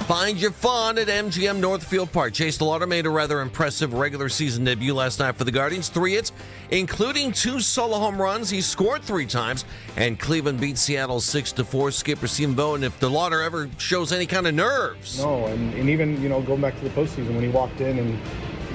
Find your fun at MGM Northfield Park. Chase DeLauder made a rather impressive regular season debut last night for the Guardians. 3 hits, including 2 solo home runs. He scored 3 times, and Cleveland beat Seattle 6-4. Skipper Stephen Bowen, if DeLauder ever shows any kind of nerves. No, and even, going back to the postseason when he walked in and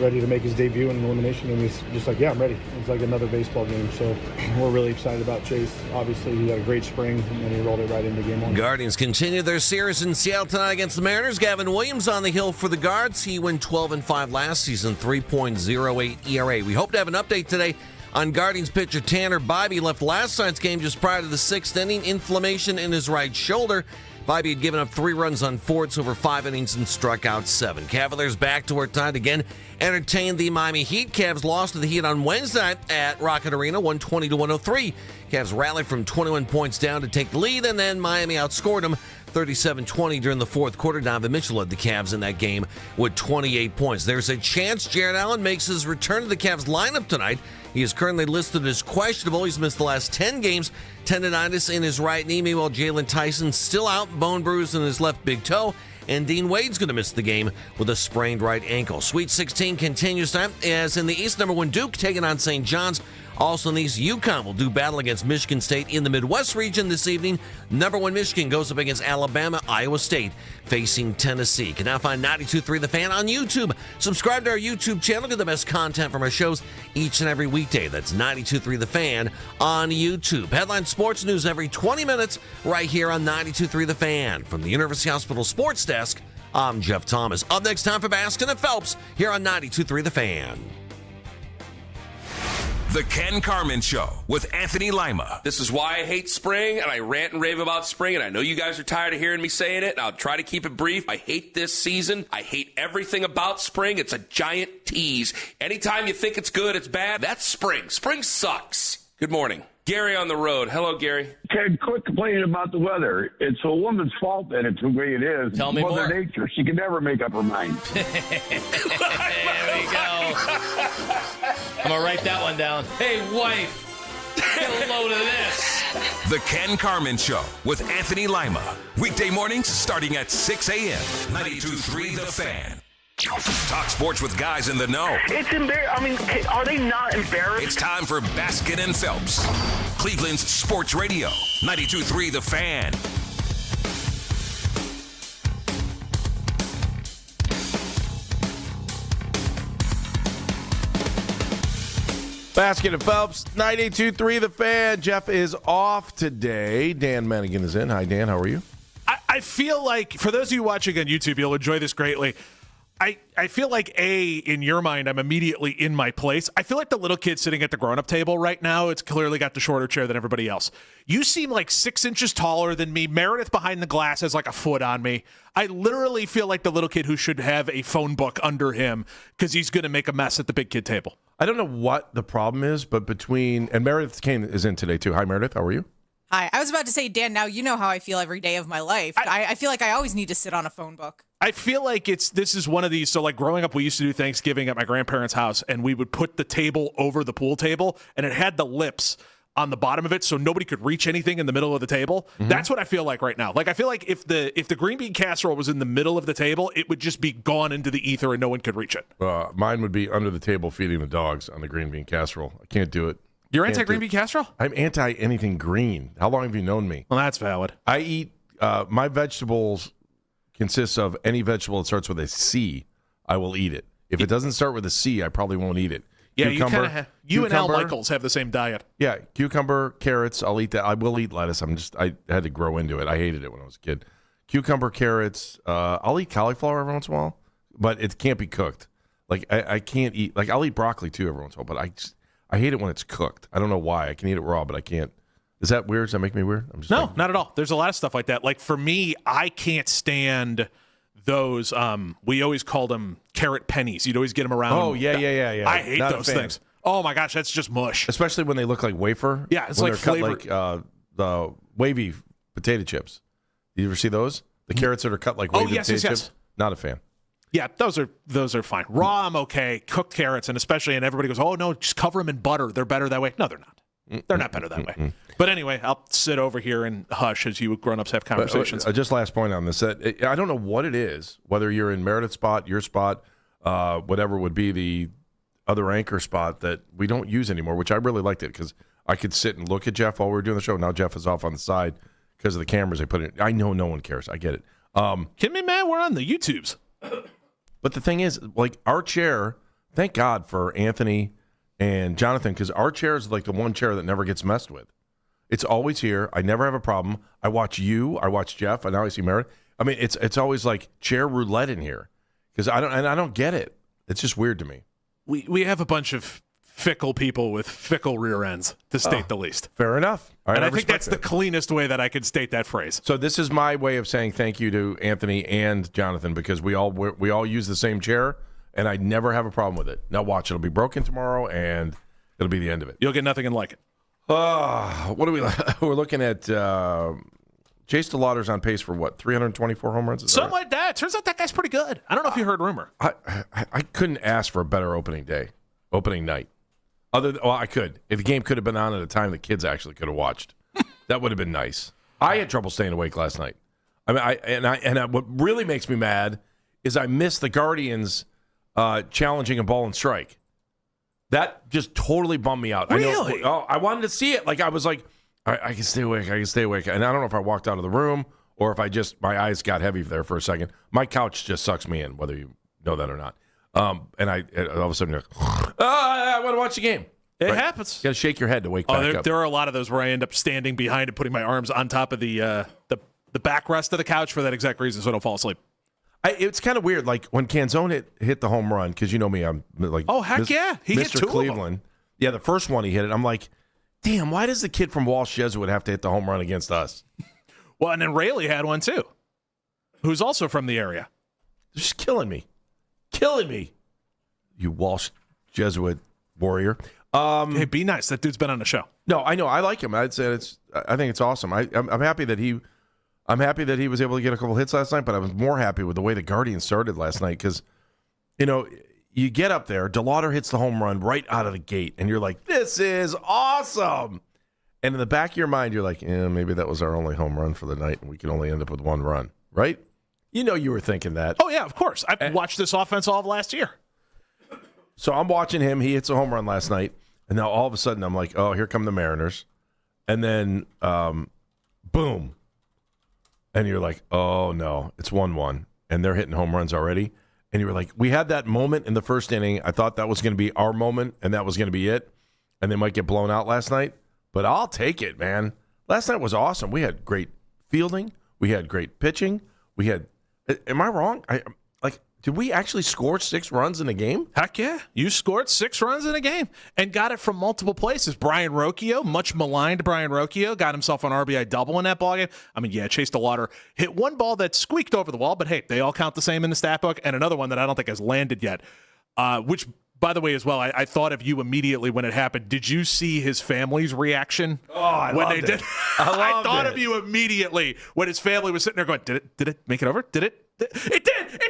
ready to make his debut in an elimination, and he's just like, yeah, I'm ready. It's like another baseball game. So we're really excited about Chase. Obviously, he had a great spring, and then he rolled it right into game 1. Guardians continue their series in Seattle tonight against the Mariners. Gavin Williams on the hill for the Guards. He went 12-5 last season, 3.08 ERA. We hope to have an update today on Guardians pitcher Tanner Bibee. Left last night's game just prior to the 6th inning. Inflammation in his right shoulder. Bibee had given up 3 runs on 4 over 5 innings and struck out 7. Cavaliers back to work tonight again. Entertained the Miami Heat. Cavs lost to the Heat on Wednesday night at Rocket Arena, 120-103. Cavs rallied from 21 points down to take the lead, and then Miami outscored them 37-20 during the fourth quarter. Donovan Mitchell led the Cavs in that game with 28 points. There's a chance Jared Allen makes his return to the Cavs lineup tonight. He is currently listed as questionable. He's missed the last 10 games, tendonitis in his right knee. Meanwhile, Jalen Tyson's still out, bone bruise in his left big toe. And Dean Wade's going to miss the game with a sprained right ankle. Sweet 16 continues tonight as in the East, number 1 Duke taking on St. John's. Also in the East, UConn will do battle against Michigan State in the Midwest region this evening. Number 1 Michigan goes up against Alabama. Iowa State facing Tennessee. You can now find 92.3 The Fan on YouTube. Subscribe to our YouTube channel. Get the best content from our shows each and every weekday. That's 92.3 The Fan on YouTube. Headline sports news every 20 minutes right here on 92.3 The Fan. From the University Hospital Sports Desk, I'm Jeff Thomas. Up next, time for Baskin and Phelps here on 92.3 The Fan. The Ken Carman Show with Anthony Lima. This is why I hate spring, and I rant and rave about spring, and I know you guys are tired of hearing me saying it, and I'll try to keep it brief. I hate this season. I hate everything about spring. It's a giant tease. Anytime you think it's good, it's bad. That's spring. Spring sucks. Good morning. Gary on the road. Hello, Gary. Ted, quit complaining about the weather. It's a woman's fault that it's the way it is. Tell me Mother more. Nature. She can never make up her mind. There we go. I'm going to write that one down. Hey, wife, get a load of this. The Ken Carman Show with Anthony Lima. Weekday mornings starting at 6 a.m. 92.3 The Fan. Talk sports with guys in the know. It's embarrassing. I mean, are they not embarrassed? It's time for Baskin and Phelps. Cleveland's Sports Radio. 92.3 The Fan. Baskin and Phelps, 92.3 The Fan. Jeff is off today. Dan Manigan is in. Hi, Dan. How are you? I feel like, for those of you watching on YouTube, you'll enjoy this greatly. I feel like, in your mind, I'm immediately in my place. I feel like the little kid sitting at the grown-up table right now. It's clearly got the shorter chair than everybody else. You seem like 6 inches taller than me. Meredith behind the glass has like a foot on me. I literally feel like the little kid who should have a phone book under him because he's going to make a mess at the big kid table. I don't know what the problem is, but and Meredith Kane is in today, too. Hi, Meredith. How are you? Hi. I was about to say, Dan, now you know how I feel every day of my life. I feel like I always need to sit on a phone book. I feel like this is one of these. So, like, growing up, we used to do Thanksgiving at my grandparents' house, and we would put the table over the pool table, and it had the lips on the bottom of it so nobody could reach anything in the middle of the table. Mm-hmm. That's what I feel like right now. Like, I feel like if the green bean casserole was in the middle of the table, it would just be gone into the ether and no one could reach it. Mine would be under the table feeding the dogs on the green bean casserole. I can't do it. You're anti-green bean casserole? I'm anti anything green. How long have you known me? Well, that's valid. I eat my vegetables consists of any vegetable that starts with a C. I will eat it. If it doesn't start with a C, I probably won't eat it. Yeah, you and Al Michaels have the same diet. Yeah, cucumber, carrots. I'll eat that. I will eat lettuce. I had to grow into it. I hated it when I was a kid. Cucumber, carrots. I'll eat cauliflower every once in a while, but it can't be cooked. Like I can't eat. Like I'll eat broccoli too every once in a while, but I hate it when it's cooked. I don't know why. I can eat it raw, but I can't. Is that weird? Does that make me weird? No, not at all. There's a lot of stuff like that. Like for me, I can't stand those. We always called them carrot pennies. You'd always get them around. Oh yeah. I hate those things. Oh my gosh, that's just mush. Especially when they look like wafer. Yeah, it's when like they're flavor. Cut like the wavy potato chips. You ever see those? The carrots that are cut like wavy potato chips. Not a fan. Yeah, those are fine. Raw, I'm okay. Cooked carrots, and everybody goes, oh no, just cover them in butter. They're better that way. No, they're not. They're not better that way. But anyway, I'll sit over here and hush as you grown-ups have conversations. Just last point on this. I don't know what it is, whether you're in Meredith's spot, your spot, whatever would be the other anchor spot that we don't use anymore, which I really liked it because I could sit and look at Jeff while we were doing the show. Now Jeff is off on the side because of the cameras they put in. I know no one cares. I get it. Kidding me, man? We're on the YouTubes. But the thing is, like, our chair, thank God for Anthony and Jonathan, because our chair is like the one chair that never gets messed with. It's always here. I never have a problem. I watch you. I watch Jeff. And now I see Meredith. I mean, it's always like chair roulette in here because I don't get it. It's just weird to me. We have a bunch of fickle people with fickle rear ends, to state the least. Fair enough. And I think that's the cleanest way that I could state that phrase. So this is my way of saying thank you to Anthony and Jonathan because we all use the same chair, and I never have a problem with it. Now watch, it'll be broken tomorrow, and it'll be the end of it. You'll get nothing and like it. What do we? We're looking at Chase DeLauder's on pace for what? 324 home runs. Something like that. Turns out that guy's pretty good. I don't know if you heard rumor. I couldn't ask for a better opening night. I could. If the game could have been on at a time the kids actually could have watched, that would have been nice. I had trouble staying awake last night. What really makes me mad is I missed the Guardians challenging a ball and strike. That just totally bummed me out. Really? I wanted to see it. Like I was like, I can stay awake. And I don't know if I walked out of the room or if my eyes got heavy there for a second. My couch just sucks me in, whether you know that or not. And all of a sudden, I want to watch the game. It happens. You got to shake your head to wake back up. There are a lot of those where I end up standing behind and putting my arms on top of the backrest of the couch for that exact reason, so I don't fall asleep. It's kind of weird. Like when Canzone hit the home run, because you know me, I'm like, oh heck yeah, he hit Mr. two Cleveland. Of them. Yeah, the first one he hit it. I'm like, damn, why does the kid from Walsh Jesuit have to hit the home run against us? Well, and then Rayleigh had one too, who's also from the area. It's just killing me. You Walsh Jesuit warrior. Hey, be nice. That dude's been on the show. No, I know. I like him. I think it's awesome. I'm happy that he was able to get a couple hits last night, but I was more happy with the way the Guardians started last night because, you get up there, DeLauder hits the home run right out of the gate, and you're like, this is awesome. And in the back of your mind, you're like, maybe that was our only home run for the night, and we can only end up with one run, right? You were thinking that. Oh, yeah, of course. I watched this offense all of last year. So I'm watching him. He hits a home run last night, and now all of a sudden I'm like, oh, here come the Mariners. And then, boom. And you're like, oh, no, it's 1-1, and they're hitting home runs already. And you were like, we had that moment in the first inning. I thought that was going to be our moment, and that was going to be it. And they might get blown out last night. But I'll take it, man. Last night was awesome. We had great fielding. We had great pitching. We had – am I wrong? Did we actually score 6 runs in a game? Heck yeah. You scored 6 runs in a game and got it from multiple places. Brian Rocchio, much maligned Brian Rocchio, got himself an RBI double in that ballgame. I mean, yeah, Chase DeLauder hit one ball that squeaked over the wall, but hey, they all count the same in the stat book, and another one that I don't think has landed yet, which, by the way, as well, I thought of you immediately when it happened. Did you see his family's reaction? Oh, I loved it. I thought of you immediately when his family was sitting there going, did it make it over? Did it? It did!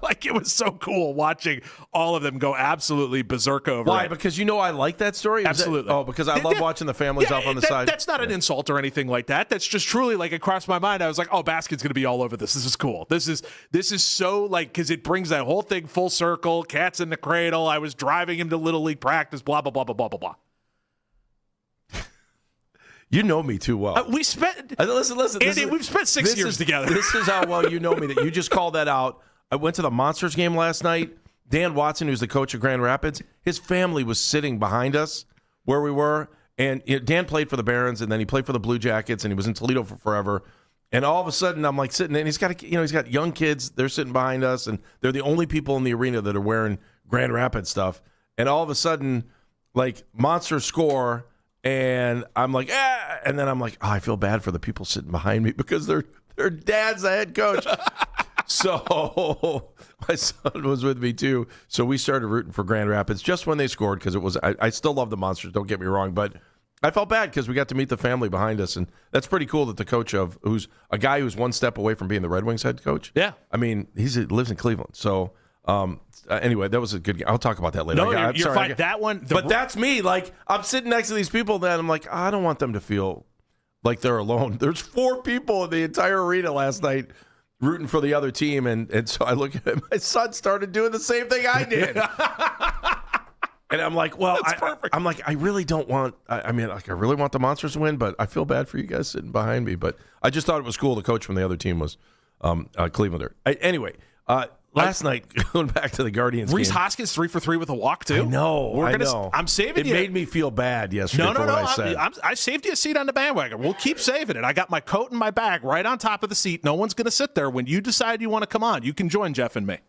Like, it was so cool watching all of them go absolutely berserk over Why? it. Because I like that story? Absolutely. Because I love watching the families off on the side. That's not an insult or anything like that. That's just truly, like, it crossed my mind. I was like, oh, Baskin's going to be all over this. This is cool. This is so, like, because it brings that whole thing full circle. Cat's in the cradle. I was driving him to Little League practice, blah, blah, blah, blah, blah, blah, blah. You know me too well. We spent listen. Andy, we've spent 6 years together. This is how well you know me that you just called that out. I went to the Monsters game last night. Dan Watson, who's the coach of Grand Rapids, his family was sitting behind us where we were. And Dan played for the Barons, and then he played for the Blue Jackets, and he was in Toledo for forever. And all of a sudden, I'm like sitting, and he's got young kids. They're sitting behind us, and they're the only people in the arena that are wearing Grand Rapids stuff. And all of a sudden, like, Monsters score. And I'm like, and then I'm like, I feel bad for the people sitting behind me because their dad's the head coach. So my son was with me too. So we started rooting for Grand Rapids just when they scored because it was. I still love the Monsters. Don't get me wrong, but I felt bad because we got to meet the family behind us, and that's pretty cool that the coach who's a guy who's one step away from being the Red Wings head coach. Yeah, I mean he lives in Cleveland, so Anyway, that was a good game. I'll talk about that later. No, you're fine. That one. But that's me. Like, I'm sitting next to these people that I'm like, I don't want them to feel like they're alone. There's 4 people in the entire arena last night rooting for the other team. And so I look at it, my son started doing the same thing I did. And I'm like, well, I really don't want, I really want the Monsters to win, but I feel bad for you guys sitting behind me. But I just thought it was cool. The coach from the other team was Clevelander. Anyway, last night, going back to the Guardians Rhys game. Hoskins 3 for 3 with a walk, too. I know. I'm saving it you. It made me feel bad yesterday for what I said. I saved you a seat on the bandwagon. We'll keep saving it. I got my coat and my bag right on top of the seat. No one's going to sit there. When you decide you want to come on, you can join Jeff and me.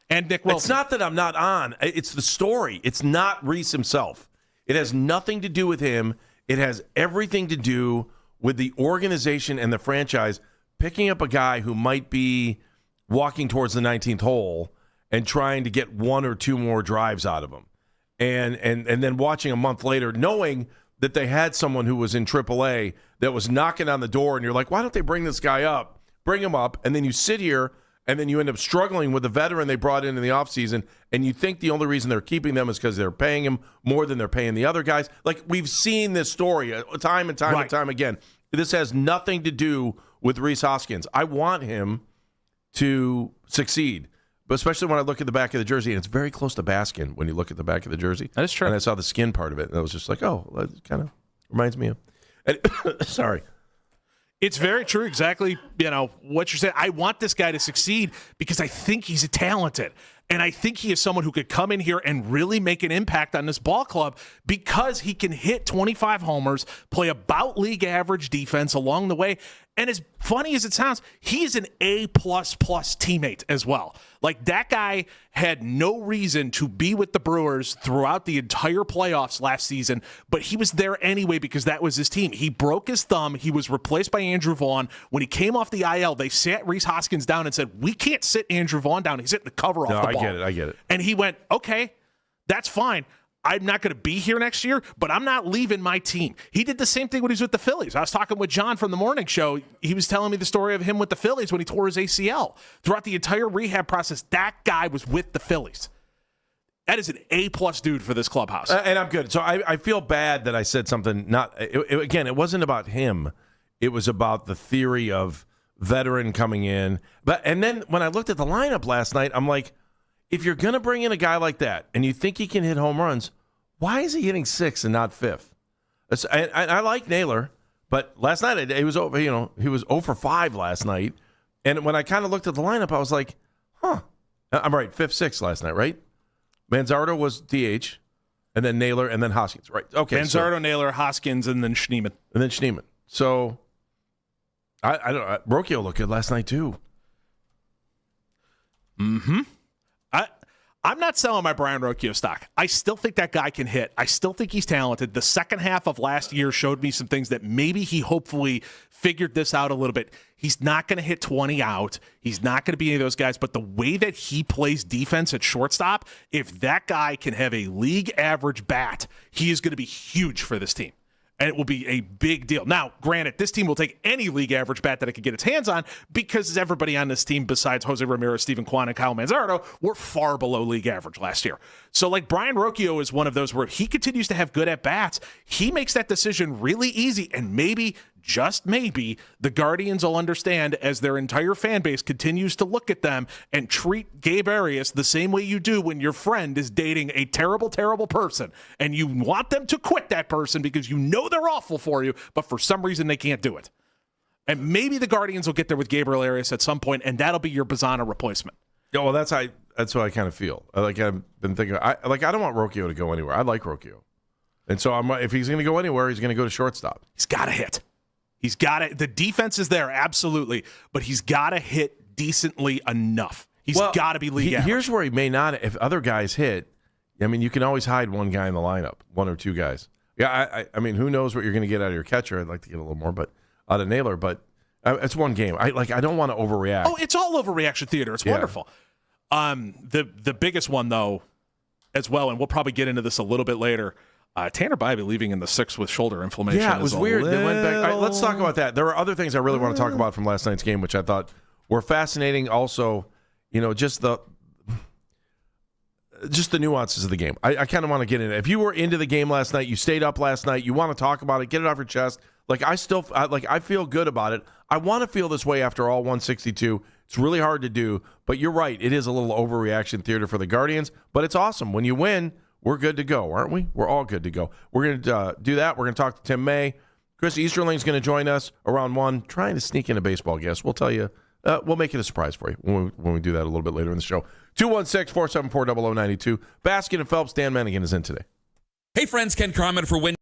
And Nick Wilson. It's not that I'm not on. It's the story. It's not Rhys himself. It has nothing to do with him. It has everything to do with the organization and the franchise picking up a guy who might be walking towards the 19th hole and trying to get 1 or 2 more drives out of him. And then watching a month later, knowing that they had someone who was in AAA that was knocking on the door, and you're like, why don't they bring this guy up? Bring him up, and then you sit here, and then you end up struggling with the veteran they brought in the offseason, and you think the only reason they're keeping them is because they're paying him more than they're paying the other guys. Like, we've seen this story time and time and time again. This has nothing to do with Rhys Hoskins. I want him to succeed, but especially when I look at the back of the jersey, and it's very close to Baskin when you look at the back of the jersey. That is true. And I saw the skin part of it, and I was just like, oh, that kind of reminds me of. And, sorry. It's very true, exactly, what you're saying. I want this guy to succeed because I think he's talented. And I think he is someone who could come in here and really make an impact on this ball club because he can hit 25 homers, play about league average defense along the way. And as funny as it sounds, he's an A++ teammate as well. Like, that guy had no reason to be with the Brewers throughout the entire playoffs last season, but he was there anyway because that was his team. He broke his thumb. He was replaced by Andrew Vaughn. When he came off the IL, they sat Rhys Hoskins down and said, we can't sit Andrew Vaughn down. He's hitting the cover off the ball. I get it. And he went, okay, that's fine. I'm not going to be here next year, but I'm not leaving my team. He did the same thing when he was with the Phillies. I was talking with John from the morning show. He was telling me the story of him with the Phillies when he tore his ACL. Throughout the entire rehab process, that guy was with the Phillies. That is an A+ dude for this clubhouse. And I'm good. So I feel bad that I said something. Again, it wasn't about him. It was about the theory of veteran coming in. And then when I looked at the lineup last night, I'm like, if you're going to bring in a guy like that and you think he can hit home runs, why is he hitting 6th and not 5th? I like Naylor, but last night he was over. He was 0 for 5 last night. And when I kind of looked at the lineup, I was like, huh. I'm right, 5th, 6th last night, right? Manzardo was DH, and then Naylor, and then Hoskins, right? Okay. Manzardo, Naylor, Hoskins, and then Schneemann. So I don't know. Rocchio looked good last night too. Mm-hmm. I'm not selling my Brian Rocchio stock. I still think that guy can hit. I still think he's talented. The second half of last year showed me some things that maybe he hopefully figured this out a little bit. He's not going to hit 20 out. He's not going to be any of those guys. But the way that he plays defense at shortstop, if that guy can have a league average bat, he is going to be huge for this team. And it will be a big deal. Now, granted, this team will take any league average bat that it can get its hands on because everybody on this team besides Jose Ramirez, Steven Kwan, and Kyle Manzardo were far below league average last year. So, like, Brian Rocchio is one of those where if he continues to have good at-bats, he makes that decision really easy. And maybe, just maybe, the Guardians will understand as their entire fan base continues to look at them and treat Gabe Arias the same way you do when your friend is dating a terrible, terrible person and you want them to quit that person because you know they're awful for you, but for some reason they can't do it. And maybe the Guardians will get there with Gabriel Arias at some point, and that'll be your Bazzana replacement. Yeah, well, that's what I kind of feel. Like, I've been thinking, I don't want Rocchio to go anywhere. I like Rocchio. And so if he's going to go anywhere, he's going to go to shortstop. He's got to hit. He's got to. The defense is there, absolutely, but he's got to hit decently enough. He's got to be league average. Here's where he may not. If other guys hit, I mean, you can always hide one guy in the lineup, 1 or 2 guys. Yeah, I mean, who knows what you're going to get out of your catcher? I'd like to get a little more, but out of Naylor. But it's one game. I don't want to overreact. Oh, it's all overreaction theater. It's wonderful. The biggest one though, as well, and we'll probably get into this a little bit later. Tanner Bybee leaving in the 6th with shoulder inflammation. Yeah, it was weird. They went back. All right, let's talk about that. There are other things I really want to talk about from last night's game, which I thought were fascinating. Also, just just the nuances of the game. I kind of want to get in it. If you were into the game last night, you stayed up last night, you want to talk about it, get it off your chest. Like I feel good about it. I want to feel this way after all 162. It's really hard to do, but you're right. It is a little overreaction theater for the Guardians, but it's awesome. When you win, we're good to go, aren't we? We're all good to go. We're going to do that. We're going to talk to Tim May. Chris Easterling's going to join us around 1, trying to sneak in a baseball guest. We'll tell you. We'll make it a surprise for you when we do that a little bit later in the show. 216-474-0092. Baskin and Phelps, Dan Mennigan is in today. Hey, friends, Ken Carmen for Win.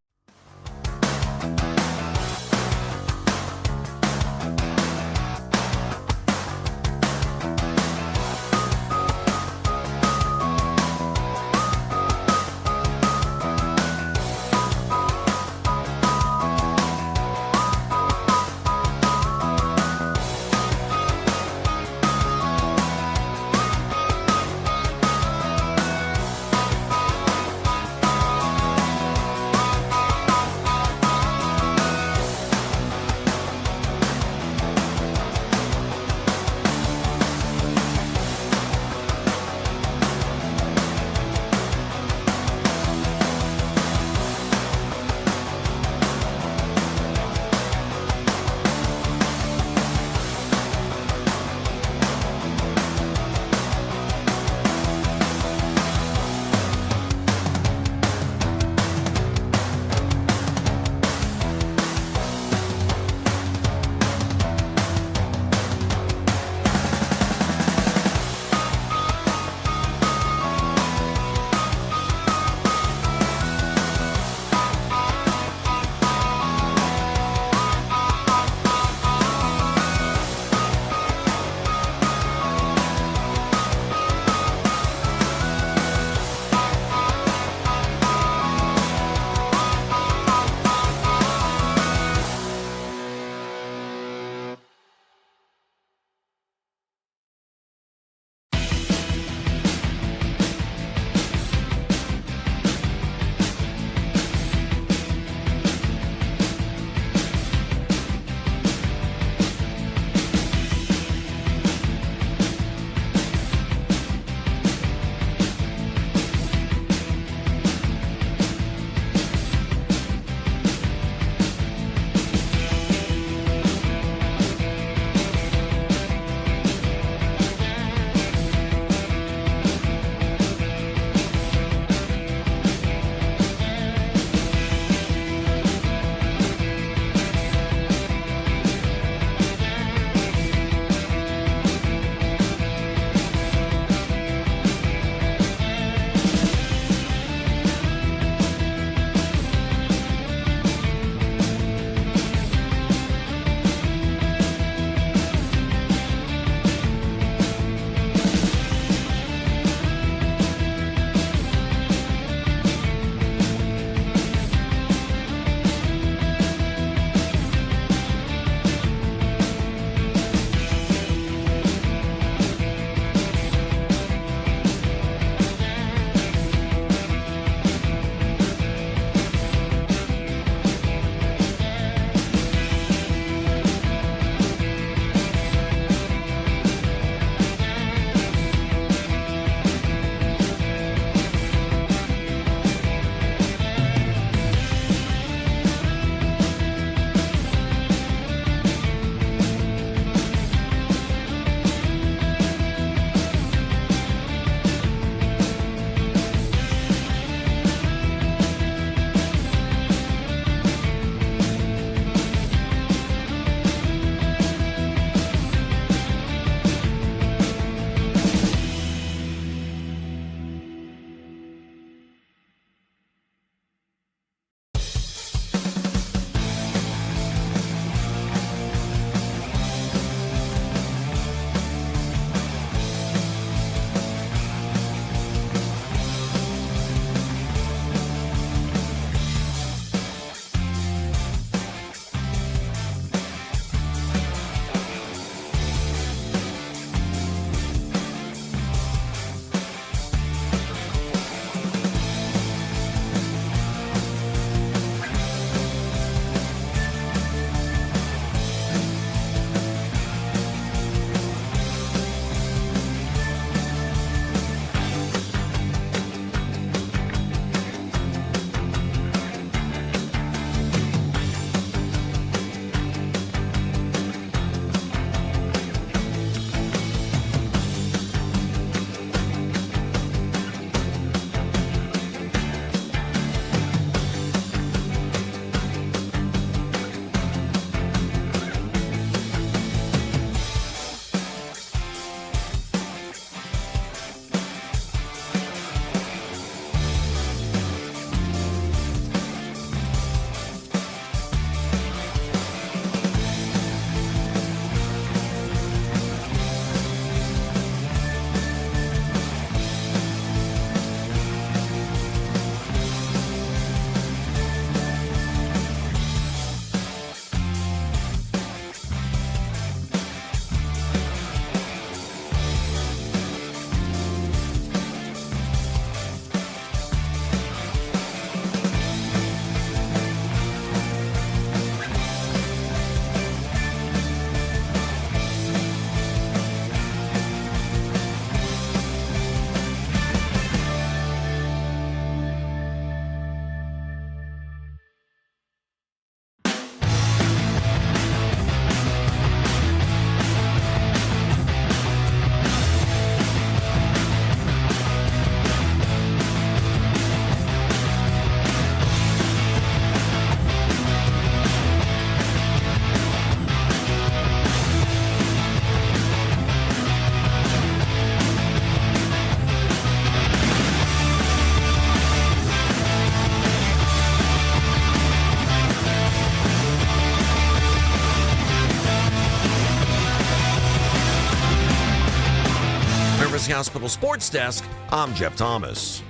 Pharmacy Hospital Sports Desk, I'm Jeff Thomas.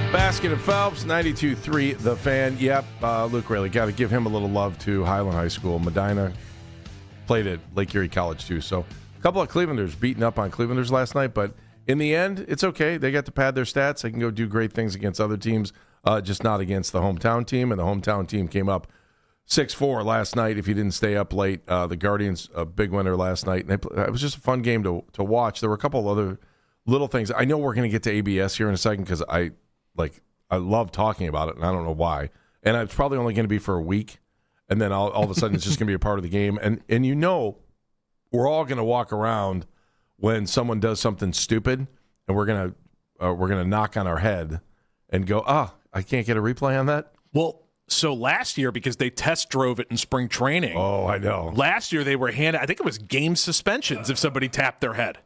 Baskin and Phelps, 92.3 The Fan. Yep, Luke Raley. Got to give him a little love to Highland High School. Medina played at Lake Erie College, too. So a couple of Clevelanders beating up on Clevelanders last night, but in the end, it's okay. They got to pad their stats. They can go do great things against other teams, just not against the hometown team. And the hometown team came up 6-4 last night. If you didn't stay up late, the Guardians, a big winner last night. And it was just a fun game to watch. There were a couple of other little things. I know we're going to get to ABS here in a second because I love talking about it, and I don't know why. And it's probably only going to be for a week, and then all of a sudden it's just going to be a part of the game. And you know, we're all going to walk around when someone does something stupid, and we're gonna knock on our head and go, I can't get a replay on that. Well, so last year, because they test drove it in spring training. Oh, I know. Last year they were handed, I think it was game suspensions if somebody tapped their head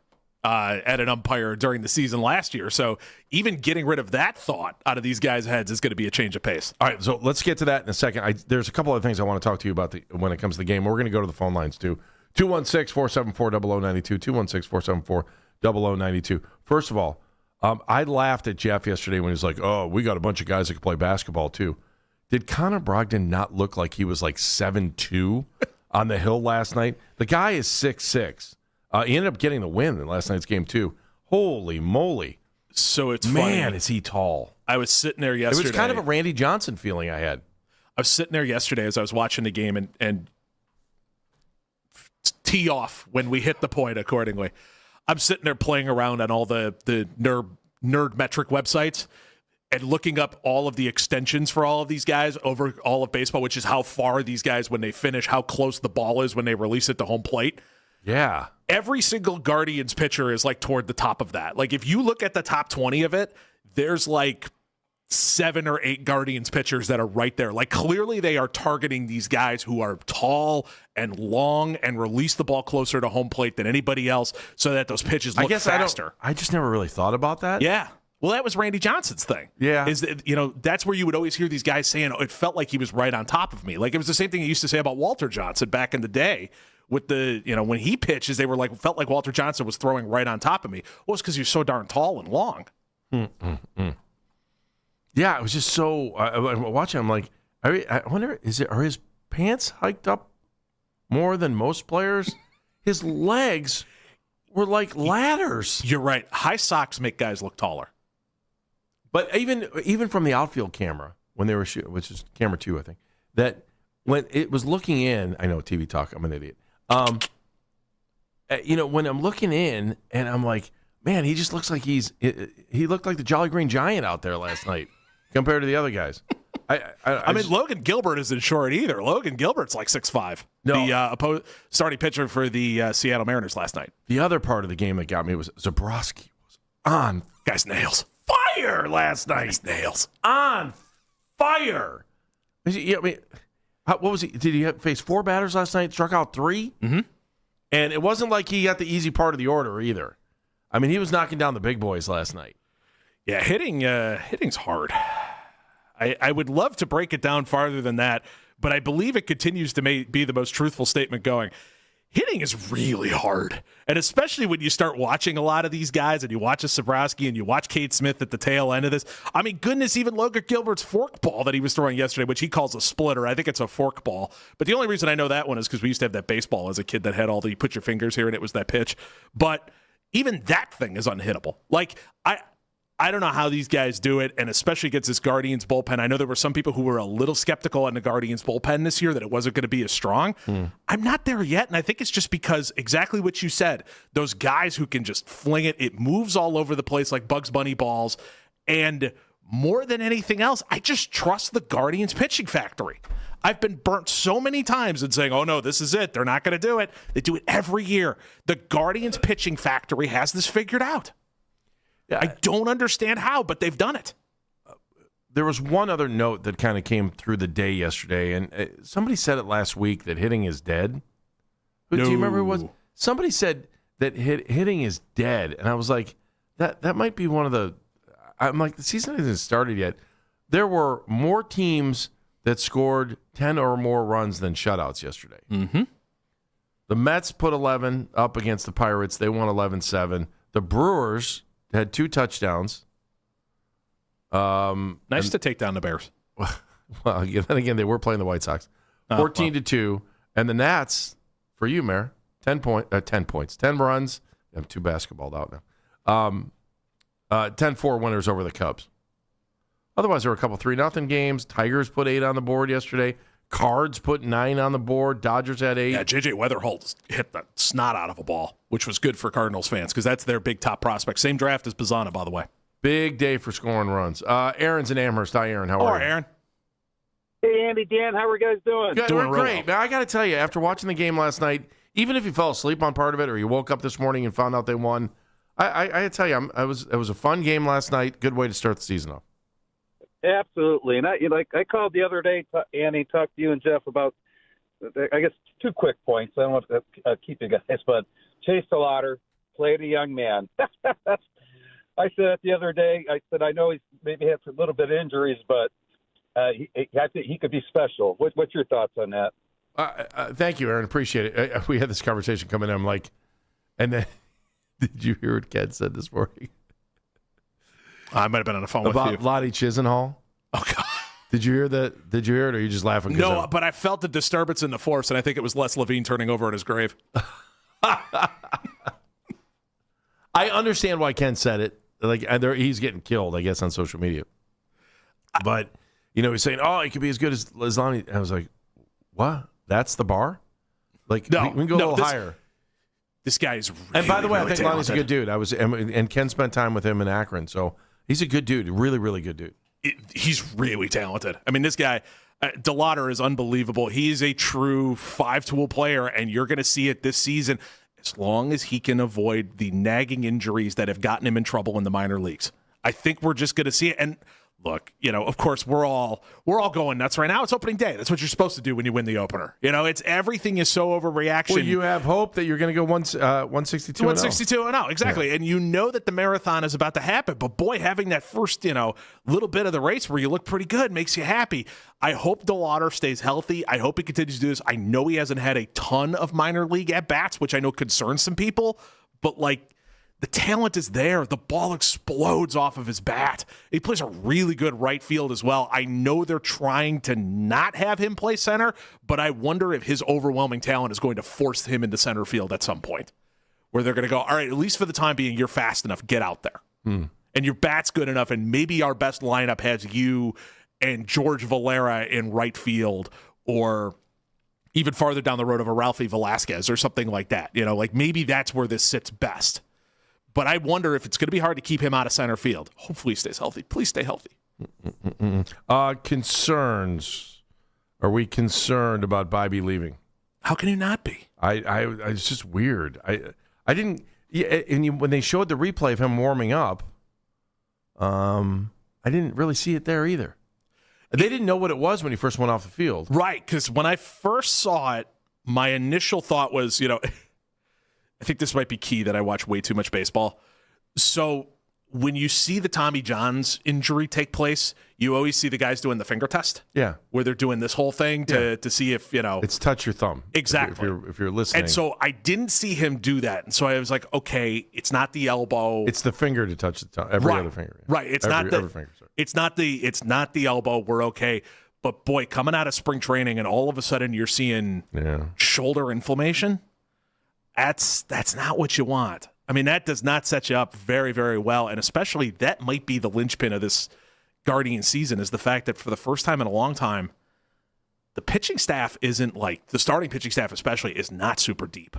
at an umpire during the season last year. So even getting rid of that thought out of these guys' heads is going to be a change of pace. All right, so let's get to that in a second. There's a couple of things I want to talk to you about when it comes to the game. We're going to go to the phone lines, too. 216-474-0092, 216-474-0092. First of all, I laughed at Jeff yesterday when he was like, oh, we got a bunch of guys that can play basketball, too. Did Connor Brogdon not look like he was like 7'2" on the hill last night? The guy is 6'6". He ended up getting the win in last night's game, too. Holy moly. So it's Man, funny. is he tall. I was sitting there yesterday. It was kind of a Randy Johnson feeling I had. I was sitting there yesterday as I was watching the game and tee off when we hit the point accordingly. I'm sitting there playing around on all the nerd metric websites and looking up all of the extensions for all of these guys over all of baseball, which is how far these guys, when they finish, how close the ball is when they release it to home plate. Yeah. Every single Guardians pitcher is like toward the top of that. Like if you look at the top 20 of it, there's like 7 or 8 Guardians pitchers that are right there. Like clearly they are targeting these guys who are tall and long and release the ball closer to home plate than anybody else so that those pitches look faster. I just never really thought about that. Yeah. Well, that was Randy Johnson's thing. Yeah. Is that, that's where you would always hear these guys saying, oh, it felt like he was right on top of me. Like it was the same thing he used to say about Walter Johnson back in the day. With the, when he pitches, they were like, felt like Walter Johnson was throwing right on top of me. Well, it's because you're so darn tall and long. Yeah, it was just so. I'm watching. I'm like, I wonder, are his pants hiked up more than most players? His legs were like ladders. You're right. High socks make guys look taller. But even from the outfield camera when they were shooting, which is camera 2, I think, that when it was looking in, I know TV talk. I'm an idiot. When I'm looking in and I'm like, man, he just looks like he looked like the Jolly Green Giant out there last night compared to the other guys. I mean, Logan Gilbert isn't short either. Logan Gilbert's like 6'5". No. The starting pitcher for the Seattle Mariners last night. The other part of the game that got me was Zabrowski was on guy's nails. Fire last night. Guy's nails. On fire. What was he? Did he face 4 batters last night? Struck out 3? Mm-hmm. And it wasn't like he got the easy part of the order either. I mean, he was knocking down the big boys last night. Yeah, hitting's hard. I would love to break it down farther than that, but I believe it continues to be the most truthful statement going. Hitting is really hard, and especially when you start watching a lot of these guys and you watch a Zabrowski and you watch Cade Smith at the tail end of this. I mean, goodness, even Logan Gilbert's fork ball that he was throwing yesterday, which he calls a splitter. I think it's a fork ball. But the only reason I know that one is because we used to have that baseball as a kid that had all the, you put your fingers here and it was that pitch. But even that thing is unhittable. Like, I don't know how these guys do it, and especially against this Guardians bullpen. I know there were some people who were a little skeptical on the Guardians bullpen this year that it wasn't going to be as strong. I'm not there yet, and I think it's just because exactly what you said. Those guys who can just fling it, it moves all over the place like Bugs Bunny balls, and more than anything else, I just trust the Guardians pitching factory. I've been burnt so many times in saying, oh, no, this is it. They're not going to do it. They do it every year. The Guardians pitching factory has this figured out. I don't understand how, but they've done it. there was one other note that kind of came through the day yesterday, and somebody said it last week that hitting is dead. Do you remember who it was? Somebody said that hitting is dead, and I was like, that might be one of the. I'm like, the season hasn't started yet. There were more teams that scored 10 or more runs than shutouts yesterday. Mm-hmm. The Mets put 11 up against the Pirates. They won 11-7. The Brewers had 2 touchdowns. Nice to take down the Bears. Well, then again, they were playing the White Sox. 14-2. And the Nats, for you, Mayor, 10 points. 10 runs. I'm too basketballed out now. 10-4 winners over the Cubs. Otherwise, there were a couple 3-0 games. Tigers put 8 on the board yesterday. Cards put 9 on the board. Dodgers had 8. Yeah, J.J. Weatherholt hit the snot out of a ball, which was good for Cardinals fans because that's their big top prospect. Same draft as Bazzana, by the way. Big day for scoring runs. Aaron's in Amherst. Hi, Aaron. How are you? Aaron. Hey, Andy, Dan, how are you guys doing? Good. We're great. Man, I got to tell you, after watching the game last night, even if you fell asleep on part of it or you woke up this morning and found out they won, I got to tell you, it was a fun game last night. Good way to start the season off. Absolutely. And I called the other day, Andy, talked to you and Jeff about, I guess, 2 quick points. I don't want to keep you guys, but Chase DeLauder played a young man. I said it the other day. I said, I know he's maybe had a little bit of injuries, but I think he could be special. What's your thoughts on that? Thank you, Aaron. Appreciate it. We had this conversation coming in. I'm like, and then did you hear what Ken said this morning? I might have been on the phone with you. About Lottie Chisenhall? Oh, God. Did you hear that? Did you hear it, or are you just laughing? No, but I felt the disturbance in the force, and I think it was Les Levine turning over in his grave. I understand why Ken said it. Like he's getting killed, I guess, on social media. But he's saying, "Oh, he could be as good as Lonnie." I was like, "What? That's the bar? Like, we can go a little higher." This guy is really, and by the way, really I think Lonnie's a good dude. And Ken spent time with him in Akron, so he's a good dude, really, really good dude. He's really talented. I mean, this guy, DeLauder, is unbelievable. He's a true 5-tool player, and you're going to see it this season as long as he can avoid the nagging injuries that have gotten him in trouble in the minor leagues. I think we're just going to see it. And look, of course, we're all going nuts right now. It's opening day. That's what you're supposed to do when you win the opener. It's everything is so overreaction. Well, you have hope that you're going to go 162. 162-0, exactly. Yeah. And you know that the marathon is about to happen. But boy, having that first, little bit of the race where you look pretty good makes you happy. I hope DeLauder stays healthy. I hope he continues to do this. I know he hasn't had a ton of minor league at bats, which I know concerns some people. But the talent is there. The ball explodes off of his bat. He plays a really good right field as well. I know they're trying to not have him play center, but I wonder if his overwhelming talent is going to force him into center field at some point, where they're going to go, all right, at least for the time being, you're fast enough. Get out there. And your bat's good enough, and maybe our best lineup has you and George Valera in right field, or even farther down the road of a Ralphie Velasquez or something like that. Maybe that's where this sits best. But I wonder if it's going to be hard to keep him out of center field. Hopefully he stays healthy. Please stay healthy. Concerns. Are we concerned about Bobby leaving? How can you not be? It's just weird. I didn't. Yeah, and when they showed the replay of him warming up, I didn't really see it there either. They didn't know what it was when he first went off the field. Right, because when I first saw it, my initial thought was, I think this might be key that I watch way too much baseball. So when you see the Tommy John's injury take place, you always see the guys doing the finger test. Yeah. Where they're doing this whole thing to see if, It's touch your thumb. Exactly. If you're listening. And so I didn't see him do that. And so I was like, okay, it's not the elbow. It's the finger to touch the tongue. Every other finger. Yeah. Right. It's not the elbow. We're okay. But boy, coming out of spring training and all of a sudden you're seeing shoulder inflammation. That's not what you want. I mean, that does not set you up very, very well. And especially that might be the linchpin of this Guardian season, is the fact that for the first time in a long time, the pitching staff isn't the starting pitching staff especially is not super deep.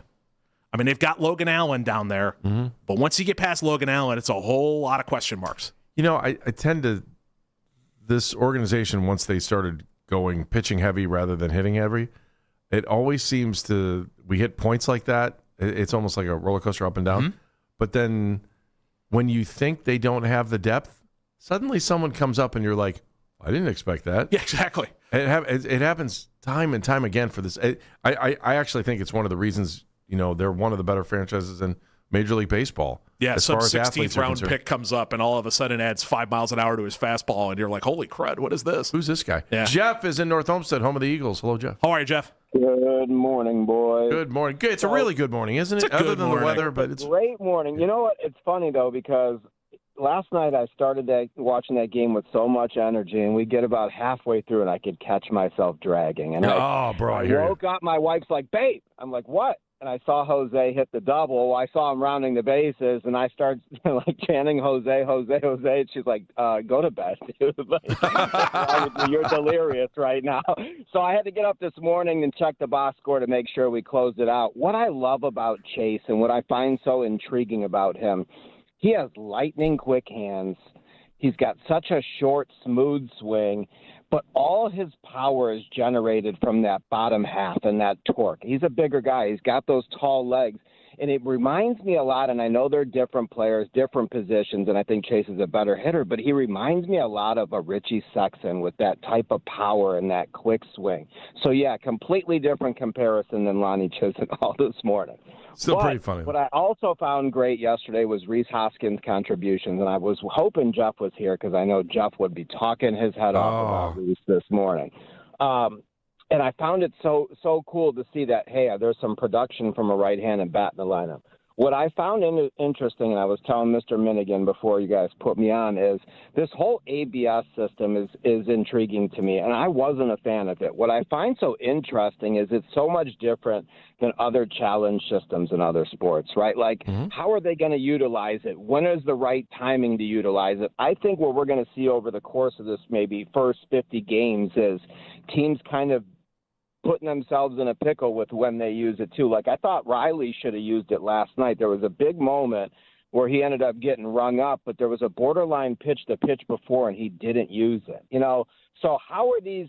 I mean, they've got Logan Allen down there, but once you get past Logan Allen, it's a whole lot of question marks. I tend to, this organization, once they started going pitching heavy rather than hitting heavy, it always seems we hit points like that. It's almost like a roller coaster up and down. But then when you think they don't have the depth, suddenly someone comes up and you're like, I didn't expect that. Yeah, exactly. It happens time and time again for this. I actually think it's one of the reasons, they're one of the better franchises in Major League Baseball. Yeah, as some far as 16th round concerned. pick comes up and all of a sudden adds 5 miles an hour to his fastball, and you're like, holy crud, what is this? Who's this guy? Yeah. Jeff is in North Homestead, home of the Eagles. Hello, Jeff. How are you, Jeff? Good morning, boys. Good morning. Good. It's a really good morning, isn't it? It's a Other good than morning. the weather, but it's Great morning. You know what? It's funny, though, because last night I started watching that game with so much energy, and we get about halfway through, and I could catch myself dragging. And I woke up. My wife's like, "Babe," I'm like, "What?" And I saw Jose hit the double. I saw him rounding the bases, and I started chanting Jose, Jose, Jose. And she's like, "Go to bed, dude. You're delirious right now." So I had to get up this morning and check the box score to make sure we closed it out. What I love about Chase and what I find so intriguing about him, he has lightning quick hands. He's got such a short, smooth swing. But all his power is generated from that bottom half and that torque. He's a bigger guy. He's got those tall legs. And it reminds me a lot, and I know they're different players, different positions, and I think Chase is a better hitter, but he reminds me a lot of a Richie Sexson with that type of power and that quick swing. So, yeah, completely different comparison than Lonnie Chisenhall this morning. Still pretty funny. What I also found great yesterday was Rhys Hoskins' contributions, and I was hoping Jeff was here because I know Jeff would be talking his head off about Rhys this morning. And I found it so cool to see that, hey, there's some production from a right-handed bat in the lineup. What I found interesting, and I was telling Mr. Minigan before you guys put me on, is this whole ABS system is intriguing to me, and I wasn't a fan of it. What I find so interesting is it's so much different than other challenge systems in other sports, right? Like, how are they going to utilize it? When is the right timing to utilize it? I think what we're going to see over the course of this maybe first 50 games is teams kind of putting themselves in a pickle with when they use it too. Like I thought Riley should have used it last night. There was a big moment where he ended up getting rung up, but there was a borderline pitch the pitch before and he didn't use it. So how are these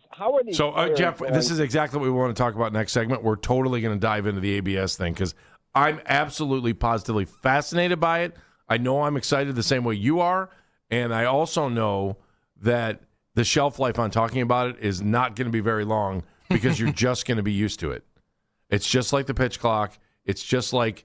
So Jeff, this is exactly what we want to talk about next segment. We're totally going to dive into the ABS thing because I'm absolutely positively fascinated by it. I know I'm excited the same way you are, and I also know that the shelf life on talking about it is not going to be very long because you're just going to be used to it. It's just like the pitch clock. It's just like,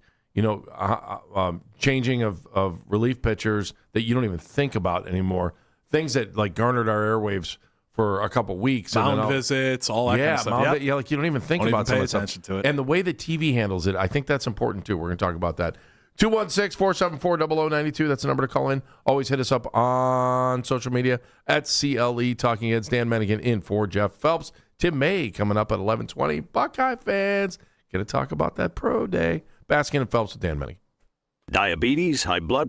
changing of relief pitchers that you don't even think about anymore. Things that like garnered our airwaves for a couple weeks. Mound visits, all that kind of stuff. Yeah, like you don't even think Don't about even pay some of that attention stuff. to it. And the way that TV handles it, I think that's important too. We're going to talk about that. 216-474-0092. That's the number to call in. Always hit us up on social media at CLE Talking Heads. Dan Menigan in for Jeff Phelps. Tim May coming up at 11:20. Buckeye fans, going to talk about that pro day. Baskin and Phelps with Dan Menigan. Diabetes, high blood.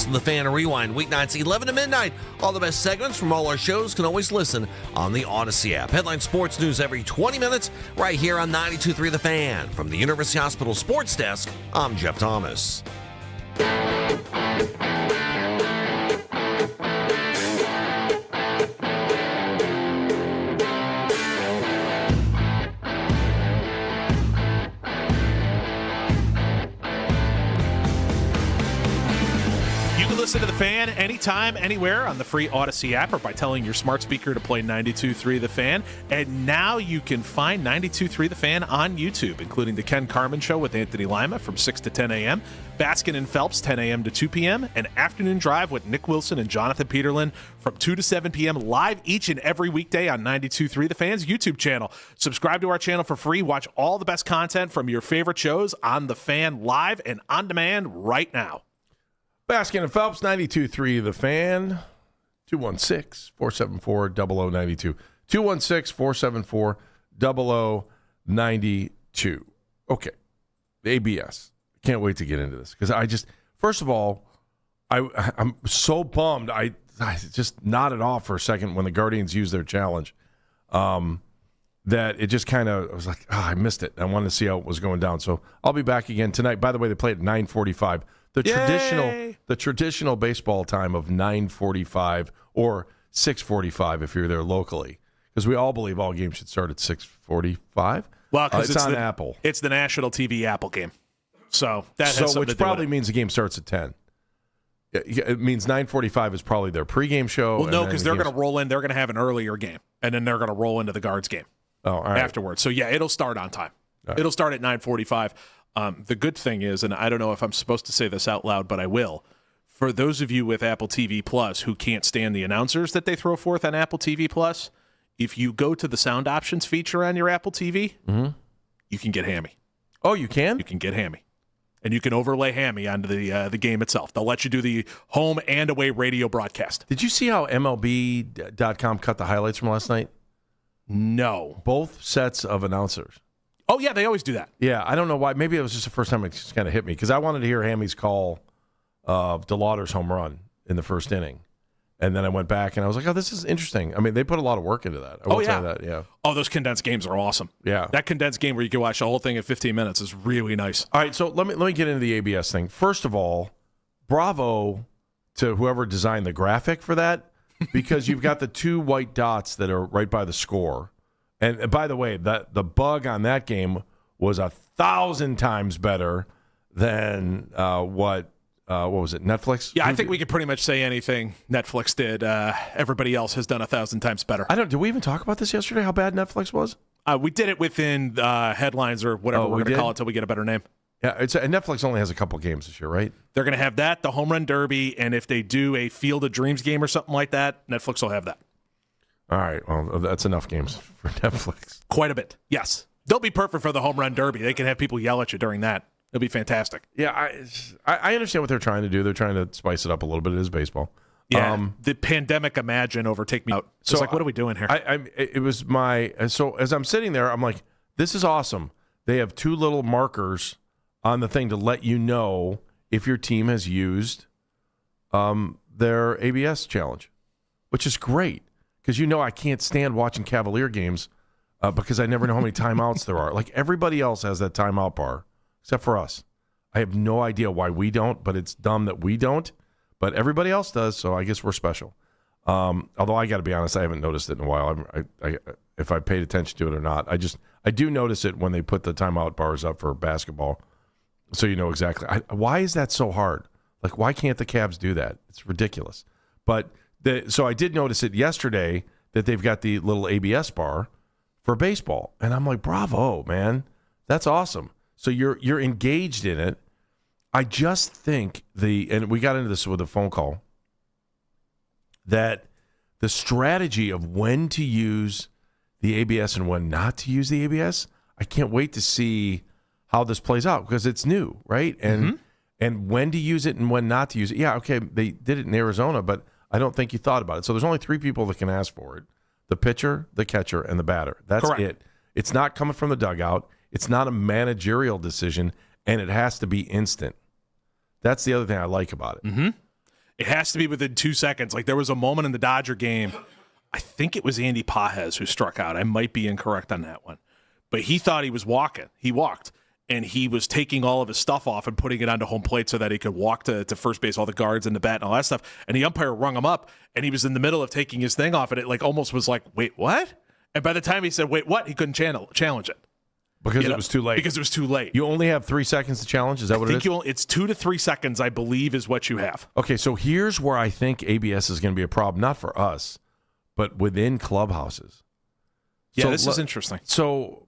Listen to The Fan and Rewind weeknights 11 to midnight. All the best segments from all our shows can always listen on the Odyssey app. Headline sports news every 20 minutes right here on 92.3 The Fan. From the University Hospital Sports Desk, I'm Jeff Thomas. Listen to The Fan anytime, anywhere on the free Odyssey app or by telling your smart speaker to play 92.3 The Fan. And now you can find 92.3 The Fan on YouTube, including The Ken Carman Show with Anthony Lima from 6 to 10 a.m., Baskin and Phelps 10 a.m. to 2 p.m., and Afternoon Drive with Nick Wilson and Jonathan Peterlin from 2 to 7 p.m. live each and every weekday on 92.3 The Fan's YouTube channel. Subscribe to our channel for free. Watch all the best content from your favorite shows on The Fan live and on demand right now. Baskin and Phelps, 92.3 The Fan, 216-474-0092. 216-474-0092. Okay, ABS. Can't wait to get into this because first of all, I'm so bummed. I just nodded off for a second when the Guardians used their challenge. That it just kind of, I was like, I missed it. I wanted to see how it was going down. So I'll be back again tonight. By the way, they play at 9:45. The traditional baseball time of 9:45 or 6:45 if you're there locally, because we all believe all games should start at 6:45. Well, because it's on Apple. It's the national TV Apple game, so that has which probably means the game starts at 10. It means 9:45 is probably their pregame show. Well, no, because they're going to roll in. They're going to have an earlier game, and then they're going to roll into the Guards game. All right. Afterwards. So yeah, it'll start on time. Right. It'll start at 9:45. The good thing is, and I don't know if I'm supposed to say this out loud, but I will. For those of you with Apple TV Plus who can't stand the announcers that they throw forth on Apple TV Plus, if you go to the sound options feature on your Apple TV, you can get hammy. Oh, you can? You can get hammy. And you can overlay hammy onto the game itself. They'll let you do the home and away radio broadcast. Did you see how MLB.com cut the highlights from last night? No. Both sets of announcers. Oh, yeah, they always do that. Yeah, I don't know why. Maybe it was just the first time it just kind of hit me because I wanted to hear Hammy's call of DeLauder's home run in the first inning. And then I went back and I was like, oh, this is interesting. I mean, they put a lot of work into that. I will tell you that, yeah. Oh, those condensed games are awesome. Yeah. That condensed game where you can watch the whole thing in 15 minutes is really nice. All right, so let me get into the ABS thing. First of all, bravo to whoever designed the graphic for that because you've got the two white dots that are right by the score. And by the way, the bug on that game was 1,000 times better than what was it, Netflix? Yeah, I think we could pretty much say anything Netflix did. Everybody else has done 1,000 times better. Did we even talk about this yesterday, how bad Netflix was? We did it within headlines or whatever we're going to call it until we get a better name. Yeah, and Netflix only has a couple games this year, right? They're going to have that, the Home Run Derby, and if they do a Field of Dreams game or something like that, Netflix will have that. All right, well, that's enough games for Netflix. Quite a bit, yes. They'll be perfect for the Home Run Derby. They can have people yell at you during that. It'll be fantastic. Yeah, I understand what they're trying to do. They're trying to spice it up a little bit. It is baseball. Yeah, the pandemic imagine overtake me out. So it's like, what are we doing here? So as I'm sitting there, I'm like, this is awesome. They have two little markers on the thing to let you know if your team has used their ABS challenge, which is great. Because I can't stand watching Cavalier games because I never know how many timeouts there are. Like everybody else has that timeout bar, except for us. I have no idea why we don't, but it's dumb that we don't. But everybody else does, so I guess we're special. Although I got to be honest, I haven't noticed it in a while. If I paid attention to it or not, I do notice it when they put the timeout bars up for basketball, so you know exactly. Why is that so hard? Like, why can't the Cavs do that? It's ridiculous. But so I did notice it yesterday that they've got the little ABS bar for baseball, and I'm like, bravo, man, that's awesome. So you're engaged in it. I just think and we got into this with a phone call, that the strategy of when to use the ABS and when not to use the ABS, I can't wait to see how this plays out because it's new, right? And when to use it and when not to use it. Yeah, okay, they did it in Arizona, but I don't think you thought about it. So there's only three people that can ask for it: the pitcher, the catcher, and the batter. That's correct. It. It's not coming from the dugout. It's not a managerial decision, and it has to be instant. That's the other thing I like about it. It has to be within 2 seconds. Like there was a moment in the Dodger game, I think it was Andy Pajes who struck out. I might be incorrect on that one. But he thought he was walking. He walked. And he was taking all of his stuff off and putting it onto home plate so that he could walk to first base, all the guards and the bat and all that stuff. And the umpire rung him up, and he was in the middle of taking his thing off, and it like almost was like, wait, what? And by the time he said, wait, what? He couldn't challenge it. Because it was too late. Because it was too late. You only have 3 seconds to challenge? Is that what it is? It's 2 to 3 seconds, I believe, is what you have. Okay, so here's where I think ABS is going to be a problem, not for us, but within clubhouses. Yeah, this is interesting. So,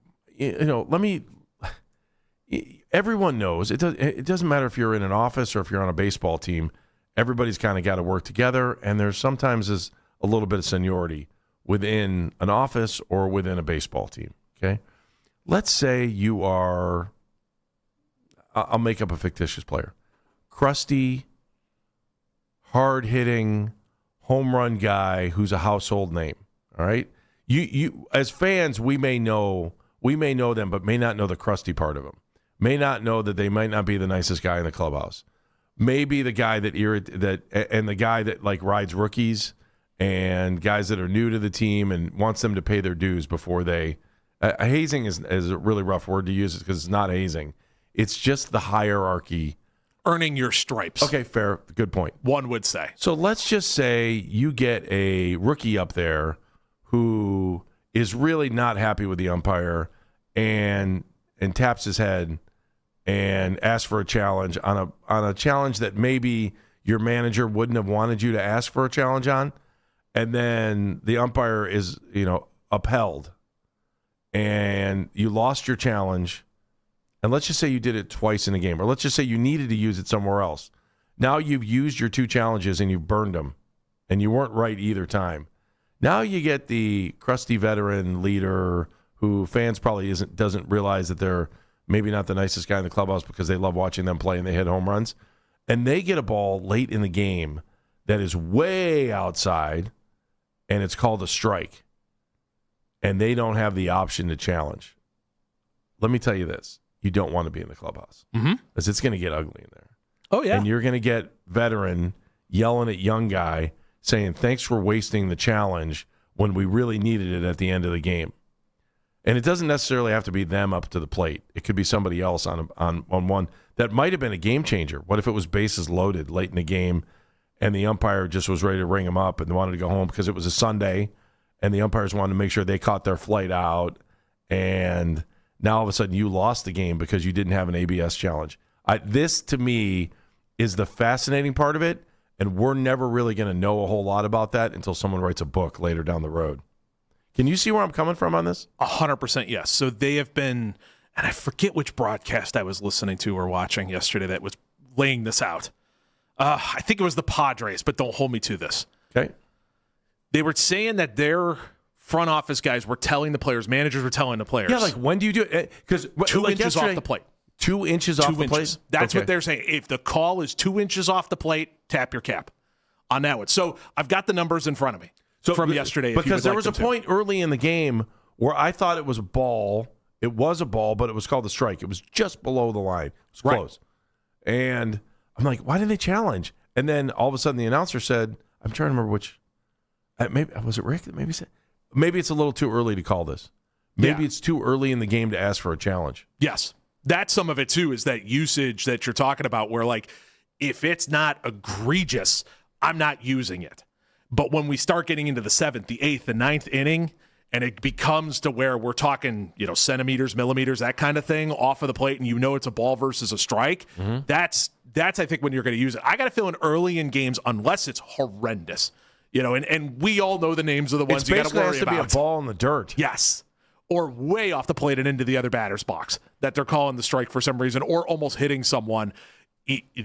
everyone knows it doesn't matter if you're in an office or if you're on a baseball team. Everybody's kind of got to work together, and there's sometimes is a little bit of seniority within an office or within a baseball team. Okay, let's say you are. I'll make up a fictitious player, crusty, hard-hitting, home run guy who's a household name. All right, you as fans we may know them, but may not know the crusty part of them. May not know that they might not be the nicest guy in the clubhouse. Maybe the guy and the guy that like rides rookies and guys that are new to the team and wants them to pay their dues before they. Hazing is a really rough word to use because it's not hazing. It's just the hierarchy. Earning your stripes. Okay, fair. Good point. One would say. So let's just say you get a rookie up there who is really not happy with the umpire and taps his head and asks for a challenge on a challenge that maybe your manager wouldn't have wanted you to ask for a challenge on, and then the umpire is upheld, and you lost your challenge, and let's just say you did it twice in a game, or let's just say you needed to use it somewhere else. Now you've used your 2 challenges and you've burned them, and you weren't right either time. Now you get the crusty veteran leader who fans probably doesn't realize that they're maybe not the nicest guy in the clubhouse because they love watching them play and they hit home runs. And they get a ball late in the game that is way outside, and it's called a strike. And they don't have the option to challenge. Let me tell you this. You don't want to be in the clubhouse. Because it's going to get ugly in there. Oh, yeah. And you're going to get veteran yelling at young guy saying, thanks for wasting the challenge when we really needed it at the end of the game. And it doesn't necessarily have to be them up to the plate. It could be somebody else on one that might have been a game changer. What if it was bases loaded late in the game and the umpire just was ready to ring them up and they wanted to go home because it was a Sunday and the umpires wanted to make sure they caught their flight out, and now all of a sudden you lost the game because you didn't have an ABS challenge. This, to me, is the fascinating part of it, and we're never really going to know a whole lot about that until someone writes a book later down the road. Can you see where I'm coming from on this? 100% yes. So they have been, and I forget which broadcast I was listening to or watching yesterday that was laying this out. I think it was the Padres, but don't hold me to this. Okay. They were saying that their front office guys were telling the players, managers were telling the players. Yeah, like when do you do it? Because 2 inches off the plate. 2 inches off the plate? That's what they're saying. If the call is 2 inches off the plate, tap your cap on that one. So I've got the numbers in front of me. From yesterday. Because there was a point early in the game where I thought it was a ball. It was a ball, but it was called a strike. It was just below the line. It was close. Right. And I'm like, why did they challenge? And then all of a sudden the announcer said, I'm trying to remember which. Maybe was it Rick that maybe said? Maybe it's a little too early to call this. Maybe it's too early in the game to ask for a challenge. Yes. That's some of it, too, is that usage that you're talking about where, like, if it's not egregious, I'm not using it. But when we start getting into the 7th, the 8th, the 9th inning, and it becomes to where we're talking, centimeters, millimeters, that kind of thing off of the plate, and it's a ball versus a strike, that's I think when you're going to use it. I got to feel in early in games, unless it's horrendous, and we all know the names of the ones you got to worry about. It has to be a ball in the dirt. Yes. Or way off the plate and into the other batter's box that they're calling the strike for some reason, or almost hitting someone.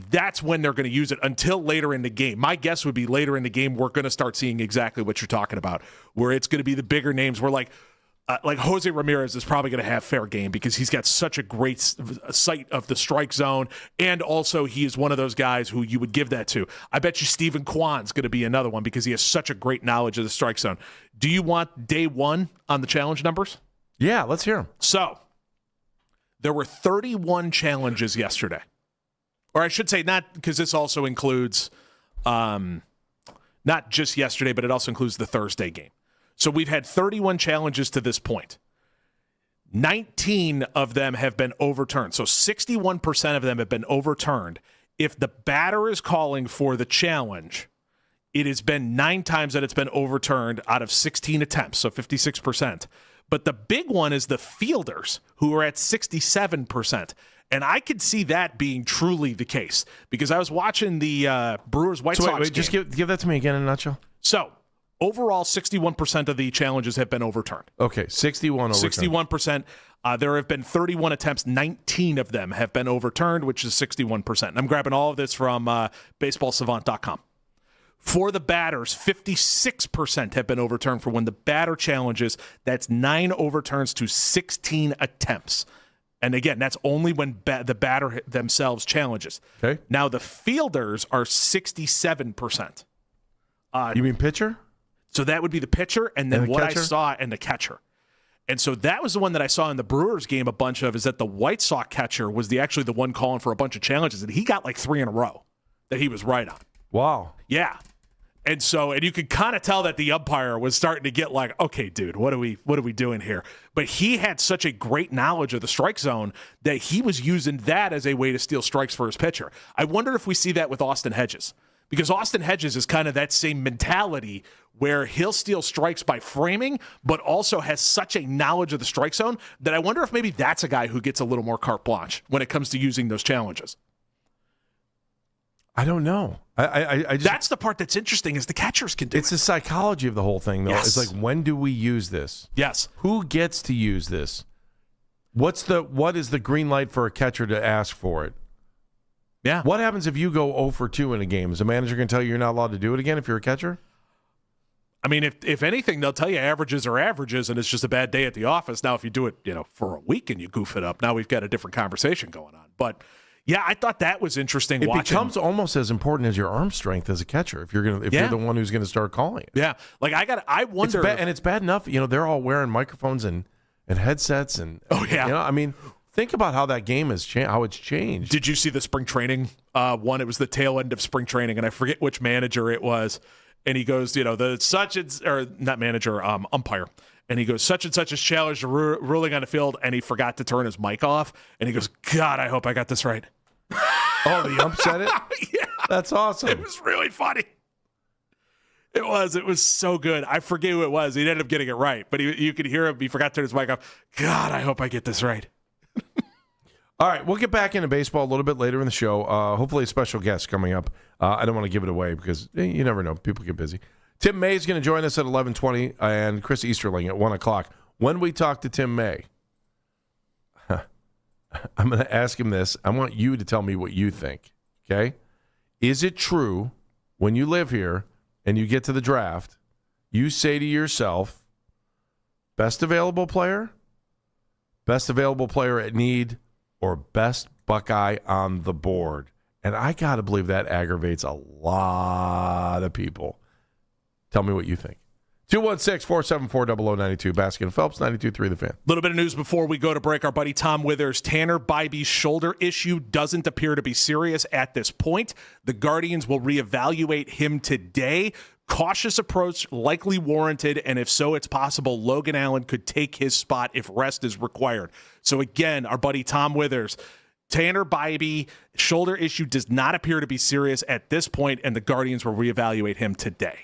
That's when they're going to use it until later in the game. My guess would be later in the game, we're going to start seeing exactly what you're talking about, where it's going to be the bigger names where like Jose Ramirez is probably going to have fair game because he's got such a great sight of the strike zone. And also he is one of those guys who you would give that to. I bet you Stephen Kwan's going to be another one because he has such a great knowledge of the strike zone. Do you want day one on the challenge numbers? Yeah, let's hear them. So there were 31 challenges yesterday. Or I should say not, because this also includes Not just yesterday, but it also includes the Thursday game. So we've had 31 challenges to this point. 19 of them have been overturned. So 61% of them have been overturned. If the batter is calling for the challenge, it has been 9 times that it's been overturned out of 16 attempts, so 56%. But the big one is the fielders, who are at 67%. And I could see that being truly the case because I was watching the Brewers-White Sox game. Just give that to me again in a nutshell. So, overall, 61% of the challenges have been overturned. Okay, 61 overturned. 61%. There have been 31 attempts. 19 of them have been overturned, which is 61%. And I'm grabbing all of this from BaseballSavant.com. For the batters, 56% have been overturned for when the batter challenges. That's 9 overturns to 16 attempts. And again, that's only when the batter themselves challenges. Okay. Now, the fielders are 67%. You mean pitcher? So that would be the pitcher, and then what catcher? I saw, and the catcher. And so that was the one that I saw in the Brewers game a bunch of, is that the White Sox catcher was actually the one calling for a bunch of challenges, and he got like 3 in a row that he was right on. Wow. Yeah. And you could kind of tell that the umpire was starting to get like, okay, dude, what are we doing here? But he had such a great knowledge of the strike zone that he was using that as a way to steal strikes for his pitcher. I wonder if we see that with Austin Hedges, because Austin Hedges is kind of that same mentality where he'll steal strikes by framing, but also has such a knowledge of the strike zone that I wonder if maybe that's a guy who gets a little more carte blanche when it comes to using those challenges. I don't know. I just, that's the part that's interesting is the catchers can do it. It's the psychology of the whole thing, though. Yes. It's like, when do we use this? Yes. Who gets to use this? What is the green light for a catcher to ask for it? Yeah. What happens if you go 0 for 2 in a game? Is the manager going to tell you you're not allowed to do it again if you're a catcher? I mean, if anything, they'll tell you averages are averages, and it's just a bad day at the office. Now, if you do it, for a week and you goof it up, now we've got a different conversation going on. But yeah, I thought that was interesting. It becomes almost as important as your arm strength as a catcher if you're the one who's going to start calling it. Yeah, like I wonder, and it's bad enough. They're all wearing microphones and headsets, and I mean, think about how that game has changed. How it's changed. Did you see the spring training one? It was the tail end of spring training, and I forget which manager it was. And he goes, the such and or not manager, umpire. And he goes, such and such is challenged ruling on the field, and he forgot to turn his mic off. And he goes, God, I hope I got this right. Oh, the ump said it? Yeah. That's awesome. It was really funny. It was so good. I forget who it was. He ended up getting it right, but you could hear him. He forgot to turn his mic off. God, I hope I get this right. All right, we'll get back into baseball a little bit later in the show. Hopefully a special guest coming up. I don't want to give it away because you never know. People get busy. Tim May is going to join us at 11:20 and Chris Easterling at 1 o'clock. When we talk to Tim May, I'm going to ask him this. I want you to tell me what you think, okay? Is it true when you live here and you get to the draft, you say to yourself, best available player at need, or best Buckeye on the board? And I got to believe that aggravates a lot of people. Tell me what you think. 216-474-0092. Baskin Phelps, 92.3 The Fan. A little bit of news before we go to break. Our buddy Tom Withers, Tanner Bybee's shoulder issue doesn't appear to be serious at this point. The Guardians will reevaluate him today. Cautious approach likely warranted, and if so, it's possible Logan Allen could take his spot if rest is required. So again, our buddy Tom Withers, Tanner Bybee, shoulder issue does not appear to be serious at this point, and the Guardians will reevaluate him today.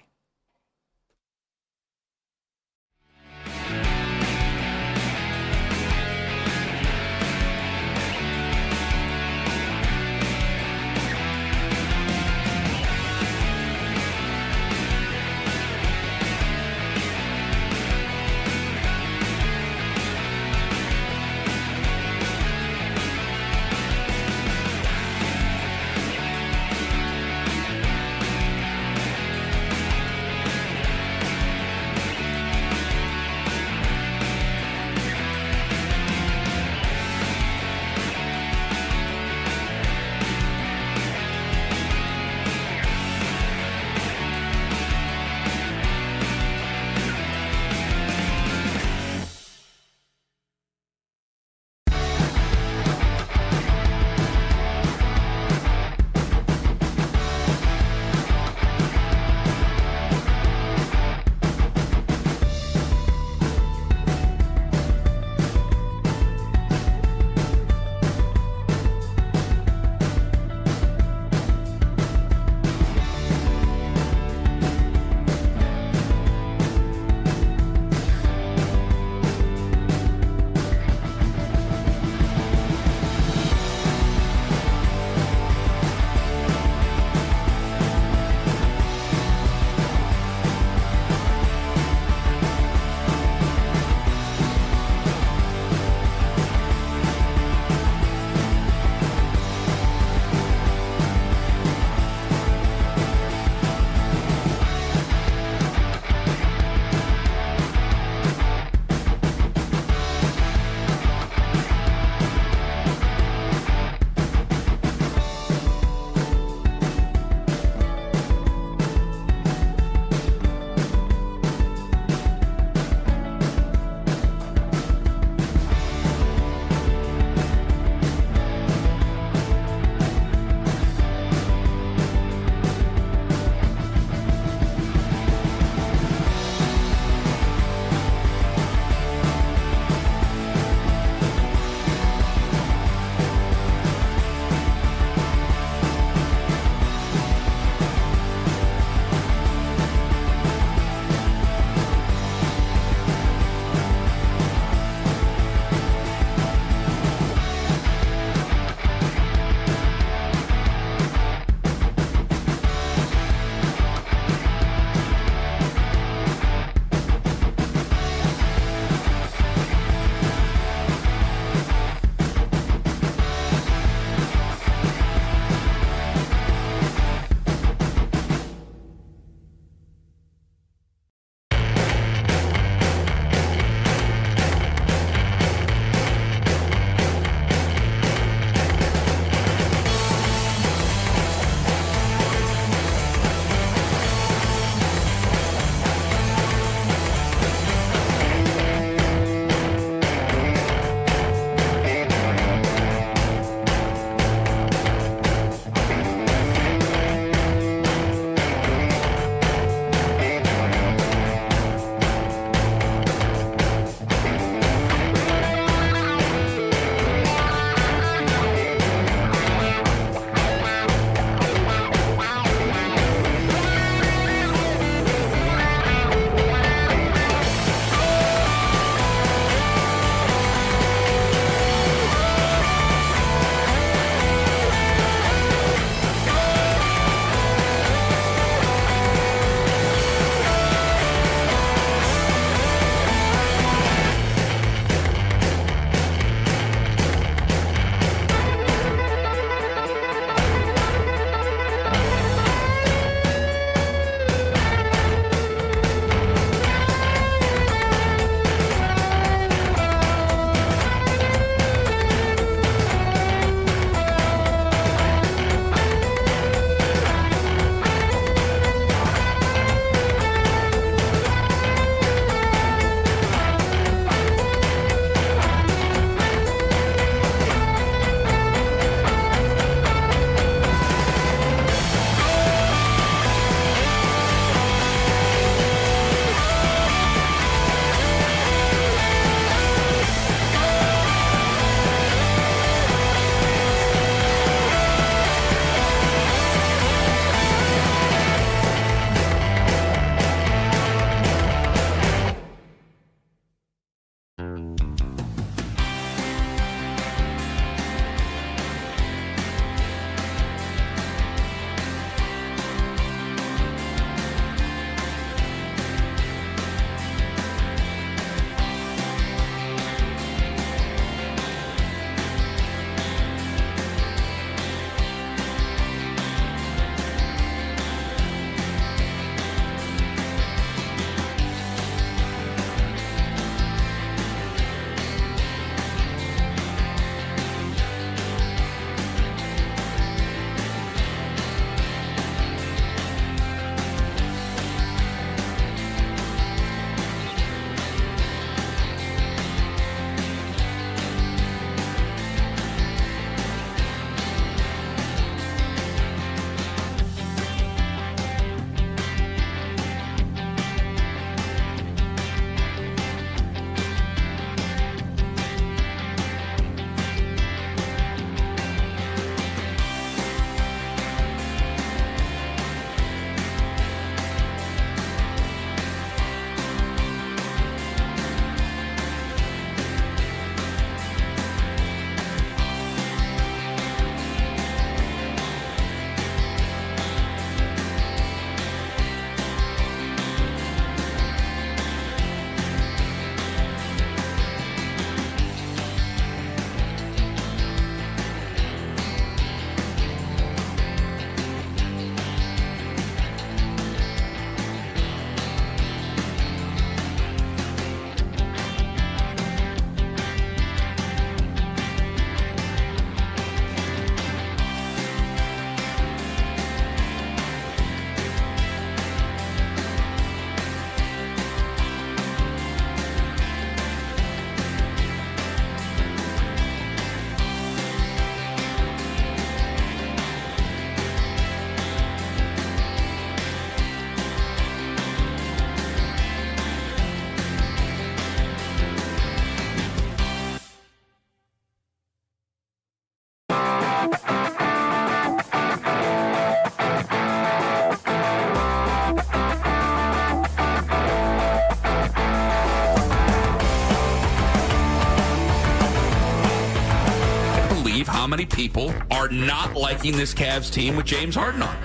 how many people are not liking this Cavs team with James Harden on.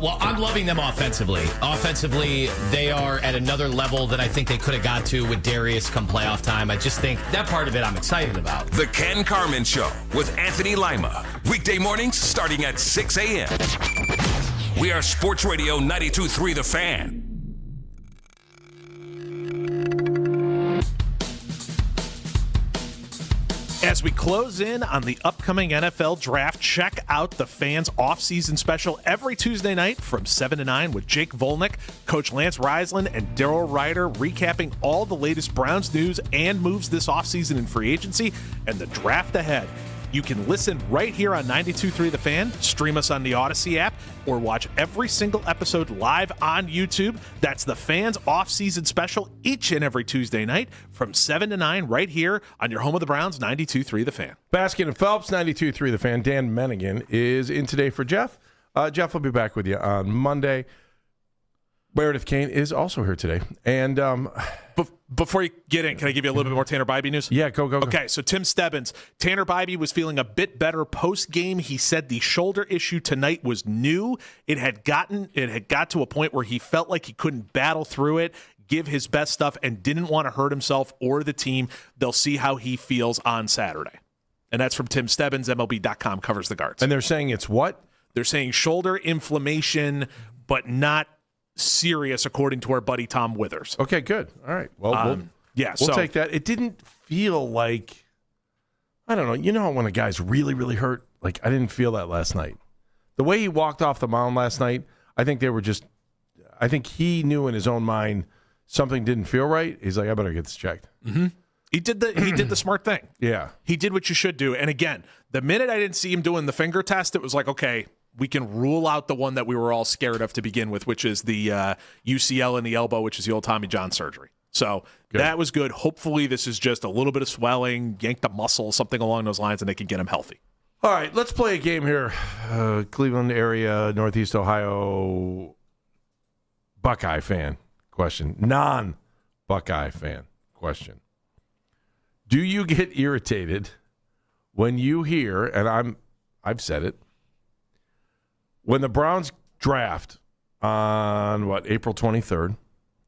Well, I'm loving them offensively. Offensively, they are at another level that I think they could have got to with Darius come playoff time. I just think that part of it I'm excited about. The Ken Carman Show with Anthony Lima. Weekday mornings starting at 6 a.m. We are Sports Radio 92.3 The Fan. As we close in on the upcoming NFL draft, check out the Fans Offseason Special every Tuesday night from 7 to 9 with Jake Volnick, Coach Lance Reisland, and Daryl Ryder recapping all the latest Browns news and moves this offseason in free agency and the draft ahead. You can listen right here on 92.3 The Fan, stream us on the Odyssey app, or watch every single episode live on YouTube. That's the Fans Off-Season Special each and every Tuesday night from 7 to 9 right here on your home of the Browns, 92.3 The Fan. Baskin and Phelps, 92.3 The Fan. Dan Mennigan is in today for Jeff. Jeff will be back with you on Monday. Meredith Kane is also here today. And before you get in, can I give you a little bit more Tanner Bybee news? Yeah, go. Okay, so Tim Stebbins, Tanner Bybee was feeling a bit better post-game. He said the shoulder issue tonight was new. It had got to a point where he felt like he couldn't battle through it, give his best stuff, and didn't want to hurt himself or the team. They'll see how he feels on Saturday. And that's from Tim Stebbins. MLB.com covers the guards. And they're saying it's what? They're saying shoulder inflammation, but not serious, according to our buddy Tom Withers. Okay, good. All right. Well, we'll take that. It didn't feel like, I don't know. You know when a guy's really, really hurt? Like, I didn't feel that last night. The way he walked off the mound last night, I think he knew in his own mind something didn't feel right. He's like, I better get this checked. Mm-hmm. He did the smart thing. Yeah. He did what you should do. And again, the minute I didn't see him doing the finger test, it was like, okay, we can rule out the one that we were all scared of to begin with, which is the UCL in the elbow, which is the old Tommy John surgery. So that was good. Hopefully this is just a little bit of swelling, yank the muscle, something along those lines, and they can get him healthy. All right, let's play a game here. Cleveland area, Northeast Ohio, Buckeye fan question. Non-Buckeye fan question. Do you get irritated when you hear, and I've said it, when the Browns draft on, April 23rd,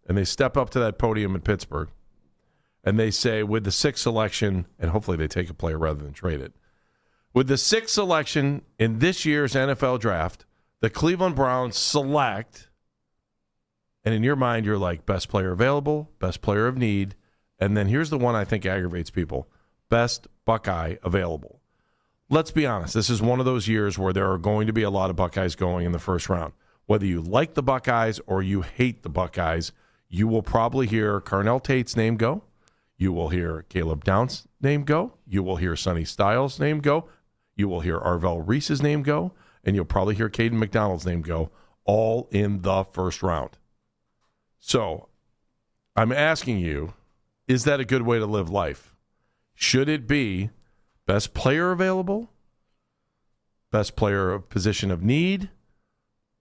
and they step up to that podium in Pittsburgh, and they say, with the 6th selection, and hopefully they take a player rather than trade it, with the 6th selection in this year's NFL draft, the Cleveland Browns select, and in your mind, you're like, best player available, best player of need, and then here's the one I think aggravates people, best Buckeye available. Let's be honest. This is one of those years where there are going to be a lot of Buckeyes going in the first round. Whether you like the Buckeyes or you hate the Buckeyes, you will probably hear Carnell Tate's name go. You will hear Caleb Downs' name go. You will hear Sonny Styles' name go. You will hear Arvell Reese's name go. And you'll probably hear Caden McDonald's name go, all in the first round. So I'm asking you, is that a good way to live life? Should it be best player available, best player of position of need,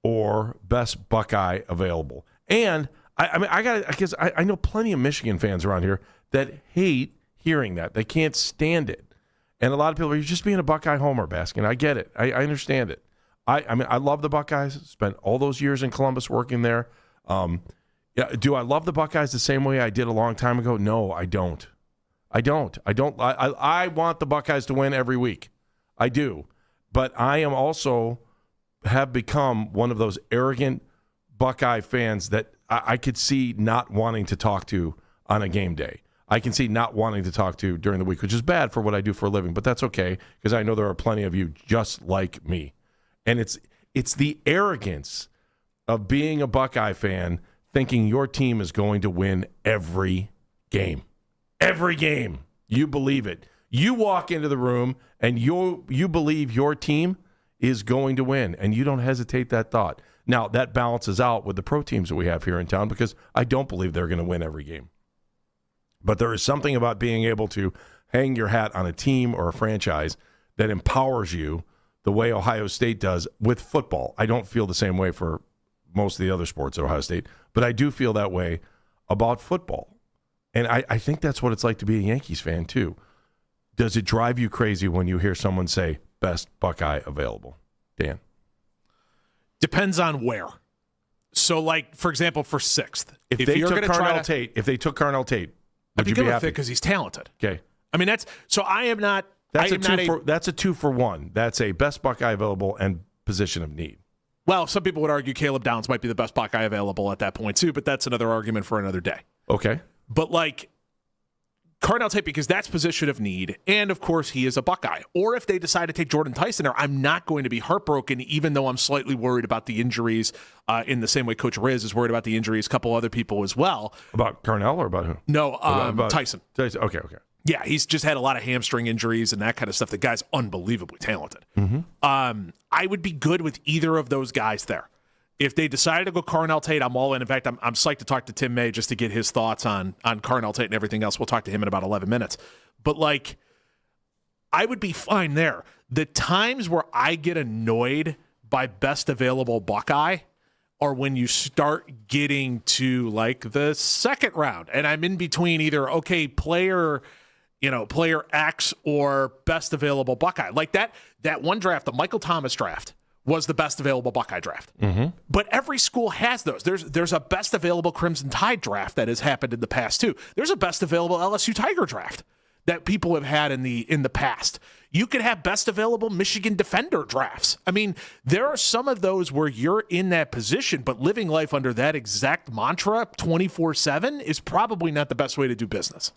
or best Buckeye available? And I know plenty of Michigan fans around here that hate hearing that. They can't stand it. And a lot of people are, you're just being a Buckeye homer, Baskin. I get it. I understand it. I love the Buckeyes. Spent all those years in Columbus working there. Do I love the Buckeyes the same way I did a long time ago? No, I don't. I want the Buckeyes to win every week. I do. But I am also have become one of those arrogant Buckeye fans that I could see not wanting to talk to on a game day. I can see not wanting to talk to during the week, which is bad for what I do for a living, but that's okay because I know there are plenty of you just like me. And it's the arrogance of being a Buckeye fan thinking your team is going to win every game. Every game. You believe it. You walk into the room and you believe your team is going to win, and you don't hesitate that thought. Now, that balances out with the pro teams that we have here in town because I don't believe they're going to win every game. But there is something about being able to hang your hat on a team or a franchise that empowers you the way Ohio State does with football. I don't feel the same way for most of the other sports at Ohio State, but I do feel that way about football. And I think that's what it's like to be a Yankees fan, too. Does it drive you crazy when you hear someone say, best Buckeye available? Dan? Depends on where. So, like, for example, for 6th. If they took Carnell Tate, would you be happy? Because he's talented. Okay. I mean, I am not. That's a 2-for-1. That's a best Buckeye available and position of need. Well, some people would argue Caleb Downs might be the best Buckeye available at that point, too, but that's another argument for another day. Okay. But, like, Carnell Tate, because that's position of need, and, of course, he is a Buckeye. Or if they decide to take Jordan Tyson there, I'm not going to be heartbroken, even though I'm slightly worried about the injuries in the same way Coach Riz is worried about the injuries, a couple other people as well. About Carnell or about who? No, about Tyson. Tyson. Okay. Yeah, he's just had a lot of hamstring injuries and that kind of stuff. The guy's unbelievably talented. Mm-hmm. I would be good with either of those guys there. If they decided to go Carnell Tate, I'm all in. In fact, I'm psyched to talk to Tim May just to get his thoughts on Carnell Tate and everything else. We'll talk to him in about 11 minutes. But, like, I would be fine there. The times where I get annoyed by best available Buckeye are when you start getting to, like, the second round. And I'm in between either, okay, player X or best available Buckeye. Like that one draft, the Michael Thomas draft, was the best available Buckeye draft. Mm-hmm. But every school has those. There's a best available Crimson Tide draft that has happened in the past too. There's a best available LSU Tiger draft that people have had in the past. You could have best available Michigan Defender drafts. I mean, there are some of those where you're in that position, but living life under that exact mantra 24/7 is probably not the best way to do business.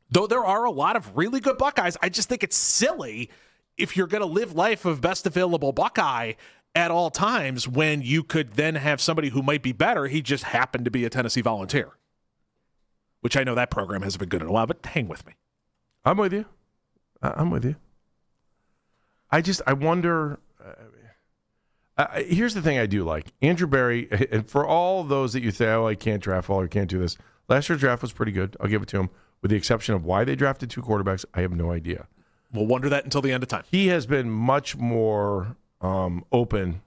Though there are a lot of really good Buckeyes, I just think it's silly if you're going to live life of best available Buckeye at all times when you could then have somebody who might be better. He just happened to be a Tennessee Volunteer, which I know that program hasn't been good in a while, but hang with me. I'm with you. I wonder. Here's the thing I do like. Andrew Berry, and for all those that you say, oh, I can't draft well or can't do this, last year's draft was pretty good. I'll give it to him. With the exception of why they drafted 2 quarterbacks, I have no idea. We'll wonder that until the end of time. He has been much more open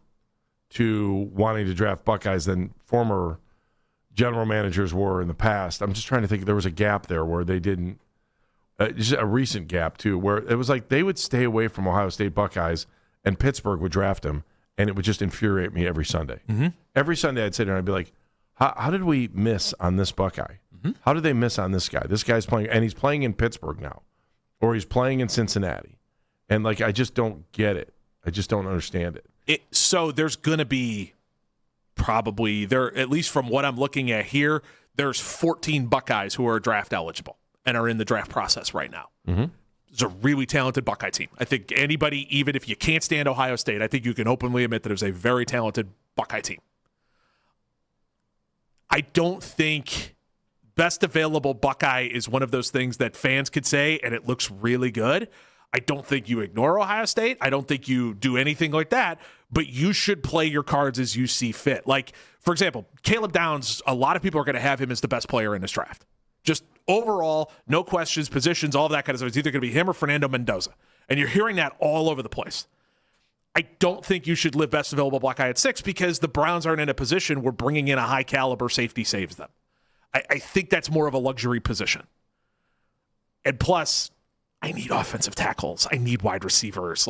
to wanting to draft Buckeyes than former general managers were in the past. I'm just trying to think. There was a gap there where they didn't. Just a recent gap, too, where it was like they would stay away from Ohio State Buckeyes and Pittsburgh would draft them, and it would just infuriate me every Sunday. Mm-hmm. Every Sunday I'd sit there and I'd be like, how did we miss on this Buckeye? Mm-hmm. How did they miss on this guy? This guy's playing, and he's playing in Pittsburgh now, or he's playing in Cincinnati. And, like, I just don't get it. I just don't understand it. So there's going to be probably, there, at least from what I'm looking at here, there's 14 Buckeyes who are draft eligible and are in the draft process right now. Mm-hmm. It's a really talented Buckeye team. I think anybody, even if you can't stand Ohio State, I think you can openly admit that it's a very talented Buckeye team. I don't think best available Buckeye is one of those things that fans could say and it looks really good. I don't think you ignore Ohio State. I don't think you do anything like that, but you should play your cards as you see fit. Like, for example, Caleb Downs, a lot of people are going to have him as the best player in this draft. Just overall, no questions, positions, all of that kind of stuff. It's either going to be him or Fernando Mendoza. And you're hearing that all over the place. I don't think you should live best available Buckeye at 6 because the Browns aren't in a position where bringing in a high caliber safety saves them. I think that's more of a luxury position. And plus, I need offensive tackles. I need wide receivers.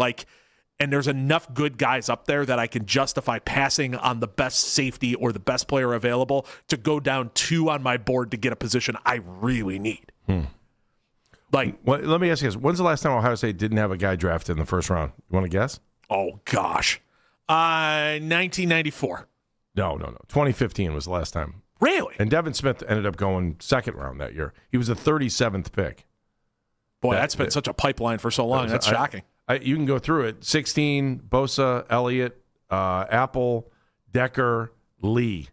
And there's enough good guys up there that I can justify passing on the best safety or the best player available to go down 2 on my board to get a position I really need. Well, let me ask you this. When's the last time Ohio State didn't have a guy drafted in the first round? You want to guess? Oh, gosh. 1994. No. 2015 was the last time. Really? And Devin Smith ended up going second round that year. He was the 37th pick. Boy, that's been such a pipeline for so long. That's shocking. You can go through it. 16, Bosa, Elliott, Apple, Decker, Lee.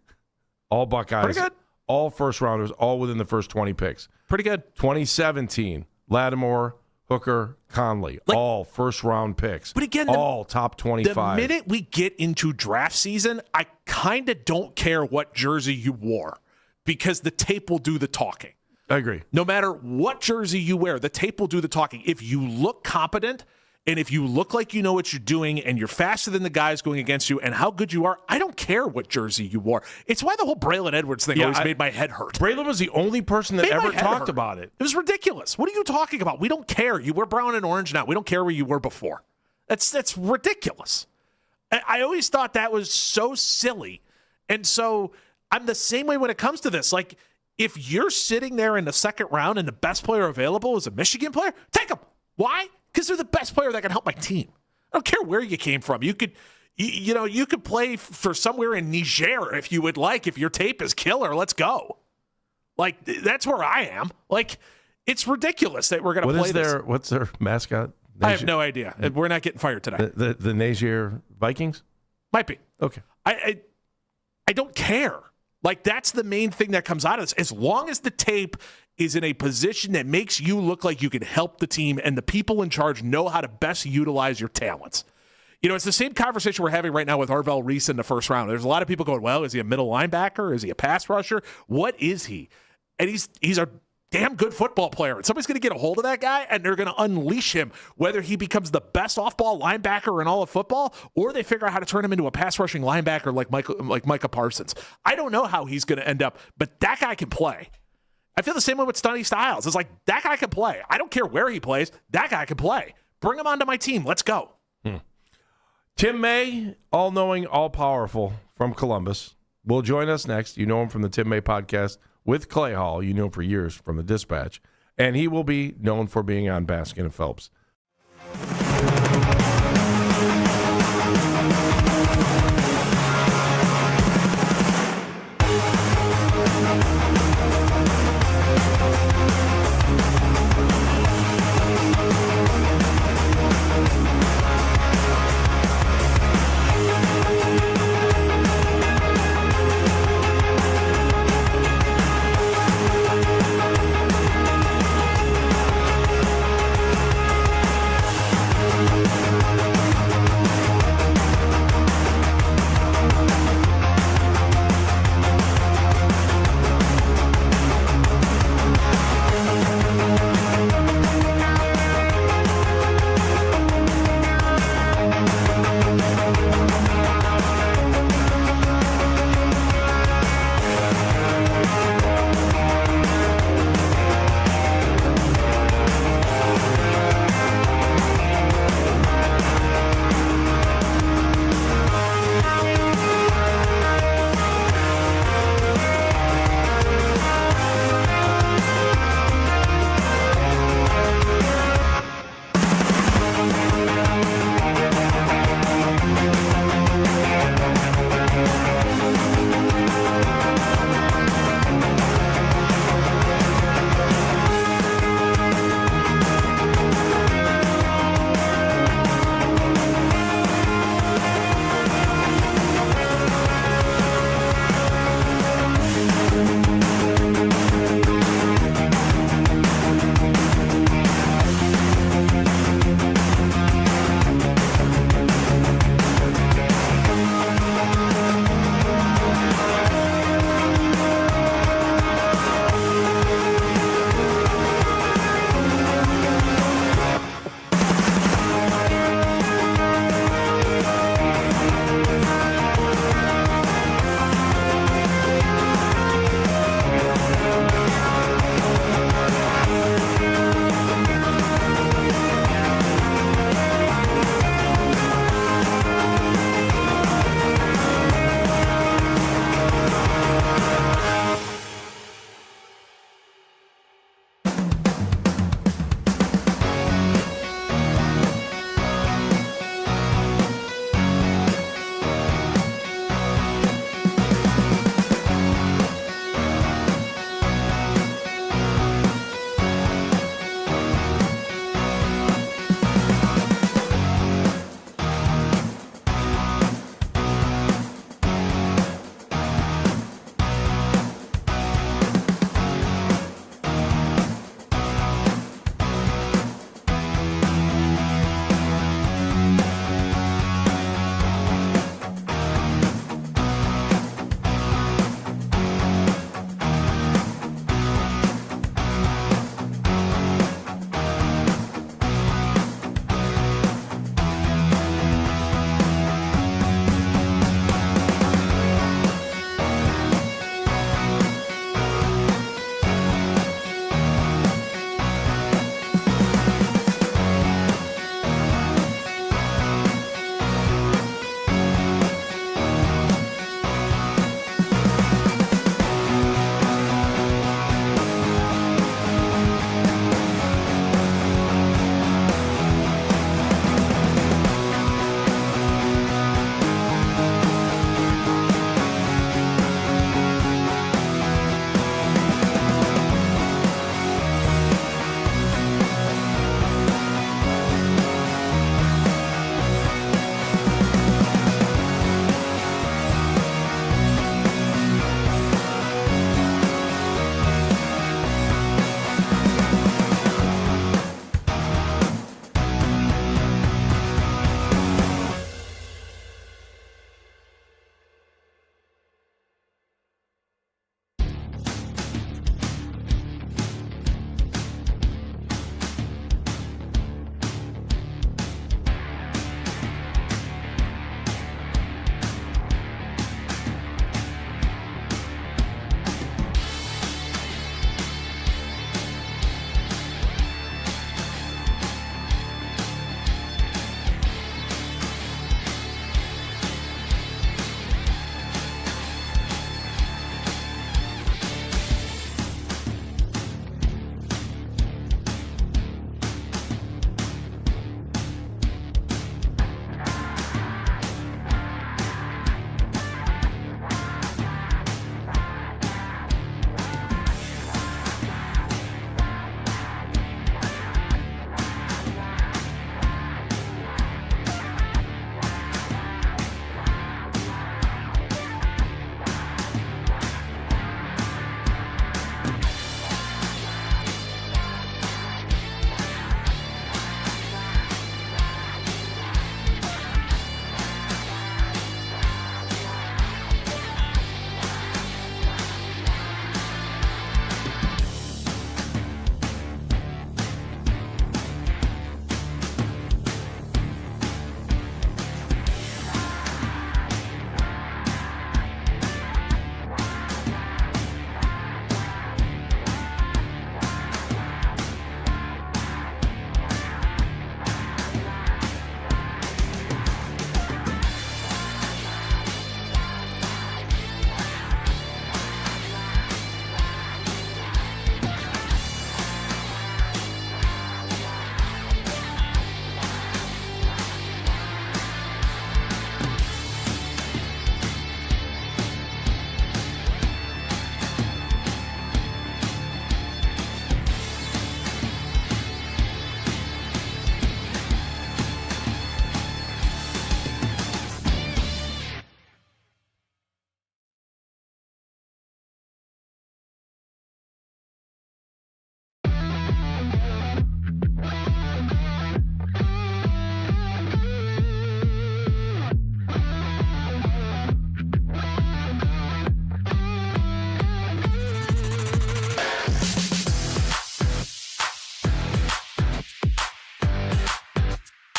All Buckeyes. Pretty good. All first rounders, all within the first 20 picks. Pretty good. 2017, Lattimore, Hooker, Conley. All first round picks. But again, all top 25. The minute we get into draft season, I kind of don't care what jersey you wore because the tape will do the talking. I agree. No matter what jersey you wear, the tape will do the talking. If you look competent And if you look like you know what you're doing and you're faster than the guys going against you and how good you are, I don't care what jersey you wore. It's why the whole Braylon Edwards thing always made my head hurt. Braylon was the only person that ever talked about it. It was ridiculous. What are you talking about? We don't care. You wear brown and orange now. We don't care where you were before. That's ridiculous. I always thought that was so silly. And so I'm the same way when it comes to this. Like, if you're sitting there in the second round and the best player available is a Michigan player, take them. Why? Because they're the best player that can help my team. I don't care where you came from. You could play for somewhere in Niger if you would like. If your tape is killer, let's go. Like, that's where I am. Like, it's ridiculous that we're going to play this. What's their mascot? I have no idea. We're not getting fired today. The Niger Vikings? Might be. Okay. I don't care. Like, that's the main thing that comes out of this. As long as the tape is in a position that makes you look like you can help the team and the people in charge know how to best utilize your talents. You know, it's the same conversation we're having right now with Arvell Reese in the first round. There's a lot of people going, well, is he a middle linebacker? Is he a pass rusher? What is he? And he's a damn good football player. And somebody's going to get a hold of that guy, and they're going to unleash him, whether he becomes the best off-ball linebacker in all of football, or they figure out how to turn him into a pass-rushing linebacker like Micah Parsons. I don't know how he's going to end up, but that guy can play. I feel the same way with Stunny Styles. It's like, that guy can play. I don't care where he plays. That guy can play. Bring him onto my team. Let's go. Tim May, all-knowing, all-powerful from Columbus, will join us next. You know him from the Tim May podcast with Clay Hall. You knew him for years from the Dispatch. And he will be known for being on Baskin and Phelps.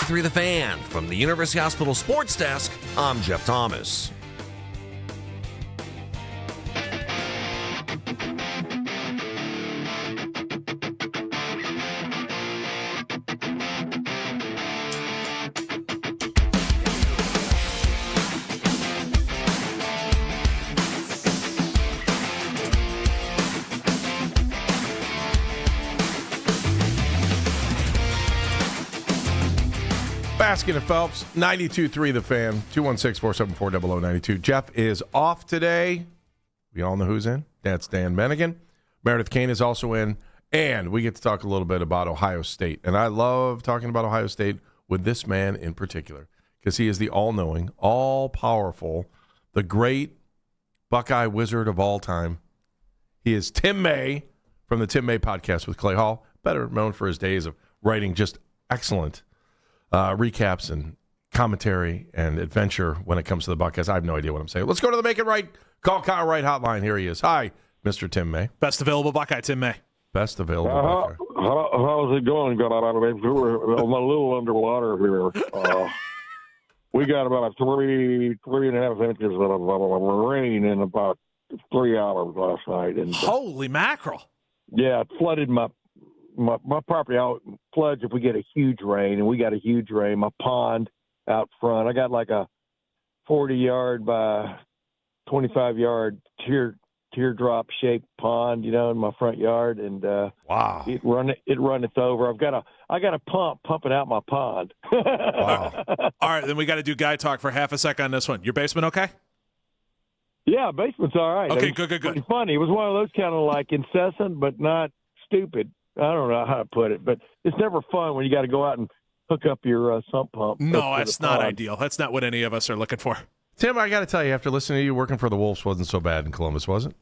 92.3 The Fan. From the University Hospital Sports Desk, I'm Jeff Thomas. Baskin and Phelps, 92.3 The Fan, 216-474-0092. Jeff is off today. We all know who's in. That's Dan Bennigan. Meredith Kane is also in. And we get to talk a little bit about Ohio State. And I love talking about Ohio State with this man in particular because he is the all-knowing, all-powerful, the great Buckeye wizard of all time. He is Tim May from the Tim May Podcast with Clay Hall, better known for his days of writing just excellent recaps and commentary and adventure when it comes to the Buckeyes. I have no idea what I'm saying. Let's go to the Make It Right, Call Kyle Wright hotline. Here he is. Hi, Mr. Tim May. Best available Buckeye, Tim May. Best available Buckeye. How's it going? I'm a little underwater here. We got about 3.5 inches of rain in about 3 hours last night. And holy mackerel! Yeah, it flooded my property out. Floods if we get a huge rain, and we got a huge rain. My pond out front, I got like a 40-yard by 25-yard teardrop shaped pond, in my front yard, and wow, it runneth over. I got a pump pumping out my pond. Wow. All right, then we got to do guy talk for half a second on this one. Your basement okay? Yeah, basement's all right. Okay, good. It's funny. It was one of those kind of like incessant but not stupid. I don't know how to put it, but it's never fun when you got to go out and hook up your sump pump. No, that's not ideal. That's not what any of us are looking for. Tim, I got to tell you, after listening to you, working for the Wolves wasn't so bad in Columbus, was it?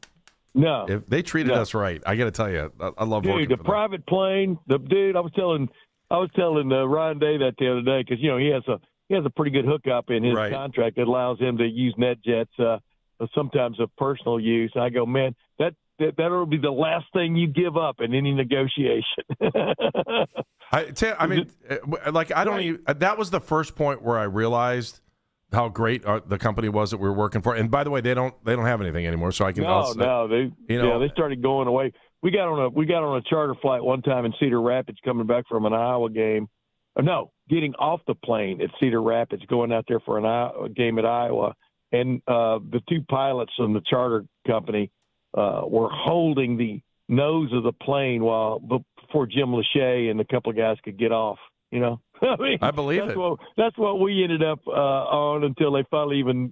No. If they treated us right. I got to tell you, I love working for them. The private plane, I was telling Ryan Day that the other day because he has a pretty good hookup in his contract that allows him to use NetJets sometimes of personal use. I go, man, that'll be the last thing you give up in any negotiation. That was the first point where I realized how great the company was that we were working for. And by the way, they don't have anything anymore, so I can. They started going away. We got on a charter flight one time in Cedar Rapids, coming back from an Iowa game. Getting off the plane at Cedar Rapids, going out there for a game at Iowa, and the two pilots from the charter company were holding the nose of the plane before Jim Lachey and a couple of guys could get off. I believe that's what we ended up on until they finally even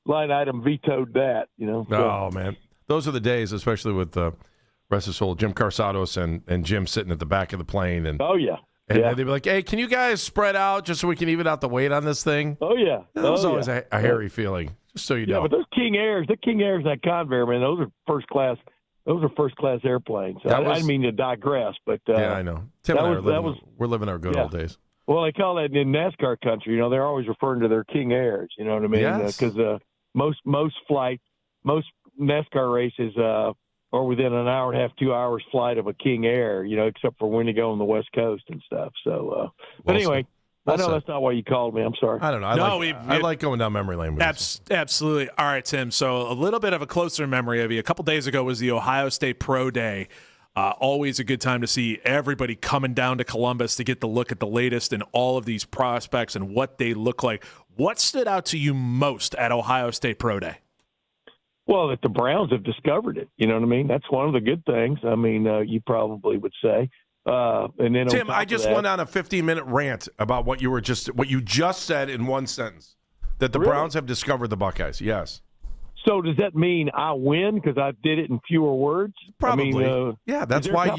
line item vetoed that. Oh man, those are the days, especially with rest his soul, Jim Carsados and Jim sitting at the back of the plane. And they'd be like, "Hey, can you guys spread out just so we can even out the weight on this thing?" Oh yeah, that was always a hairy feeling. Just so you know. Yeah, but those King Airs, that Convair, man, those are first class. Those are first class airplanes. I didn't mean to digress, but yeah, I know. Tim and I we're living our good old days. Well, they call that in NASCAR country. They're always referring to their King Airs. You know what I mean? Yes. Because most NASCAR races are within an hour and a half, 2 hours flight of a King Air. Except for when you go on the West Coast and stuff. So, but anyway. I know that's not why you called me. I'm sorry. I don't know. I like going down memory lane. Absolutely. All right, Tim. So a little bit of a closer memory of you. A couple days ago was the Ohio State Pro Day. Always a good time to see everybody coming down to Columbus to get the look at the latest in all of these prospects and what they look like. What stood out to you most at Ohio State Pro Day? Well, that the Browns have discovered it. You know what I mean? That's one of the good things. I mean, you probably would say. And then Tim, I just went on a 15-minute rant about what you just said in one sentence, that the Browns have discovered the Buckeyes. Yes. So does that mean I win because I did it in fewer words? Probably. That's why.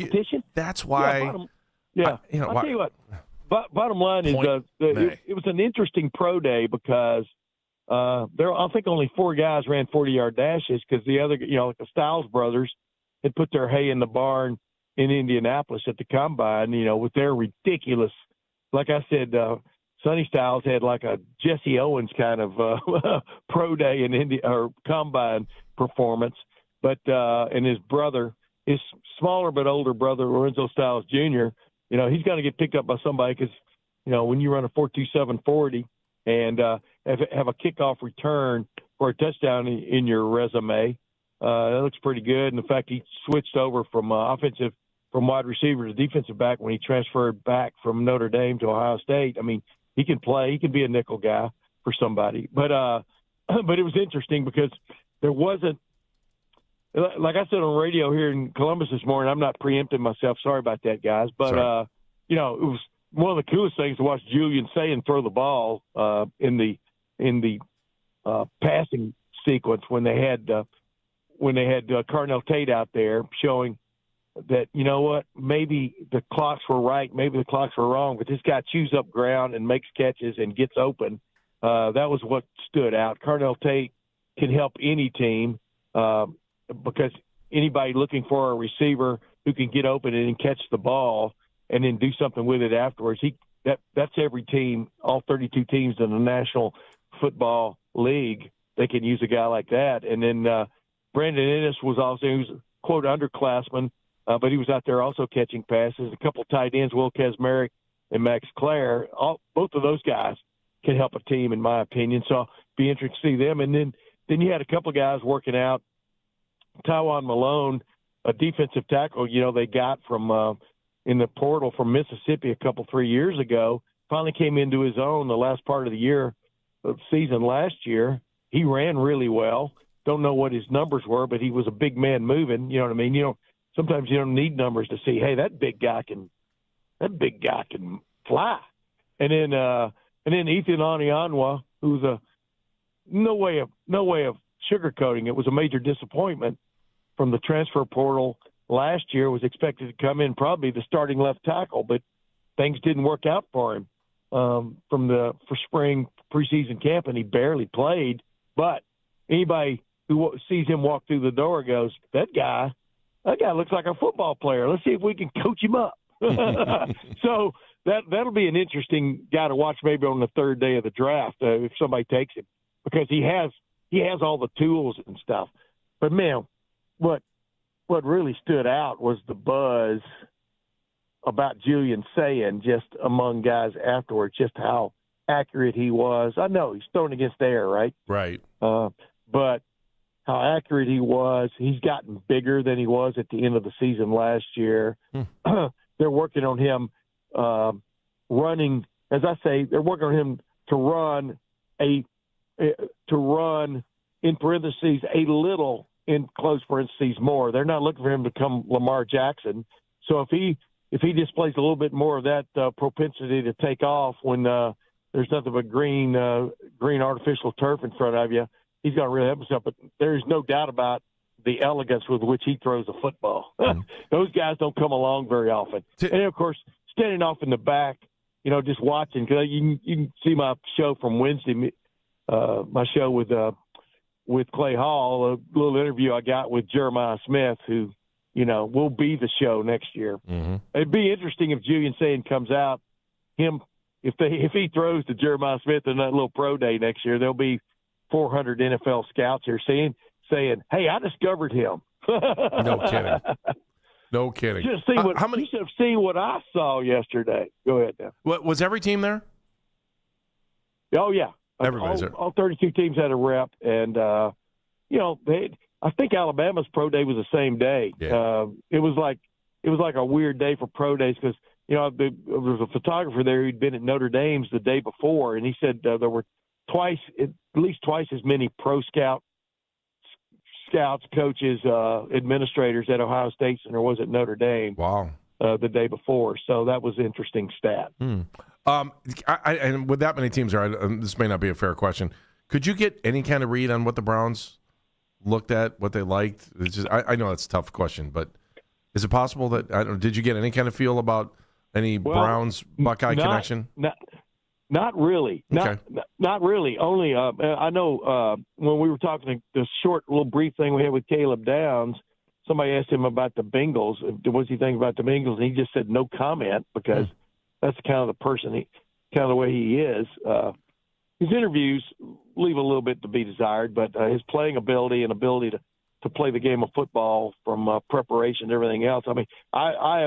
That's why. I'll tell you what. Bottom line is, it was an interesting pro day because I think only 4 guys ran 40-yard dashes because the other, like the Styles brothers, had put their hay in the barn in Indianapolis at the combine, with their ridiculous, like I said, Sonny Styles had like a Jesse Owens kind of pro day or combine performance, but and his brother, his smaller but older brother, Lorenzo Styles Jr., he's going to get picked up by somebody because when you run a 4.27 40 and have a kickoff return for a touchdown in your resume, that looks pretty good. And in fact, he switched over from wide receiver to defensive back when he transferred back from Notre Dame to Ohio State. I mean, he can play. He can be a nickel guy for somebody. But it was interesting because there wasn't, like I said on radio here in Columbus this morning, I'm not preempting myself. Sorry about that, guys. But, it was one of the coolest things to watch Julian Sayin throw the ball in the passing sequence when they had Carnell Tate out there, showing that, you know what, maybe the clocks were right, maybe the clocks were wrong, but this guy chews up ground and makes catches and gets open. That was what stood out. Carnell Tate can help any team because anybody looking for a receiver who can get open and catch the ball and then do something with it afterwards, that's every team, all 32 teams in the National Football League. They can use a guy like that. And then Brandon Ennis was also, he was, quote, underclassman, but he was out there also catching passes. A couple of tight ends, Will Kazmarek and Max Clare, both of those guys can help a team, in my opinion. So I'll be interested to see them. And then you had a couple of guys working out. Tywan Malone, a defensive tackle, they got from in the portal from Mississippi 3 years ago, finally came into his own the last part of the season last year. He ran really well. Don't know what his numbers were, but he was a big man moving. You know what I mean? Sometimes you don't need numbers to see, hey, that big guy can fly. And then Ethan Anianwa, who's no way of sugarcoating it, was a major disappointment from the transfer portal last year, was expected to come in probably the starting left tackle, but things didn't work out for him for spring preseason camp, and he barely played. But anybody who sees him walk through the door goes, that guy looks like a football player. Let's see if we can coach him up. So that'll be an interesting guy to watch maybe on the third day of the draft if somebody takes him, because he has all the tools and stuff. But man, what really stood out was the buzz about Julian Sayin just among guys afterwards, just how accurate he was. I know he's thrown against the air, right? Right. But how accurate he was. He's gotten bigger than he was at the end of the season last year. They're working on him running, as I say, they're working on him to run in parentheses a little, in close parentheses more. They're not looking for him to become Lamar Jackson. So if he displays a little bit more of that propensity to take off when there's nothing but green artificial turf in front of you, he's going to really help himself. But there's no doubt about the elegance with which he throws a football. Those guys don't come along very often. And, of course, standing off in the back, just watching, because you can see my show from Wednesday, my show with Clay Hall, a little interview I got with Jeremiah Smith, who, will be the show next year. Mm-hmm. It'd be interesting if Julian Sayin comes out, if he throws to Jeremiah Smith in that little pro day next year, there'll be 400 NFL scouts here saying, hey, I discovered him. No kidding. You should have seen what I saw yesterday. Go ahead now. Was every team there? Oh, yeah. Everybody's there. All 32 teams had a rep, and I think Alabama's pro day was the same day. Yeah. It was like a weird day for pro days because there was a photographer there who'd been at Notre Dame's the day before, and he said there were at least twice as many pro scouts, coaches, administrators at Ohio State than there was at Notre Dame. Wow. The day before, so that was an interesting stat. And with that many teams there, this may not be a fair question. Could you get any kind of read on what the Browns looked at, what they liked? It's just, I know it's a tough question, but is it possible that did you get any kind of feel about any Browns Buckeye connection? Not really. Okay. Not really. Only I know when we were talking the short little brief thing we had with Caleb Downs, somebody asked him about the Bengals. What does he think about the Bengals? And he just said no comment because that's kind of the person, kind of the way he is. His interviews leave a little bit to be desired, but his playing ability and ability to play the game of football from preparation and everything else. I mean, I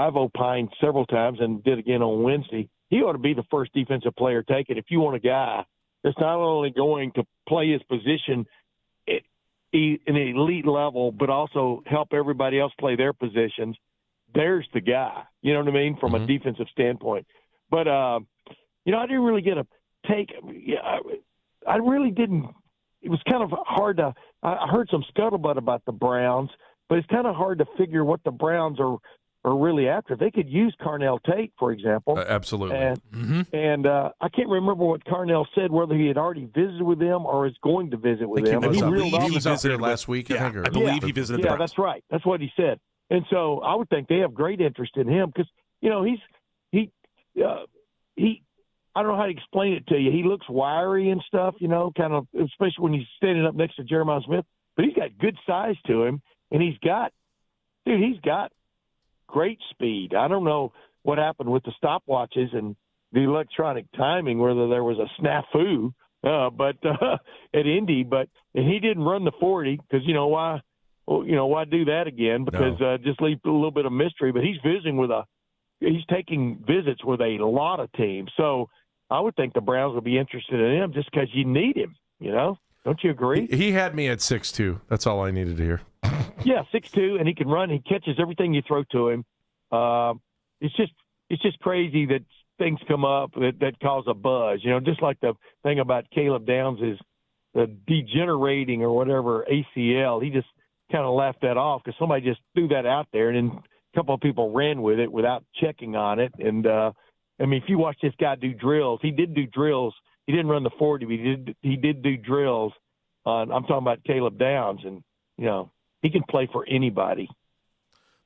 I've opined several times and did again on Wednesday, he ought to be the first defensive player taken. If you want a guy that's not only going to play his position at an elite level, but also help everybody else play their positions, there's the guy. You know what I mean? From a defensive standpoint. But, I didn't really get a take. I really didn't. It was kind of hard to – I heard some scuttlebutt about the Browns, but it's kind of hard to figure what the Browns are really after. They could use Carnell Tate, for example. Absolutely. And I can't remember what Carnell said, whether he had already visited with them or is going to visit with them. He was up there last week, I think. I believe he visited the Browns. Yeah, that's right. That's what he said. And so I would think they have great interest in him because, I don't know how to explain it to you. He looks wiry and stuff, kind of, especially when he's standing up next to Jeremiah Smith. But he's got good size to him, and he's got great speed. I don't know what happened with the stopwatches and the electronic timing, whether there was a snafu, but at Indy. But he didn't run the 40 because why? Well, why do that again? Because just leave a little bit of mystery. But he's taking visits with a lot of teams. So I would think the Browns would be interested in him just because you need him, Don't you agree? He had me at 6'2". That's all I needed to hear. Yeah, 6'2", and he can run. He catches everything you throw to him. It's just crazy that things come up that cause a buzz. Just like the thing about Caleb Downs is the degenerating or whatever ACL. He just kind of laughed that off because somebody just threw that out there, and then a couple of people ran with it without checking on it. And if you watch this guy do drills, he did do drills. He didn't run the 40, but he did do drills. I'm talking about Caleb Downs, and he can play for anybody.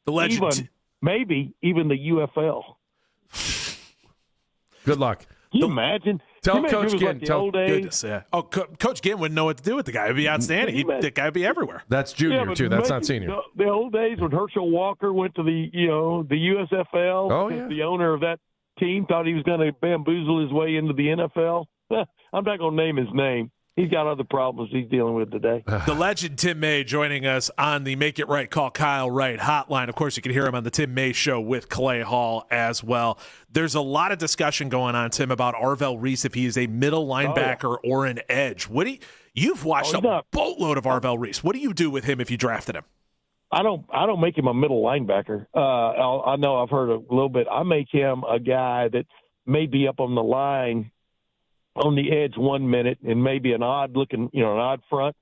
The legend, maybe even the UFL. Good luck. Can you imagine? Tell Coach Ginn. Oh, Coach Ginn wouldn't know what to do with the guy. It'd be outstanding. That guy would be everywhere. That's junior too. That's not senior. The old days when Herschel Walker went to the USFL. Oh yeah. The owner of that team thought he was going to bamboozle his way into the NFL. I'm not going to name his name. He's got other problems he's dealing with today. The legend Tim May joining us on the Make It Right, Call Kyle Wright hotline. Of course, you can hear him on the Tim May Show with Clay Hall as well. There's a lot of discussion going on, Tim, about Arvell Reese, if he is a middle linebacker or an edge. You've watched a boatload of Arvell Reese. What do you do with him if you drafted him? I don't make him a middle linebacker. I know I've heard a little bit. I make him a guy that may be up on the line on the edge 1 minute and maybe an odd front,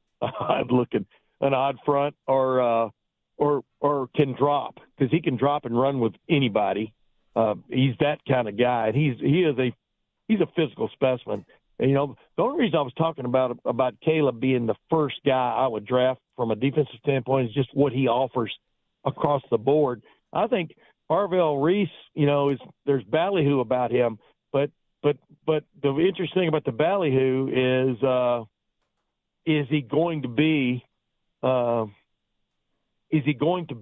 or can drop because he can drop and run with anybody. He's that kind of guy. And he's a physical specimen. And, the only reason I was talking about Caleb being the first guy I would draft from a defensive standpoint is just what he offers across the board. I think Arvell Reese, there's ballyhoo about him, but the interesting thing about the ballyhoo is he going to be what is he going to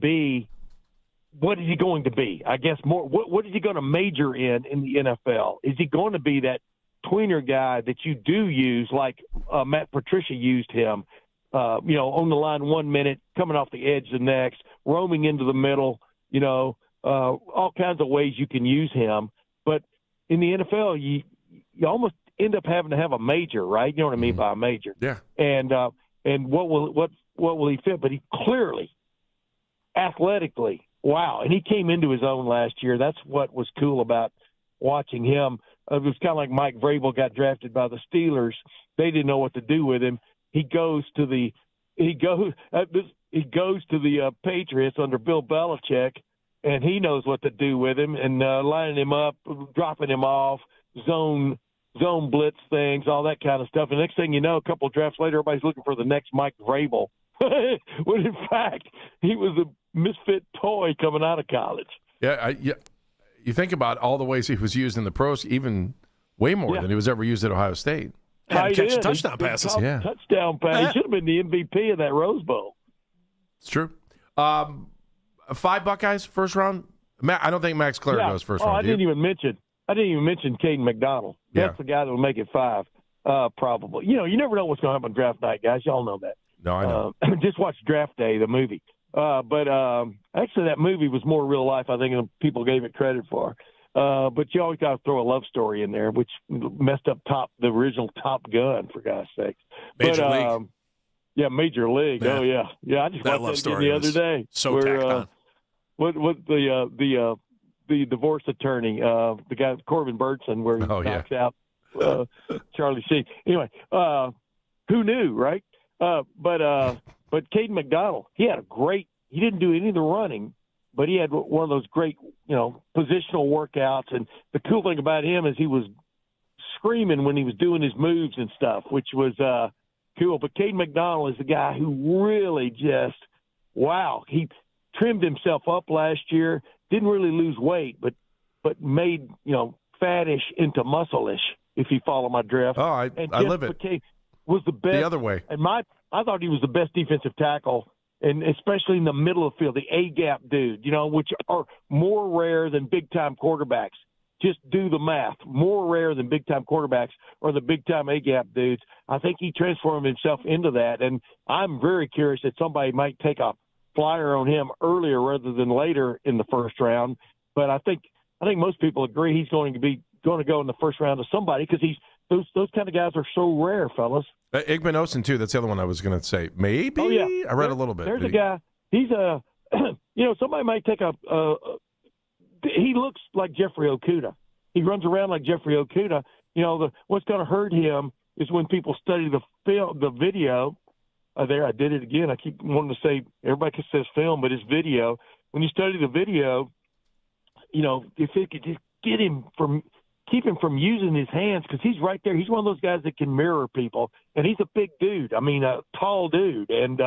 be? I guess more. What is he going to major in the NFL? Is he going to be that tweener guy that you do use, like Matt Patricia used him? On the line 1 minute, coming off the edge the next, roaming into the middle. All kinds of ways you can use him, but in the NFL, you almost end up having to have a major, right? You know what I mean by a major. Yeah. And what will he fit? But he clearly, athletically, wow. And he came into his own last year. That's what was cool about watching him. It was kind of like Mike Vrabel got drafted by the Steelers. They didn't know what to do with him. He goes to the Patriots under Bill Belichick, and he knows what to do with him and lining him up, dropping him off, zone blitz things, all that kind of stuff. And next thing you know, a couple of drafts later, everybody's looking for the next Mike Vrabel. When in fact, he was a misfit toy coming out of college. Yeah. You think about all the ways he was used in the pros, even way more than he was ever used at Ohio State. And catch touchdown passes. Touchdown pass. He should have been the MVP of that Rose Bowl. It's true. 5 Buckeyes first round. I don't think Max Clare goes first round. I didn't even mention Caden McDonald. That's the guy that will make it 5, probably. You never know what's going to happen on draft night, guys. Y'all know that. No, I know. Just watch Draft Day, the movie. But actually, that movie was more real life, I think, than people gave it credit for. But you always got to throw a love story in there, which messed up the original Top Gun, for God's sakes. Major League. Yeah, Major League. Man. Oh, yeah. Yeah, I just That watched love that story the other day. so tacked on. What the divorce attorney, the guy, Corbin Burnson, where he knocks out Charlie Sheen. Anyway, who knew, right? But Caden McDonald, he didn't do any of the running, but he had one of those great, positional workouts. And the cool thing about him is he was screaming when he was doing his moves and stuff, which was cool. But Caden McDonald is the guy who really just, wow, he trimmed himself up last year, didn't really lose weight, but made, fattish into muscle-ish, if you follow my drift. Oh, I live it. Was the best. The other way. And I thought he was the best defensive tackle, and especially in the middle of the field, the A-gap dude, which are more rare than big-time quarterbacks. Just do the math. More rare than big-time quarterbacks or the big-time A-gap dudes. I think he transformed himself into that, and I'm very curious that somebody might take a flyer on him earlier rather than later in the first round. But I think most people agree he's going to go in the first round to somebody because those kind of guys are so rare, fellas. Igbenogson, too. That's the other one I was going to say. Maybe. Oh, yeah. I read a little bit. There's a guy. He's somebody might take he looks like Jeffrey Okudah. He runs around like Jeffrey Okudah. What's going to hurt him is when people study the video. There, I did it again. I keep wanting to say, everybody says film, but it's video. When you study the video, if it could just keep him from using his hands, because he's right there. He's one of those guys that can mirror people, and he's a big dude. I mean, a tall dude. And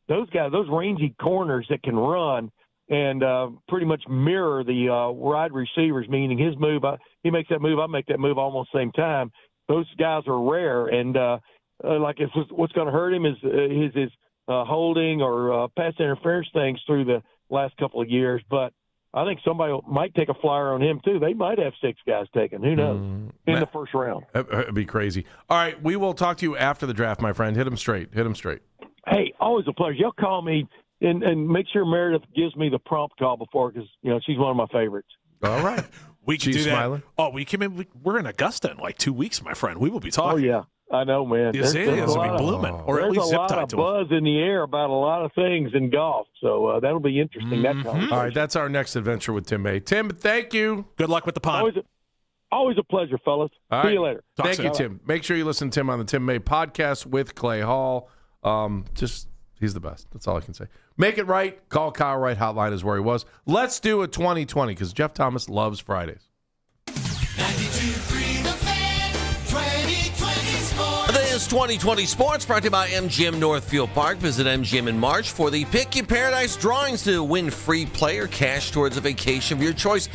those guys, those rangy corners that can run and pretty much mirror the wide receivers, meaning his move, he makes that move, I make that move almost the same time. Those guys are rare, and what's going to hurt him is his holding or pass interference things through the last couple of years. But I think somebody might take a flyer on him, too. They might have 6 guys taken. Who knows? In the first round. It'd be crazy. All right, we will talk to you after the draft, my friend. Hit him straight. Hey, always a pleasure. Y'all call me and make sure Meredith gives me the prompt call before because, she's one of my favorites. All right. We can She's do that. Smiling. Oh, we're in Augusta in like 2 weeks, my friend. We will be talking. Oh, yeah. I know, man. The Azaleas will be blooming, or at least zip tied to them. There's a lot of buzz in the air about a lot of things in golf, so that'll be interesting. That conversation. All right, that's our next adventure with Tim May. Tim, thank you. Good luck with the pond. Always a pleasure, fellas. See you later. Thank you, Tim. Make sure you listen to Tim on the Tim May podcast with Clay Hall. He's the best. That's all I can say. Make it right. Call Kyle Wright. Hotline is where he was. Let's do a 2020 because Jeff Thomas loves Fridays. 92.3 The Fan, 2020 Sports. This 2020 Sports brought to you by MGM Northfield Park. Visit MGM in March for the Pick Your Paradise drawings to win free play or cash towards a vacation of your choice.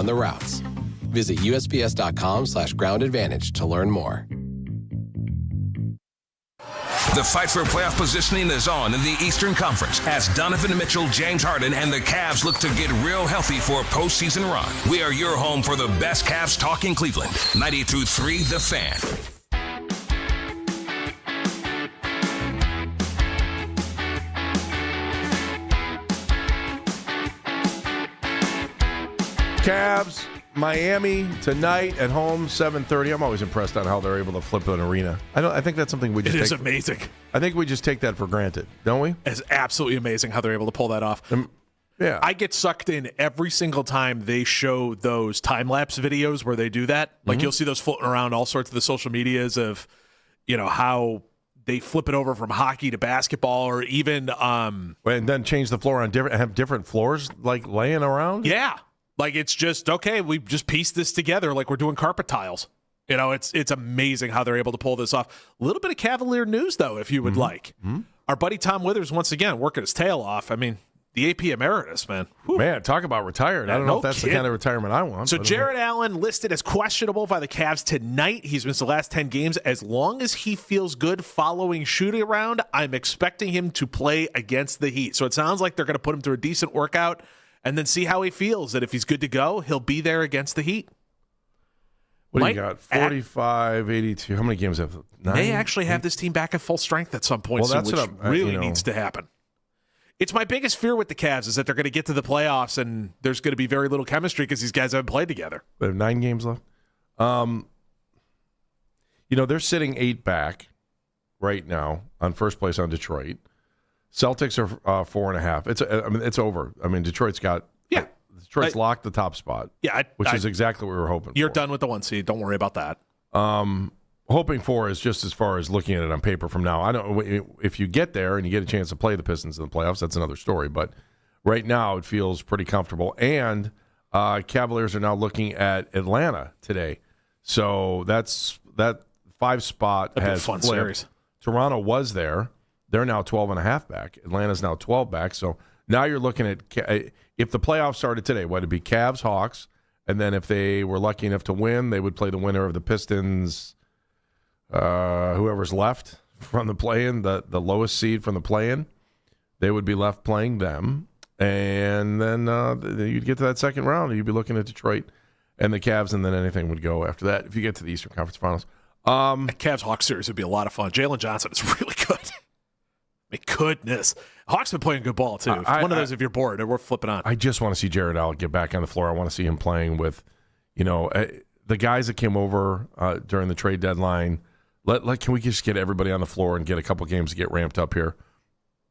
run the routes. Visit USPS.com/groundadvantage to learn more. The fight for playoff positioning is on in the Eastern Conference as Donovan Mitchell, James Harden, and the Cavs look to get real healthy for a postseason run. We are your home for the best Cavs talk in Cleveland. 92.3 The Fan. Cavs, Miami tonight at home, 7:30. I'm always impressed on how they're able to flip an arena. I think that's something we just. It is amazing. I think we just take that for granted, don't we? It's absolutely amazing how they're able to pull that off. Yeah, I get sucked in every single time they show those time lapse videos where they do that. Like you'll see those floating around all sorts of the social medias of, how they flip it over from hockey to basketball, or even and then change the floor on different floors, like laying around. Yeah. Like, it's just, okay, we just pieced this together like we're doing carpet tiles. It's amazing how they're able to pull this off. A little bit of Cavalier news, though, if you would like. Our buddy Tom Withers, once again, working his tail off. I mean, the AP Emeritus, man. Whew. Man, talk about retired. I don't know if that's the kind of retirement I want. So Jared Allen listed as questionable by the Cavs tonight. He's missed the last 10 games. As long as he feels good following shooting around, I'm expecting him to play against the Heat. So it sounds like they're going to put him through a decent workout and then see how he feels. That if he's good to go, he'll be there against the Heat. What do you got? 45, 82. How many games have 9? They actually have this team back at full strength at some point soon, which really needs to happen. It's my biggest fear with the Cavs is that they're going to get to the playoffs and there's going to be very little chemistry because these guys haven't played together. They have 9 games left. They're sitting 8 back right now on first place on Detroit. Celtics are 4.5. It's over. I mean, Detroit's locked the top spot. Yeah, which is exactly what we were hoping. You're done with the 1 seed. Don't worry about that. Hoping for is just as far as looking at it on paper from now. I don't. If you get there and you get a chance to play the Pistons in the playoffs, that's another story. But right now, it feels pretty comfortable. And Cavaliers are now looking at Atlanta today, so that 5 spot has fun flipped. series. Toronto was there. They're now 12.5 back. Atlanta's now 12 back. So now you're looking at, if the playoffs started today, what would it be? Cavs, Hawks, and then if they were lucky enough to win, they would play the winner of the Pistons, whoever's left from the play-in, the lowest seed from the play-in. They would be left playing them. And then you'd get to that second round, and you'd be looking at Detroit and the Cavs, and then anything would go after that if you get to the Eastern Conference Finals. That Cavs-Hawks series would be a lot of fun. Jalen Johnson is really good. My goodness. Hawks been playing good ball, too. One of those, if you're bored, we're flipping on. I just want to see Jared Allen get back on the floor. I want to see him playing with, the guys that came over during the trade deadline. Can we just get everybody on the floor and get a couple games to get ramped up here?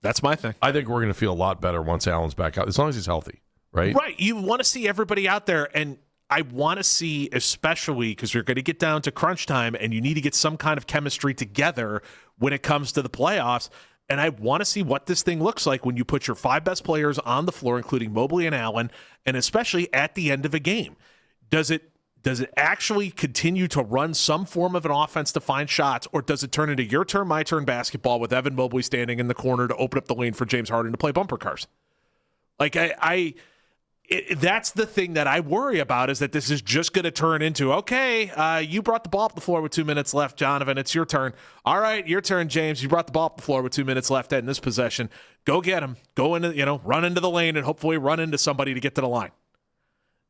That's my thing. I think we're going to feel a lot better once Allen's back out, as long as he's healthy, right? Right. You want to see everybody out there, and I want to see, especially because you're going to get down to crunch time and you need to get some kind of chemistry together when it comes to the playoffs. And I want to see what this thing looks like when you put your 5 best players on the floor, including Mobley and Allen, and especially at the end of a game. Does it actually continue to run some form of an offense to find shots, or does it turn into your turn, my turn basketball with Evan Mobley standing in the corner to open up the lane for James Harden to play bumper cars? Like, that's the thing that I worry about, is that this is just going to turn into, okay, you brought the ball up the floor with 2 minutes left, Donovan. It's your turn. All right, your turn, James. You brought the ball up the floor with 2 minutes left in this possession. Go get him. Go into, run into the lane and hopefully run into somebody to get to the line.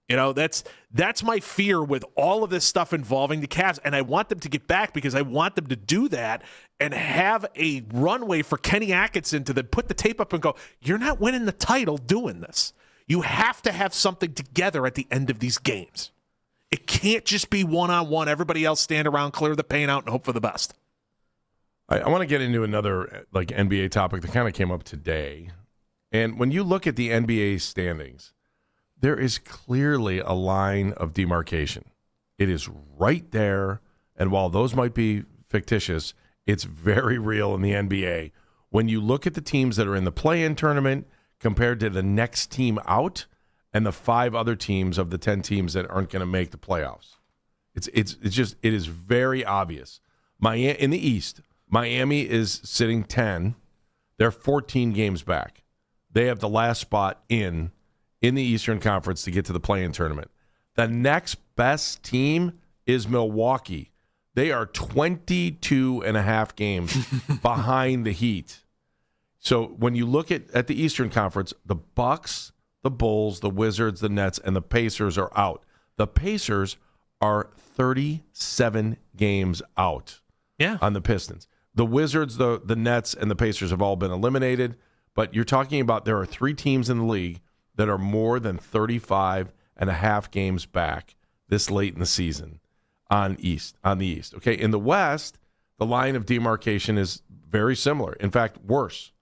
That's my fear with all of this stuff involving the Cavs, and I want them to get back because I want them to do that and have a runway for Kenny Atkinson to then put the tape up and go, you're not winning the title doing this. You have to have something together at the end of these games. It can't just be one-on-one. Everybody else stand around, clear the paint out, and hope for the best. I want to get into another NBA topic that kind of came up today. And when you look at the NBA standings, there is clearly a line of demarcation. It is right there. And while those might be fictitious, it's very real in the NBA. When you look at the teams that are in the play-in tournament compared to the next team out and the 5 other teams of the 10 teams that aren't going to make the playoffs, it is very obvious. In the East, Miami is sitting 10. They're 14 games back. They have the last spot in the Eastern Conference to get to the play-in tournament. The next best team is Milwaukee. They are 22.5 games behind the Heat. So when you look at the Eastern Conference, the Bucks, the Bulls, the Wizards, the Nets, and the Pacers are out. The Pacers are 37 games out on the Pistons. The Wizards, the Nets, and the Pacers have all been eliminated. But you're talking about there are 3 teams in the league that are more than 35.5 games back this late in the season on the East. Okay, in the West, the line of demarcation is very similar. In fact, worse.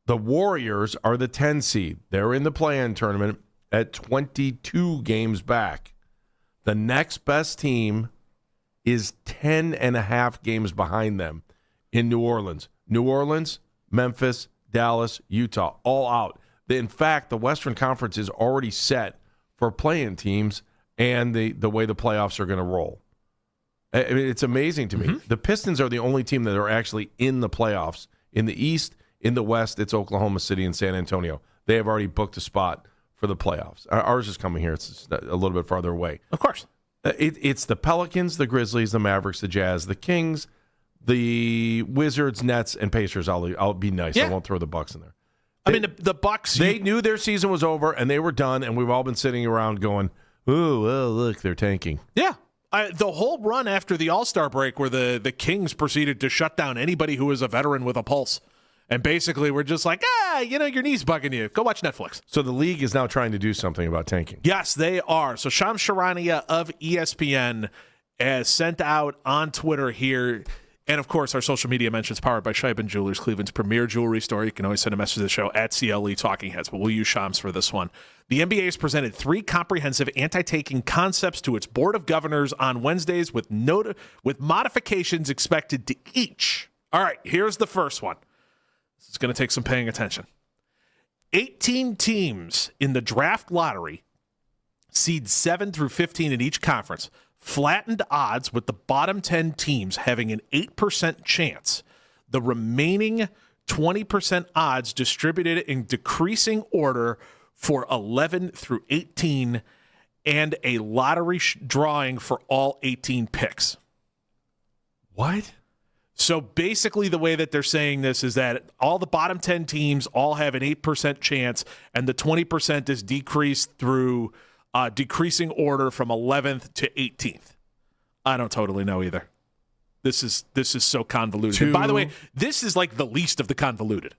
The Warriors are the 10 seed. They're in the play-in tournament at 22 games back. The next best team is 10.5 games behind them in New Orleans. New Orleans, Memphis, Dallas, Utah, all out. In fact, the Western Conference is already set for play-in teams and the way the playoffs are going to roll. I mean, it's amazing to me. The Pistons are the only team that are actually in the playoffs. In the East, in the West, it's Oklahoma City and San Antonio. They have already booked a spot for the playoffs. Ours is coming here. It's a little bit farther away. Of course. It's the Pelicans, the Grizzlies, the Mavericks, the Jazz, the Kings, the Wizards, Nets, and Pacers. I'll be nice. Yeah. I won't throw the Bucks in there. I mean, the Bucks. They knew their season was over, and they were done, and we've all been sitting around going, ooh, well, look, they're tanking. Yeah. The whole run after the All-Star break where the Kings proceeded to shut down anybody who was a veteran with a pulse. And basically we're just like, your knee's bugging you. Go watch Netflix. So the league is now trying to do something about tanking. Yes, they are. So Shams Charania of ESPN has sent out on Twitter here, and of course our social media mentions powered by Scheibin Jewelers, Cleveland's premier jewelry store. You can always send a message to the show at CLE Talking Heads, but we'll use Shams for this one. The NBA has presented 3 comprehensive anti-taking concepts to its board of governors on Wednesdays with modifications expected to each. All right, here's the first one. This is going to take some paying attention. 18 teams in the draft lottery, seed 7 through 15 in each conference, flattened odds with the bottom 10 teams having an 8% chance. The remaining 20% odds distributed in decreasing order for 11 through 18 and a lottery drawing for all 18 picks. What? So basically the way that they're saying this is that all the bottom 10 teams all have an 8% chance, and the 20% is decreased through decreasing order from 11th to 18th. I don't totally know either. This is so convoluted. And by the way, this is like the least of the convoluted.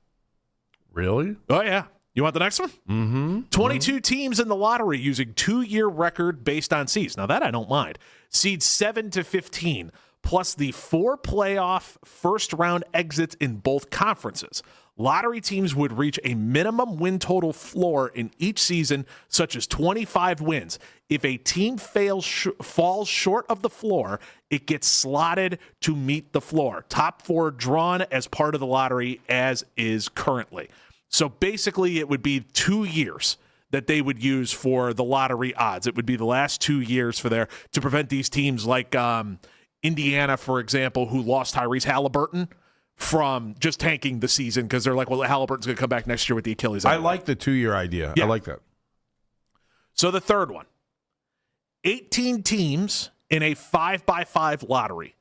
Really? Oh, yeah. You want the next one? Mm-hmm. 22 teams in the lottery using 2-year record based on seeds. Now that I don't mind. Seeds 7 to 15. Plus the 4 playoff first-round exits in both conferences. Lottery teams would reach a minimum win total floor in each season, such as 25 wins. If a team falls short of the floor, it gets slotted to meet the floor. Top 4 drawn as part of the lottery, as is currently. So basically, it would be 2 years that they would use for the lottery odds. It would be the last 2 years to prevent these teams like Indiana, for example, who lost Tyrese Halliburton from just tanking the season because they're like, well, Halliburton's going to come back next year with the Achilles. I like the 2-year idea. Yeah. I like that. So the third one, 18 teams in a 5x5 lottery.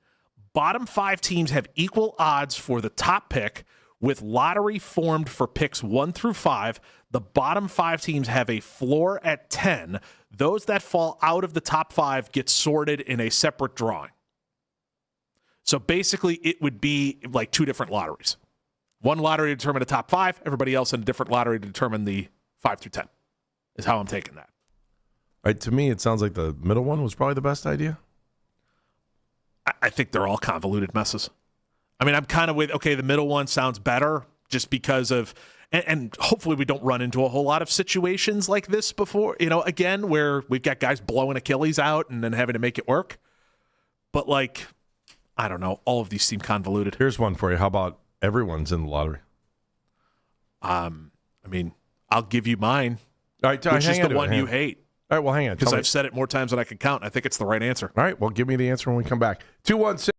Bottom 5 teams have equal odds for the top pick, with lottery formed for picks 1 through 5. The bottom 5 teams have a floor at 10. Those that fall out of the top 5 get sorted in a separate drawing. So basically, it would be like 2 different lotteries. One lottery to determine the top 5, everybody else in a different lottery to determine the 5 through 10, is how I'm taking that. All right, to me, it sounds like the middle one was probably the best idea. I think they're all convoluted messes. I mean, I'm kind of with, okay, the middle one sounds better just because of, and hopefully we don't run into a whole lot of situations like this before, again, where we've got guys blowing Achilles out and then having to make it work. But like, I don't know. All of these seem convoluted. Here's one for you. How about everyone's in the lottery? I mean, I'll give you mine, all right, which is the one you hate. All right, well, hang on. Because I've said it more times than I can count. I think it's the right answer. All right, well, give me the answer when we come back. 216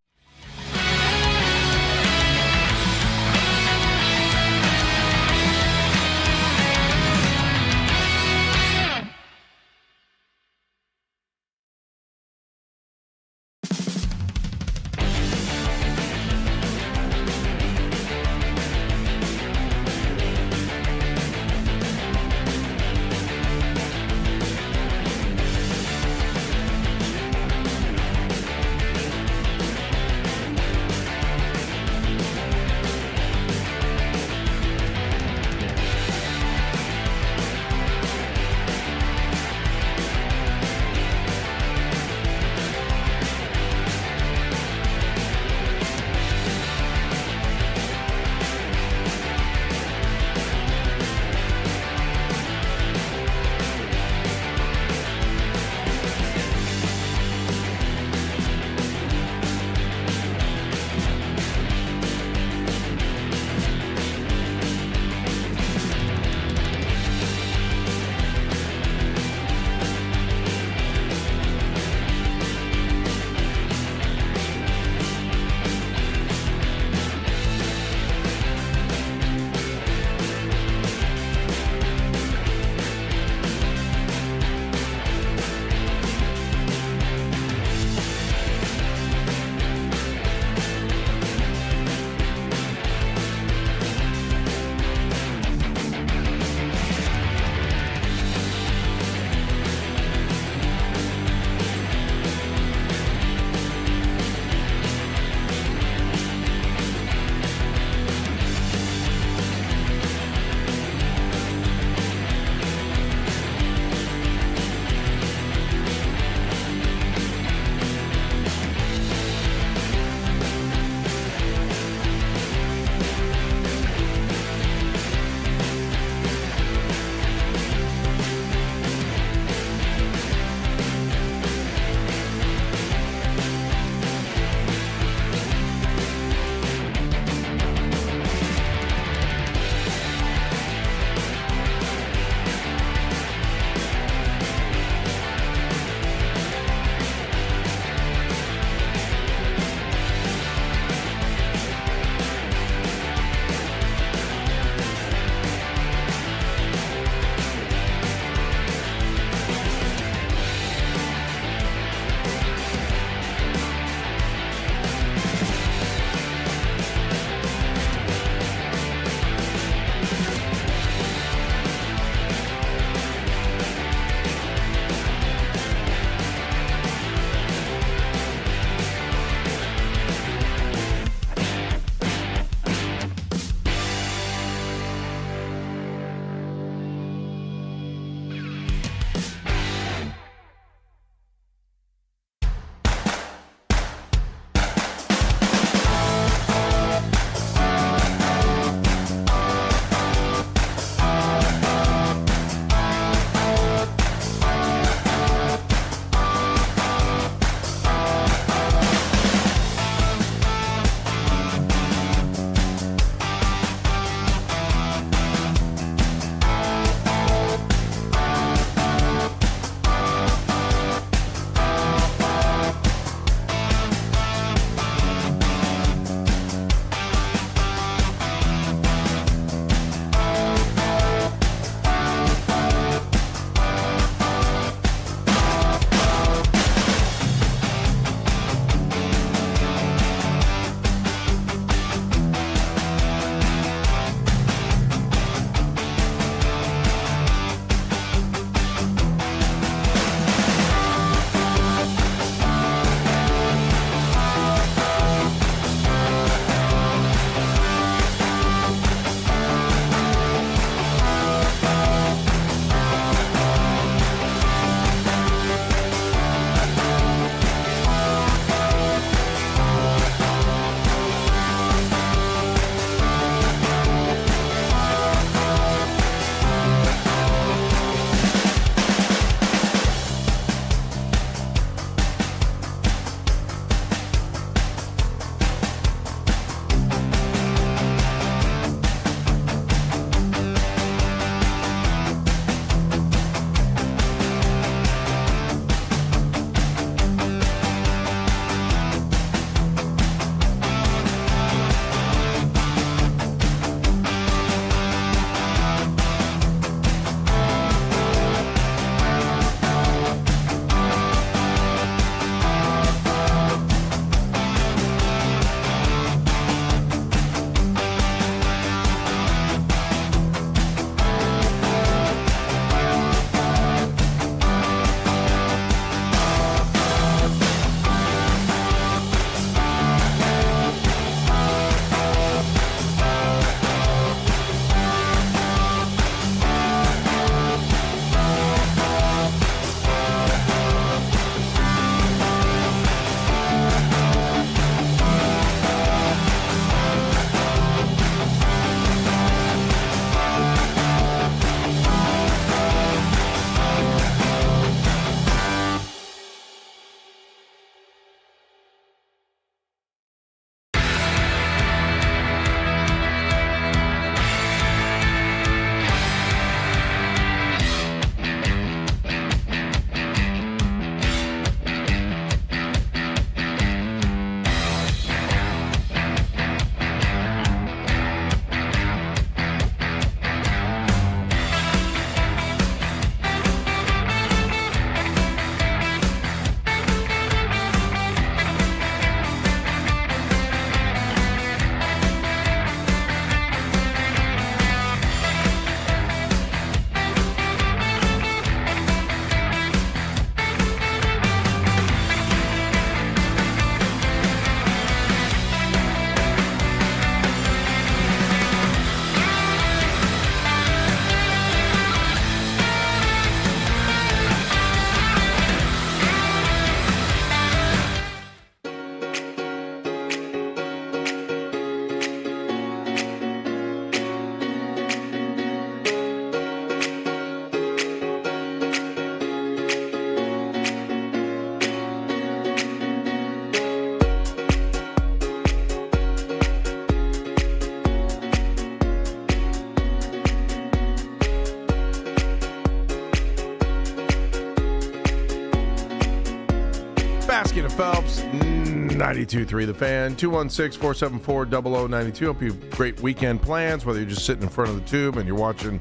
Baskin and Phelps, 92.3 The Fan, 216-474-0092. Hope you have great weekend plans, whether you're just sitting in front of the tube and you're watching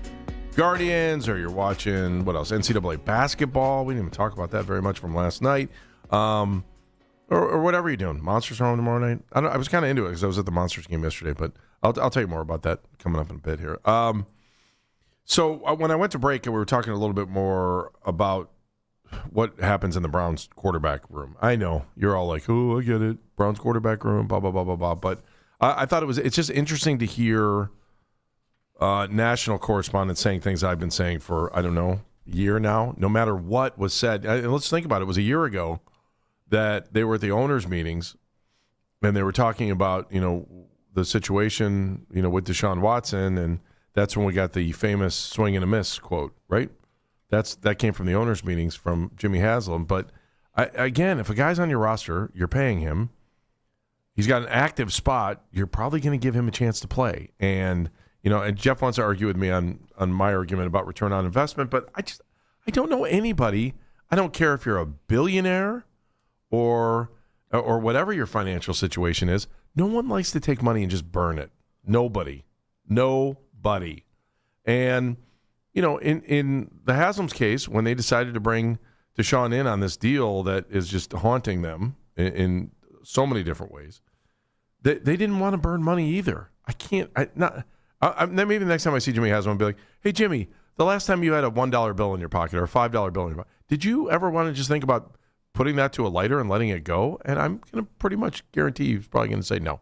Guardians or you're watching, what else, NCAA basketball. We didn't even talk about that very much from last night. Or whatever you're doing. Monsters are home tomorrow night. I was kind of into it because I was at the Monsters game yesterday, but I'll tell you more about that coming up in a bit here. So when I went to break, we were talking a little bit more about what happens in the Browns quarterback room. I know you're all like, "Oh, I get it, Browns quarterback room, blah blah blah blah blah." But I thought it's just interesting to hear national correspondents saying things I've been saying for a year now. No matter what was said, and let's think about it. It was a year ago that they were at the owners' meetings and they were talking about the situation with Deshaun Watson, and that's when we got the famous "swing and a miss" quote, right? That came from the owners' meetings from Jimmy Haslam. But again, if a guy's on your roster, you're paying him. He's got an active spot. You're probably going to give him a chance to play. And and Jeff wants to argue with me on my argument about return on investment. But I don't know anybody. I don't care if you're a billionaire or whatever your financial situation is. No one likes to take money and just burn it. Nobody. And in the Haslam's case, when they decided to bring Deshaun in on this deal that is just haunting them in so many different ways, they didn't want to burn money either. Maybe the next time I see Jimmy Haslam, I'll be like, "Hey, Jimmy, the last time you had a $1 bill in your pocket or a $5 bill in your pocket, did you ever want to just think about putting that to a lighter and letting it go?" And I'm going to pretty much guarantee he's probably going to say no.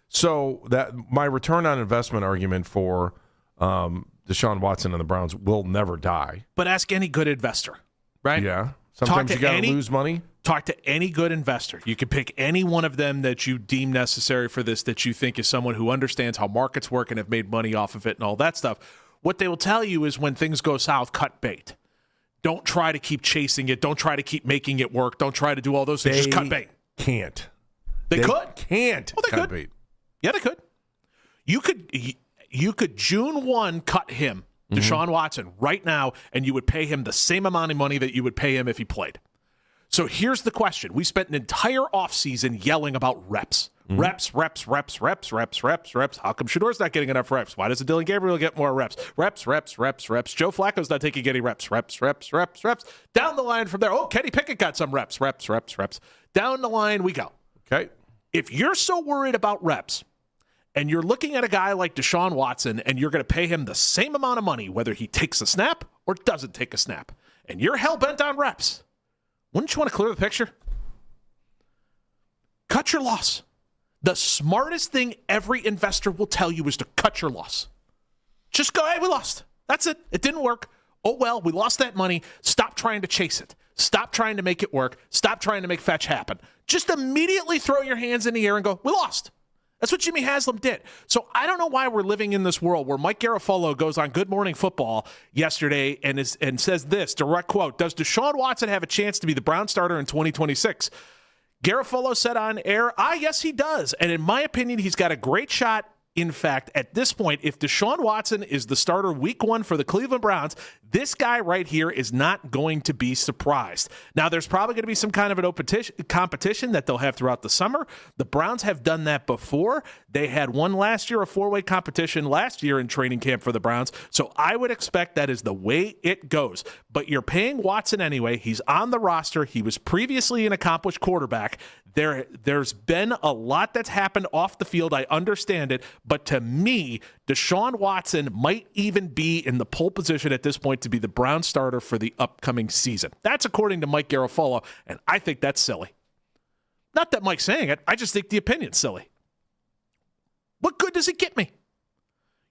So that my return on investment argument for Deshaun Watson and the Browns will never die. But ask any good investor, right? Yeah. Sometimes you got to lose money. Talk to any good investor. You can pick any one of them that you deem necessary for this, that you think is someone who understands how markets work and have made money off of it and all that stuff. What they will tell you is when things go south, cut bait. Don't try to keep chasing it. Don't try to keep making it work. Don't try to do all those things. Just cut bait. Can't. They could. Can't. Well, they cut could. bait. Yeah, they could. You could June 1 cut him, Deshaun Watson, right now, and you would pay him the same amount of money that you would pay him if he played. So here's the question. We spent an entire offseason yelling about reps. Reps. How come Shador's not getting enough reps? Why doesn't Dylan Gabriel get more reps? Reps. Joe Flacco's not taking any reps. Reps. Down the line from there, Kenny Pickett got some reps. Reps. Down the line we go. Okay. If you're so worried about reps, and you're looking at a guy like Deshaun Watson, and you're going to pay him the same amount of money, whether he takes a snap or doesn't take a snap, and you're hell-bent on reps, wouldn't you want to clear the picture? Cut your loss. The smartest thing every investor will tell you is to cut your loss. Just go, hey, we lost. That's it. It didn't work. Oh, well, we lost that money. Stop trying to chase it. Stop trying to make it work. Stop trying to make fetch happen. Just immediately throw your hands in the air and go, we lost. That's what Jimmy Haslam did. So I don't know why we're living in this world where Mike Garafolo goes on Good Morning Football yesterday and says this, direct quote, "Does Deshaun Watson have a chance to be the Brown starter in 2026? Garafolo said on air, yes, he does. And in my opinion, he's got a great shot. In fact, at this point, if Deshaun Watson is the starter week 1 for the Cleveland Browns, this guy right here is not going to be surprised. Now, there's probably going to be some kind of an competition that they'll have throughout the summer. The Browns have done that before. They had one last year, a 4-way competition last year in training camp for the Browns. So I would expect that is the way it goes. But you're paying Watson anyway. He's on the roster. He was previously an accomplished quarterback. There's been a lot that's happened off the field. I understand it. But to me, Deshaun Watson might even be in the pole position at this point to be the Brown starter for the upcoming season. That's according to Mike Garafolo, and I think that's silly. Not that Mike's saying it. I just think the opinion's silly. What good does it get me?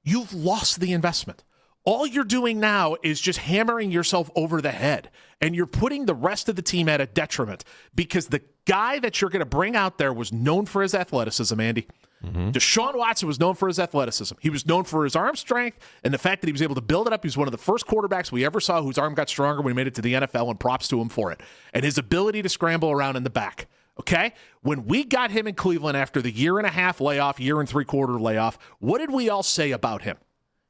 You've lost the investment. All you're doing now is just hammering yourself over the head, and you're putting the rest of the team at a detriment because the guy that you're going to bring out there was known for his athleticism, Andy. Deshaun Watson was known for his athleticism. He was known for his arm strength and the fact that he was able to build it up. He was one of the first quarterbacks we ever saw whose arm got stronger when he made it to the NFL, and props to him for it. And his ability to scramble around in the back. Okay? When we got him in Cleveland after the 1.5 layoff, 1.75 layoff, what did we all say about him?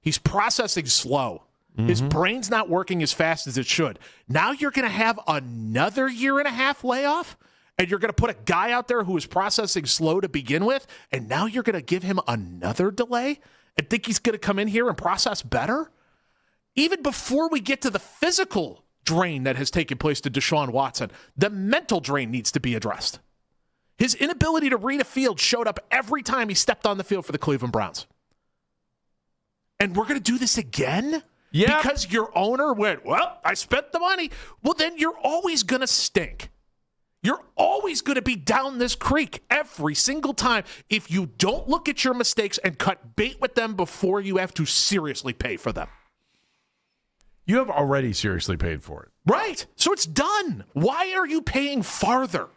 He's processing slow. His brain's not working as fast as it should. Now you're going to have another 1.5 layoff, And you're going to put a guy out there who is processing slow to begin with, and now you're going to give him another delay and think he's going to come in here and process better? Even before we get to the physical drain that has taken place to Deshaun Watson, the mental drain needs to be addressed. His inability to read a field showed up every time he stepped on the field for the Cleveland Browns. And we're going to do this again? Yeah. Because your owner went, well, I spent the money. Well, then you're always going to stink. You're always going to be down this creek every single time if you don't look at your mistakes and cut bait with them before you have to seriously pay for them. You have already seriously paid for it. Right. So it's done. Why are you paying farther?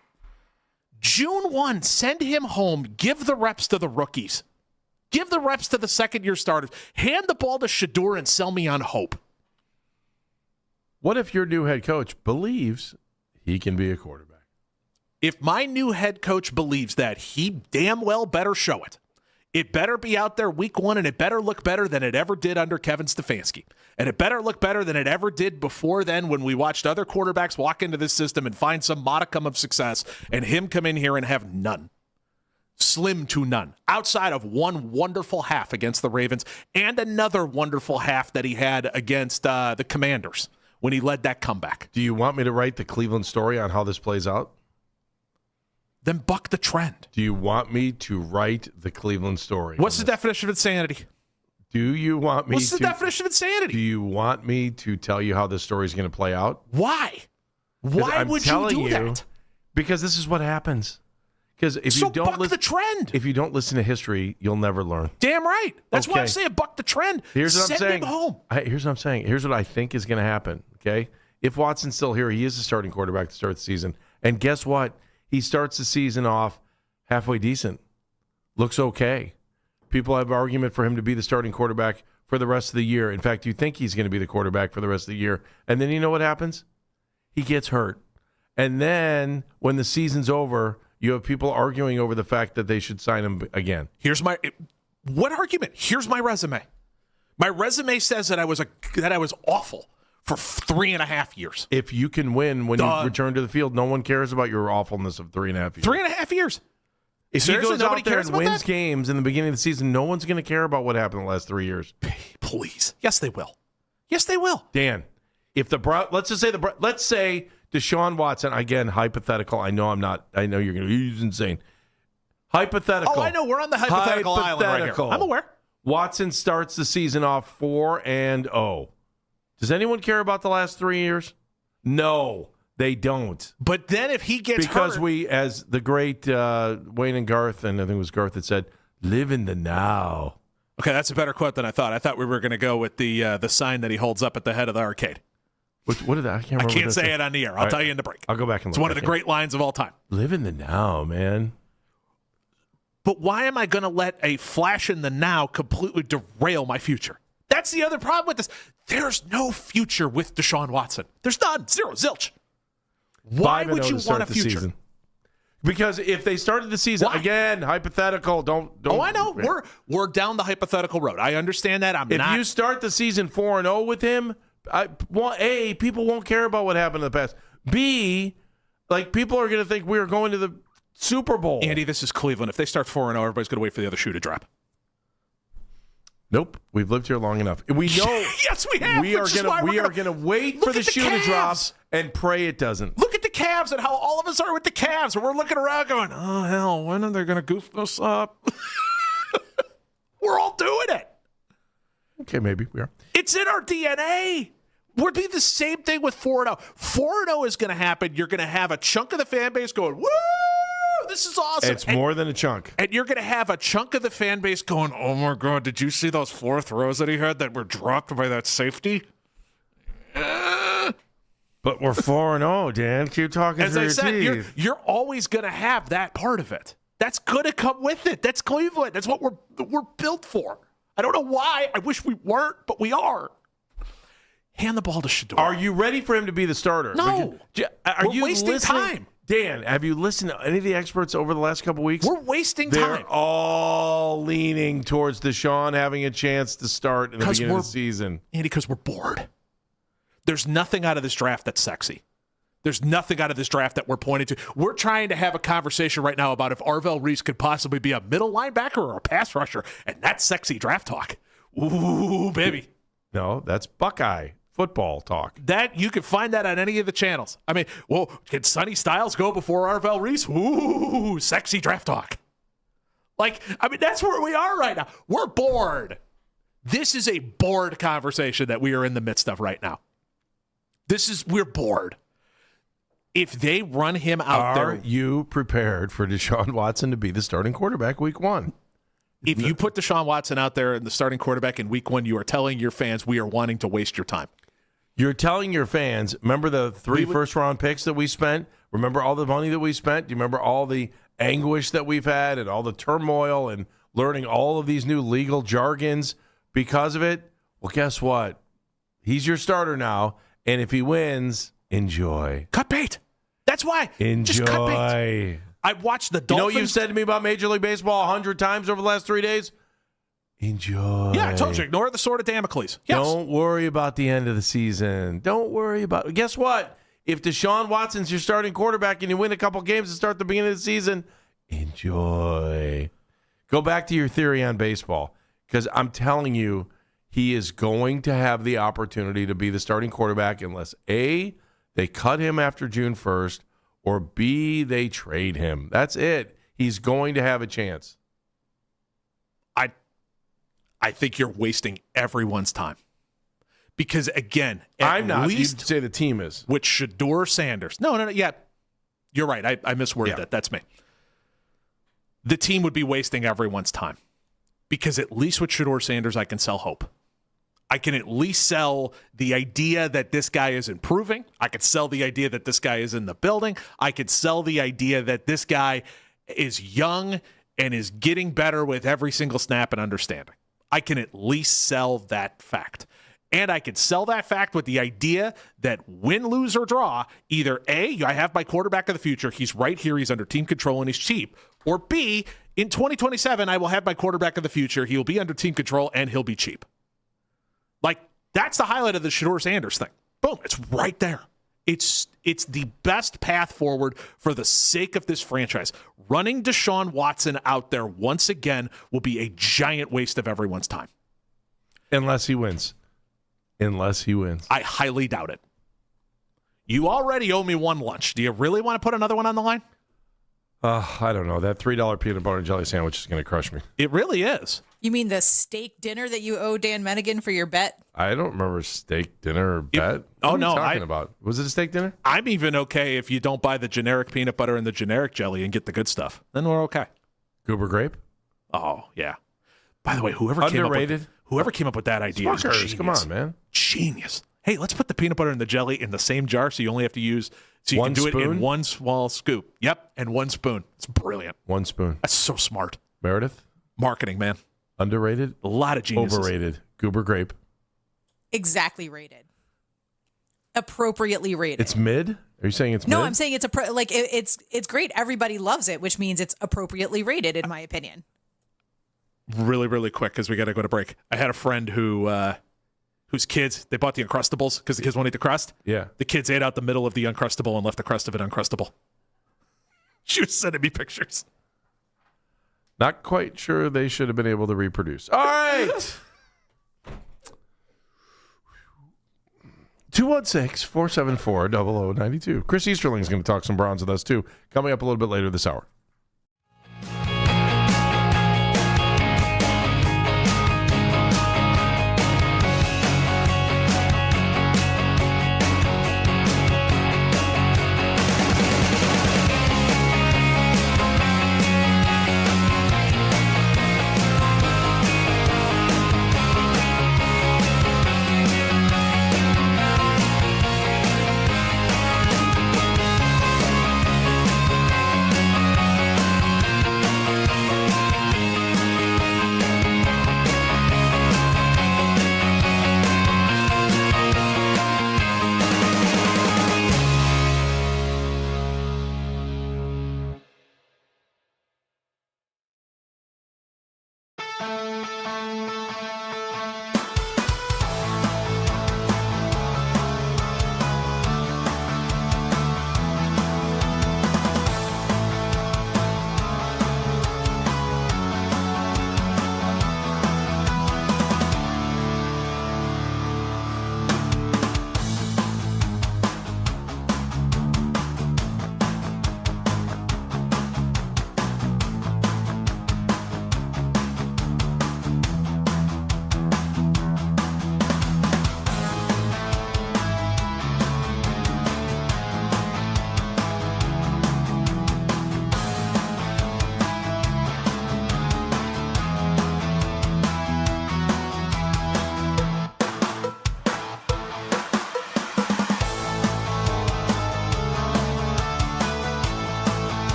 June 1, send him home. Give the reps to the rookies. Give the reps to the second-year starters. Hand the ball to Shador and sell me on hope. What if your new head coach believes he can be a quarterback? If my new head coach believes that, he damn well better show it. It better be out there week 1, and it better look better than it ever did under Kevin Stefanski. And it better look better than it ever did before then when we watched other quarterbacks walk into this system and find some modicum of success, and him come in here and have none. Slim to none. Outside of one wonderful half against the Ravens and another wonderful half that he had against the Commanders when he led that comeback. Do you want me to write the Cleveland story on how this plays out? Then buck the trend. Do you want me to write the Cleveland story? What's the definition of insanity? Do you want me What's the definition of insanity? Do you want me to tell you how this story is going to play out? Why? Why would you do that? Because this is what happens. Because if you don't buck the trend. If you don't listen to history, you'll never learn. Damn right. That's why I'm saying buck the trend. Here's what I'm saying. Send him home. Here's what I'm saying. Here's what I think is going to happen. Okay, if Watson's still here, he is the starting quarterback to start the season. And guess what? He starts the season off halfway decent. Looks okay. People have an argument for him to be the starting quarterback for the rest of the year. In fact, you think he's going to be the quarterback for the rest of the year. And then you know what happens? He gets hurt. And then when the season's over, you have people arguing over the fact that they should sign him again. What argument? Here's my resume. My resume says that I was awful for 3.5 years. If you can win when you return to the field, no one cares about your awfulness of 3.5 years. 3.5 years. If he goes out there and wins games in the beginning of the season, no one's going to care about what happened the last 3 years. Please. Yes, they will. Yes, they will. Dan, if let's say Deshaun Watson, again, hypothetical. I know you're going to he's insane. Hypothetical. Oh, I know. We're on the hypothetical island right here. I'm aware. Watson starts the season off 4-0. Does anyone care about the last 3 years? No, they don't. But then if he gets because hurt, we, as the great Wayne and Garth, and I think it was Garth that said, live in the now. Okay, that's a better quote than I thought. I thought we were going to go with the sign that he holds up at the head of the arcade. What did that? I can't remember. I can't say it on the air. I'll tell you in the break. I'll go back and look. It's one of the great lines of all time. Live in the now, man. But why am I going to let a flash in the now completely derail my future? That's the other problem with this. There's no future with Deshaun Watson. There's none. Zero. Zilch. Why would you want a future? Season. Because if they started the season, again, hypothetical, don't. Oh, I know. We're down the hypothetical road. I understand that. If you start the season 4-0 with him, A, people won't care about what happened in the past. B, people are going to think we're going to the Super Bowl. Andy, this is Cleveland. If they start 4-0, everybody's going to wait for the other shoe to drop. Nope, we've lived here long enough. We know. Yes, we have. We are going to wait for the shoe to drop and pray it doesn't. Look at the Cavs and how all of us are with the Cavs, and we're looking around going, "Oh hell, when are they going to goof us up?" We're all doing it. Okay, maybe we are. It's in our DNA. We'll be the same thing with 4-0. 4-0 is going to happen. You're going to have a chunk of the fan base going, "Woo! This is awesome." It's more than a chunk. And you're going to have a chunk of the fan base going, "Oh, my God, did you see those 4 throws that he had that were dropped by that safety?" But we're 4-0, Dan. Keep talking As through I your said, teeth. you're always going to have that part of it. That's going to come with it. That's Cleveland. That's what we're built for. I don't know why. I wish we weren't, but we are. Hand the ball to Shador. Are you ready for him to be the starter? No. We're wasting time. Dan, have you listened to any of the experts over the last couple of weeks? We're wasting They're time. all leaning towards Deshaun having a chance to start in the beginning of the season. Andy, because we're bored. There's nothing out of this draft that's sexy. There's nothing out of this draft that we're pointing to. We're trying to have a conversation right now about if Arvell Reese could possibly be a middle linebacker or a pass rusher, and that's sexy draft talk. Ooh, baby. No, that's Buckeye football talk. That you can find that on any of the channels. I mean, well, can Sonny Styles go before Arvell Reese? Ooh, sexy draft talk. Like, I mean, that's where we are right now. We're bored. This is a bored conversation that we are in the midst of right now. We're bored. If they run him out there. Are you prepared for Deshaun Watson to be the starting quarterback week 1? If you put Deshaun Watson out there in the starting quarterback in week 1, you are telling your fans we are wanting to waste your time. You're telling your fans, remember the 3 first-round picks that we spent? Remember all the money that we spent? Do you remember all the anguish that we've had and all the turmoil and learning all of these new legal jargons because of it? Well, guess what? He's your starter now, and if he wins, enjoy. Cut bait. That's why. Enjoy. Just cut bait. I watched the Dolphins. You know what you've said to me about Major League Baseball 100 times over the last 3 days? Enjoy. Yeah, I told you. Ignore the sword of Damocles. Yes. Don't worry about the end of the season. Don't worry about it. Guess what? If Deshaun Watson's your starting quarterback and you win a couple games to start the beginning of the season, enjoy. Go back to your theory on baseball, because I'm telling you, he is going to have the opportunity to be the starting quarterback unless A, they cut him after June 1st, or B, they trade him. That's it. He's going to have a chance. I think you're wasting everyone's time. Because, again, I'm not. Least You'd say the team is. With Shedeur Sanders. No. Yeah, you're right. I misworded that. That's me. The team would be wasting everyone's time. Because at least with Shedeur Sanders, I can sell hope. I can at least sell the idea that this guy is improving. I could sell the idea that this guy is in the building. I could sell the idea that this guy is young and is getting better with every single snap and understanding. I can at least sell that fact. And I can sell that fact with the idea that win, lose, or draw, either A, I have my quarterback of the future, he's right here, he's under team control, and he's cheap. Or B, in 2027, I will have my quarterback of the future, he will be under team control, and he'll be cheap. Like, that's the highlight of the Shedeur Sanders thing. Boom, it's right there. It's the best path forward for the sake of this franchise. Running Deshaun Watson out there once again will be a giant waste of everyone's time. Unless he wins. I highly doubt it. You already owe me one lunch. Do you really want to put another one on the line? I don't know. That $3 peanut butter and jelly sandwich is going to crush me. It really is. You mean the steak dinner that you owe Dan Menigan for your bet? I don't remember steak dinner or bet. What are you talking about? Was it a steak dinner? I'm even okay if you don't buy the generic peanut butter and the generic jelly and get the good stuff. Then we're okay. Goober grape? Oh, yeah. By the way, whoever came up with that idea is genius. Come on, man. Genius. Hey, let's put the peanut butter and the jelly in the same jar so you only have to use so you one can do spoon? it in one small scoop. Yep, and one spoon. It's brilliant. One spoon. That's so smart. Meredith? Marketing, man. Underrated? A lot of geniuses. Overrated. Goober grape. Exactly rated. Appropriately rated. It's mid? Are you saying it's mid? No, I'm saying it's it's great. Everybody loves it, which means it's appropriately rated, in my opinion. Really, really quick because we got to go to break. I had a friend whose kids, they bought the Uncrustables because the kids wanted the crust. Yeah. The kids ate out the middle of the Uncrustable and left the crust of it Uncrustable. She was sending me pictures. Not quite sure they should have been able to reproduce. All right. 216-474-0092. Chris Easterling is going to talk some Browns with us, too, coming up a little bit later this hour.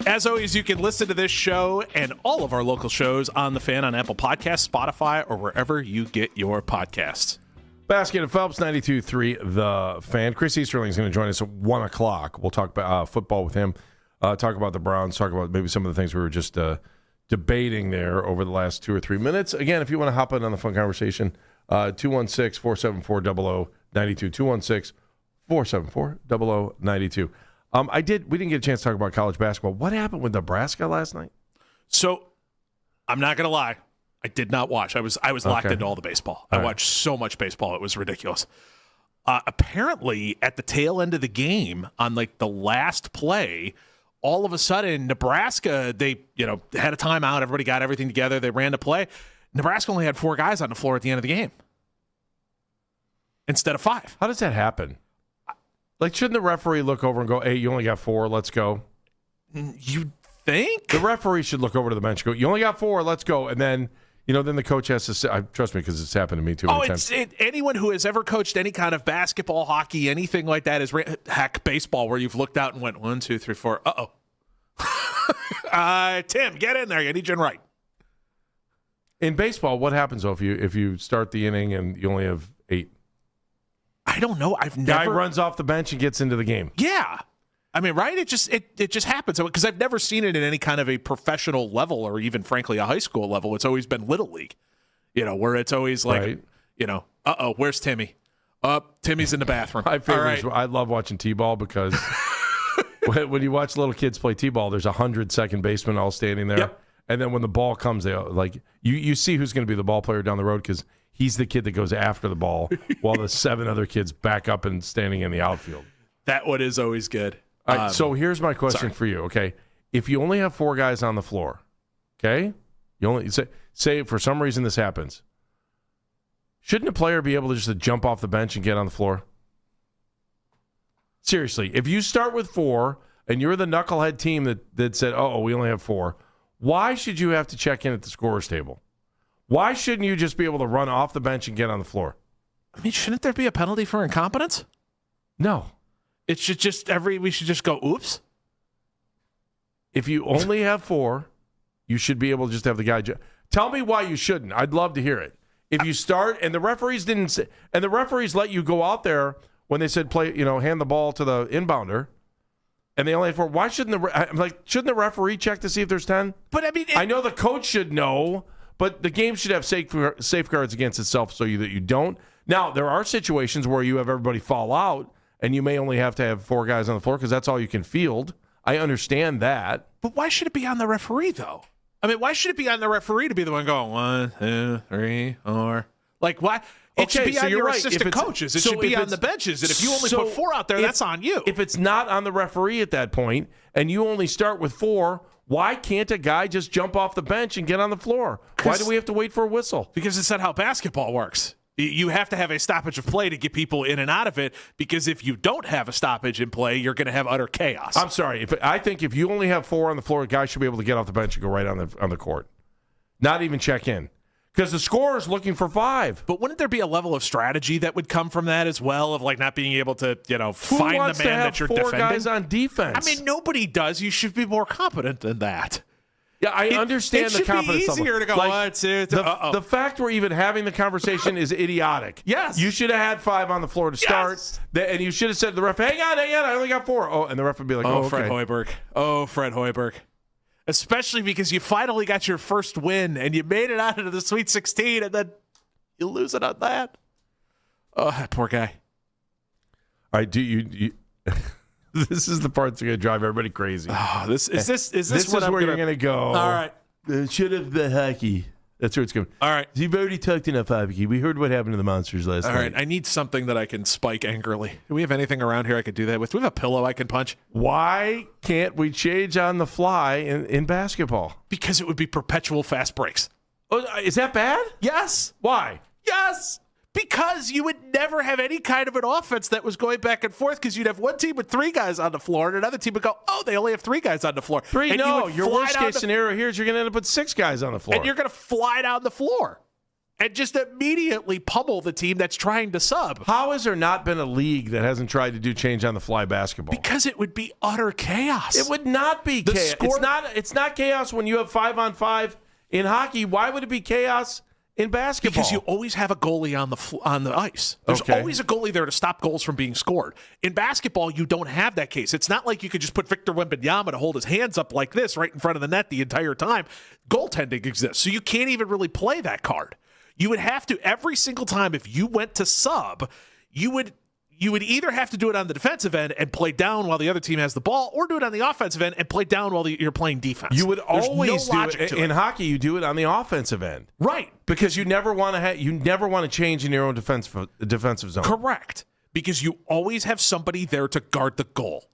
As always, you can listen to this show and all of our local shows on The Fan on Apple Podcasts, Spotify, or wherever you get your podcasts. Basket of Phelps, 92.3 The Fan. Chris Easterling is going to join us at 1 o'clock. We'll talk about football with him, talk about the Browns, talk about maybe some of the things we were just debating there over the last 2 or 3 minutes. Again, if you want to hop in on the fun conversation, 216-474-0092, 216-474-0092. We didn't get a chance to talk about college basketball. What happened with Nebraska last night? So, I'm not going to lie. I did not watch. I was locked into all the baseball. I watched so much baseball. It was ridiculous. Apparently, at the tail end of the game, on like the last play, all of a sudden, Nebraska, they had a timeout. Everybody got everything together. They ran the play. Nebraska only had 4 guys on the floor at the end of the game instead of 5. How does that happen? Like, shouldn't the referee look over and go, hey, you only got 4, let's go? You think? The referee should look over to the bench and go, you only got 4, let's go. And then, then the coach has to say, trust me, because it's happened to me too many times. Anyone who has ever coached any kind of basketball, hockey, anything like that is baseball, where you've looked out and went 1, 2, 3, 4. Uh-oh. Tim, get in there. I need you in right. In baseball, what happens though if you start the inning and you only have 8? I don't know. Guy runs off the bench and gets into the game. Yeah. I mean, right? It just happens. Because I've never seen it at any kind of a professional level or even, frankly, a high school level. It's always been Little League, where it's always like, uh-oh, where's Timmy? Timmy's in the bathroom. My favorite is, I love watching T-ball because when you watch little kids play T-ball, there's 100 second basemen all standing there. Yep. And then when the ball comes, they you see who's going to be the ball player down the road because he's the kid that goes after the ball while the 7 other kids back up and standing in the outfield. That one is always good. All right, so here's my question for you, okay? If you only have 4 guys on the floor, okay? You only say for some reason this happens. Shouldn't a player be able to just jump off the bench and get on the floor? Seriously, if you start with 4 and you're the knucklehead team that said, oh, we only have 4, why should you have to check in at the scorer's table? Why shouldn't you just be able to run off the bench and get on the floor? I mean, shouldn't there be a penalty for incompetence? No. It should we should just go, oops. If you only have 4, you should be able to just have the guy. Tell me why you shouldn't. I'd love to hear it. If you start and the referees didn't say, and the referees let you go out there when they said play, hand the ball to the inbounder, and they only had 4. Why shouldn't the referee check to see if there's 10? But I mean, I know the coach should know, but the game should have safeguards against itself so that you don't. Now there are situations where you have everybody fall out. And you may only have to have 4 guys on the floor because that's all you can field. I understand that. But why should it be on the referee, though? I mean, why should it be on the referee to be the one going 1, 2, 3, 4? Like, why? It should be on your assistant coaches. It should be on the benches. And if you only put 4 out there, that's on you. If it's not on the referee at that point and you only start with 4, why can't a guy just jump off the bench and get on the floor? Why do we have to wait for a whistle? Because it's not how basketball works. You have to have a stoppage of play to get people in and out of it, because if you don't have a stoppage in play, you're going to have utter chaos. I'm sorry. I think if you only have 4 on the floor, a guy should be able to get off the bench and go right on the court. Not even check in. Because the scorer is looking for 5. But wouldn't there be a level of strategy that would come from that as well, of like not being able to, find the man that you're defending? 4 guys on defense? I mean, nobody does. You should be more competent than that. Yeah, I understand the confidence. It should be easier to go, 1, 2, 3. The fact we're even having the conversation is idiotic. Yes. You should have had 5 on the floor to start, and you should have said to the ref, hang on, I only got 4. Oh, and the ref would be like, okay. Fred Hoiberg. Especially because you finally got your first win, and you made it out into the Sweet 16, and then you lose it on that. Oh, that poor guy. All right, you this is the part that's going to drive everybody crazy. Oh, this is where you're going to go. All right. Should have been hockey. That's where it's going. All right. You've already talked enough hockey. We heard what happened to the Monsters last night. All right. I need something that I can spike angrily. Do we have anything around here I could do that with? Do we have a pillow I can punch? Why can't we change on the fly in basketball? Because it would be perpetual fast breaks. Oh, is that bad? Yes. Why? Yes. Because you would never have any kind of an offense that was going back and forth, because you'd have one team with 3 guys on the floor and another team would go, oh, they only have 3 guys on the floor. 3? And no, your worst case scenario here is you're going to end up with 6 guys on the floor. And you're going to fly down the floor. and just immediately pummel the team that's trying to sub. How has there not been a league that hasn't tried to do change-on-the-fly basketball? Because it would be utter chaos. It would not be chaos. It's not chaos when you have 5-on-5 in hockey. Why would it be chaos in basketball? Because you always have a goalie on the ice. There's always a goalie there to stop goals from being scored. In basketball, you don't have that case. It's not like you could just put Victor Wembanyama to hold his hands up like this right in front of the net the entire time. Goaltending exists, so you can't even really play that card. You would have to, every single time if you went to sub, you would either have to do it on the defensive end and play down while the other team has the ball, or do it on the offensive end and play down while you're playing defense. You would always do it. In hockey, you do it on the offensive end. Right. Because you never want to change in your own defensive zone. Correct. Because you always have somebody there to guard the goal.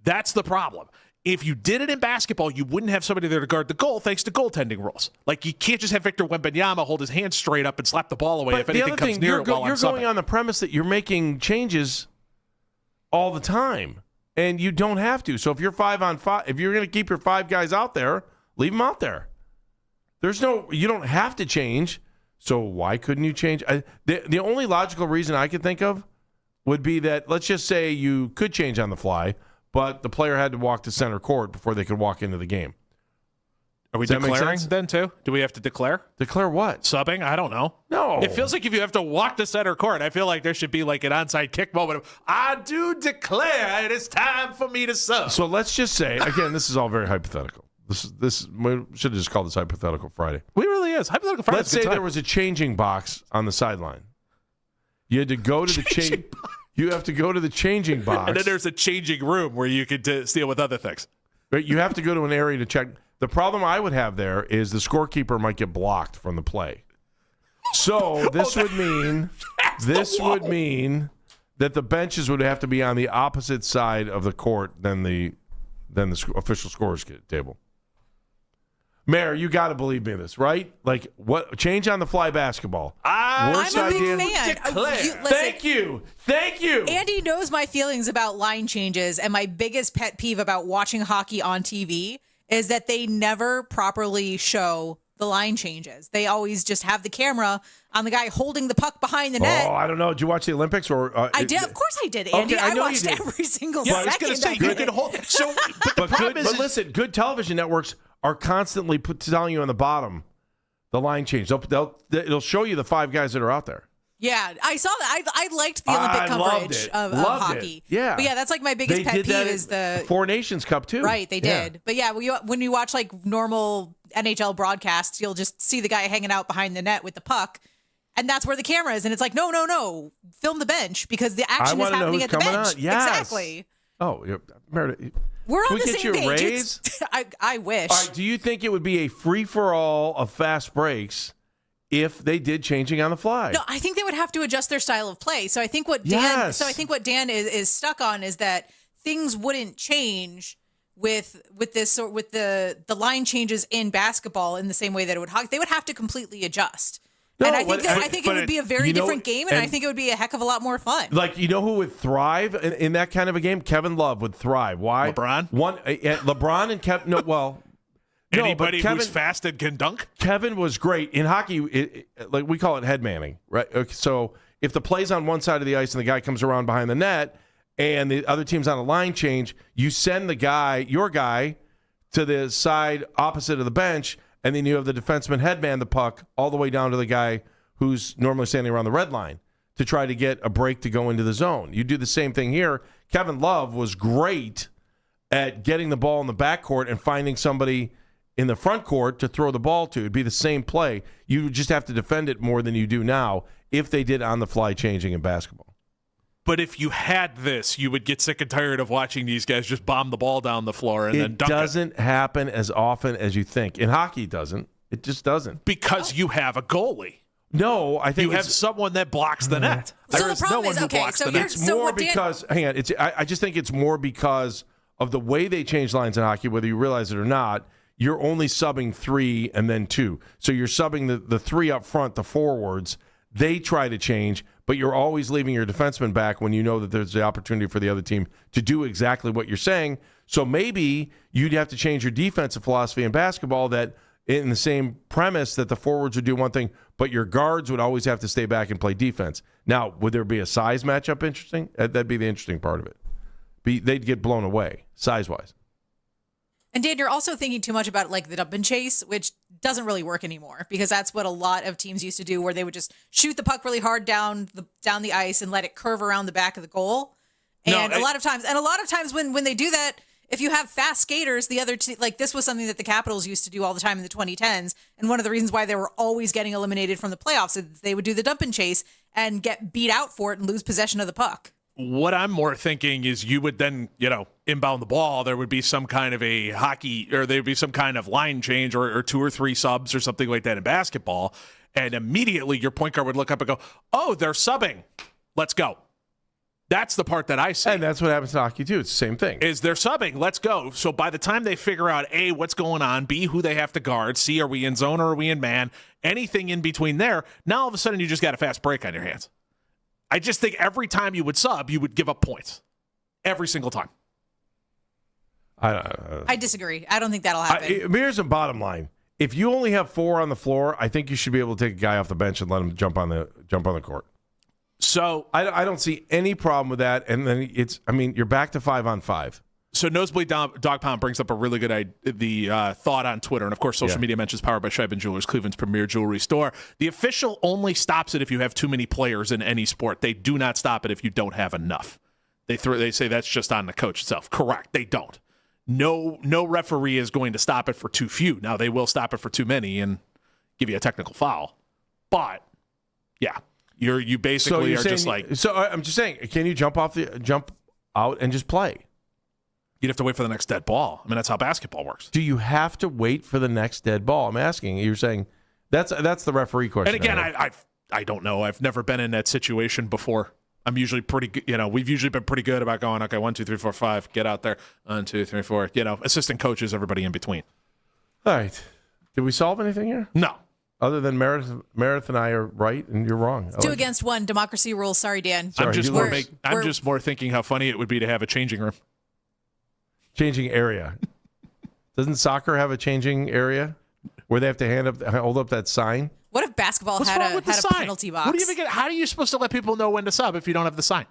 That's the problem. If you did it in basketball, you wouldn't have somebody there to guard the goal thanks to goaltending rules. Like, you can't just have Victor Wembanyama hold his hands straight up and slap the ball away if anything comes near it while you're going on the premise that you're making changes all the time, and you don't have to. So if you're 5-on-5, if you're going to keep your 5 guys out there, leave them out there. You don't have to change. So why couldn't you change? The only logical reason I could think of would be that, let's just say you could change on the fly, but the player had to walk to center court before they could walk into the game. Are we declaring then, too? Do we have to declare? Declare what? Subbing? I don't know. No. It feels like if you have to walk to center court, I feel like there should be like an onside kick moment of, I do declare it is time for me to sub. So let's just say, again, this is all very hypothetical. This we should have just called this Hypothetical Friday. We really is. Hypothetical Friday. Let's say there was a changing box on the sideline. You had to go to the You have to go to the changing box. And then there's a changing room where you could deal with other things. But you have to go to an area to check. The problem I would have there is the scorekeeper might get blocked from the play. So this would mean that the benches would have to be on the opposite side of the court than the official scorer's table. Mayor, you got to believe me in this, right? Like, what change on the fly basketball? I'm a big fan. Thank you. Andy knows my feelings about line changes, and my biggest pet peeve about watching hockey on TV is that they never properly show the line changes. They always just have the camera on the guy holding the puck behind the net. Oh, I don't know. Did you watch the Olympics? I did. Of course I did, Andy. Okay, I watched every single second. I was going to say, you can hold. So, but the problem is, listen, good television networks are constantly telling you on the bottom the line change. It'll show you the 5 guys that are out there. Yeah, I saw that. I liked the Olympic coverage of hockey. Yeah. But yeah, that's like my biggest pet peeve is the Four Nations Cup too. Right, they did. But yeah, when you watch like normal NHL broadcasts, you'll just see the guy hanging out behind the net with the puck. And that's where the camera is. And it's like, no. Film the bench because the action is happening at the bench. Yes. Exactly. Oh, Meredith. We're on the get same you a page. raise? I wish. All right, do you think it would be a free-for-all of fast breaks if they did changing on the fly? No, I think they would have to adjust their style of play. So I think what Dan is stuck on is that things wouldn't change with the line changes in basketball in the same way that it would hockey. They would have to completely adjust. No, and I think it would be a very different game, and I think it would be a heck of a lot more fun. Like, you know who would thrive in that kind of a game? Kevin Love would thrive. Why? LeBron? LeBron and Kevin. Anybody who's fast and can dunk? Kevin was great. In hockey, like we call it head manning, right? Okay, so if the play's on one side of the ice and the guy comes around behind the net and the other team's on a line change, you send your guy, to the side opposite of the bench, and then you have the defenseman headman the puck all the way down to the guy who's normally standing around the red line to try to get a break to go into the zone. You do the same thing here. Kevin Love was great at getting the ball in the backcourt and finding somebody in the front court to throw the ball to. It'd be the same play. You just have to defend it more than you do now if they did on-the-fly changing in basketball. But if you had this, you would get sick and tired of watching these guys just bomb the ball down the floor and then dunk it. It doesn't happen as often as you think. In hockey, it doesn't. It just doesn't. Because you have a goalie. No, I think you have someone that blocks the net. So the problem is, okay, so it's more because, hang on, I just think it's more because of the way they change lines in hockey, whether you realize it or not. You're only subbing 3 and then 2. So you're subbing the 3 up front, the forwards. They try to change, but you're always leaving your defenseman back when you know that there's the opportunity for the other team to do exactly what you're saying. So maybe you'd have to change your defensive philosophy in basketball that in the same premise that the forwards would do one thing, but your guards would always have to stay back and play defense. Now, would there be a size matchup interesting? That'd be the interesting part of it. They'd get blown away, size-wise. And Dan, you're also thinking too much about like the dump and chase, which doesn't really work anymore because that's what a lot of teams used to do, where they would just shoot the puck really hard down the ice and let it curve around the back of the goal. And a lot of times when they do that, if you have fast skaters, the other like this was something that the Capitals used to do all the time in the 2010s, and one of the reasons why they were always getting eliminated from the playoffs is they would do the dump and chase and get beat out for it and lose possession of the puck. What I'm more thinking is you would then, inbound the ball. There would be some kind of a hockey, or there would be some kind of line change or 2 or 3 subs or something like that in basketball. And immediately your point guard would look up and go, oh, they're subbing. Let's go. That's the part that I see. And that's what happens in hockey, too. It's the same thing. Is they're subbing. Let's go. So by the time they figure out, A, what's going on, B, who they have to guard, C, are we in zone or are we in man, anything in between there, now all of a sudden you just got a fast break on your hands. I just think every time you would sub, you would give up points. Every single time. I disagree. I don't think that'll happen. Here's the bottom line. If you only have 4 on the floor, I think you should be able to take a guy off the bench and let him jump on the court. So I don't see any problem with that. And then you're back to 5-on-5. So Nosebleed Dog Pound brings up a really good thought on Twitter. And, of course, social media mentions powered by Scheibman Jewelers, Cleveland's premier jewelry store. The official only stops it if you have too many players in any sport. They do not stop it if you don't have enough. They say that's just on the coach itself. Correct. They don't. No referee is going to stop it for too few. Now, they will stop it for too many and give you a technical foul. But, yeah, you basically are just like. So I'm just saying, can you jump out and just play? You'd have to wait for the next dead ball. I mean, that's how basketball works. Do you have to wait for the next dead ball? I'm asking. You're saying that's the referee question. And again, I don't know. I've never been in that situation before. I'm usually pretty good. We've usually been pretty good about going, okay, 1, 2, 3, 4, 5, get out there. 1, 2, 3, 4. Assistant coaches, everybody in between. All right. Did we solve anything here? No. Other than Meredith and I are right and you're wrong. 2 against 1. Democracy rules. Sorry, Dan. Sorry, I'm just more thinking how funny it would be to have a changing room. Changing area. Doesn't soccer have a changing area where they have to hold up that sign? What if basketball had a penalty box? What do you think? How are you supposed to let people know when to sub if you don't have the sign?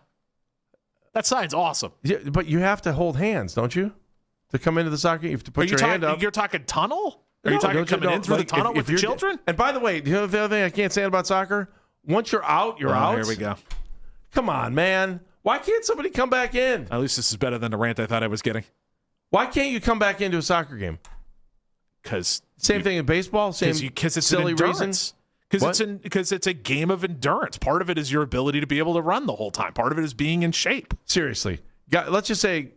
That sign's awesome. Yeah, but you have to hold hands, don't you? To come into the soccer, you have to put your hand up. You're talking tunnel? Are you talking coming in through the tunnel with the children? And by the way, the other thing I can't say about soccer, once you're out, you're out. Here we go. Come on, man. Why can't somebody come back in? At least this is better than the rant I thought I was getting. Why can't you come back into a soccer game? Because same thing in baseball. Because it's silly an endurance. reasons. Because it's a game of endurance. Part of it is your ability to be able to run the whole time. Part of it is being in shape. Seriously, let's just say,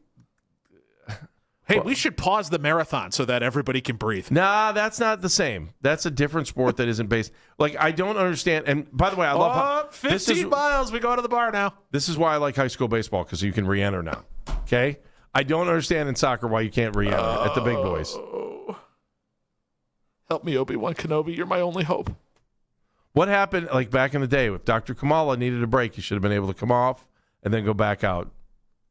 hey, we should pause the marathon so that everybody can breathe. Nah, that's not the same. That's a different sport that isn't based. Like, I don't understand. And by the way, I love how 15 miles. We go to the bar now. This is why I like high school baseball, because you can re-enter now. Okay. I don't understand in soccer why you can't re-enter at the big boys. Help me, Obi-Wan Kenobi. You're my only hope. What happened, like, back in the day, if Dr. Kamala needed a break, you should have been able to come off and then go back out.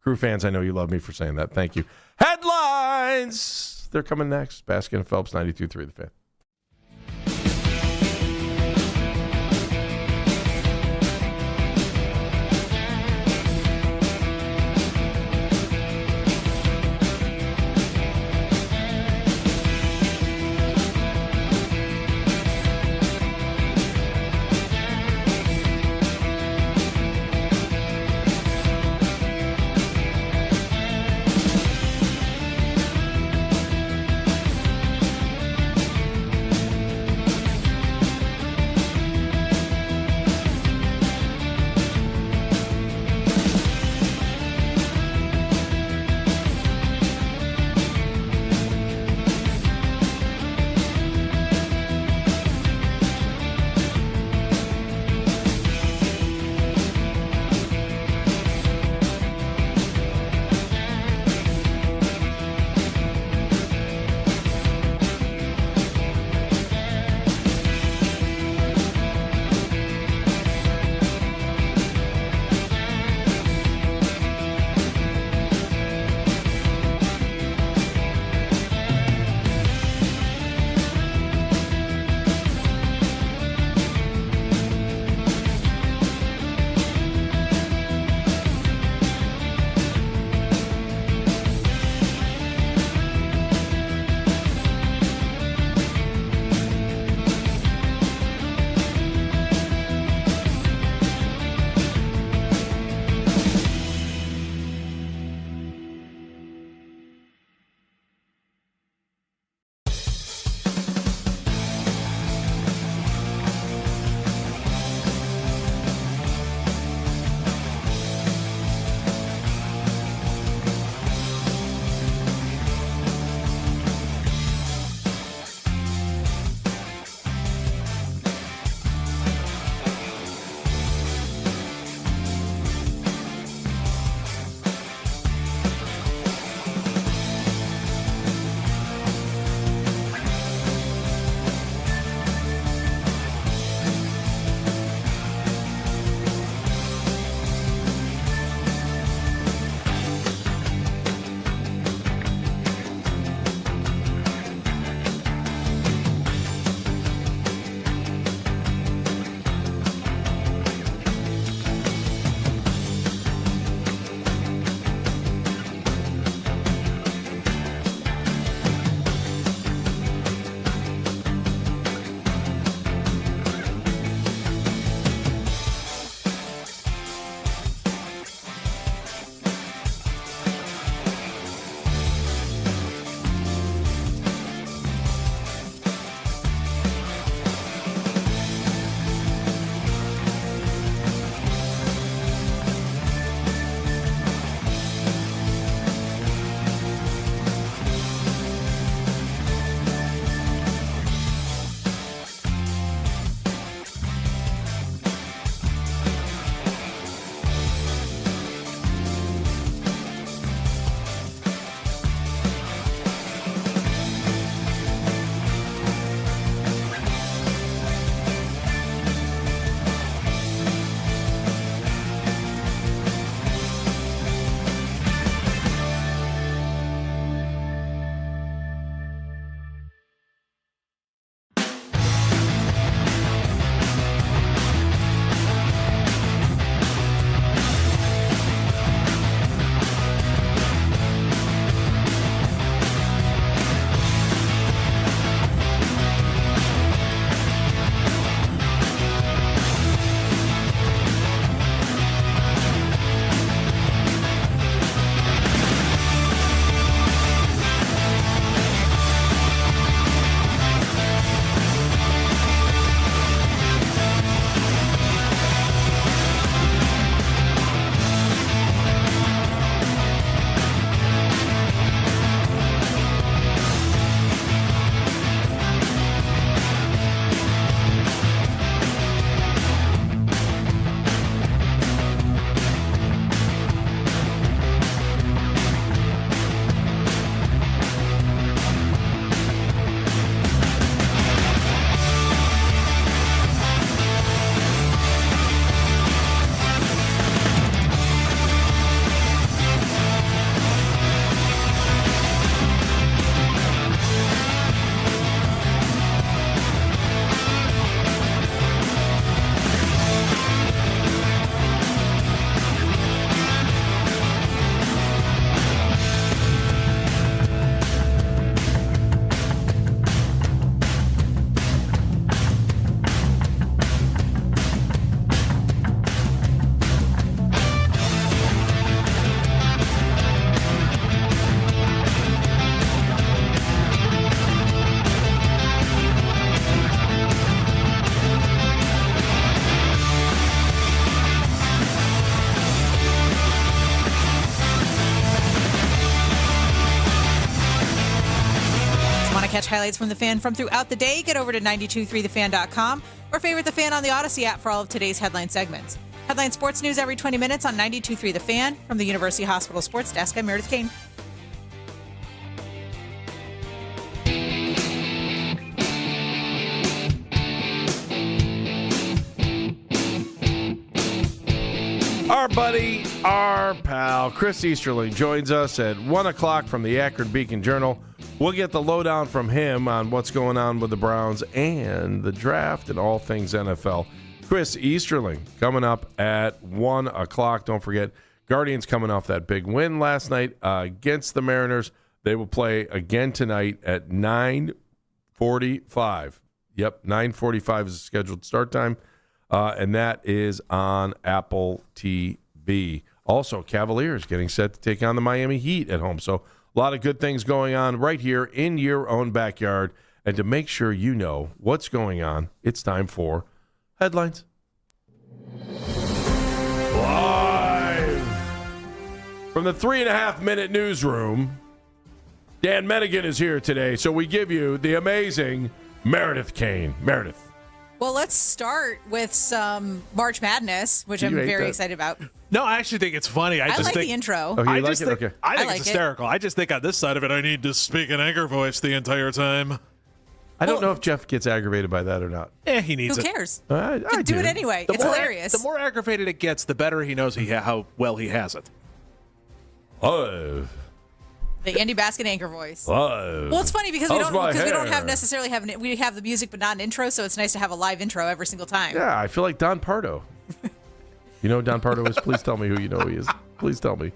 Crew fans, I know you love me for saying that. Thank you. Headlines! They're coming next. Baskin and Phelps, 92.3 The Fan. Want to catch highlights from The Fan from throughout the day? Get over to 923thefan.com or favorite The Fan on the Odyssey app for all of today's headline segments. Headline sports news every 20 minutes on 92.3 The Fan. From the University Hospital Sports Desk, I'm Meredith Kane. Our buddy, our pal, Chris Easterling joins us at 1 o'clock from the Akron Beacon Journal. We'll get the lowdown from him on what's going on with the Browns and the draft and all things NFL. Chris Easterling coming up at 1 o'clock. Don't forget, Guardians coming off that big win last night against the Mariners. They will play again tonight at 9:45. Yep, 9:45 is the scheduled start time. And that is on Apple TV. Also, Cavaliers getting set to take on the Miami Heat at home. So a lot of good things going on right here in your own backyard. And to make sure you know what's going on, it's time for Headlines. Live from the 3.5-minute newsroom, Dan Medigan is here today. So we give you the amazing Meredith Kane. Meredith. Well, let's start with some March Madness, which I'm very excited about. No, I actually think it's funny. I like think the intro. Oh, you like it? Okay. I think like it's hysterical. I just think on this side of it, I need to speak in anchor voice the entire time. I don't know if Jeff gets aggravated by that or not. He needs Who it. cares? I do it anyway. It's hilarious. The more aggravated it gets, the better he knows how well he has it. Oh. The Andy Baskin anchor voice. Oh. Well, it's funny because we don't hair? necessarily have we have the music but not an intro, so it's nice to have a live intro every single time. Yeah, I feel like Don Pardo. You know who Don Pardo is? Please tell me who you know he is. Please tell me.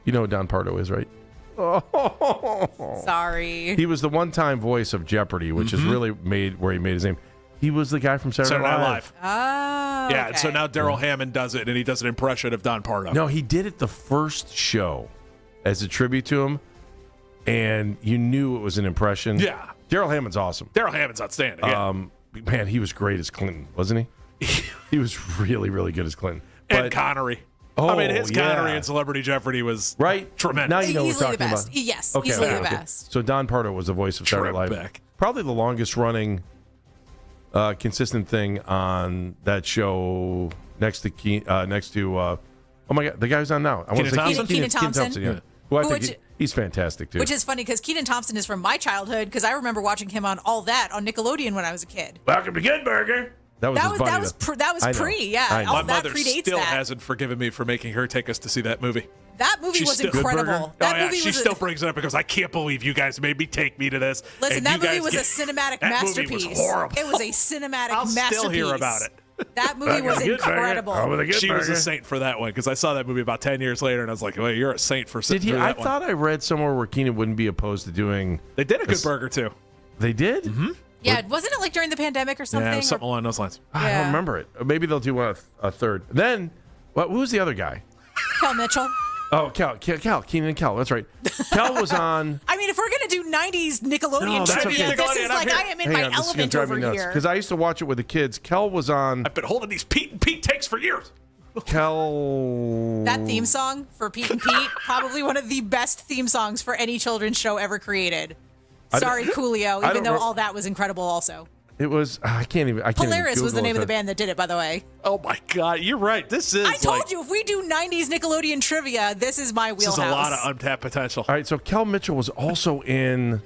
You know who Don Pardo is, right? Oh. Sorry. He was the one-time voice of Jeopardy, which is really where he made his name. He was the guy from Saturday Night Live. Oh, yeah, okay. so now Daryl Hammond does it, and he does an impression of Don Pardo. No, he did it the first show as a tribute to him, and you knew it was an impression. Yeah. Daryl Hammond's awesome. Daryl Hammond's outstanding. Yeah. Man, he was great as Clinton, wasn't he? He was really, really good as Clinton. And Connery. Oh, I mean, his Connery in Celebrity Jeopardy was tremendous. Now you know what we're talking best. about. Yes, okay, easily okay, the okay. best. So Don Pardo was the voice of Saturday Night Live. Probably the longest running consistent thing on that show next to oh my God, the guy who's on now. I want to say Kenan Thompson. Yeah. Who I think he's fantastic too. Which is funny because Kenan Thompson is from my childhood because I remember watching him on All That on Nickelodeon when I was a kid. Welcome to Good Burger. That was pre. Yeah, My all that mother predates still that. hasn't forgiven me for making her take us to see that movie. That movie was incredible. She still brings it up because I can't believe you guys made me take me to this. Listen, that movie was a cinematic masterpiece. Movie was horrible. It was a cinematic I'll masterpiece. still hear about it. That movie was incredible. She was a saint for that one because I saw that movie about 10 years later and I was like, well, you're a saint for Did he? that I one. thought I read somewhere where Kenan wouldn't be opposed to doing. They did a Good Burger too. They did? Mm-hmm. Yeah, wasn't it like during the pandemic or something? Yeah, something along those lines. I don't remember it. Maybe they'll do a third. Then, who's the other guy? Kel Mitchell. Oh, Kenan and Kel. That's right. Kel was on. I mean, if we're gonna do '90s Nickelodeon trivia, this is like I am in my element over here. Because I used to watch it with the kids. Kel was on. I've been holding these Pete and Pete takes for years. Kel. That theme song for Pete and Pete, probably one of the best theme songs for any children's show ever created. Sorry, Coolio, even though all that was incredible also. It was, I can't even. Polaris was the name of the band that did it, by the way. Oh my God, you're right. This is. I told you, if we do 90s Nickelodeon trivia, this is my wheelhouse. This is a lot of untapped potential. All right, so Kel Mitchell was also in.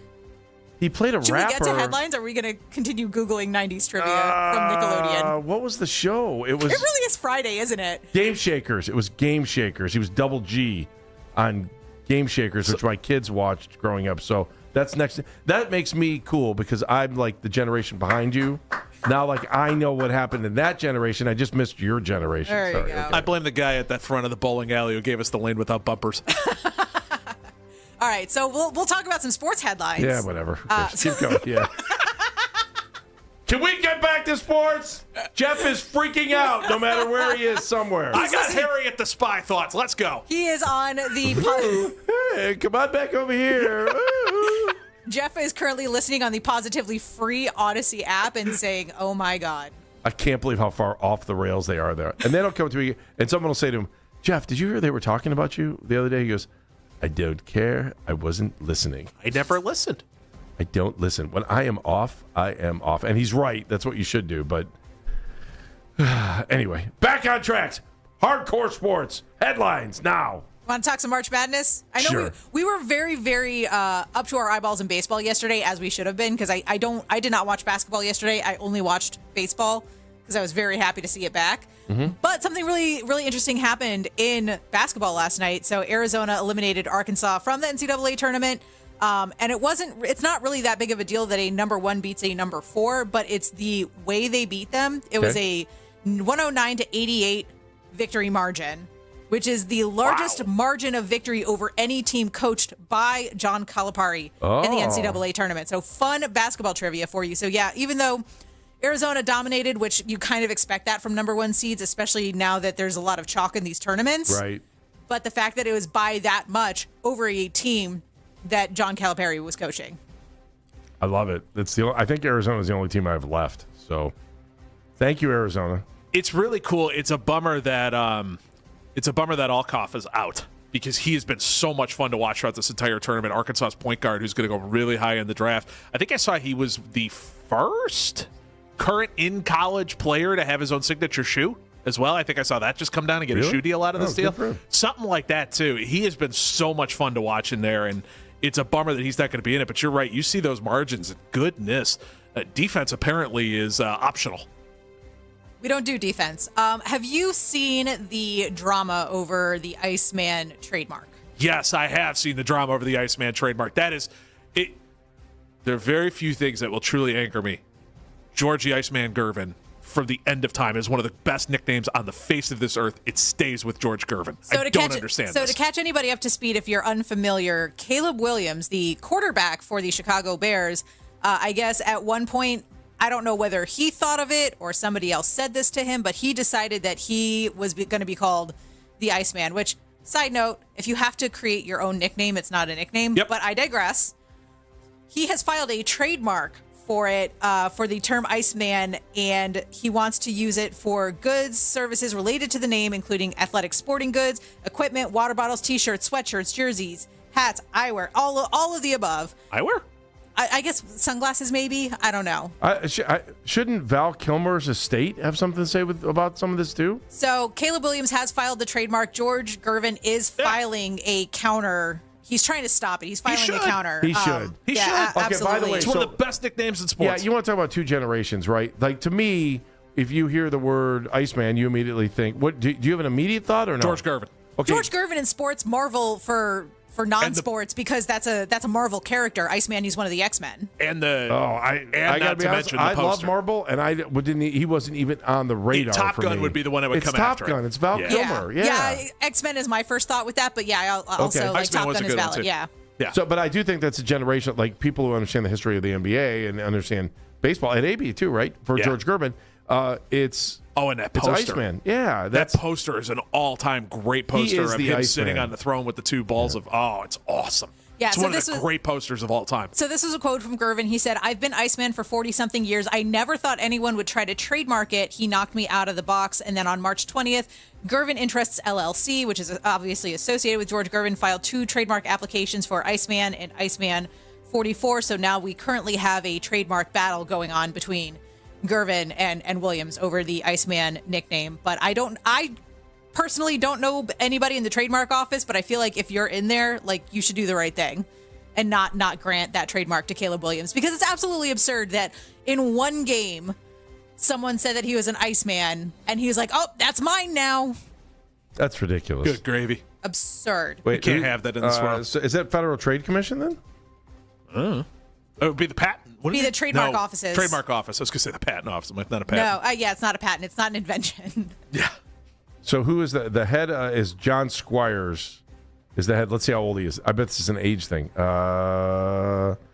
He played a rapper. Should we get to headlines? Or are we going to continue Googling 90s trivia from Nickelodeon? What was the show? It really is Friday, isn't it? Game Shakers. It was Game Shakers. He was Double G on Game Shakers, which my kids watched growing up. So that's next. That makes me cool because I'm like the generation behind you. Now, like, I know what happened in that generation. I just missed your generation. There you go. Okay. I blame the guy at that front of the bowling alley who gave us the lane without bumpers. All right, so we'll talk about some sports headlines. Yeah, whatever. Keep going. Yeah. Can we get back to sports? Jeff is freaking out no matter where he is somewhere. I got Harriet the Spy thoughts. Let's go. He is on the... Hey, come on back over here. Jeff is currently listening on the positively free Odyssey app and saying, oh my God. I can't believe how far off the rails they are there. And then he'll come to me and someone will say to him, Jeff, did you hear they were talking about you the other day? He goes, I don't care. I wasn't listening. I never listened. I don't listen. When I am off, I am off. And he's right. That's what you should do. But anyway, back on tracks. Hardcore sports. Headlines now. Want to talk some March Madness? I know Sure. we were very, very up to our eyeballs in baseball yesterday, as we should have been, because I did not watch basketball yesterday. I only watched baseball because I was very happy to see it back. Mm-hmm. But something really, really interesting happened in basketball last night. So Arizona eliminated Arkansas from the NCAA tournament. And it's not really that big of a deal that a number 1 beats a number 4, but it's the way they beat them. It was a 109-88 victory margin, which is the largest margin of victory over any team coached by John Calipari in the NCAA tournament. So fun basketball trivia for you. So yeah, even though Arizona dominated, which you kind of expect that from number 1 seeds, especially now that there's a lot of chalk in these tournaments. Right. But the fact that it was by that much over a team that John Calipari was coaching. I love it. I think Arizona is the only team I have left. So thank you, Arizona. It's really cool. It's a bummer that Alkoff is out, because he has been so much fun to watch throughout this entire tournament. Arkansas's point guard, who's going to go really high in the draft. I think I saw he was the first current in-college player to have his own signature shoe as well. I think I saw that just come down and get a shoe deal out of this deal. Something like that, too. He has been so much fun to watch in there, and it's a bummer that he's not going to be in it. But you're right. You see those margins. Goodness. Defense apparently is optional. We don't do defense. Have you seen the drama over the Iceman trademark? Yes, I have seen the drama over the Iceman trademark. That is it. There are very few things that will truly anchor me. Georgie Iceman Gervin, from the end of time, is one of the best nicknames on the face of this earth. It stays with George Gervin. I don't understand this. To catch anybody up to speed, if you're unfamiliar, Caleb Williams, the quarterback for the Chicago Bears, I guess at one point, I don't know whether he thought of it or somebody else said this to him, but he decided that he was going to be called the Iceman, which, side note, if you have to create your own nickname, it's not a nickname. Yep. But I digress. He has filed a trademark for it, for the term Iceman, and he wants to use it for goods, services related to the name, including athletic sporting goods, equipment, water bottles, T-shirts, sweatshirts, jerseys, hats, eyewear, all of the above. Eyewear? I guess sunglasses, maybe. I don't know. Shouldn't Val Kilmer's estate have something to say about some of this too? So Caleb Williams has filed the trademark. George Gervin is filing a counter. He's trying to stop it. He's filing a counter. He should. He should. Okay, absolutely. By the way, it's one of the best nicknames in sports. Yeah, you want to talk about 2 generations, right? Like, to me, if you hear the word Iceman, you immediately think, what? Do you have an immediate thought or no? George Gervin. Okay. George Gervin in sports, Marvel for non-sports, because that's a Marvel character. Iceman, he's one of the X-Men. And I gotta be honest, I love Marvel, and he wasn't even on the radar. Top for Gun me. would be the one that would come after. It's Top Gun. It's Val Kilmer. Yeah. X-Men is my first thought with that, but yeah, I also like Top Gun is valid. Yeah. So, but I do think that's a generation, like people who understand the history of the NBA and understand baseball and AB too, right? For George Gervin, it's and that poster. It's Iceman. Yeah, that poster is an all-time great poster of him sitting Iceman on the throne with the 2 balls of. Oh, it's awesome. Yeah, it's one of the great posters of all time. So this is a quote from Gervin. He said, "I've been Iceman for 40-something years. I never thought anyone would try to trademark it. He knocked me out of the box." And then on March 20th, Gervin Interests LLC, which is obviously associated with George Gervin, filed 2 trademark applications for Iceman and Iceman 44. So now we currently have a trademark battle going on between Gervin and Williams over the Iceman nickname. But I personally don't know anybody in the trademark office, but I feel like if you're in there, like, you should do the right thing and not grant that trademark to Caleb Williams, because it's absolutely absurd that in one game someone said that he was an Iceman and he was like, "Oh, that's mine now." That's ridiculous. Good gravy. Absurd. Wait, you can't have that in this world. So is that Federal Trade Commission then? It would be the patent. Be the trademark offices. Trademark office. I was going to say the patent office. I'm like, not a patent. No, yeah, it's not a patent. It's not an invention. Yeah. So who is the head? Is John Squires? Is the head? Let's see how old he is. I bet this is an age thing.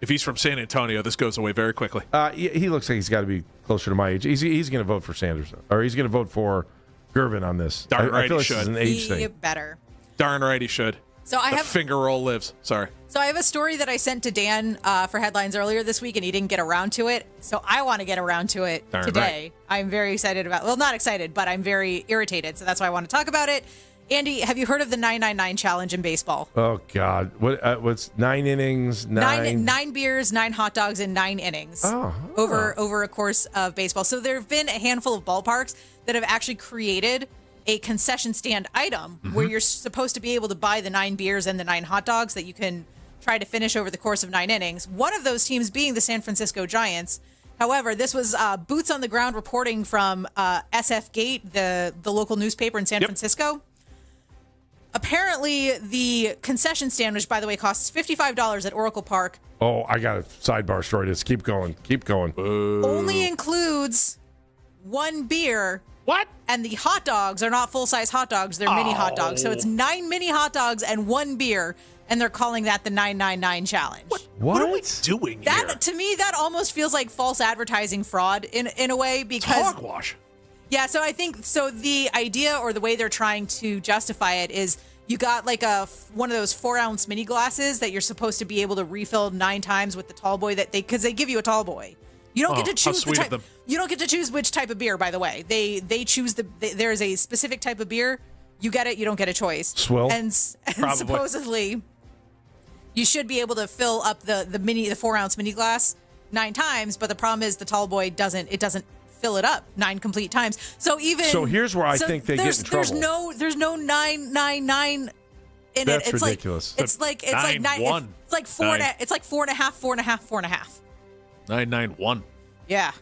If he's from San Antonio, this goes away very quickly. He looks like he's got to be closer to my age. He's going to vote for Sanders, or he's going to vote for Gervin on this. Darn right I feel he like should. This is an age thing. Better. Darn right he should. So I have finger roll lives. Sorry. So I have a story that I sent to Dan for headlines earlier this week, and he didn't get around to it. So I want to get around to it today. Right. I'm very excited about. Well, not excited, but I'm very irritated. So that's why I want to talk about it. Andy, have you heard of the 999 challenge in baseball? Oh God, what's 9 innings? Nine beers, 9 hot dogs, and 9 innings over a course of baseball. So there have been a handful of ballparks that have actually created a concession stand item where you're supposed to be able to buy the 9 beers and the 9 hot dogs that you can try to finish over the course of 9 innings. One of those teams being the San Francisco Giants. However, this was boots on the ground reporting from SF Gate, the local newspaper in San Francisco. Apparently, the concession stand, which, by the way, costs $55 at Oracle Park. Oh, I got a sidebar story. Just keep going. Only includes 1 beer. What? And the hot dogs are not full-size hot dogs. They're mini hot dogs. So it's 9 mini hot dogs and 1 beer, and they're calling that the 999 challenge. What are we doing here? That, to me, that almost feels like false advertising fraud in a way because... Hogwash. Yeah, so I think the idea or the way they're trying to justify it is you got like one of those 4-ounce mini glasses that you're supposed to be able to refill 9 times with the tall boy because they give you a tall boy. You don't get to choose the type. You don't get to choose which type of beer. By the way, they choose there is a specific type of beer. You get it. You don't get a choice. Swill. And supposedly, you should be able to fill up the 4-ounce mini glass 9 times. But the problem is the tall boy doesn't fill it up 9 complete times. So here's where I think they get in trouble. There's no 999 in That's it. It's ridiculous. It's like 9-1. It's like 4 and a half. 991. Yeah.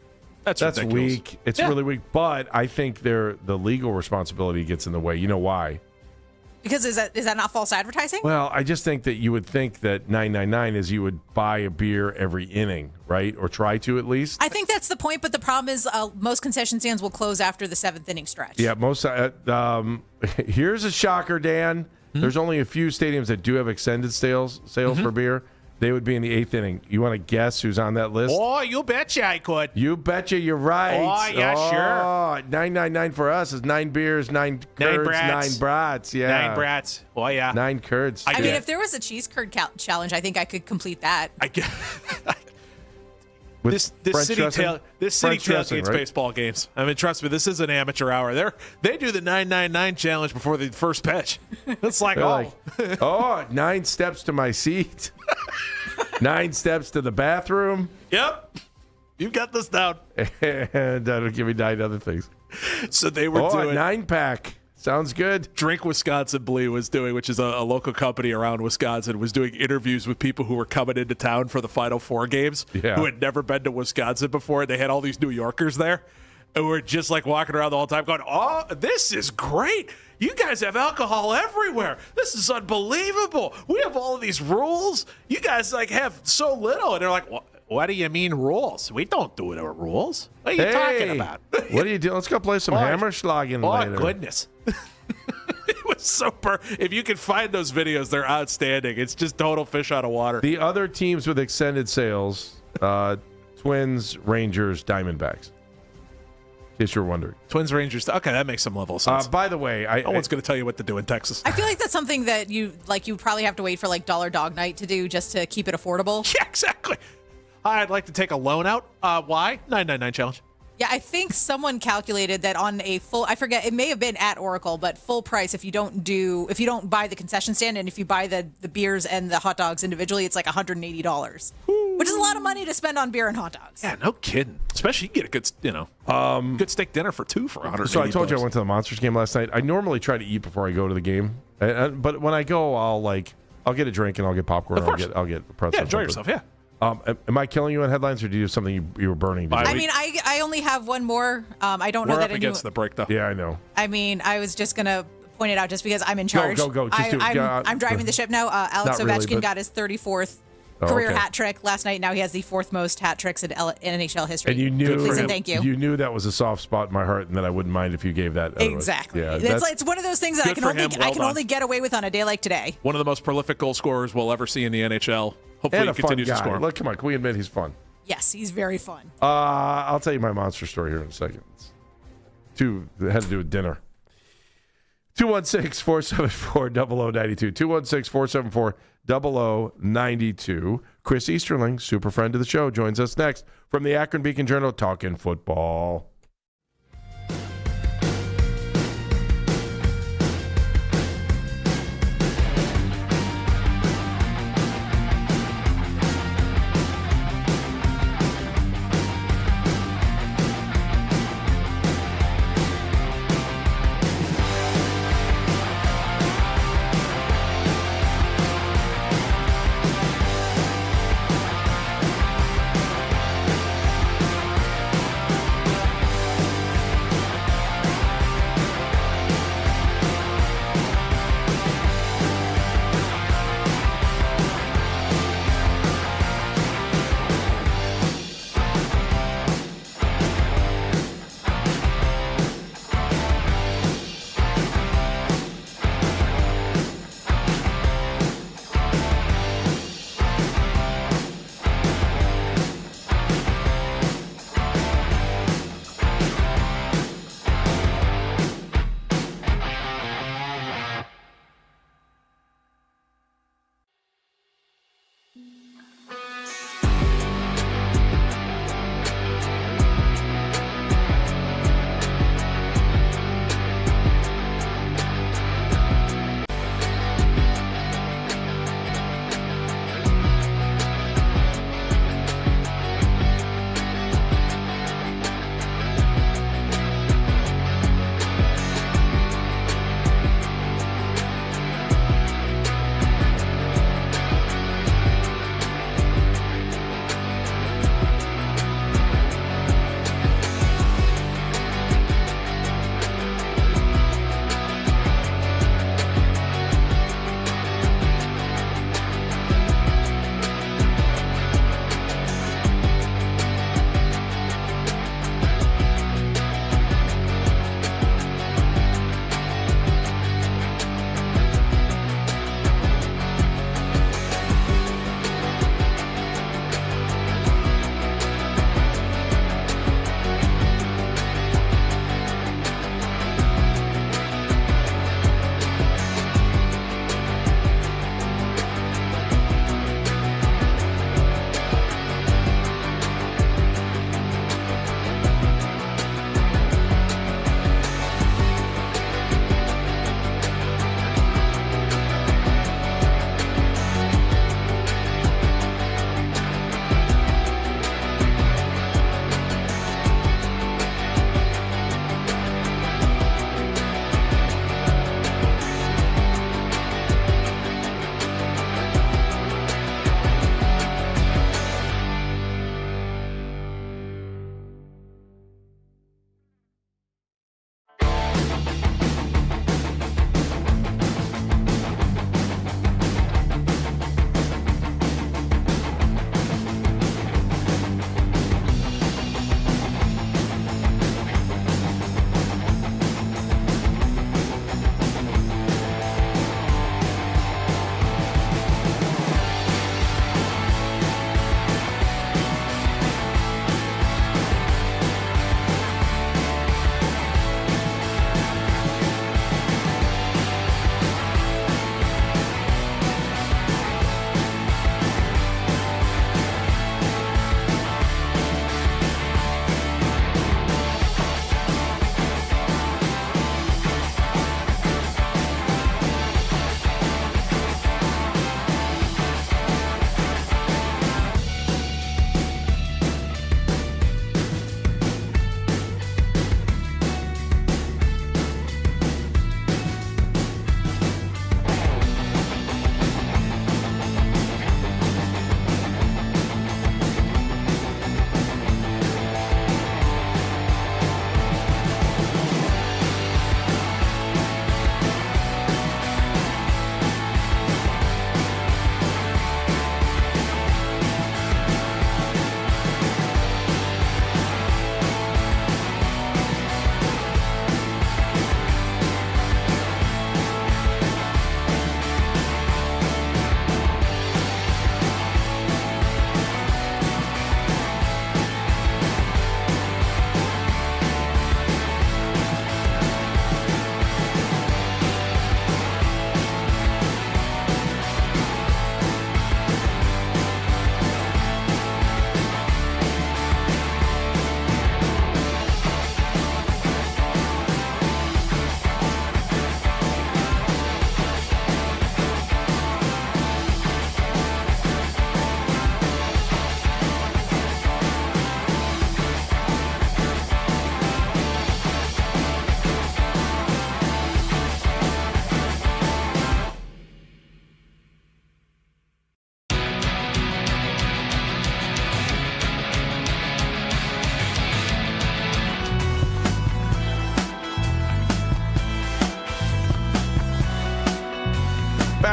That's ridiculous. Weak. It's really weak. But I think the legal responsibility gets in the way. You know why? Because is that not false advertising? Well, I just think that you would think that 999 is you would buy a beer every inning, right? Or try to at least. I think that's the point, but the problem is most concession stands will close after the 7th inning stretch. Yeah, most. Here's a shocker, Dan. There's only a few stadiums that do have extended sales for beer. They would be in the 8th inning. You want to guess who's on that list? Oh, you betcha I could. You betcha you're right. Oh, yeah, sure. 999 for us is 9 beers, 9 curds, 9 brats. Yeah. 9 brats. Oh, yeah. 9 curds. I mean, if there was a cheese curd challenge, I think I could complete that. This city tailgates baseball games. I mean, trust me, this is an amateur hour. They do the 999 challenge before the first pitch. It's like, 9 steps to my seat. 9 steps to the bathroom. Yep. You got this down. And that'll give me 9 other things. So they were doing a 9-pack. Sounds good. Drink Wisconsin Blee was doing, which is a local company around Wisconsin, was doing interviews with people who were coming into town for the Final Four games who had never been to Wisconsin before. They had all these New Yorkers there who were just like walking around the whole time going, oh, this is great. You guys have alcohol everywhere. This is unbelievable. We have all of these rules. You guys have so little. And they're like, what do you mean rules? We don't do the rules. What are you talking about? What are you doing? Let's go play some Hammerschlagen later. Oh, goodness. It was so if you can find those videos, they're outstanding. It's just total fish out of water. The other teams with extended sales, Twins, Rangers, Diamondbacks. In case you're wondering. Twins, Rangers. Okay, that makes some level of sense. By the way, no one's going to tell you what to do in Texas. I feel like that's something that you probably have to wait for Dollar Dog Night to do just to keep it affordable. Yeah, exactly. I'd like to take a loan out. Why? 999 challenge. Yeah, I think someone calculated that on a full, I forget, it may have been at Oracle, but full price, if you don't buy the concession stand and if you buy the beers and the hot dogs individually, it's like $180, which is a lot of money to spend on beer and hot dogs. Yeah, no kidding. Especially you get a good, good steak dinner for 2 for $180. So I told you I went to the Monsters game last night. I normally try to eat before I go to the game, but when I go, I'll get a drink and I'll get popcorn. Of course. I'll get a pretzel. Yeah, enjoy yourself. Yeah. Am I killing you on headlines, or do you have something you were burning? I mean, I only have one more. I don't know that we're up against the break, though. Yeah, I know. I mean, I was just gonna point it out just because I'm in charge. Go. I'm driving the ship now. Alex Ovechkin got his 34th career hat trick last night. Now he has the 4th most hat tricks in NHL history. And you knew, please and thank you. You knew that was a soft spot in my heart, and that I wouldn't mind if you gave that. Exactly. Yeah, it's one of those things that I can only get away with on a day like today. One of the most prolific goal scorers we'll ever see in the NHL. Hopefully he continues to score. Look, come on, can we admit he's fun? Yes, he's very fun. I'll tell you my monster story here in a second. It had to do with dinner. 216-474-0092. 216-474-0092. Chris Easterling, super friend of the show, joins us next from the Akron Beacon Journal, talking football.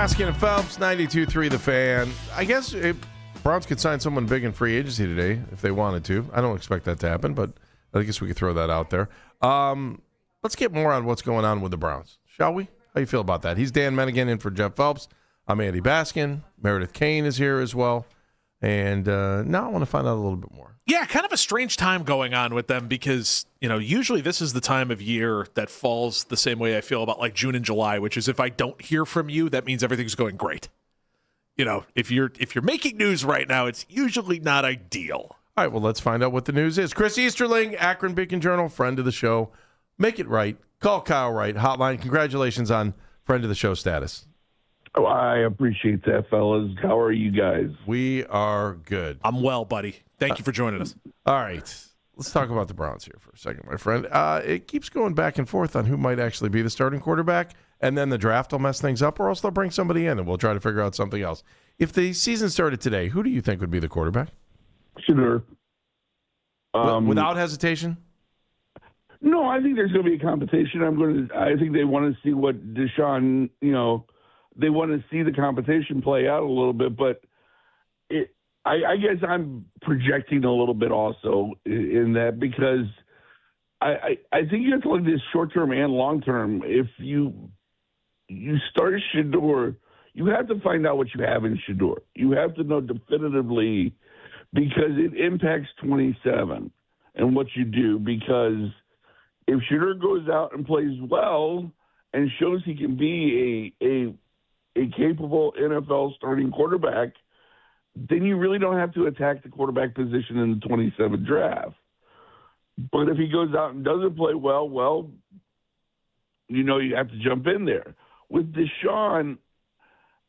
Baskin and Phelps, 92.3 The Fan. I guess Browns could sign someone big in free agency today if they wanted to. I don't expect that to happen, but I guess we could throw that out there. Let's get more on what's going on with the Browns, shall we? How do you feel about that? He's Dan Mennigan in for Jeff Phelps. I'm Andy Baskin. Meredith Kane is here as well. And now I want to find out a little bit more. Yeah, kind of a strange time going on with them because, usually this is the time of year that falls the same way I feel about like June and July, which is if I don't hear from you, that means everything's going great. If you're making news right now, it's usually not ideal. All right, well, let's find out what the news is. Chris Easterling, Akron Beacon Journal, friend of the show. Make it right. Call Kyle Wright. Hotline. Congratulations on friend of the show status. Oh, I appreciate that, fellas. How are you guys? We are good. I'm well, buddy. Thank you for joining us. All right. Let's talk about the Browns here for a second, my friend. It keeps going back and forth on who might actually be the starting quarterback, and then the draft will mess things up, or else they'll bring somebody in, and we'll try to figure out something else. If the season started today, who do you think would be the quarterback? Sure. Without hesitation? No, I think there's going to be a competition. I think they want to see what Deshaun, they want to see the competition play out a little bit, but I guess I'm projecting a little bit also in that because I think you have to look at this short term and long term. If you start Shedeur, you have to find out what you have in Shedeur. You have to know definitively because it impacts 27 and what you do. Because if Shedeur goes out and plays well and shows he can be a capable NFL starting quarterback, then you really don't have to attack the quarterback position in the 27 draft. But if he goes out and doesn't play well, you have to jump in there. With Deshaun,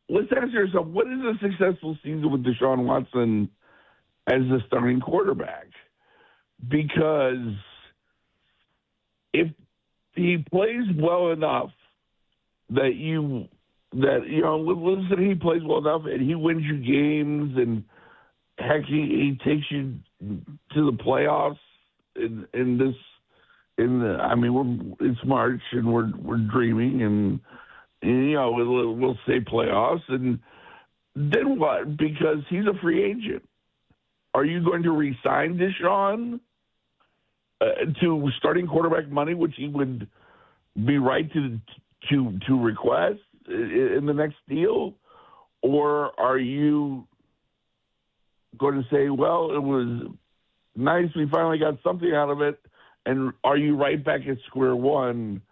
let's ask yourself, what is a successful season with Deshaun Watson as the starting quarterback? Because if he plays well enough that listen, he plays well enough and he wins you games and heck, he takes you to the playoffs it's March and we're dreaming and we'll say playoffs and then what? Because he's a free agent. Are you going to re-sign Deshaun to starting quarterback money, which he would be right to request in the next deal? Or are you going to say, well, it was nice, we finally got something out of it, and are you right back at square one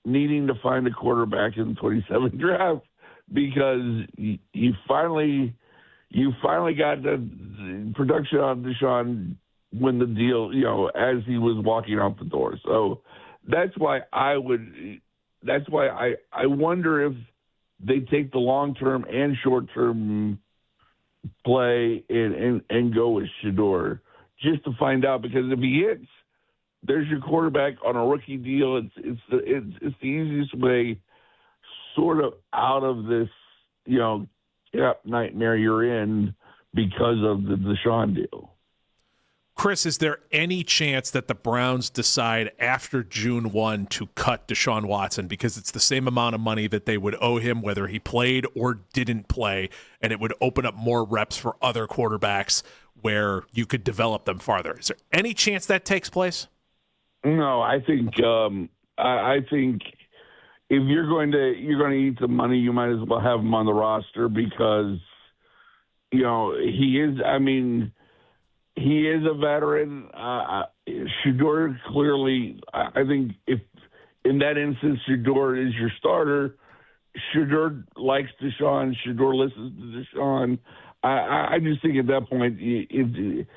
needing to find a quarterback in the 27 draft because you finally got the production on Deshaun when the deal, as he was walking out the door. So that's why I wonder if they take the long-term and short-term play and go with Shedeur just to find out, because if he hits, there's your quarterback on a rookie deal. It's the easiest way sort of out of this, nightmare you're in because of the Deshaun deal. Chris, is there any chance that the Browns decide after June 1 to cut Deshaun Watson because it's the same amount of money that they would owe him whether he played or didn't play, and it would open up more reps for other quarterbacks where you could develop them farther? Is there any chance that takes place? No, I think I think if you're going to eat the money, you might as well have him on the roster because he is. I mean, he is a veteran. Shedeur clearly, I think if in that instance Shedeur is your starter, Shedeur likes Deshaun. Shedeur listens to Deshaun. I just think at that point, if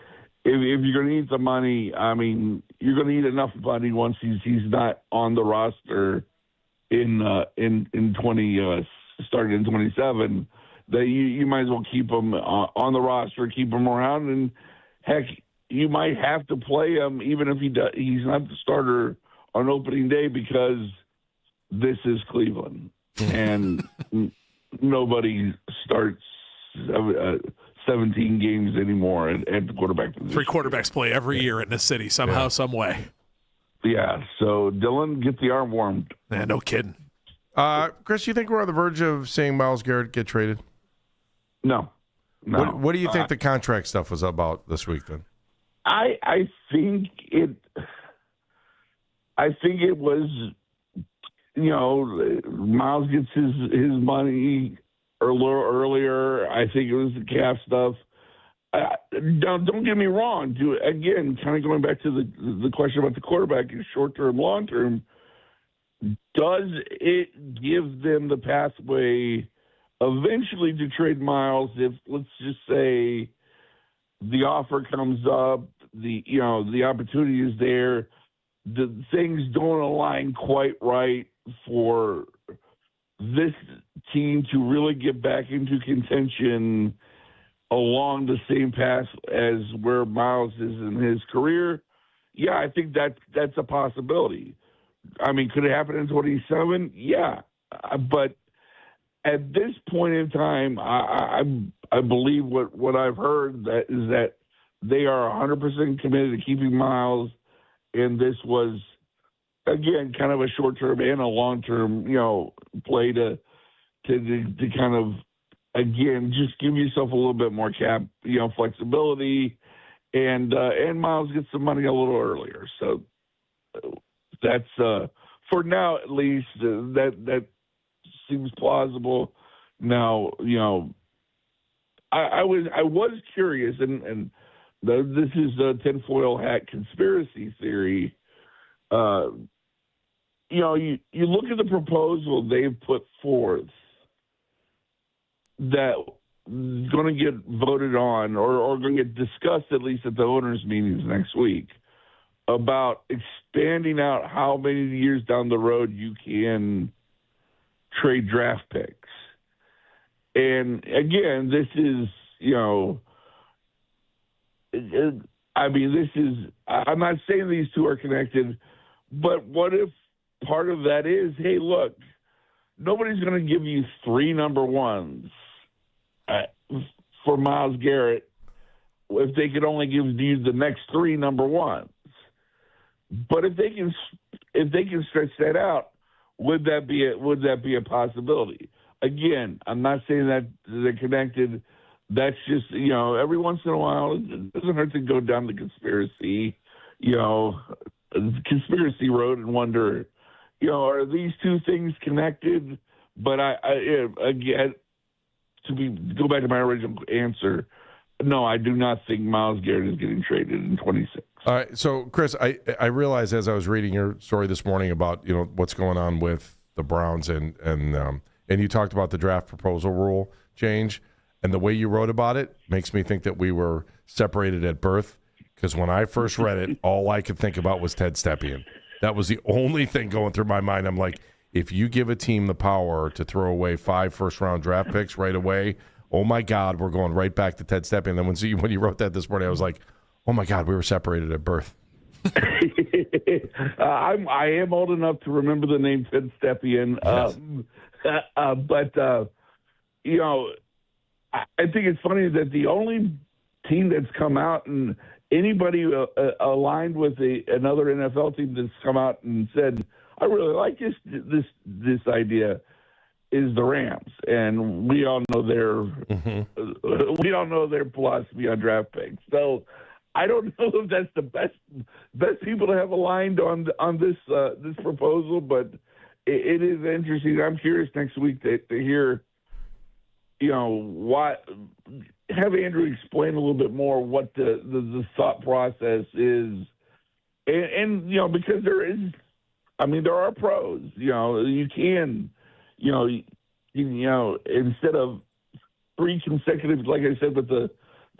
you're going to eat the money, I mean, you're going to eat enough money once he's not on the roster in 20 starting in 27 that you might as well keep him on the roster, keep him around, and heck, you might have to play him even if he's not the starter on opening day because this is Cleveland and nobody starts 17 games anymore at the quarterback position. 3 quarterbacks play every year in this city somehow, some way. Yeah, so Dylan, get the arm warmed. Yeah, no kidding. Chris, you think we're on the verge of seeing Myles Garrett get traded? No. What do you think the contract stuff was about this week then? I think it was, Myles gets his money a little earlier. I think it was the cap stuff. Don't get me wrong. Again, kind of going back to the question about the quarterback, short term, long term. Does it give them the pathway eventually to trade Myles if, let's just say, the offer comes up, the opportunity is there, the things don't align quite right for this team to really get back into contention along the same path as where Myles is in his career? Yeah, I think that's a possibility. I mean, could it happen in 27? Yeah. But at this point in time, I believe what I've heard is that they are 100% committed to keeping Myles, and this was, again, kind of a short-term and a long-term, play to kind of, again, just give yourself a little bit more cap, flexibility, and Myles gets some money a little earlier. So that's for now at least that seems plausible. Now, I was curious, and this is a tinfoil hat conspiracy theory. You look at the proposal they've put forth that is going to get voted on or going to get discussed at least at the owners' meetings next week about expanding out how many years down the road you can trade draft picks. And again, this is, I'm not saying these two are connected, but what if part of that is, hey, look, nobody's going to give you 3 number ones for Myles Garrett if they could only give you the next 3 number ones. But if they can stretch that out, would that be a possibility? Again, I'm not saying that they're connected. That's just, every once in a while, it doesn't hurt to go down the conspiracy road and wonder, are these two things connected? But again, go back to my original answer, no, I do not think Myles Garrett is getting traded in 26. All right, so Chris, I realized as I was reading your story this morning about what's going on with the Browns and you talked about the draft proposal rule change, and the way you wrote about it makes me think that we were separated at birth, because when I first read it, all I could think about was Ted Stepien. That was the only thing going through my mind. I'm like, if you give a team the power to throw away 5 first-round draft picks right away, oh my God, we're going right back to Ted Stepien. And then when you wrote that this morning, I was like, oh my God, we were separated at birth. I am old enough to remember the name Ted Stepien. Yes. But I think it's funny that the only team that's come out and anybody aligned with another NFL team that's come out and said, I really like this idea, is the Rams, and we all know their philosophy on draft picks. So I don't know if that's the best people to have aligned on this proposal, but it is interesting. I'm curious next week to hear, what, have Andrew explain a little bit more what the thought process is, and because there are pros. You can. Instead of 3 consecutive, like I said, with the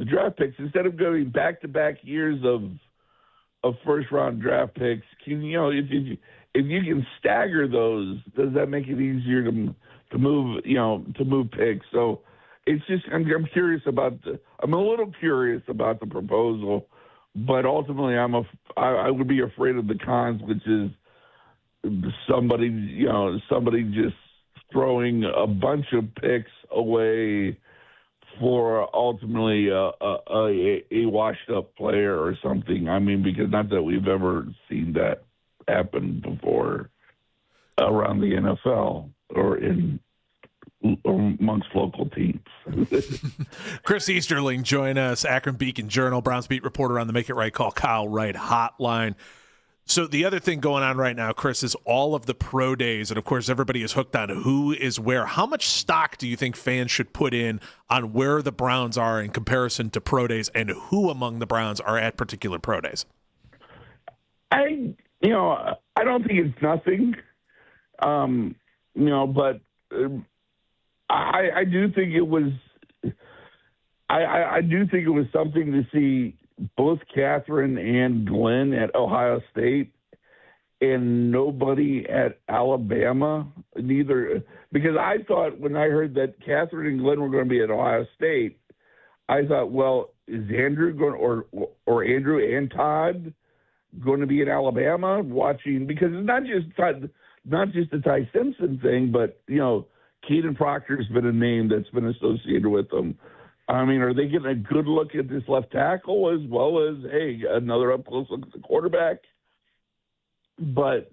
draft picks, instead of going back-to-back years of first-round draft picks, if you can stagger those, does that make it easier to move picks? So it's just I'm curious I'm a little curious about the proposal, but ultimately I would be afraid of the cons, which is somebody just throwing a bunch of picks away for ultimately a washed-up player or something. I mean, because not that we've ever seen that happen before around the NFL. or amongst local teams. Chris Easterling join us, Akron Beacon Journal, Browns beat reporter on the Make It Right Call Kyle Wright hotline. So the other thing going on right now, Chris, is all of the pro days, and of course everybody is hooked on who is where. How much stock do you think fans should put in on where the Browns are in comparison to pro days, and who among the Browns are at particular pro days? I don't think it's nothing, but I do think it was. I do think it was something to see both Catherine and Glenn at Ohio State, and nobody at Alabama. Neither, because I thought when I heard that Catherine and Glenn were going to be at Ohio State, I thought, well, is Andrew going or Andrew and Todd going to be in Alabama watching? Because it's not just the Ty Simpson thing, but Keaton Proctor's been a name that's been associated with them. I mean, are they getting a good look at this left tackle as well as, hey, another up-close look at the quarterback? But,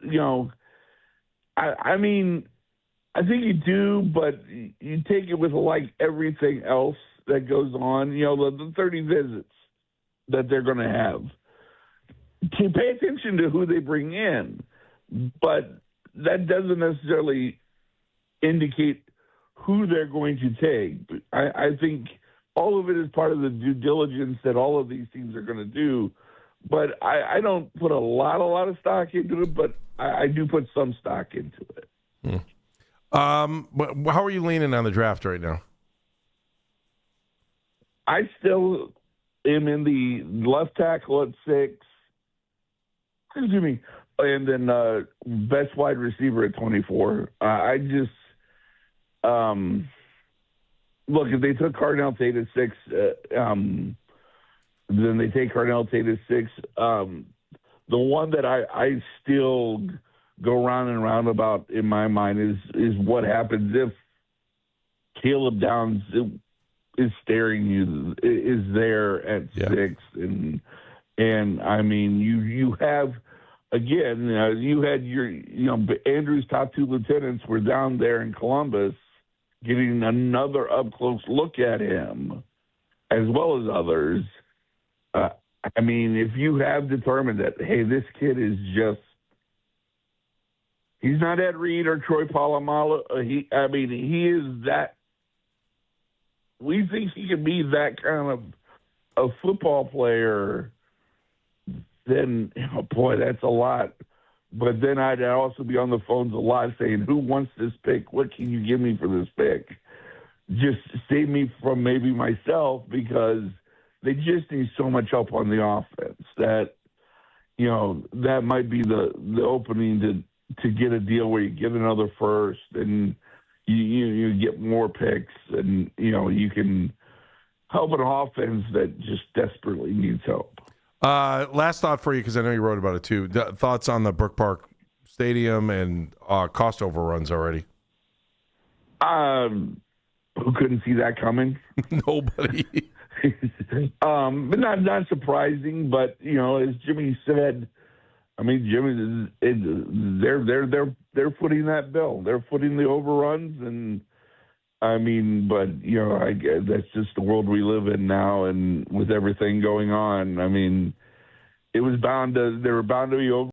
I mean, I think you do, but you take it with, like, everything else that goes on, the 30 visits that they're going to have. To pay attention to who they bring in, but that doesn't necessarily indicate who they're going to take. I think all of it is part of the due diligence that all of these teams are going to do. But I don't put a lot of stock into it, but I do put some stock into it. But how are you leaning on the draft right now? I still am in the left tackle at 6. Excuse me. And then best wide receiver at 24. I just look, if they took Cardinal Tate at 6, then they take Cardinal Tate at 6. The one that I still go round and round about in my mind is what happens if Caleb Downs is staring you, is there at 6, and I mean you have. Again, you had Andrew's top 2 lieutenants were down there in Columbus getting another up-close look at him, as well as others. I mean, if you have determined that, hey, this kid is just – he's not Ed Reed or Troy Polamalu. He is that – we think he can be that kind of a football player – then, boy, that's a lot. But then I'd also be on the phones a lot saying, who wants this pick? What can you give me for this pick? Just save me from maybe myself, because they just need so much help on the offense that, that might be the opening to get a deal where you get another first and you get more picks and, you can help an offense that just desperately needs help. Last thought for you, because I know you wrote about it too. Thoughts on the Brook Park Stadium and cost overruns already? Who couldn't see that coming? Nobody. But not surprising. But as Jimmy said, I mean, they're footing that bill. They're footing the overruns, and I mean, but I guess that's just the world we live in now, and with everything going on, I mean, they were bound to be over.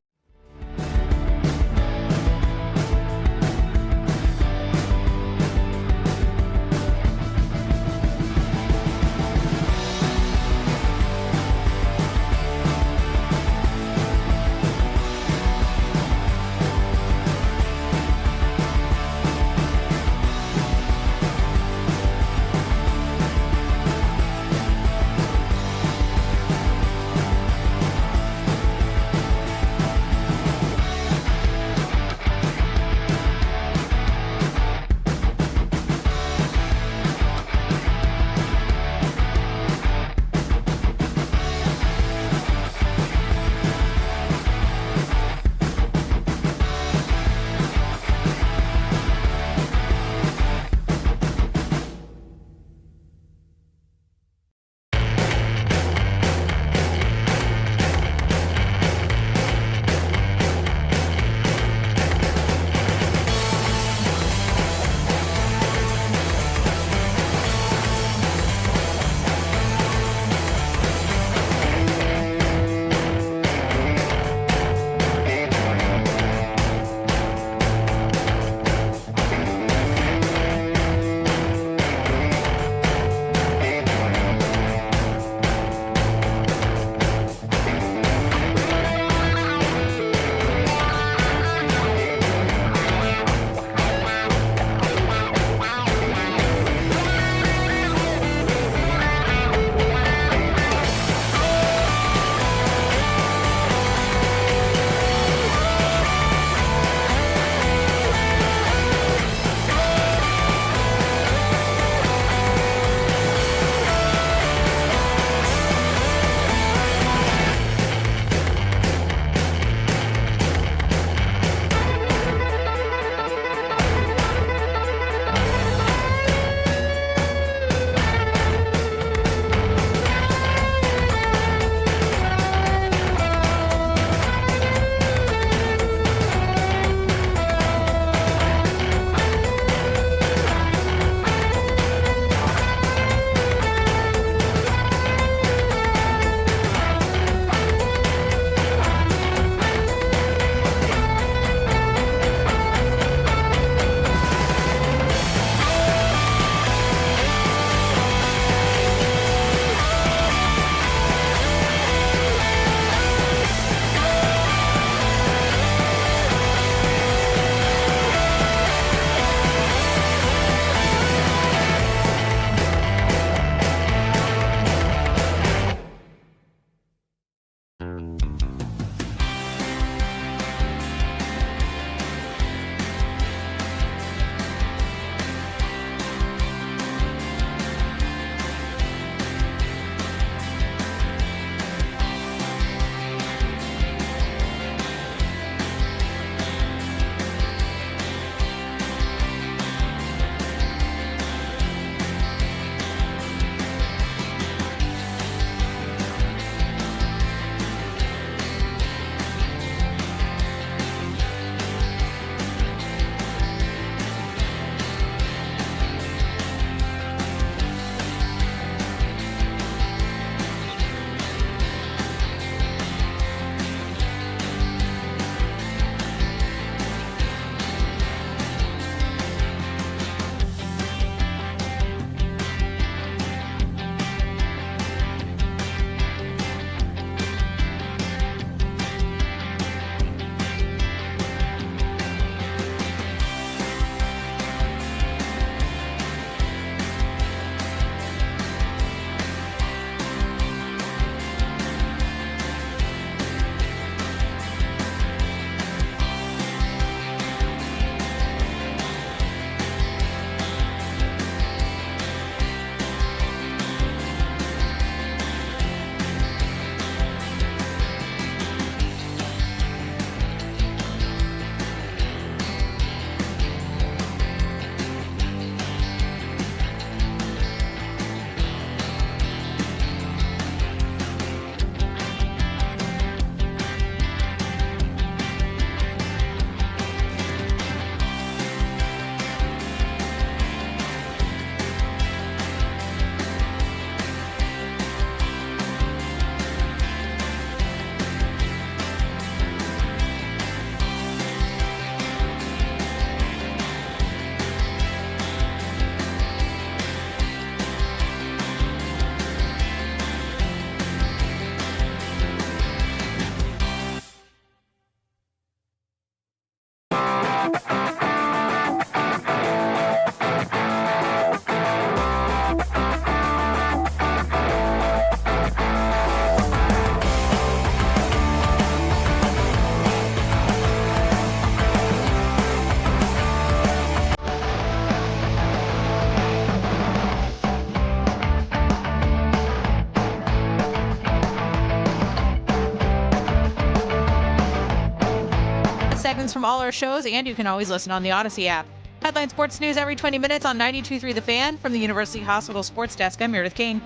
segments from all our shows, and you can always listen on the Odyssey app. Headline Sports News every 20 minutes on 92.3 The Fan. From the University Hospital Sports Desk, I'm Meredith Kane.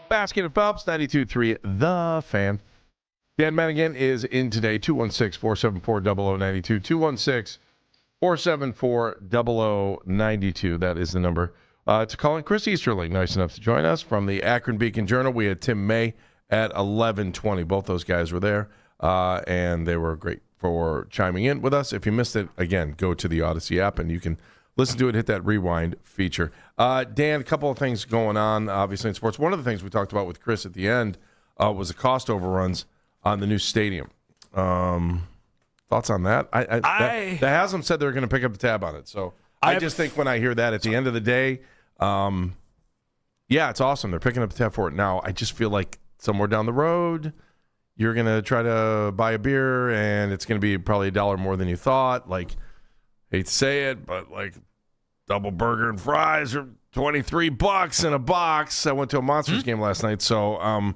Basket and Phelps, 92.3 The Fan. Dan Manigan is in today, 216-474-0092. 216-474-0092. That is the number to call in. Chris Easterling, nice enough to join us from the Akron Beacon Journal. We had Tim May at 11:20. Both those guys were there, and they were great for chiming in with us. If you missed it, again, go to the Odyssey app, and you can listen to it, hit that rewind feature. Dan, a couple of things going on, obviously, in sports. One of the things we talked about with Chris at the end was the cost overruns on the new stadium. Thoughts on that? The Haslam said they're going to pick up the tab on it. So I just think when I hear that at the end of the day, yeah, it's awesome. They're picking up the tab for it now. I just feel like somewhere down the road, you're going to try to buy a beer, and it's going to be probably $1 more than you thought. Like, hate to say it, but like double burger and fries are $23 in a box. I went to a Monsters game last night. So,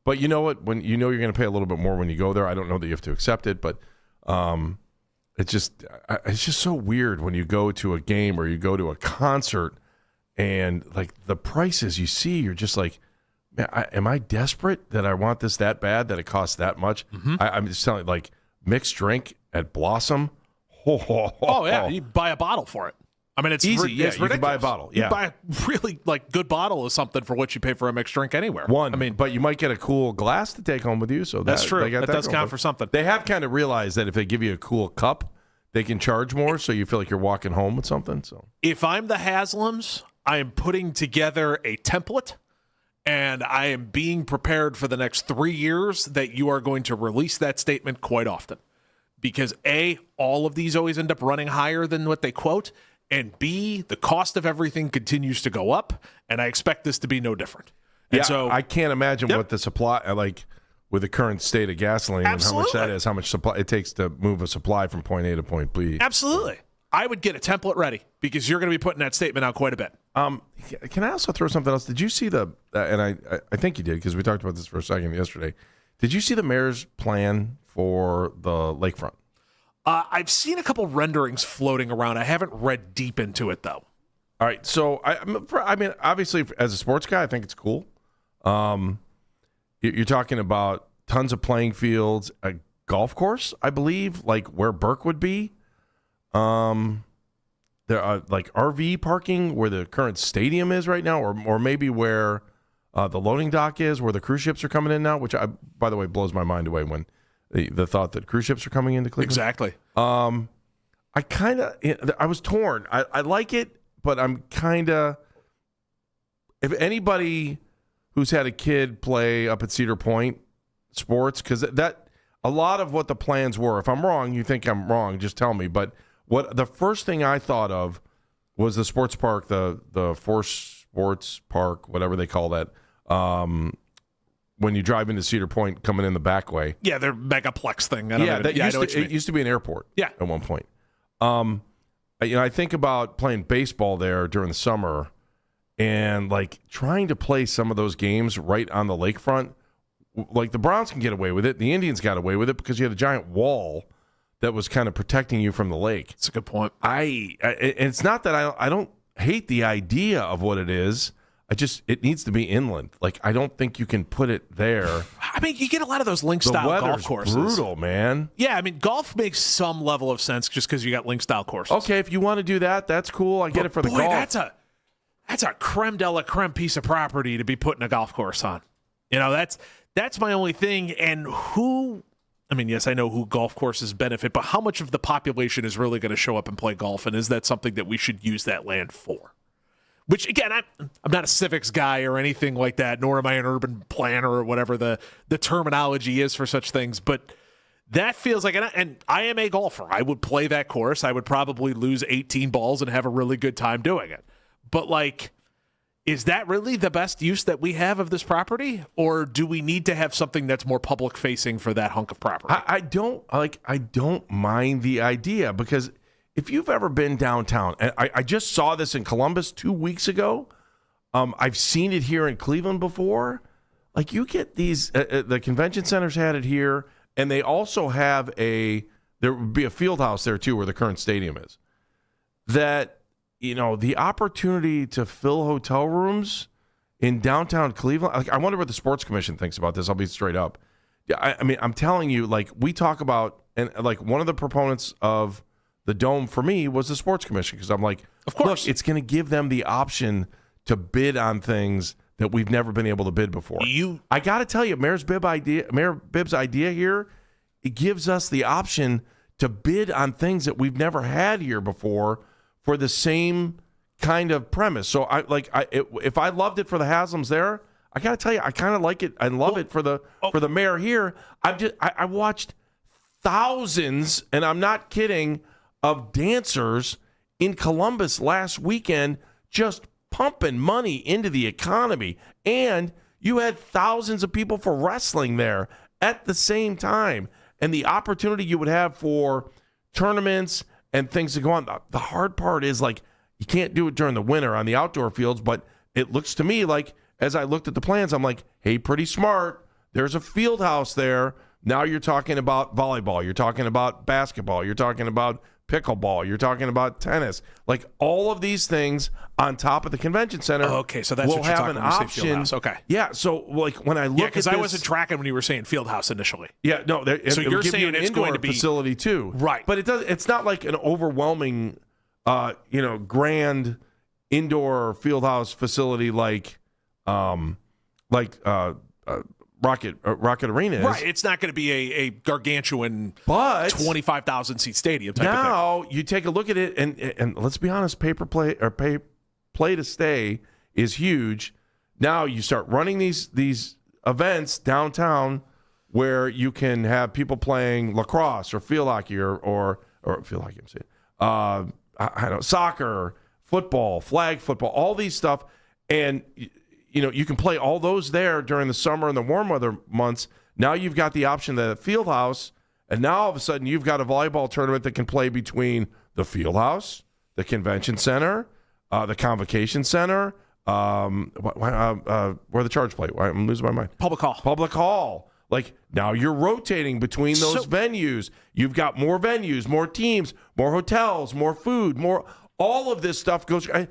but you know what? When you know you're going to pay a little bit more when you go there, I don't know that you have to accept it, but it's just so weird when you go to a game or you go to a concert and like the prices you see, you're just like, man, am I desperate that I want this that bad that it costs that much? I'm just telling you, like mixed drink at Blossom. Oh yeah, you buy a bottle for it. I mean, it's easy. It's you can buy a bottle. You buy a really like good bottle of something for what you pay for a mixed drink anywhere. But you might get a cool glass to take home with you. So that's true. That does count for something. They have kind of realized that if they give you a cool cup, they can charge more, so you feel like you're walking home with something. So if I'm the Haslams, I am putting together a template, and I am being prepared for the next 3 years that you are going to release that statement quite often. Because A, all of these always end up running higher than what they quote, and B, the cost of everything continues to go up, and I expect this to be no different. And so I can't imagine what the supply, like with the current state of gasoline and how much that is, how much supply it takes to move a supply from point A to point B. Absolutely. I would get a template ready because you're going to be putting that statement out quite a bit. Can I also throw something else? Did you see and I think you did because we talked about this for a second yesterday. Did you see the mayor's plan for the lakefront? I've seen a couple renderings floating around. I haven't read deep into it, though. All right. So, I mean, obviously, as a sports guy, I think it's cool. You're talking about tons of playing fields, a golf course, I believe, like where Burke would be. There are like RV parking where the current stadium is right now, or maybe where the loading dock is, where the cruise ships are coming in now, which, by the way, blows my mind away when the thought that cruise ships are coming into Cleveland. Exactly. I was torn. I like it, but I'm kind of, if anybody who's had a kid play up at Cedar Point sports, because that a lot of what the plans were, if I'm wrong, you think I'm wrong, just tell me. But what the first thing I thought of was the sports park, the Force Sports Park, whatever they call that, when you drive into Cedar Point coming in the back way. Yeah, their megaplex thing. It used to be an airport at one point. I think about playing baseball there during the summer and like trying to play some of those games right on the lakefront. Like the Browns can get away with it. The Indians got away with it because you had a giant wall that was kind of protecting you from the lake. That's a good point. It's not that I don't hate the idea of what it is. It needs to be inland. Like, I don't think you can put it there. I mean, you get a lot of those link-style golf courses. Brutal, man. Yeah, I mean, golf makes some level of sense just because you got link-style courses. Okay, if you want to do that, that's cool. I get it for the golf. That's a creme de la creme piece of property to be putting a golf course on. You know, that's my only thing. And yes, I know who golf courses benefit, but how much of the population is really going to show up and play golf? And is that something that we should use that land for? Which, again, I'm not a civics guy or anything like that, nor am I an urban planner or whatever the terminology is for such things. But that feels like, and I am a golfer. I would play that course. I would probably lose 18 balls and have a really good time doing it. But, like, Is that really the best use that we have of this property, or do we need to have something that's more public facing for that hunk of property? I don't mind the idea, because if you've ever been downtown, and I just saw this in Columbus 2 weeks ago. I've seen it here in Cleveland before. Like, you get these, the convention centers had it here, and they also have there would be a field house there too, where the current stadium is. That, the opportunity to fill hotel rooms in downtown Cleveland. Like, I wonder what the Sports Commission thinks about this. I'll be straight up. I mean, I'm telling you, like, we talk about, and like one of the proponents of the Dome for me was the Sports Commission, because I'm like, of course, look, it's going to give them the option to bid on things that we've never been able to bid before. I got to tell you, Mayor Bibb's idea here, it gives us the option to bid on things that we've never had here before for the same kind of premise. So if I loved it for the Haslams there, I got to tell you, I kind of like it. I love it for the mayor here. I watched thousands, and I'm not kidding, of dancers in Columbus last weekend just pumping money into the economy. And you had thousands of people for wrestling there at the same time. And the opportunity you would have for tournaments and things to go on. The hard part is, like, you can't do it during the winter on the outdoor fields, but it looks to me like, as I looked at the plans, I'm like, hey, pretty smart. There's a field house there. Now you're talking about volleyball. You're talking about basketball. You're talking about pickleball. You're talking about tennis. Like, all of these things on top of the convention center. Oh, okay, so that's what you're talking about when you say field house. Okay. Yeah, so like when I look at this, because I wasn't tracking when you were saying field house initially. Yeah, no. So you're saying it's going to be facility too, right? But it's not like an overwhelming, grand indoor field house facility like Rocket Arena is. Right, it's not going to be a gargantuan, but 25,000 seat stadium type of thing. Now you take a look at it, and let's be honest, pay to stay is huge. Now you start running these events downtown where you can have people playing lacrosse or field hockey or field hockey. I'm saying I don't know, soccer, football, flag football, all these stuff, and you can play all those there during the summer and the warm weather months. Now you've got the option of the field house, and now all of a sudden you've got a volleyball tournament that can play between the field house, the convention center, the convocation center, where the charge plate. I'm losing my mind. Public hall. Like, now you're rotating between those venues. You've got more venues, more teams, more hotels, more food, more. All of this stuff goes, and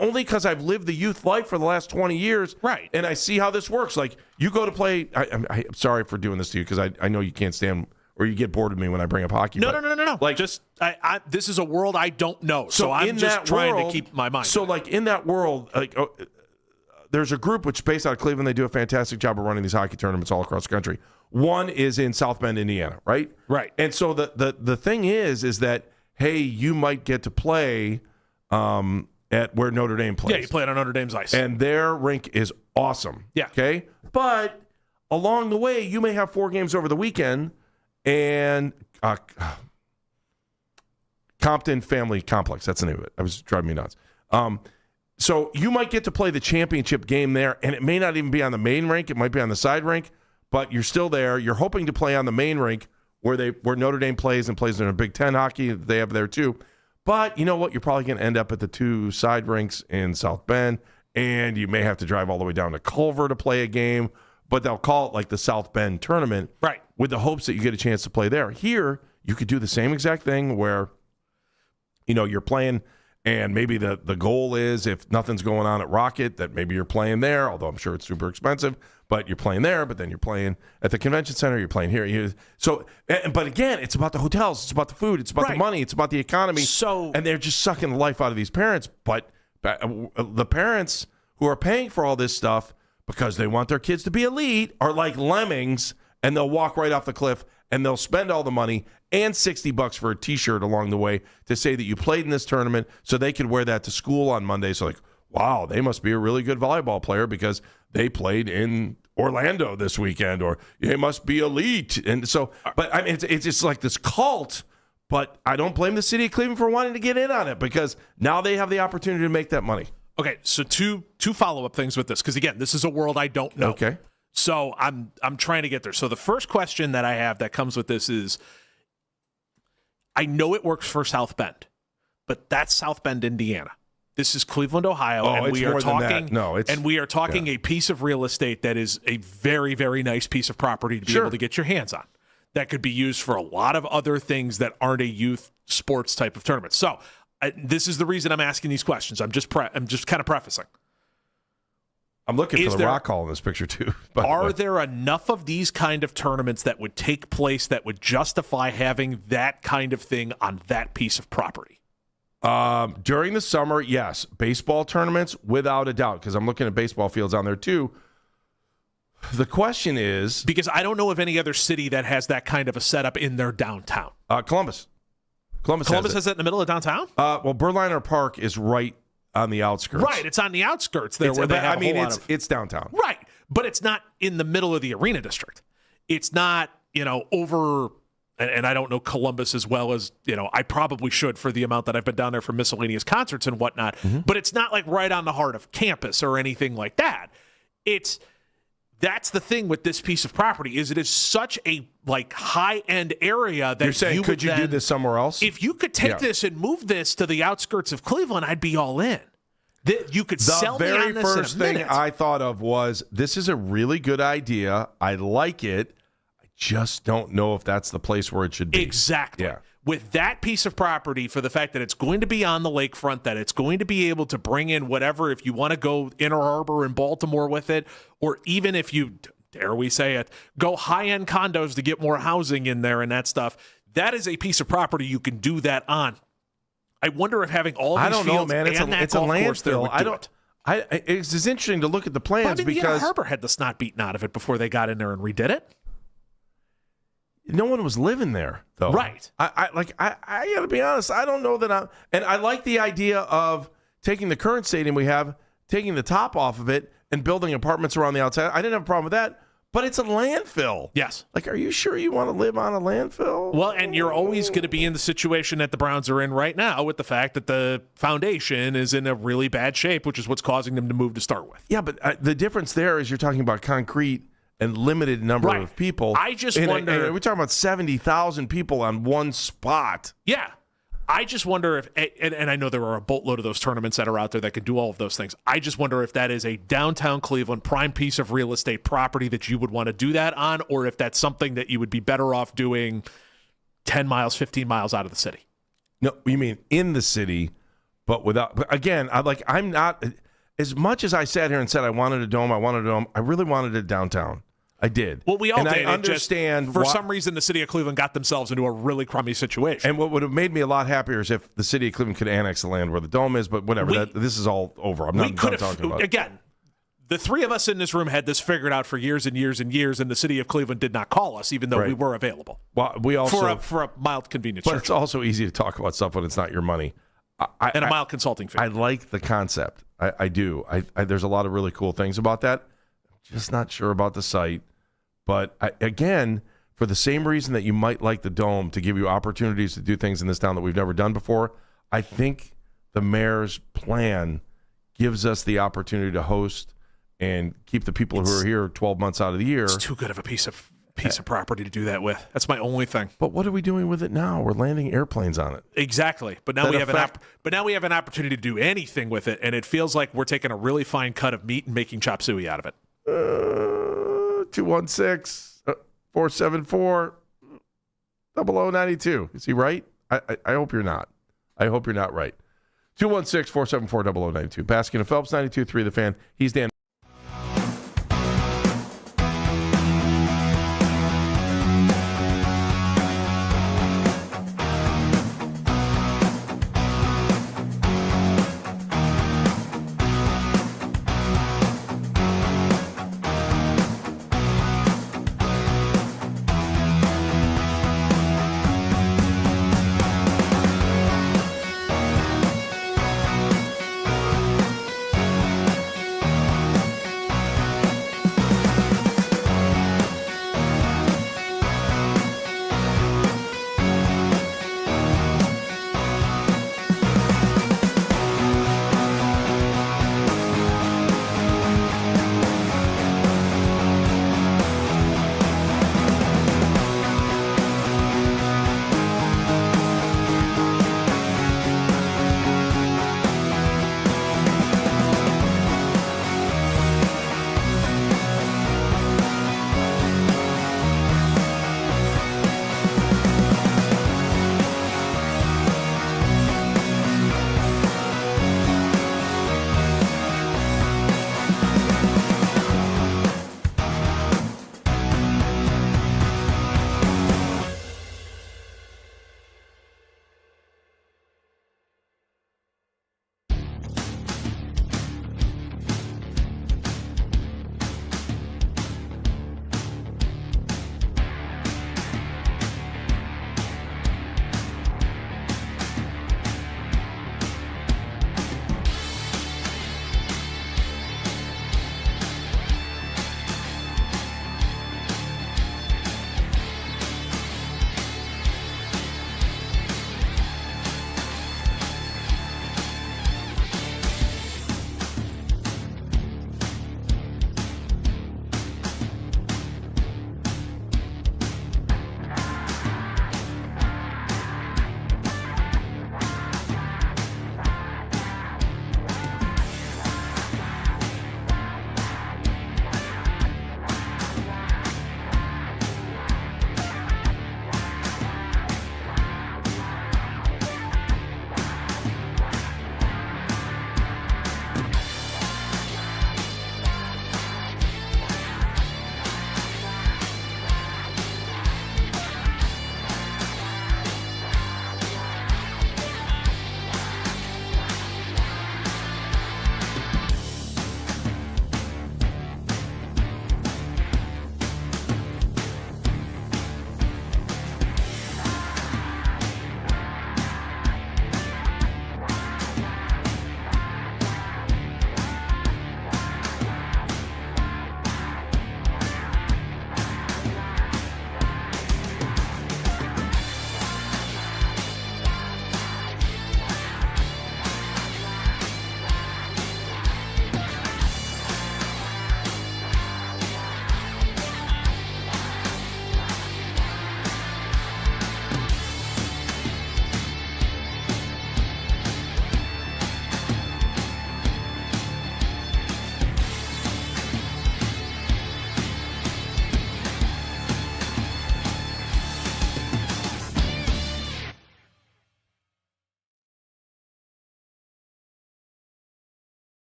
only because I've lived the youth life for the last 20 years, right? And I see how this works. Like, you go to play. I'm sorry for doing this to you, because I know you can't stand, or you get bored of me when I bring up hockey. No. Like, just this is a world I don't know, so I'm just trying to keep my mind. So, like, in that world, there's a group which is based out of Cleveland. They do a fantastic job of running these hockey tournaments all across the country. One is in South Bend, Indiana, right? Right. And so the thing is that, hey, you might get to play at where Notre Dame plays. Yeah, you play it on Notre Dame's ice. And their rink is awesome. Yeah. Okay? But along the way, you may have 4 games over the weekend, and Compton Family Complex, that's the name of it. That was driving me nuts. So you might get to play the championship game there, and it may not even be on the main rink. It might be on the side rink, but you're still there. You're hoping to play on the main rink where Notre Dame plays and plays in a Big Ten hockey. They have there too. But you know what? You're probably going to end up at the 2 side rinks in South Bend, and you may have to drive all the way down to Culver to play a game, but they'll call it like the South Bend tournament, right? With the hopes that you get a chance to play there. Here, you could do the same exact thing where, you're playing, and maybe the goal is, if nothing's going on at Rocket, that maybe you're playing there, although I'm sure it's super expensive, but you're playing there, but then you're playing at the convention center, you're playing here. But again, it's about the hotels, it's about the food, it's about the money, it's about the economy. And they're just sucking the life out of these parents. But the parents who are paying for all this stuff because they want their kids to be elite are like lemmings, and they'll walk right off the cliff, and they'll spend all the money and $60 for a T-shirt along the way to say that you played in this tournament, so they could wear that to school on Monday. So like, wow, they must be a really good volleyball player because they played in Orlando this weekend, or they must be elite. And so, but I mean, it's just like this cult, but I don't blame the city of Cleveland for wanting to get in on it, because now they have the opportunity to make that money. Okay, so two follow-up things with this, because again, this is a world I don't know. Okay. So I'm trying to get there. So the first question that I have that comes with this is, I know it works for South Bend, but that's South Bend, Indiana. This is Cleveland, Ohio, and we are talking. We are talking a piece of real estate that is a very, very nice piece of property to be able to get your hands on. That could be used for a lot of other things that aren't a youth sports type of tournament. So this is the reason I'm asking these questions. I'm just kind of prefacing. I'm looking for the rock hall in this picture too. Are there enough of these kind of tournaments that would take place that would justify having that kind of thing on that piece of property? During the summer, yes. Baseball tournaments, without a doubt, because I'm looking at baseball fields on there too. The question is... Because I don't know of any other city that has that kind of a setup in their downtown. Columbus. Columbus has that in the middle of downtown? Well, Berliner Park is right on the outskirts. Right, it's on the outskirts there where they have it's downtown. Right, but it's not in the middle of the arena district. It's not, over... And I don't know Columbus as well as, I probably should for the amount that I've been down there for miscellaneous concerts and whatnot. Mm-hmm. But it's not like right on the heart of campus or anything like that. That's the thing with this piece of property is it is such a high-end area that you're saying, could you do this somewhere else? If you could take this and move this to the outskirts of Cleveland, I'd be all in. You could sell me on this in a minute. The very first thing I thought of was, this is a really good idea. I like it. Just don't know if that's the place where it should be. Exactly. Yeah. With that piece of property, for the fact that it's going to be on the lakefront, that it's going to be able to bring in whatever, if you want to go Inner Harbor and Baltimore with it, or even if you, dare we say it, go high-end condos to get more housing in there and that stuff, that is a piece of property you can do that on. I wonder if having all these fields and that golf course there would do it. It's interesting to look at the plans because Inner Harbor had the snot beaten out of it before they got in there and redid it. No one was living there, though. Right. I got to be honest. I don't know that and I like the idea of taking the current stadium we have, taking the top off of it, and building apartments around the outside. I didn't have a problem with that, but it's a landfill. Yes. Are you sure you want to live on a landfill? Well, and you're always going to be in the situation that the Browns are in right now with the fact that the foundation is in a really bad shape, which is what's causing them to move to start with. Yeah, but the difference there is you're talking about concrete and limited number of people. I just wonder... we're talking about 70,000 people on one spot. Yeah. I just wonder if... And I know there are a boatload of those tournaments that are out there that can do all of those things. I just wonder if that is a downtown Cleveland prime piece of real estate property that you would want to do that on, or if that's something that you would be better off doing 10 miles, 15 miles out of the city. No, you mean in the city, but without... But again, I'm not... As much as I sat here and said I wanted a dome, I really wanted it downtown. I did. Well, we all did. I understand. For some reason, the city of Cleveland got themselves into a really crummy situation. And what would have made me a lot happier is if the city of Cleveland could annex the land where the dome is, but whatever. This is all over. I'm not talking about it. Again, the three of us in this room had this figured out for years and years and years, and the city of Cleveland did not call us, even though we were available. Well, we also... For a mild convenience. But it's also easy to talk about stuff when it's not your money. And a mild consulting fee. I like the concept. I do. There's a lot of really cool things about that. I'm just not sure about the site. But again, for the same reason that you might like the dome to give you opportunities to do things in this town that we've never done before, I think the mayor's plan gives us the opportunity to host and keep the people who are here 12 months out of the year. It's too good of a piece of property to do that with. That's my only thing. But what are we doing with it now? We're landing airplanes on it. Exactly. But now we have an opportunity to do anything with it, and it feels like we're taking a really fine cut of meat and making chop suey out of it. 216-474-0092. Is he right? I hope you're not. I hope you're not right. 216-474-0092. Baskin and Phelps, 92.3 The Fan. He's Dan.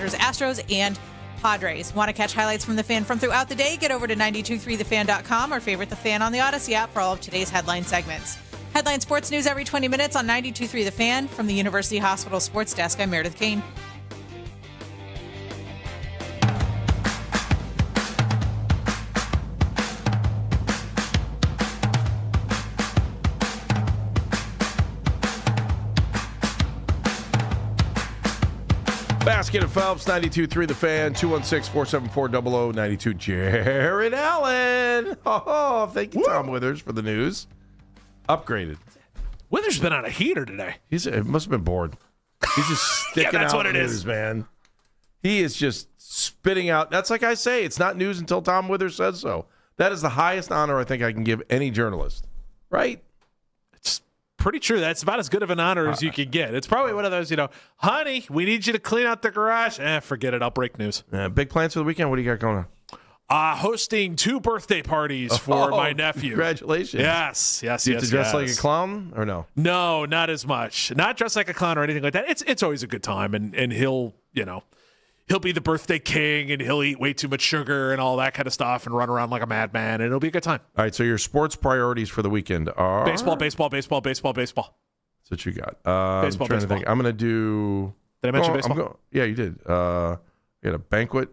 Dodgers, Astros, and Padres. Want to catch highlights from The Fan from throughout the day? Get over to 923thefan.com or favorite The Fan on the Odyssey app for all of today's headline segments. Headline sports news every 20 minutes on 923 The Fan. From the University Hospital Sports Desk, I'm Meredith Kane. Basket of Phelps, 92.3 The Fan, 216-474-0092. Jared Allen. Oh, thank you, Tom Withers, for the news. Upgraded. Withers been on a heater today. It must have been bored. He's just sticking that's out what it news, is, man. He is just spitting out. That's like I say, it's not news until Tom Withers says so. That is the highest honor I think I can give any journalist, right? It's pretty true. That's about as good of an honor as you can get. It's probably one of those, honey, we need you to clean out the garage. Forget it. I'll break news. Big plans for the weekend? What do you got going on? Hosting 2 birthday parties for my nephew. Congratulations. Yes. You have to dress like a clown or no? No, not as much. Not dress like a clown or anything like that. It's always a good time, and he'll be the birthday king, and he'll eat way too much sugar and all that kind of stuff and run around like a madman, and it'll be a good time. All right, so your sports priorities for the weekend are? Baseball. That's what you got. Baseball. I'm trying to think. I'm going to do... Did I mention baseball? Yeah, you did. We got a banquet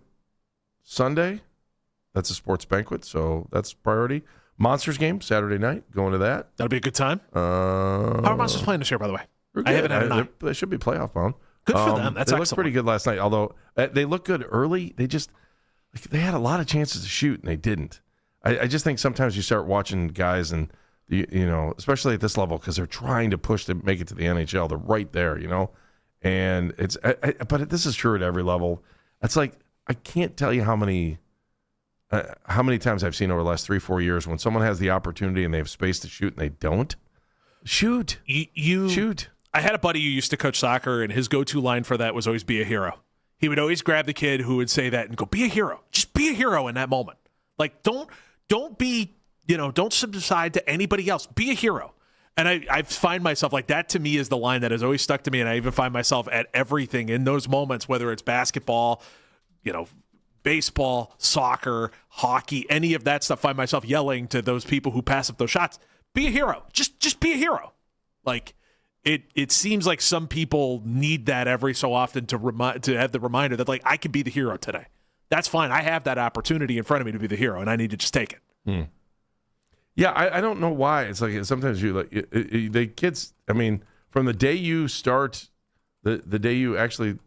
Sunday. That's a sports banquet, so that's priority. Monsters game Saturday night. Going to that. That'll be a good time. How are Monsters playing this year, by the way? I haven't had an eye. They should be playoff bound. Good for them. That's they excellent. looked pretty good last night, although they looked good early. They had a lot of chances to shoot, and they didn't. I just think sometimes you start watching guys, and especially at this level, because they're trying to push to make it to the NHL. They're right there, and it's. But this is true at every level. It's like I can't tell you how many times I've seen over the last 3-4 years when someone has the opportunity and they have space to shoot and they don't shoot. Shoot. I had a buddy who used to coach soccer, and his go-to line for that was always "be a hero." He would always grab the kid who would say that and go, "Be a hero. Just be a hero in that moment. Like don't be, don't subside to anybody else. Be a hero." And I find myself like that. To me is the line that has always stuck to me, and I even find myself at everything in those moments, whether it's basketball, baseball, soccer, hockey, any of that stuff. Find myself yelling to those people who pass up those shots, "Be a hero. Just be a hero." Like. It seems like some people need that every so often to have the reminder that, like, I can be the hero today. That's fine. I have that opportunity in front of me to be the hero, and I need to just take it. Yeah, I don't know why. It's like sometimes the kids, from the day you start, the day you actually,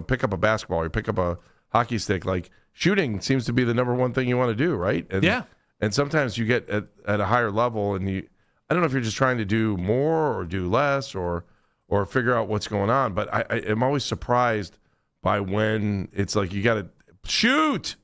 pick up a basketball or you pick up a hockey stick, like shooting seems to be the number one thing you want to do, right? And, yeah. And sometimes you get at a higher level and I don't know if you're just trying to do more or do less or figure out what's going on, but I am always surprised by when it's like you got to shoot,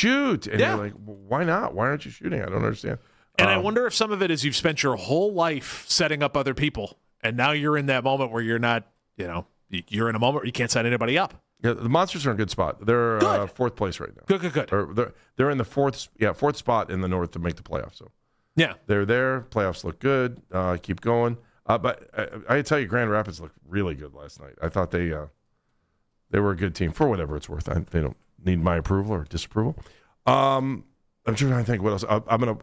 and you're like, well, why not? Why aren't you shooting? I don't understand. And I wonder if some of it is you've spent your whole life setting up other people, and now you're in that moment where you're not, you're in a moment where you can't set anybody up. Yeah, the Monsters are in a good spot. They're fourth place right now. Good. Or they're in the fourth spot in the North to make the playoffs. So. Yeah, they're there. Playoffs look good. Keep going. But I tell you, Grand Rapids looked really good last night. I thought they were a good team for whatever it's worth. They don't need my approval or disapproval. I'm trying to think what else. I'm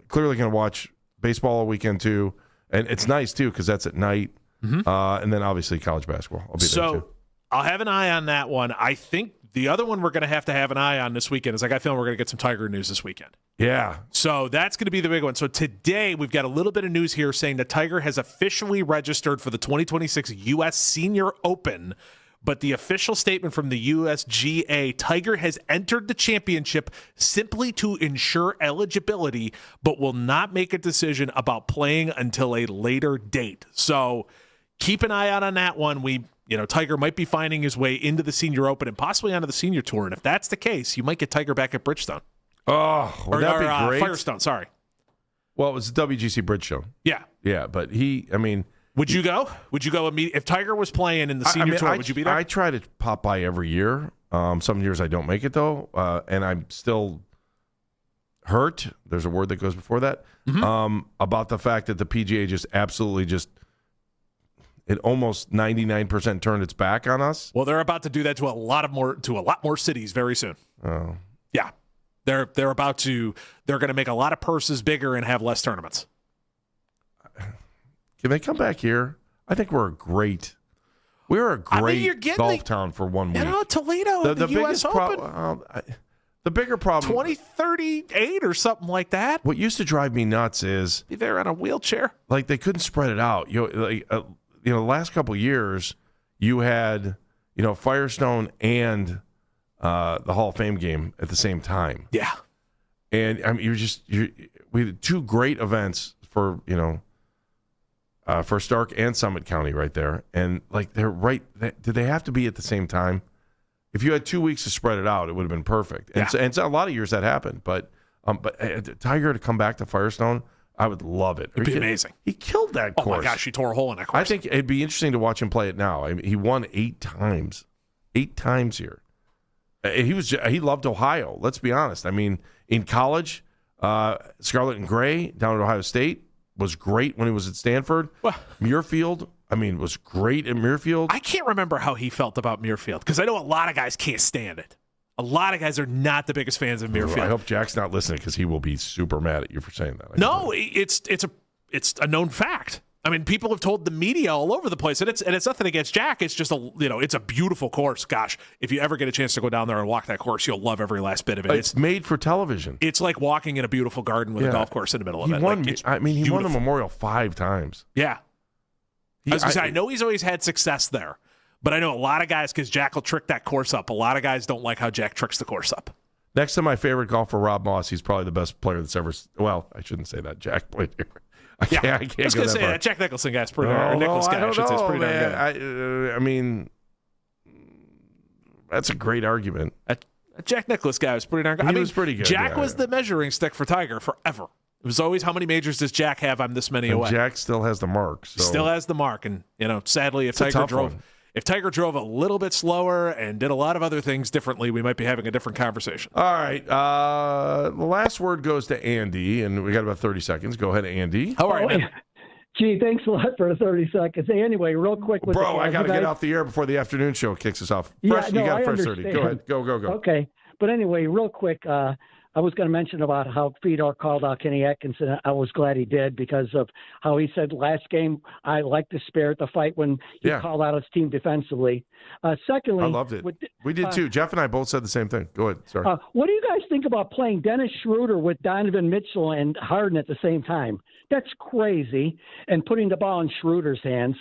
clearly gonna watch baseball all weekend too, and it's nice too because that's at night. Mm-hmm. And then obviously college basketball. I'll be there too. I'll have an eye on that one. I think the other one we're going to have an eye on this weekend is I got a feeling we're going to get some Tiger news this weekend. Yeah. So that's going to be the big one. So today we've got a little bit of news here saying that Tiger has officially registered for the 2026 U.S. Senior Open. But the official statement from the USGA, Tiger has entered the championship simply to ensure eligibility, but will not make a decision about playing until a later date. So keep an eye out on that one. Tiger might be finding his way into the Senior Open and possibly onto the Senior Tour. And if that's the case, you might get Tiger back at Bridgestone. Oh, would that be great? Firestone, sorry. Well, it was the WGC Bridgestone. Yeah. Yeah, but would you go? Would you go immediately? If Tiger was playing in the Senior Tour, would you be there? I try to pop by every year. Some years I don't make it, though, and I'm still hurt. There's a word that goes before that, about the fact that the PGA just absolutely it almost 99% turned its back on us. Well, they're about to do that to a lot more cities very soon. Oh. Yeah. They're going to make a lot of purses bigger and have less tournaments. Can they come back here? I think we're a great golf town for 1 week. You know, Toledo at the U.S. Open. The bigger problem, 2038 or something like that. What used to drive me nuts is be there on a wheelchair. Like they couldn't spread it out. The last couple of years, you had Firestone and the Hall of Fame game at the same time. Yeah, and I mean, we had two great events for Stark and Summit County right there, and like they're right. Did they have to be at the same time? If you had 2 weeks to spread it out, it would have been perfect. And so a lot of years that happened. But Tiger to come back to Firestone, I would love it. It'd be amazing. He killed that course. Oh, my gosh, he tore a hole in that course. I think it'd be interesting to watch him play it now. I mean, he won 8 times. 8 times here. He loved Ohio, let's be honest. I mean, in college, Scarlet and Gray down at Ohio State was great when he was at Stanford. Well, Muirfield, was great at Muirfield. I can't remember how he felt about Muirfield because I know a lot of guys can't stand it. A lot of guys are not the biggest fans of Muirfield. I hope Jack's not listening because he will be super mad at you for saying that. No, it's a known fact. I mean, people have told the media all over the place, and it's nothing against Jack. It's just it's a beautiful course. Gosh, if you ever get a chance to go down there and walk that course, you'll love every last bit of it. It's made for television. It's like walking in a beautiful garden with a golf course in the middle of it. He won the Memorial 5 times. Yeah. I know he's always had success there, but I know a lot of guys, because Jack will trick that course up. A lot of guys don't like how Jack tricks the course up. Next to my favorite golfer, Rob Moss, he's probably the best player that's ever. Well, I shouldn't say that. Jack played here. I can't I was going to say that Jack Nicholson guy's pretty darn good. I mean, that's a great argument. A Jack Nicklaus guy was pretty darn good. He was pretty good. Jack was the measuring stick for Tiger forever. It was always, how many majors does Jack have? I'm this many away. Jack still has the mark. So. Still has the mark, and sadly, if Tiger drove a little bit slower and did a lot of other things differently, we might be having a different conversation. All right. The last word goes to Andy, and we got about 30 seconds. Go ahead, Andy. How are you, man? Gee, thanks a lot for the 30 seconds. Anyway, real quick. Bro, I got to get off the air before the afternoon show kicks us off. You got first 30. Go ahead. Go. Okay. But anyway, real quick, I was going to mention about how Fedor called out Kenny Atkinson. I was glad he did because of how he said last game, I like the spirit, the fight when he called out his team defensively. Secondly, I loved it. We did too. Jeff and I both said the same thing. Go ahead. Sorry. What do you guys think about playing Dennis Schroeder with Donovan Mitchell and Harden at the same time? That's crazy. And putting the ball in Schroeder's hands.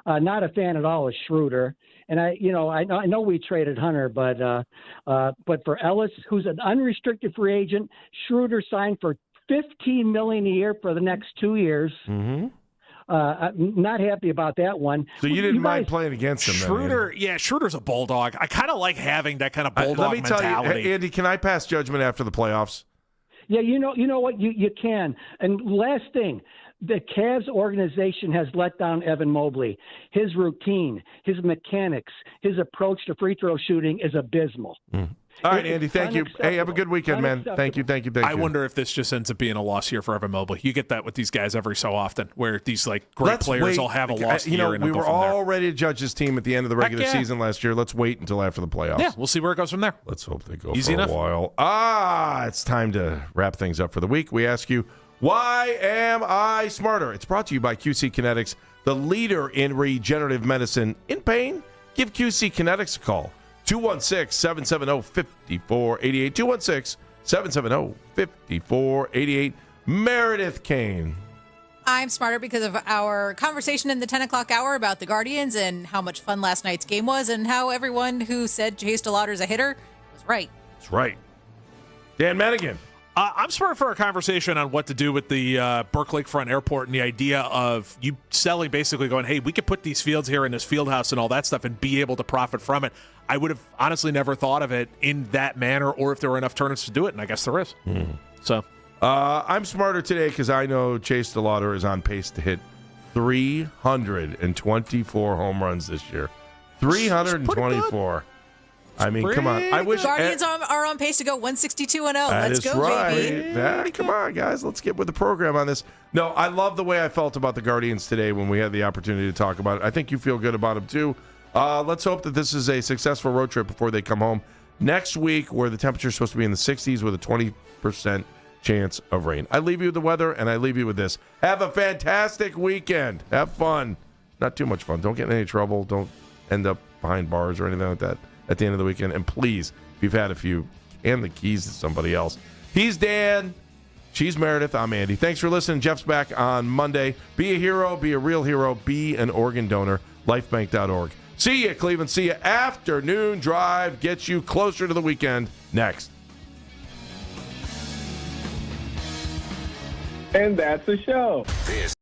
Not a fan at all of Schroeder. And I know we traded Hunter, but for Ellis, who's an unrestricted free agent, Schroeder signed for $15 million a year for the next 2 years. Mm-hmm. I'm not happy about that one. So you didn't mind playing against him, Schroeder? Then, Schroeder's a bulldog. I kind of like having that kind of bulldog mentality. Tell you, Andy, can I pass judgment after the playoffs? Yeah, you know what, you can. And last thing. The Cavs organization has let down Evan Mobley. His routine, his mechanics, his approach to free throw shooting is abysmal. Mm. All right, Andy, thank you. Hey, have a good weekend, man. Thank you. I wonder if this just ends up being a loss year for Evan Mobley. You get that with these guys every so often, where these great players all have a lost year. We were all ready to judge this team at the end of the regular season last year. Let's wait until after the playoffs. Yeah, we'll see where it goes from there. Let's hope they go Easy for enough. a while. It's time to wrap things up for the week. We ask you, why am I smarter? It's brought to you by QC Kinetics, the leader in regenerative medicine. In pain? Give QC Kinetics a call. 216-770-5488. 216-770-5488. Meredith Kane. I'm smarter because of our conversation in the 10 o'clock hour about the Guardians and how much fun last night's game was and how everyone who said Chase DeLauder's a hitter was right. That's right. Dan Madigan. I'm smart for a conversation on what to do with the Burke Lakefront Airport and the idea of you selling, basically going, hey, we could put these fields here in this field house and all that stuff and be able to profit from it. I would have honestly never thought of it in that manner, or if there were enough tournaments to do it, and I guess there is. So I'm smarter today because I know Chase DeLauder is on pace to hit 324 home runs this year. 324. I mean, come on. I wish Guardians are on pace to go 162-0. Let's go, right. baby. Yeah, come on, guys. Let's get with the program on this. No, I love the way I felt about the Guardians today when we had the opportunity to talk about it. I think you feel good about them, too. Let's hope that this is a successful road trip before they come home next week, where the temperature is supposed to be in the 60s with a 20% chance of rain. I leave you with the weather, and I leave you with this. Have a fantastic weekend. Have fun. Not too much fun. Don't get in any trouble. Don't end up behind bars or anything like that at the end of the weekend. And please, if you've had a few, hand the keys to somebody else. He's Dan. She's Meredith. I'm Andy. Thanks for listening. Jeff's back on Monday. Be a hero. Be a real hero. Be an organ donor. Lifebank.org. See ya, Cleveland. See ya. Afternoon Drive gets you closer to the weekend. Next. And that's the show. This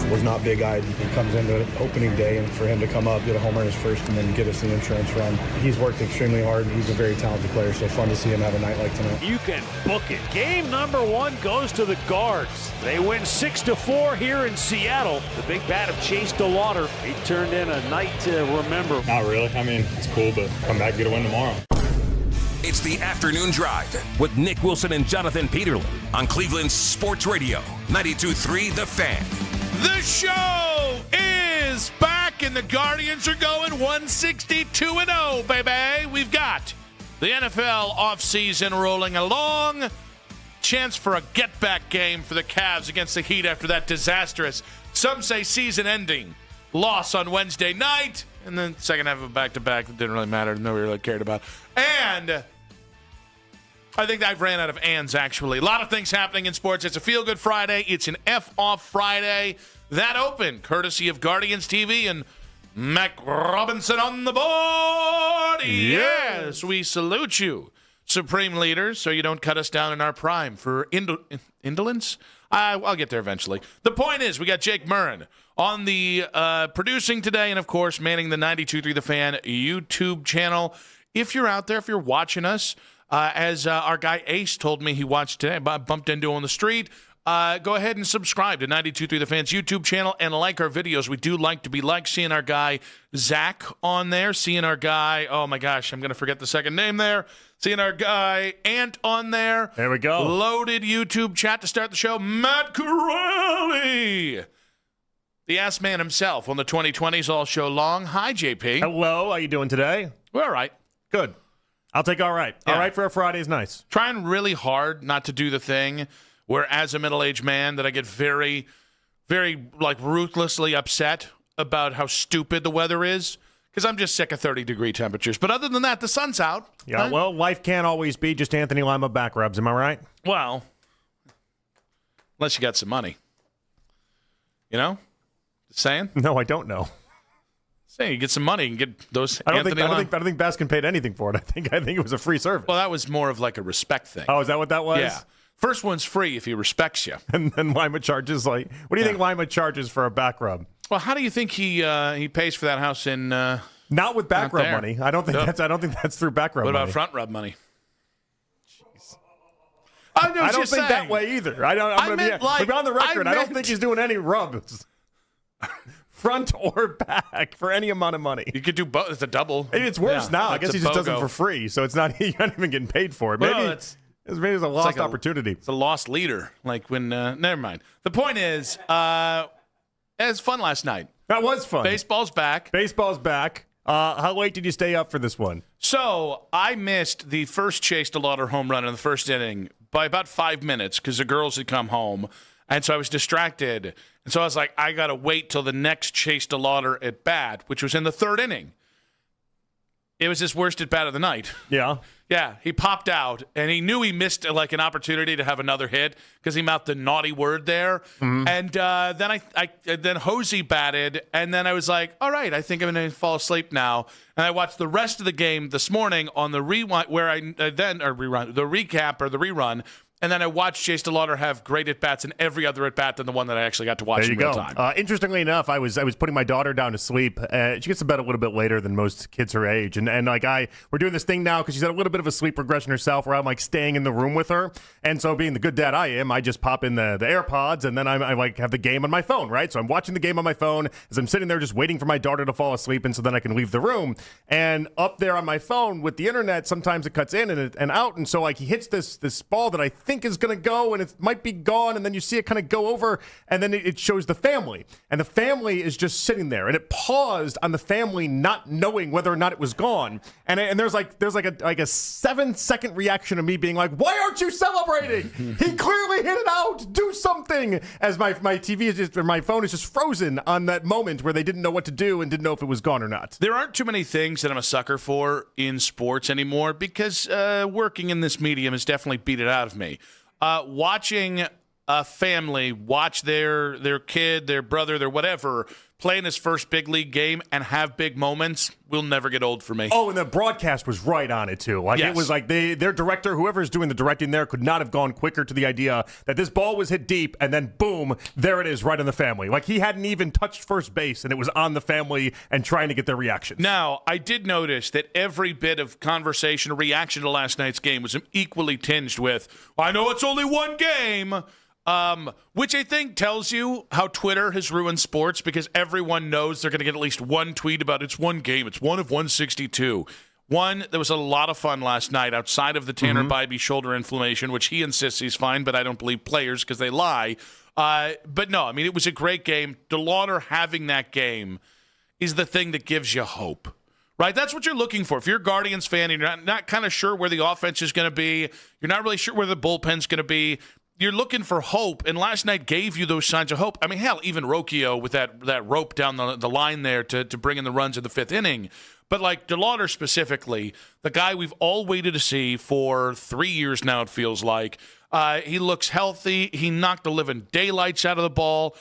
was not big-eyed. He comes into opening day, and for him to come up, get a home run his first, and then get us the insurance run. He's worked extremely hard. He's a very talented player, so fun to see him have a night like tonight. You can book it. Game number 1 goes to the Guards. They win 6-4 here in Seattle. The big bat of Chase DeLauder. He turned in a night to remember. Not really. I mean, it's cool, but come back and get a win tomorrow. It's the Afternoon Drive with Nick Wilson and Jonathan Peterlin on Cleveland's Sports Radio, 92.3 The Fan. The show is back, and the Guardians are going 162-0, baby. We've got the NFL offseason rolling along. Chance for a get-back game for the Cavs against the Heat after that disastrous, some say season-ending, loss on Wednesday night. And then second half of a back-to-back that didn't really matter. Nobody really cared about. And I think I've ran out of ands, actually. A lot of things happening in sports. It's a Feel-Good Friday. It's an F-Off Friday. That open, courtesy of Guardians TV and Mac Robinson on the board. Yes, we salute you, Supreme Leaders, so you don't cut us down in our prime for indolence. I'll get there eventually. The point is, we got Jake Murrin on the producing today, and of course, manning the 92.3 The Fan YouTube channel. If you're out there, if you're watching us, as our guy Ace told me he watched today, I bumped into on the street, go ahead and subscribe to 92.3 The Fan's YouTube channel and like our videos. We do like to be liked. Seeing our guy Zach on there, seeing our guy, oh my gosh, I'm going to forget the second name there. Seeing our guy Ant on there. There we go. Loaded YouTube chat to start the show. Matt Corrali, the ass man himself on the 2020s all show long. Hi, JP. Hello. How you doing today? We're all right. Good. I'll take all right. Yeah. All right for a Friday is nice. Trying really hard not to do the thing where, as a middle-aged man, that I get very, very, ruthlessly upset about how stupid the weather is, because I'm just sick of 30-degree temperatures. But other than that, the sun's out. Yeah, Huh? well, life can't always be just Anthony Lima back rubs. Am I right? Well, unless you got some money. You know? Just saying? No, I don't know. Saying you get some money and get those I don't Anthony Lima. think Baskin paid anything for it. I think it was a free service. Well, that was more of like a respect thing. Oh, is that what that was? Yeah. First one's free if he respects you. And then Lima charges what do you think Lima charges for a back rub? Well, how do you think he pays for that house in not with back rub money. I don't think that's through back rub money. What about front rub money? Jeez. I don't think that way either. I'm going to be on the record. I don't think he's doing any rubs. Front or back for any amount of money. You could do both. It's a double. It's worse now. I guess he just does it for free, so it's not you're not even getting paid for it. Maybe it's a lost opportunity. It's a lost leader. Like when never mind. The point is, it was fun last night. That was fun. Baseball's back. How late did you stay up for this one? So I missed the first Chase DeLauder home run in the first inning by about 5 minutes because the girls had come home. And so I was distracted. And so I was like, I got to wait till the next Chase DeLauder at bat, which was in the third inning. It was his worst at bat of the night. Yeah. Yeah, he popped out, and he knew he missed an opportunity to have another hit because he mouthed the naughty word there. Mm-hmm. And then Hosey batted, and then I was like, all right, I think I'm going to fall asleep now. And I watched the rest of the game this morning on the rewind, where the recap or the rerun. And then I watched Chase DeLauder have great at-bats in every other at-bat than the one that I actually got to watch in real time. Interestingly enough, I was putting my daughter down to sleep. She gets to bed a little bit later than most kids her age. And we're doing this thing now because she's had a little bit of a sleep regression herself where I'm staying in the room with her. And so being the good dad I am, I just pop in the AirPods and then I have the game on my phone, right? So I'm watching the game on my phone as I'm sitting there just waiting for my daughter to fall asleep and so then I can leave the room. And up there on my phone with the internet, sometimes it cuts in and out. And so he hits this ball that I think is going to go and it might be gone and then you see it kind of go over and then it shows the family and the family is just sitting there and it paused on the family not knowing whether or not it was gone and there's like a 7-second reaction of me being like, why aren't you celebrating? He clearly hit it out, do something, as my TV is just, or my phone is just frozen on that moment where they didn't know what to do and didn't know if it was gone or not. There aren't too many things that I'm a sucker for in sports anymore because working in this medium has definitely beat it out of me. Watching a family watch their kid, their brother, their whatever play in his first big league game and have big moments will never get old for me. Oh, and the broadcast was right on it, too. Like, yes. It was like their director, whoever's doing the directing there, could not have gone quicker to the idea that this ball was hit deep, and then boom, there it is right on the family. Like, he hadn't even touched first base, and it was on the family and trying to get their reaction. Now, I did notice that every bit of conversation or reaction to last night's game was equally tinged with, I know it's only one game, which I think tells you how Twitter has ruined sports because everyone knows they're going to get at least one tweet about it's one game. It's one of 162. There was a lot of fun last night outside of the Tanner Bybee shoulder inflammation, which he insists he's fine, but I don't believe players because they lie. But no, I mean, it was a great game. DeLauder having that game is the thing that gives you hope. Right, that's what you're looking for. If you're a Guardians fan and you're not kind of sure where the offense is going to be, you're not really sure where the bullpen's going to be, you're looking for hope, and last night gave you those signs of hope. I mean, hell, even Rocchio with that rope down the line there to bring in the runs in the fifth inning. But like DeLauder specifically, the guy we've all waited to see for 3 years now, it feels like. He looks healthy. He knocked the living daylights out of the ball.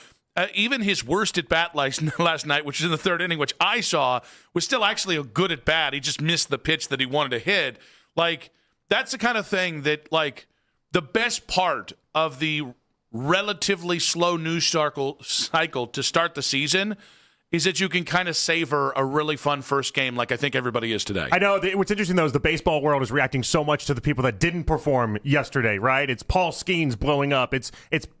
Even his worst at-bat last night, which is in the third inning, which I saw, was still actually a good at-bat. He just missed the pitch that he wanted to hit. Like, that's the kind of thing that, like, the best part of the relatively slow news cycle to start the season is that you can kind of savor a really fun first game like I think everybody is today. I know. What's interesting, though, is the baseball world is reacting so much to the people that didn't perform yesterday, right? It's Paul Skeens blowing up. It's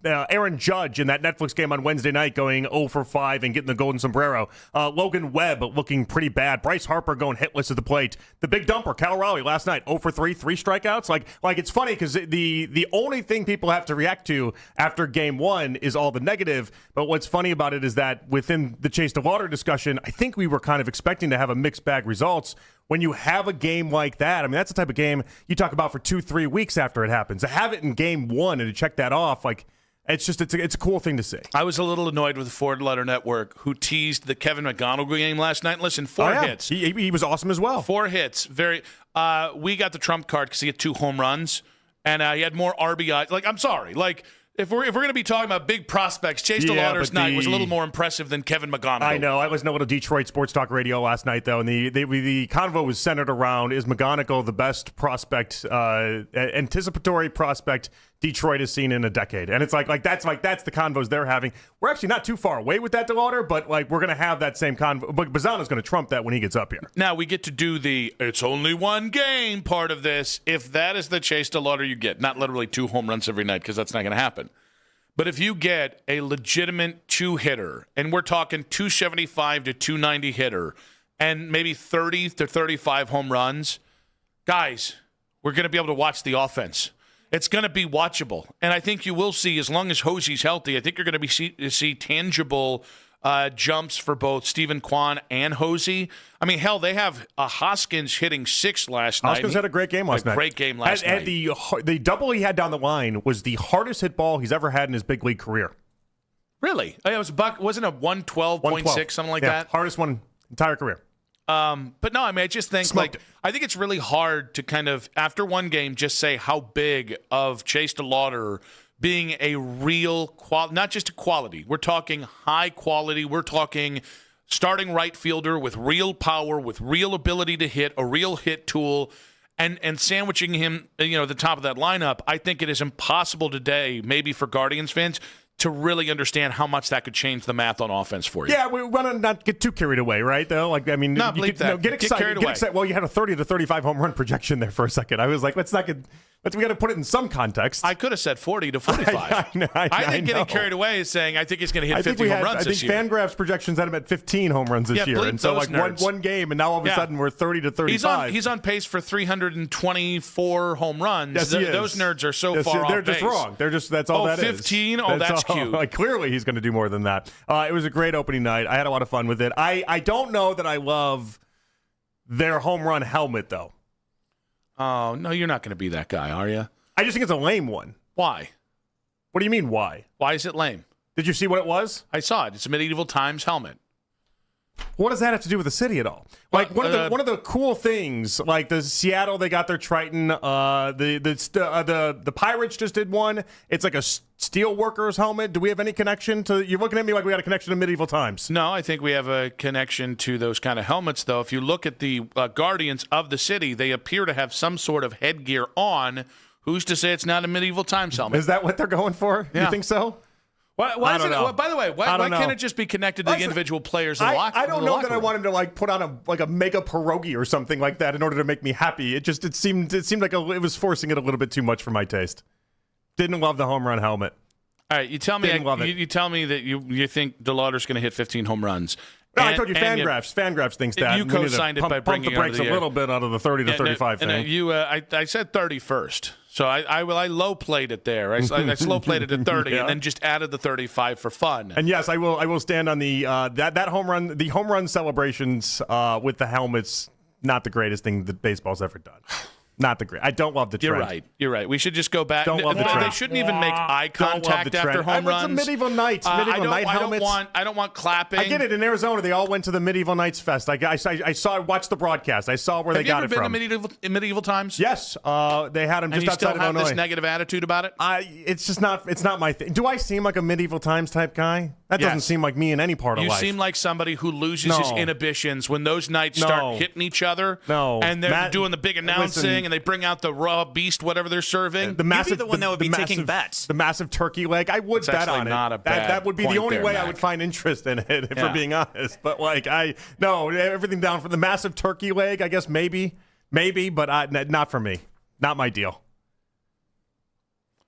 Aaron Judge in that Netflix game on Wednesday night going 0 for 5 and getting the golden sombrero. Logan Webb looking pretty bad. Bryce Harper going hitless at the plate. The big dumper, Cal Raleigh, last night 0 for 3, 3 strikeouts. Like it's funny because the only thing people have to react to after game one is all the negative. But what's funny about it is that within the Chase DeLauder discussion, I think we were kind of expecting to have a mixed bag results. When you have a game like that, I mean, that's the type of game you talk about for 2-3 weeks after it happens. To have it in game one and to check that off, like, it's a cool thing to see. I was a little annoyed with the Ford Letter Network, who teased the Kevin McGonigal game last night. Listen, 4 hits. He was awesome as well. 4 hits. We got the trump card because he had 2 home runs, and he had more RBI. Like, I'm sorry. Like, if we're going to be talking about big prospects, Chase DeLauder's night was a little more impressive than Kevin McGonigal. I know. I listened to a little Detroit Sports Talk Radio last night, though, and the convo was centered around, is McGonigal the best prospect, anticipatory prospect Detroit has seen in a decade? And it's like that's the convos they're having. We're actually not too far away with that, DeLauder, but like we're going to have that same convo. But Bazzano's going to trump that when he gets up here. Now we get to do the it's only one game part of this. If that is the Chase DeLauder you get, not literally 2 home runs every night because that's not going to happen. But if you get a legitimate 2-hitter, and we're talking 275 to 290 hitter, and maybe 30 to 35 home runs, guys, we're going to be able to watch the offense. It's going to be watchable. And I think you will see, as long as Hosey's healthy, I think you're going to see tangible jumps for both Stephen Kwan and Hosey. I mean, hell, they have Hoskins hitting 6 last night. Hoskins had a great game last night. Great game last night. The double he had down the line was the hardest hit ball he's ever had in his big league career. Really? It was wasn't it 112.6, something like that? Hardest one entire career. But no, I mean, I just think I think it's really hard to kind of, after one game, just say how big of Chase DeLauder being a real not just a quality. We're talking high quality. We're talking starting right fielder with real power, with real ability to hit, a real hit tool, and sandwiching him, at the top of that lineup. I think it is impossible today, maybe for Guardians fans, to really understand how much that could change the math on offense for you. Yeah, we want to not get too carried away, right? Though, get excited. Get excited. Well, you had a 30 to 35 home run projection there for a second. I was like, we got to put it in some context. I could have said 40 to 45. I think getting carried away is saying I think he's going to hit 50 home runs this year. I think Fangraphs projections had him at 15 home runs this year, and so one game, and now all of a sudden we're 30 to 35. He's on pace for 324 home runs. Yes, he is. Those nerds are so far off base. They're just wrong. That's all that is. 15? Oh, that's cute. Like, clearly he's going to do more than that. It was a great opening night. I had a lot of fun with it. I don't know that I love their home run helmet, though. Oh, no, you're not going to be that guy, are you? I just think it's a lame one. Why? What do you mean, why? Why is it lame? Did you see what it was? I saw it. It's a Medieval Times helmet. What does that have to do with the city at all? Like one of the cool things, like the Seattle, they got their Triton. The Pirates just did one. It's like a steel worker's helmet. Do we have any connection to? You're looking at me like we got a connection to medieval times. No, I think we have a connection to those kind of helmets, though. If you look at the Guardians of the City, they appear to have some sort of headgear on. Who's to say it's not a medieval times helmet? Is that what they're going for? Yeah. You think so? Why is it? Well, by the way, why can't it just be connected to the individual players in the locker room? I don't know that I wanted to like put on a mega pierogi or something like that in order to make me happy. It seemed like it was forcing it a little bit too much for my taste. Didn't love the home run helmet. All right, you tell me. You tell me that you think DeLauder's going to hit 15 home runs. No, I told you Fangraphs thinks that. You co-signed it by bringing the brakes a little bit out of the 30 to 35 thing. I said 30 first. So I low played it there. I slow played it at 30 and then just added the 35 for fun. And yes, I will stand on the that home run. The home run celebrations with the helmets, not the greatest thing that baseball's ever done. Not the great. I don't love the trend. You're right. We should just go back. Don't love the trend. They shouldn't even make eye contact after home runs. It's a medieval night. Night helmets. I don't want clapping. I get it. In Arizona, they all went to the Medieval Nights Fest. I watched the broadcast. I saw where they got it from. Have you ever been to medieval times? Yes. They had them just outside of Illinois. And you still have this negative attitude about it? It's just not. It's not my thing. Do I seem like a medieval times type guy? That doesn't seem like me in any part of life. You seem like somebody who loses his inhibitions when those knights start hitting each other. No. And they're doing the big announcing, and they bring out the raw beast, whatever they're serving. You'd be the one that would be taking bets. The massive turkey leg. I would bet on it. Not a bad that would be the only way Mac. I would find interest in it, if we're being honest. But everything down for the massive turkey leg. I guess maybe, but not for me. Not my deal.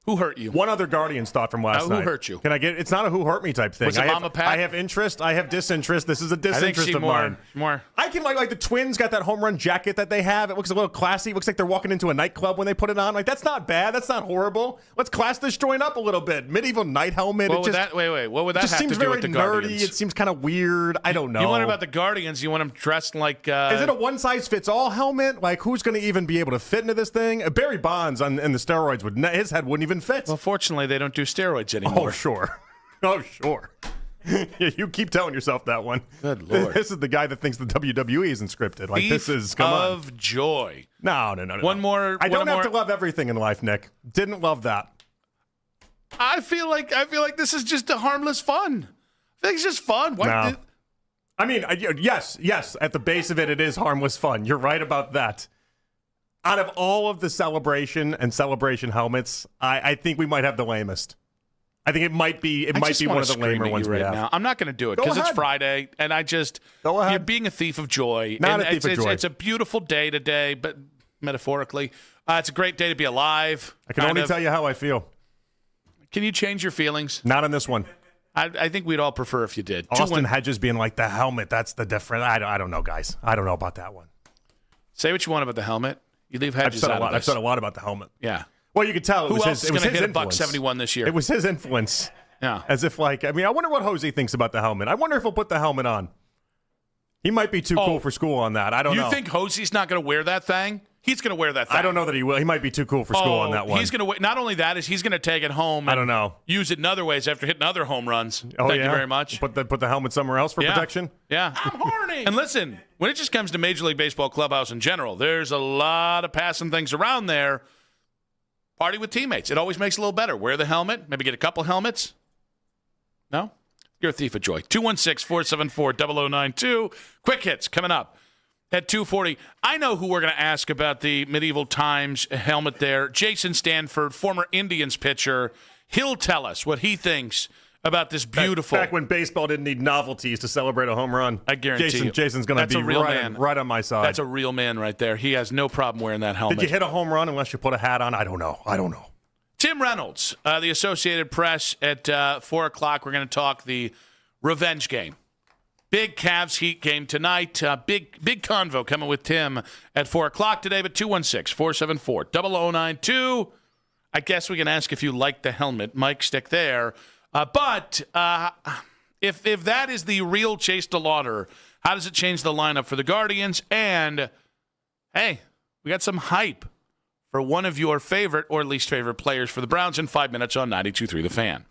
Who hurt you? One other Guardians thought from last night. Who hurt you? Can I get? It's not a who hurt me type thing. Was it Mama Pat? I have interest. I have disinterest. This is a disinterest of mine. More. I can like the Twins got that home run jacket that they have. It looks a little classy. It looks like they're walking into a nightclub when they put it on. Like that's not bad. That's not horrible. Let's class this joint up a little bit. Medieval night helmet. What would that have to do with the Guardians? It seems kind of weird. I don't know. You want about the Guardians? You want them dressed like? Is it a one size fits all helmet? Like who's going to even be able to fit into this thing? Barry Bonds in the steroids his head wouldn't even fit. Well, fortunately, they don't do steroids anymore. Oh, sure. You keep telling yourself that one. Good Lord. This is the guy that thinks the WWE isn't scripted. Like Thief this is come of on. joy. No. One more. I don't have to love everything in life, Nick. Didn't love that. I feel like this is just a harmless fun. I think it's just fun. No. I mean, yes. At the base of it is harmless fun. You're right about that. Out of all of the celebration helmets, I think we might have the lamest. I think it might be one of the lamer ones we have. Now. I'm not going to do it because it's Friday, and you're being a thief of joy. Not a thief of joy. It's a beautiful day today, but metaphorically, it's a great day to be alive. I can only tell you how I feel. Can you change your feelings? Not on this one. I think we'd all prefer if you did. Austin Hedges being like the helmet. That's the difference. I don't know, guys. I don't know about that one. Say what you want about the helmet. You leave Hedges out of this. I've said a lot about the helmet. Yeah. Well, you could tell it was his influence. Who else is going to hit $171 this year? It was his influence. Yeah. As if I wonder what Jose thinks about the helmet. I wonder if he'll put the helmet on. He might be too cool for school on that. I don't know. You think Jose's not going to wear that thing? He's going to wear that thing. I don't know that he will. He might be too cool for school on that one. He's going to. Not only that, he's going to take it home. And I don't know. Use it in other ways after hitting other home runs. Thank you very much. Put the helmet somewhere else for protection. Yeah. I'm horny. And listen, when it just comes to Major League Baseball clubhouse in general, there's a lot of passing things around there. Party with teammates. It always makes it a little better. Wear the helmet. Maybe get a couple helmets. No? You're a thief of joy. 216-474-0092. Quick hits coming up. At 2:40, I know who we're going to ask about the medieval times helmet there. Jason Stanford, former Indians pitcher. He'll tell us what he thinks about this beautiful. Back when baseball didn't need novelties to celebrate a home run. I guarantee you. Jason's going to be right on my side. That's a real man right there. He has no problem wearing that helmet. Did you hit a home run unless you put a hat on? I don't know. Tim Reynolds, the Associated Press at 4 o'clock. We're going to talk the revenge game. Big Cavs Heat game tonight. Big convo coming with Tim at 4 o'clock today, but 216-474-0092. I guess we can ask if you like the helmet. Mike, stick there. But if that is the real Chase DeLauder, how does it change the lineup for the Guardians? And, hey, we got some hype for one of your favorite or least favorite players for the Browns in 5 minutes on 92.3 The Fan.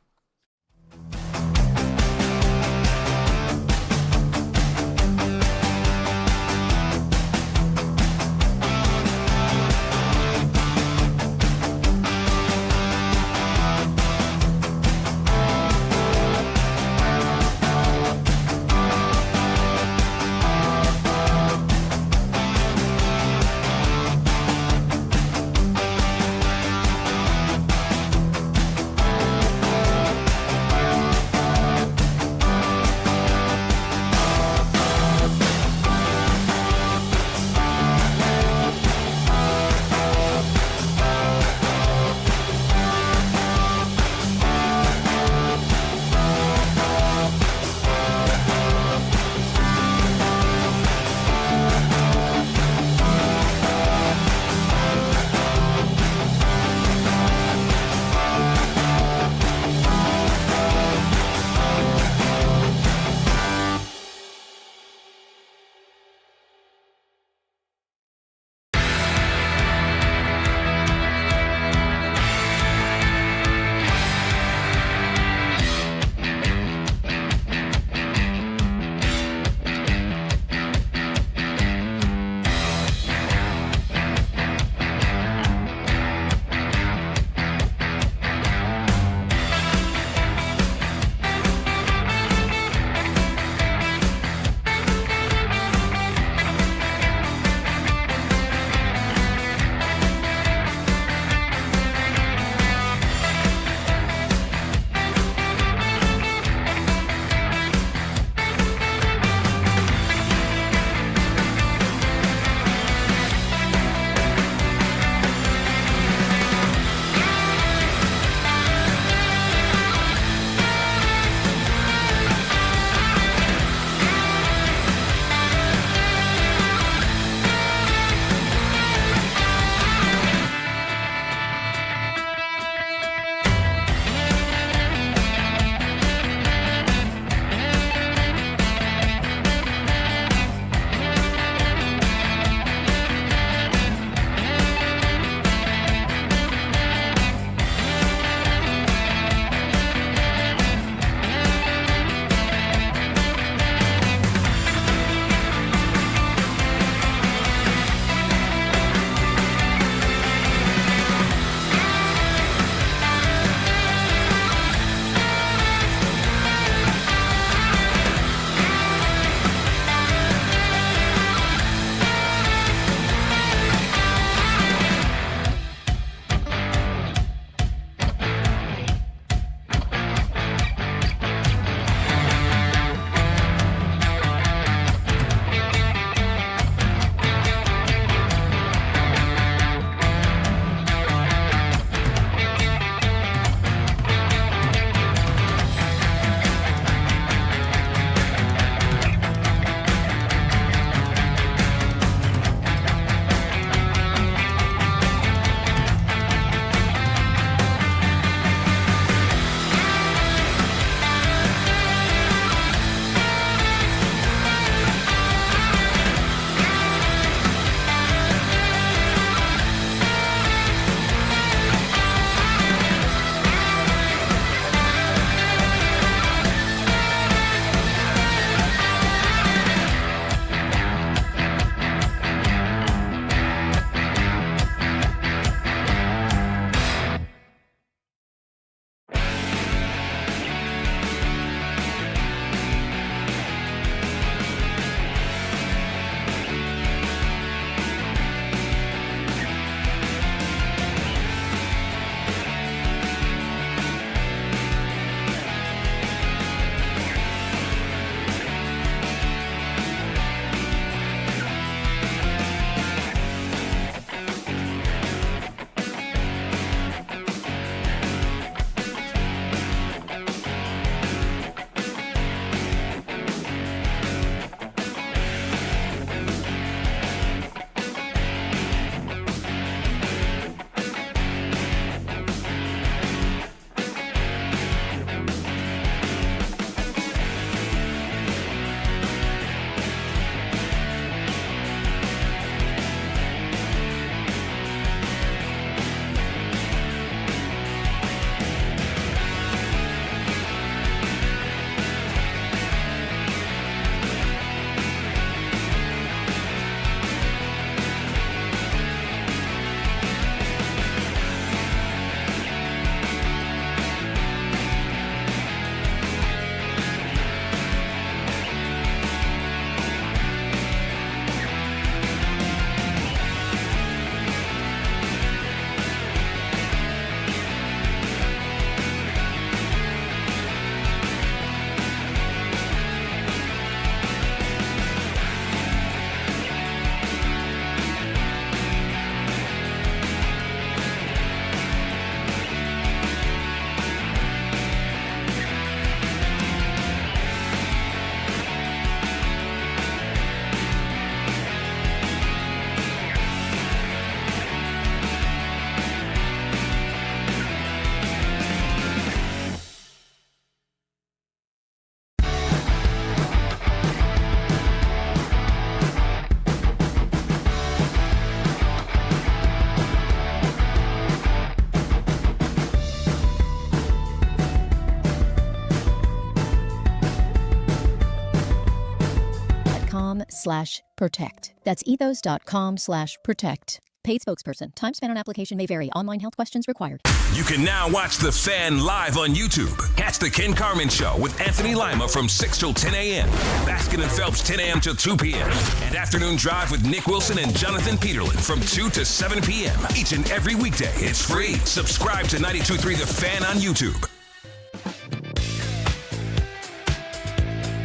ethos.com/protect. That's ethos.com/protect. Paid spokesperson. Time spent on application may vary. Online health questions required. You can now watch The Fan live on YouTube. Catch The Ken Carmen Show with Anthony Lima from 6 till 10 a.m. Baskin and Phelps 10 a.m. till 2 p.m. And Afternoon Drive with Nick Wilson and Jonathan Peterlin from 2 to 7 p.m. Each and every weekday. It's free. Subscribe to 92.3 The Fan on YouTube.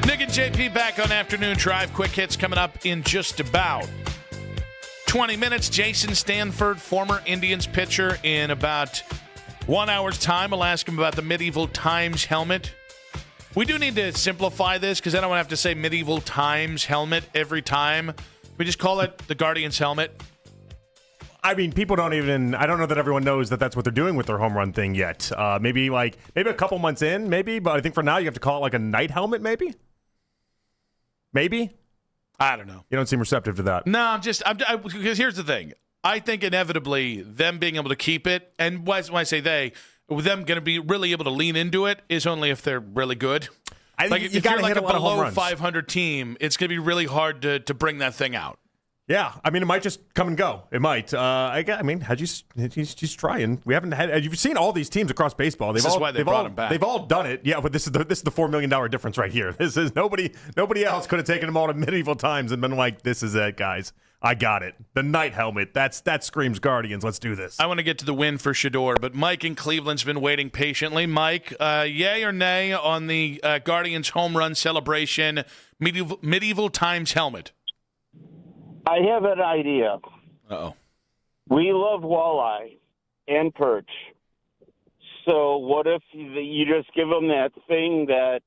Nick and JP back on Afternoon Drive. Quick hits coming up in just about 20 minutes. Jason Stanford, former Indians pitcher, in about 1 hour's time. I'll ask him about the Medieval Times helmet. We do need to simplify this because I don't want to have to say Medieval Times helmet every time. We just call it the Guardians helmet. I mean, people don't even. I don't know that everyone knows that that's what they're doing with their home run thing yet. Maybe a couple months in, maybe. But I think for now, you have to call it like a night helmet, maybe. Maybe. I don't know. You don't seem receptive to that. No, because here's the thing. I think inevitably them being able to keep it, and when I say they, them going to be really able to lean into it is only if they're really good. I think if you're like a below 500 team, it's going to be really hard to bring that thing out. Yeah, I mean, it might just come and go. It might. He's trying. We haven't had. You've seen all these teams across baseball. This is why they brought him back. They've all done it. Yeah, but this is the $4 million difference right here. This is nobody else could have taken them all to Medieval Times and been like, "This is it, guys. I got it. The night helmet. That screams Guardians. Let's do this." I want to get to the win for Shedeur, but Mike in Cleveland's been waiting patiently. Mike, yay or nay on the Guardians home run celebration Medieval Times helmet? I have an idea. Uh-oh. We love walleye and perch. So what if you just give them that thing that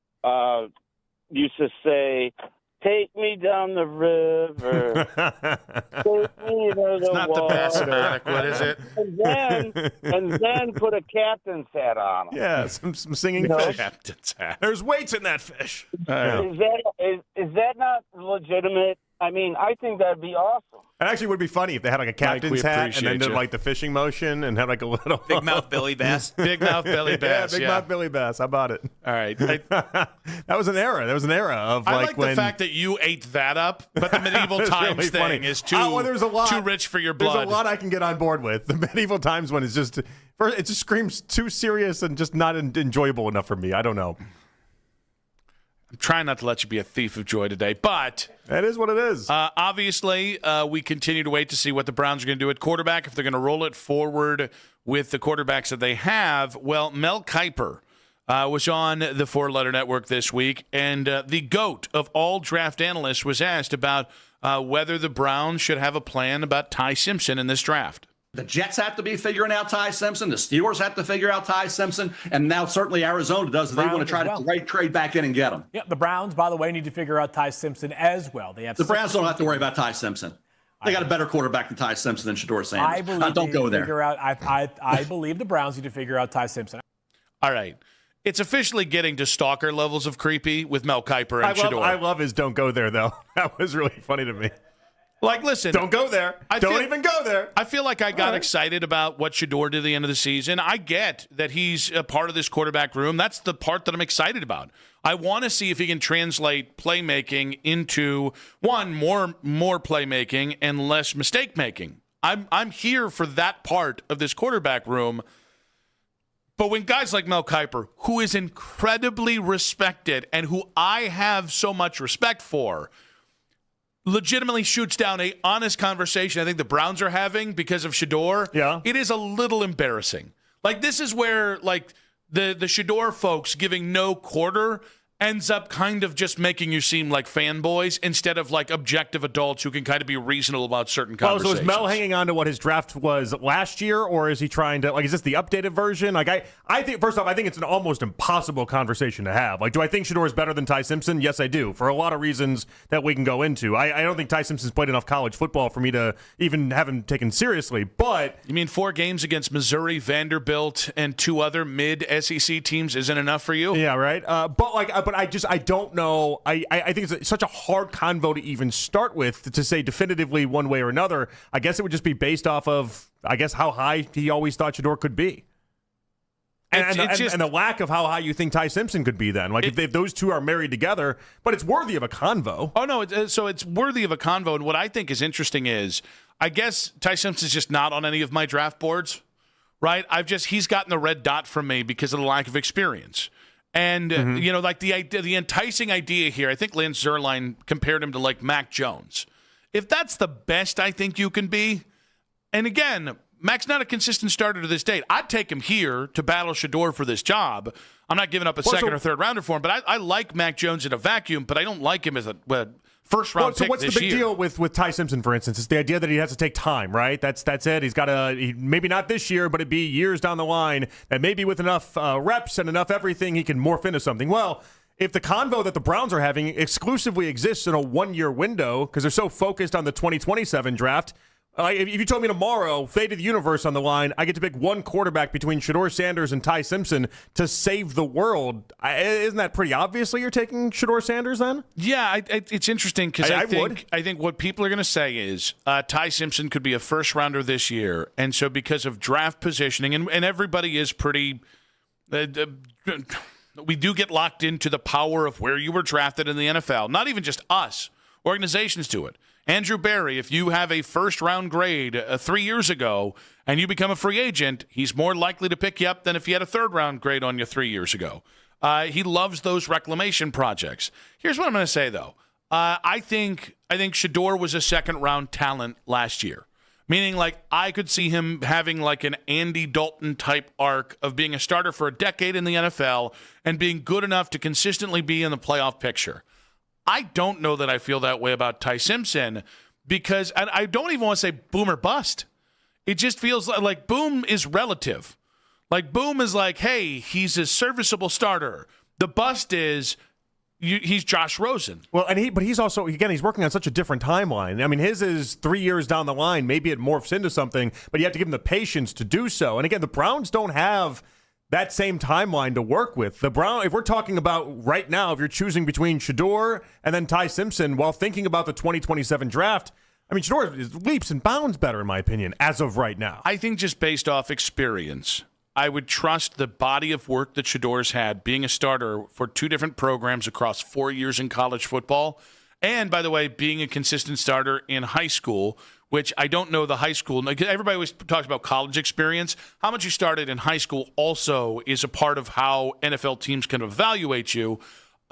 used to say, "Take me down the river. Take me to the It's not water." the Bassomatic, what is it? And then put a captain's hat on them. Yeah, some singing fish. Captain's hat. There's weights in that fish. Is that not legitimate? I mean, I think that'd be awesome. It actually would be funny if they had like a captain's hat and then did like the fishing motion and had like a little big mouth Billy Bass. Big mouth Billy Bass. Yeah, big mouth Billy Bass. How about it? All right. That was an era. There was an era of I like when the fact that you ate that up, but the Medieval Times really thing funny. is too rich for your blood. There's a lot I can get on board with. The Medieval Times one is just, it just screams too serious and just not enjoyable enough for me. I don't know. I'm trying not to let you be a thief of joy today, but that is what it is. Obviously, we continue to wait to see what the Browns are going to do at quarterback, if they're going to roll it forward with the quarterbacks that they have. Well, Mel Kiper was on the Four Letter Network this week, and the GOAT of all draft analysts was asked about whether the Browns should have a plan about Ty Simpson in this draft. The Jets have to be figuring out Ty Simpson. The Steelers have to figure out Ty Simpson. And now certainly Arizona does. They want to try to trade back in and get him. Yeah, the Browns, by the way, need to figure out Ty Simpson as well. They have the Browns don't have to worry about Ty Simpson. They got a better quarterback than Ty Simpson and Shedeur Sanders. Don't go there. I believe the Browns need to figure out Ty Simpson. All right. It's officially getting to stalker levels of creepy with Mel Kiper and Shedeur. I love his "don't go there" though. That was really funny to me. Like, listen. Don't go there. Don't even go there. I feel like I got excited about what Shedeur did at the end of the season. I get that he's a part of this quarterback room. That's the part that I'm excited about. I want to see if he can translate playmaking into, one, more playmaking and less mistake making. I'm here for that part of this quarterback room. But when guys like Mel Kiper, who is incredibly respected and who I have so much respect for, legitimately shoots down a honest conversation I think the Browns are having because of Shedeur, it is a little embarrassing. Like, this is where, like, the Shedeur folks giving no quarter ends up kind of just making you seem like fanboys instead of like objective adults who can kind of be reasonable about certain conversations. So is Mel hanging on to what his draft was last year, or is he trying to, like, is this the updated version? Like, I think, first off, I think it's an almost impossible conversation to have. Like, do I think Shedeur is better than Ty Simpson? Yes, I do, for a lot of reasons that we can go into. I don't think Ty Simpson's played enough college football for me to even have him taken seriously, but... You mean 4 games against Missouri, Vanderbilt, and 2 other mid-SEC teams isn't enough for you? Yeah, right? But I don't know. I think it's such a hard convo to even start with to say definitively one way or another. I guess it would just be based off of, I guess, how high he always thought Shedeur could be. And the lack of how high you think Ty Simpson could be then. Like, if those two are married together, but it's worthy of a convo. Oh, no, so it's worthy of a convo. And what I think is interesting is, I guess Ty Simpson's just not on any of my draft boards, right? He's gotten the red dot from me because of the lack of experience. And, like the enticing idea here, I think Lance Zierlein compared him to like Mac Jones. If that's the best I think you can be, and again, Mac's not a consistent starter to this date. I'd take him here to battle Shedeur for this job. I'm not giving up a second or third rounder for him, but I like Mac Jones in a vacuum, but I don't like him as a first-round pick. So what's the big deal with Ty Simpson, for instance? It's the idea that he has to take time, right? That's it. He's got maybe not this year, but it'd be years down the line, and maybe with enough reps and enough everything, he can morph into something. Well, if the convo that the Browns are having exclusively exists in a one-year window because they're so focused on the 2027 draft, if you told me tomorrow, fate of the universe on the line, I get to pick one quarterback between Shedeur Sanders and Ty Simpson to save the world. Isn't that pretty obviously you're taking Shedeur Sanders then? Yeah, it's interesting because I think what people are going to say is Ty Simpson could be a first rounder this year, and so because of draft positioning, and everybody is pretty. We do get locked into the power of where you were drafted in the NFL. Not even just us, organizations do it. Andrew Berry, if you have a first-round grade 3 years ago and you become a free agent, he's more likely to pick you up than if you had a third-round grade on you 3 years ago. He loves those reclamation projects. Here's what I'm going to say, though. I think Shedeur was a second-round talent last year, meaning like I could see him having like an Andy Dalton-type arc of being a starter for a decade in the NFL and being good enough to consistently be in the playoff picture. I don't know that I feel that way about Ty Simpson because I don't even want to say boom or bust. It just feels like boom is relative. Like boom is like, hey, he's a serviceable starter. The bust is he's Josh Rosen. Well, but he's also, again, he's working on such a different timeline. I mean, his is 3 years down the line. Maybe it morphs into something, but you have to give him the patience to do so. And again, the Browns don't have that same timeline to work with. The Brown, if we're talking about right now, if you're choosing between Shedeur and then Ty Simpson while thinking about the 2027 draft, I mean, Shedeur is leaps and bounds better, in my opinion, as of right now. I think just based off experience, I would trust the body of work that Shedeur's had being a starter for two different programs across 4 years in college football. And, by the way, being a consistent starter in high school, which I don't know the high school. Everybody always talks about college experience. How much you started in high school also is a part of how NFL teams can evaluate you.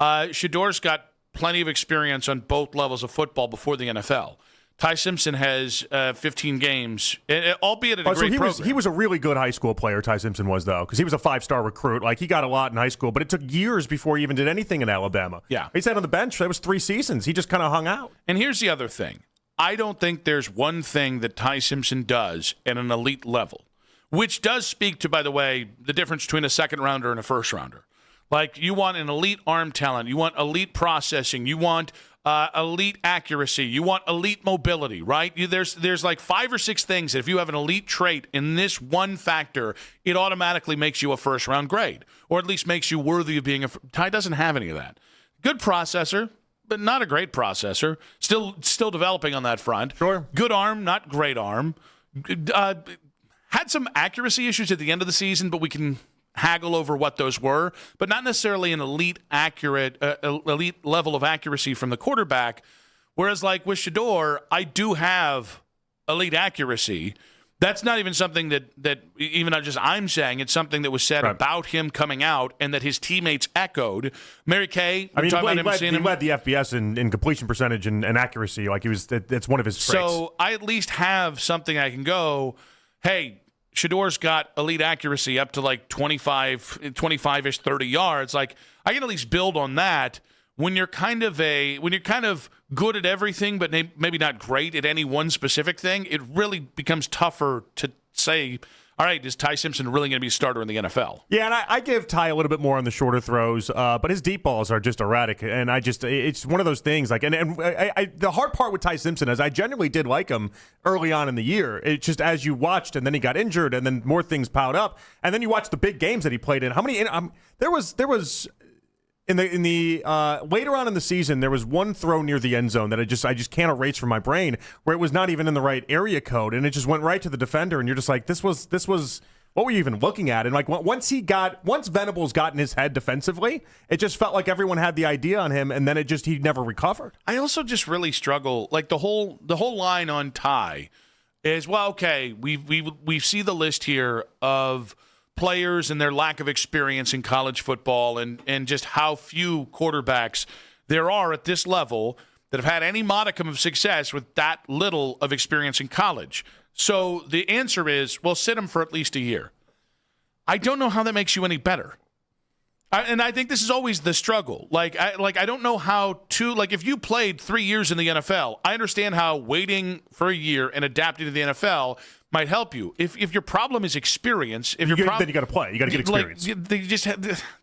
Shedeur's got plenty of experience on both levels of football before the NFL. Ty Simpson has 15 games, albeit at a great program. He was a really good high school player, Ty Simpson was, though, because he was a five-star recruit. Like, he got a lot in high school, but it took years before he even did anything in Alabama. Yeah. He sat on the bench. That was 3 seasons. He just kind of hung out. And here's the other thing. I don't think there's one thing that Ty Simpson does at an elite level, which does speak to, by the way, the difference between a second-rounder and a first-rounder. Like, you want an elite arm talent. You want elite processing. You want elite accuracy. You want elite mobility, right? There's like 5 or 6 things that if you have an elite trait in this one factor, it automatically makes you a first-round grade, or at least makes you worthy of being a – Ty doesn't have any of that. Good processor, but not a great processor. Still developing on that front. Sure. Good arm, not great arm. Had some accuracy issues at the end of the season, but we can haggle over what those were. But not necessarily an elite level of accuracy from the quarterback. Whereas, like with Shedeur, I do have elite accuracy. That's not even something that even I'm saying. It's something that was said about him coming out and that his teammates echoed. Mary Kay, he led the FBS in completion percentage and accuracy. Like that's one of his traits. So I at least have something I can go, hey, Shedeur's got elite accuracy up to like 25-ish, 30 yards. Like I can at least build on that. When you're kind of good at everything, but maybe not great at any one specific thing, it really becomes tougher to say, all right, is Ty Simpson really going to be a starter in the NFL? Yeah, and I give Ty a little bit more on the shorter throws, but his deep balls are just erratic, and it's one of those things. Like, and the hard part with Ty Simpson is I genuinely did like him early on in the year. It's just as you watched, and then he got injured, and then more things piled up, and then you watch the big games that he played in. How many? There was. In the later on in the season, there was one throw near the end zone that I just can't erase from my brain, where it was not even in the right area code, and it just went right to the defender, and you're just like, this was what were you even looking at? And like once Venables got in his head defensively, it just felt like everyone had the idea on him, and then he never recovered. I also just really struggle. Like the whole line on Ty is, well, okay, we see the list here of players and their lack of experience in college football, and just how few quarterbacks there are at this level that have had any modicum of success with that little of experience in college. So the answer is, well, sit him for at least a year. I don't know how that makes you any better. And I think this is always the struggle. I don't know how to, if you played 3 years in the NFL, I understand how waiting for a year and adapting to the NFL might help you. If your problem is experience, then you got to play. You got to get experience.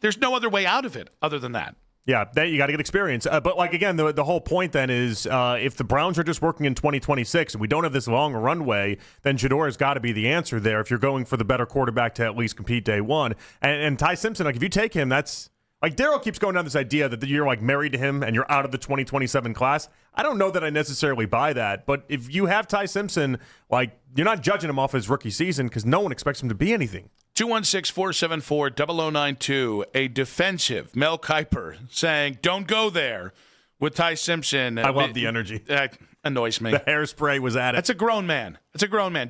There's no other way out of it other than that. Yeah, you got to get experience. But again, the whole point then is if the Browns are just working in 2026 and we don't have this long runway, then Shedeur has got to be the answer there if you're going for the better quarterback to at least compete day one. And Ty Simpson, if you take him, that's Daryl keeps going down this idea that you're married to him and you're out of the 2027 class. I don't know that I necessarily buy that. But if you have Ty Simpson, you're not judging him off his rookie season because no one expects him to be anything. 216-474-0092, a defensive Mel Kiper saying, don't go there with Ty Simpson. I love the energy. That annoys me. The hairspray was at it. That's a grown man.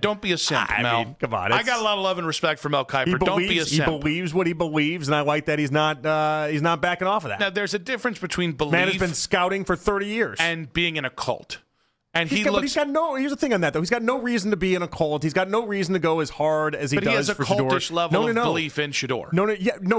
Don't be a simp, Mel. I mean, come on. I got a lot of love and respect for Mel Kiper. Don't be a simp. He believes what he believes, and I like that he's not backing off of that. Now, there's a difference between belief. Man has been scouting for 30 years. And being in a cult. And he's got no. Here's the thing on that, though. He's got no reason to be in a cult. He's got no reason to go as hard as he does. But he has a cultish level of belief in Shedeur. No.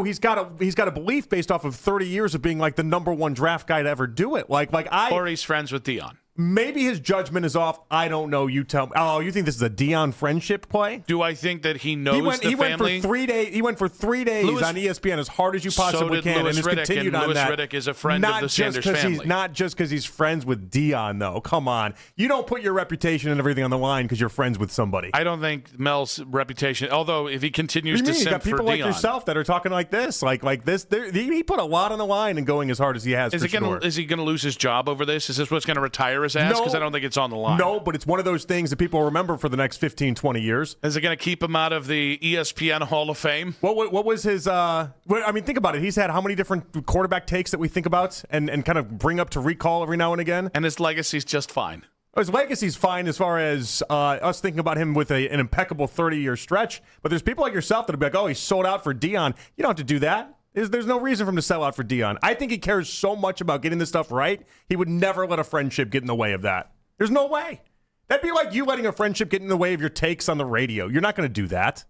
He's got a belief based off of 30 years of being the number one draft guy to ever do it. Or he's friends with Deion. Maybe his judgment is off. I don't know. You tell me. Oh, you think this is a Deion friendship play? Do I think that he knows the family? He went for 3 days on ESPN as hard as you possibly can, Louis and has continued on Louis that. Riddick is a friend of the Sanders family. Not just because he's friends with Deion, though. Come on. You don't put your reputation and everything on the line because you're friends with somebody. I don't think Mel's reputation, although if he continues to simp for Deion. You got people like yourself that are talking like this. He put a lot on the line and going as hard as he has. Is he going to lose his job over this? Is this what's going to retire his ass? Because I don't think it's on the line. No, but it's one of those things that people remember for the next 15, 20 years. Is it going to keep him out of the ESPN Hall of Fame? What was his think about it. He's had how many different quarterback takes that we think about and kind of bring up to recall every now and again? And his legacy's just fine. His legacy's fine as far as us thinking about him with an impeccable 30-year stretch. But there's people like yourself that'll be like, oh, he sold out for Deion. You don't have to do that. There's no reason for him to sell out for Deion. I think he cares so much about getting this stuff right, he would never let a friendship get in the way of that. There's no way. That'd be like you letting a friendship get in the way of your takes on the radio. You're not going to do that.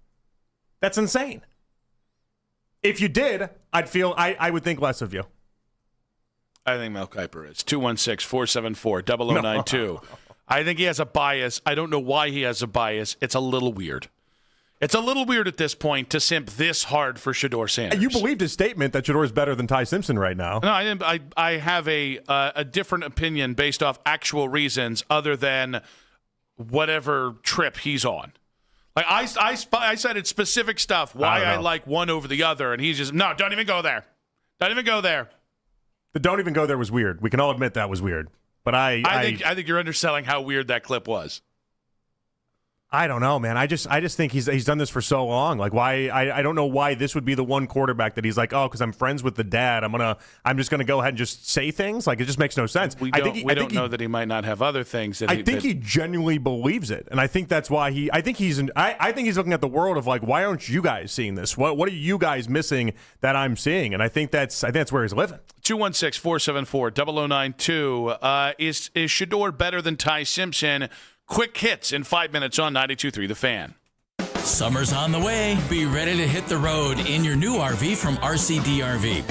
That's insane. If you did, I would think less of you. I think Mel Kiper is. 216-474-0092. No. I think he has a bias. I don't know why he has a bias. It's a little weird. It's a little weird at this point to simp this hard for Shedeur Sanders. You believed his statement that Shedeur is better than Ty Simpson right now. No, I didn't. I have a different opinion based off actual reasons other than whatever trip he's on. I cited specific stuff why I like one over the other, and he's just, no, don't even go there. Don't even go there. The don't even go there was weird. We can all admit that was weird. But I think you're underselling how weird that clip was. I don't know, man. I just think he's done this for so long. Why? I don't know why this would be the one quarterback that he's like, oh, because I'm friends with the dad. I'm just gonna go ahead and just say things. It just makes no sense. We don't know that he might not have other things. I think he genuinely believes it, and I think that's why I think he's looking at the world of why aren't you guys seeing this? What are you guys missing that I'm seeing? And I think that's where he's living. 216-474-0092. Is Shedeur better than Ty Simpson? Quick hits in 5 minutes on 92.3 The Fan. Summer's on the way. Be ready to hit the road in your new RV from RCDRV.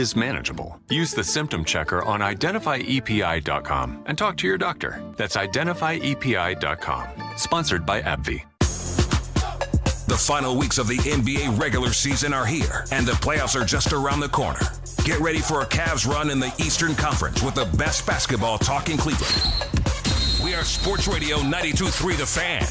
is manageable. Use the symptom checker on identifyepi.com and talk to your doctor. That's identifyepi.com. Sponsored by AbbVie. The final weeks of the NBA regular season are here, and the playoffs are just around the corner. Get ready for a Cavs run in the Eastern Conference with the best basketball talk in Cleveland. We are Sports Radio 92.3 The Fan.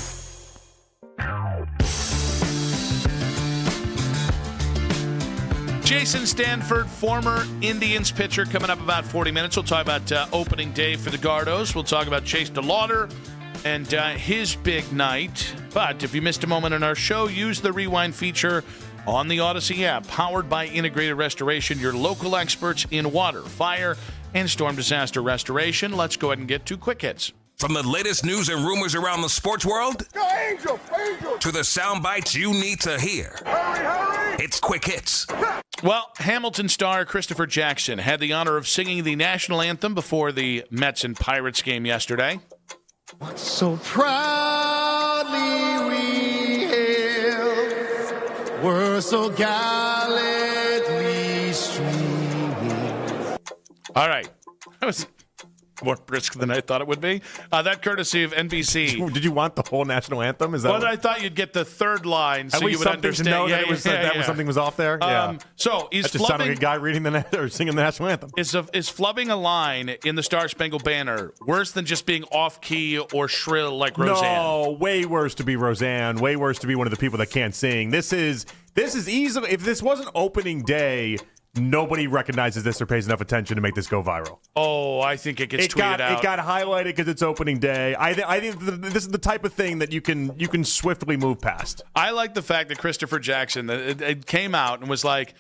Jason Stanford, former Indians pitcher, coming up about 40 minutes. We'll talk about opening day for the Gardos. We'll talk about Chase DeLauder and his big night. But if you missed a moment in our show, use the rewind feature on the Odyssey app, powered by Integrated Restoration, your local experts in water, fire, and storm disaster restoration. Let's go ahead and get to quick hits. From the latest news and rumors around the sports world Angel. to the sound bites you need to hear. Hurry. It's Quick Hits. Well, Hamilton star Christopher Jackson had the honor of singing the national anthem before the Mets and Pirates game yesterday. So proudly we hailed, were so gallantly streaming. All right. That was more brisk than I thought it would be. That courtesy of NBC. Did you want the whole national anthem? Is that? Well, I thought you'd get the third line, so you would understand. To know that was something was off there. So is that just sounded like a guy reading or singing the national anthem. Is flubbing a line in the Star Spangled Banner worse than just being off key or shrill like Roseanne? No, way worse to be Roseanne. Way worse to be one of the people that can't sing. This is easily. If this wasn't opening day, nobody recognizes this or pays enough attention to make this go viral. Oh, I think it gets tweeted out. It got highlighted because it's opening day. I think this is the type of thing that you can swiftly move past. I like the fact that Christopher Jackson it came out and was like,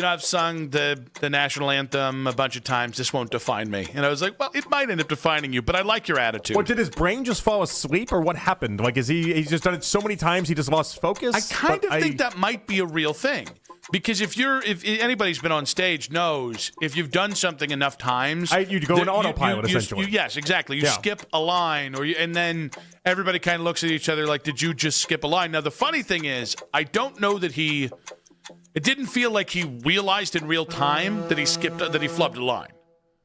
I've sung the national anthem a bunch of times. This won't define me. And I was like, well, it might end up defining you, but I like your attitude. What, did his brain just fall asleep, or what happened? Like, he's just done it so many times he just lost focus? I kind of think that might be a real thing. Because if anybody's been on stage knows, if you've done something enough times, you go in autopilot essentially. Yes, exactly. You skip a line, and then everybody kind of looks at each other like, "Did you just skip a line?" Now the funny thing is, I don't know that it didn't feel like he realized in real time that he flubbed a line.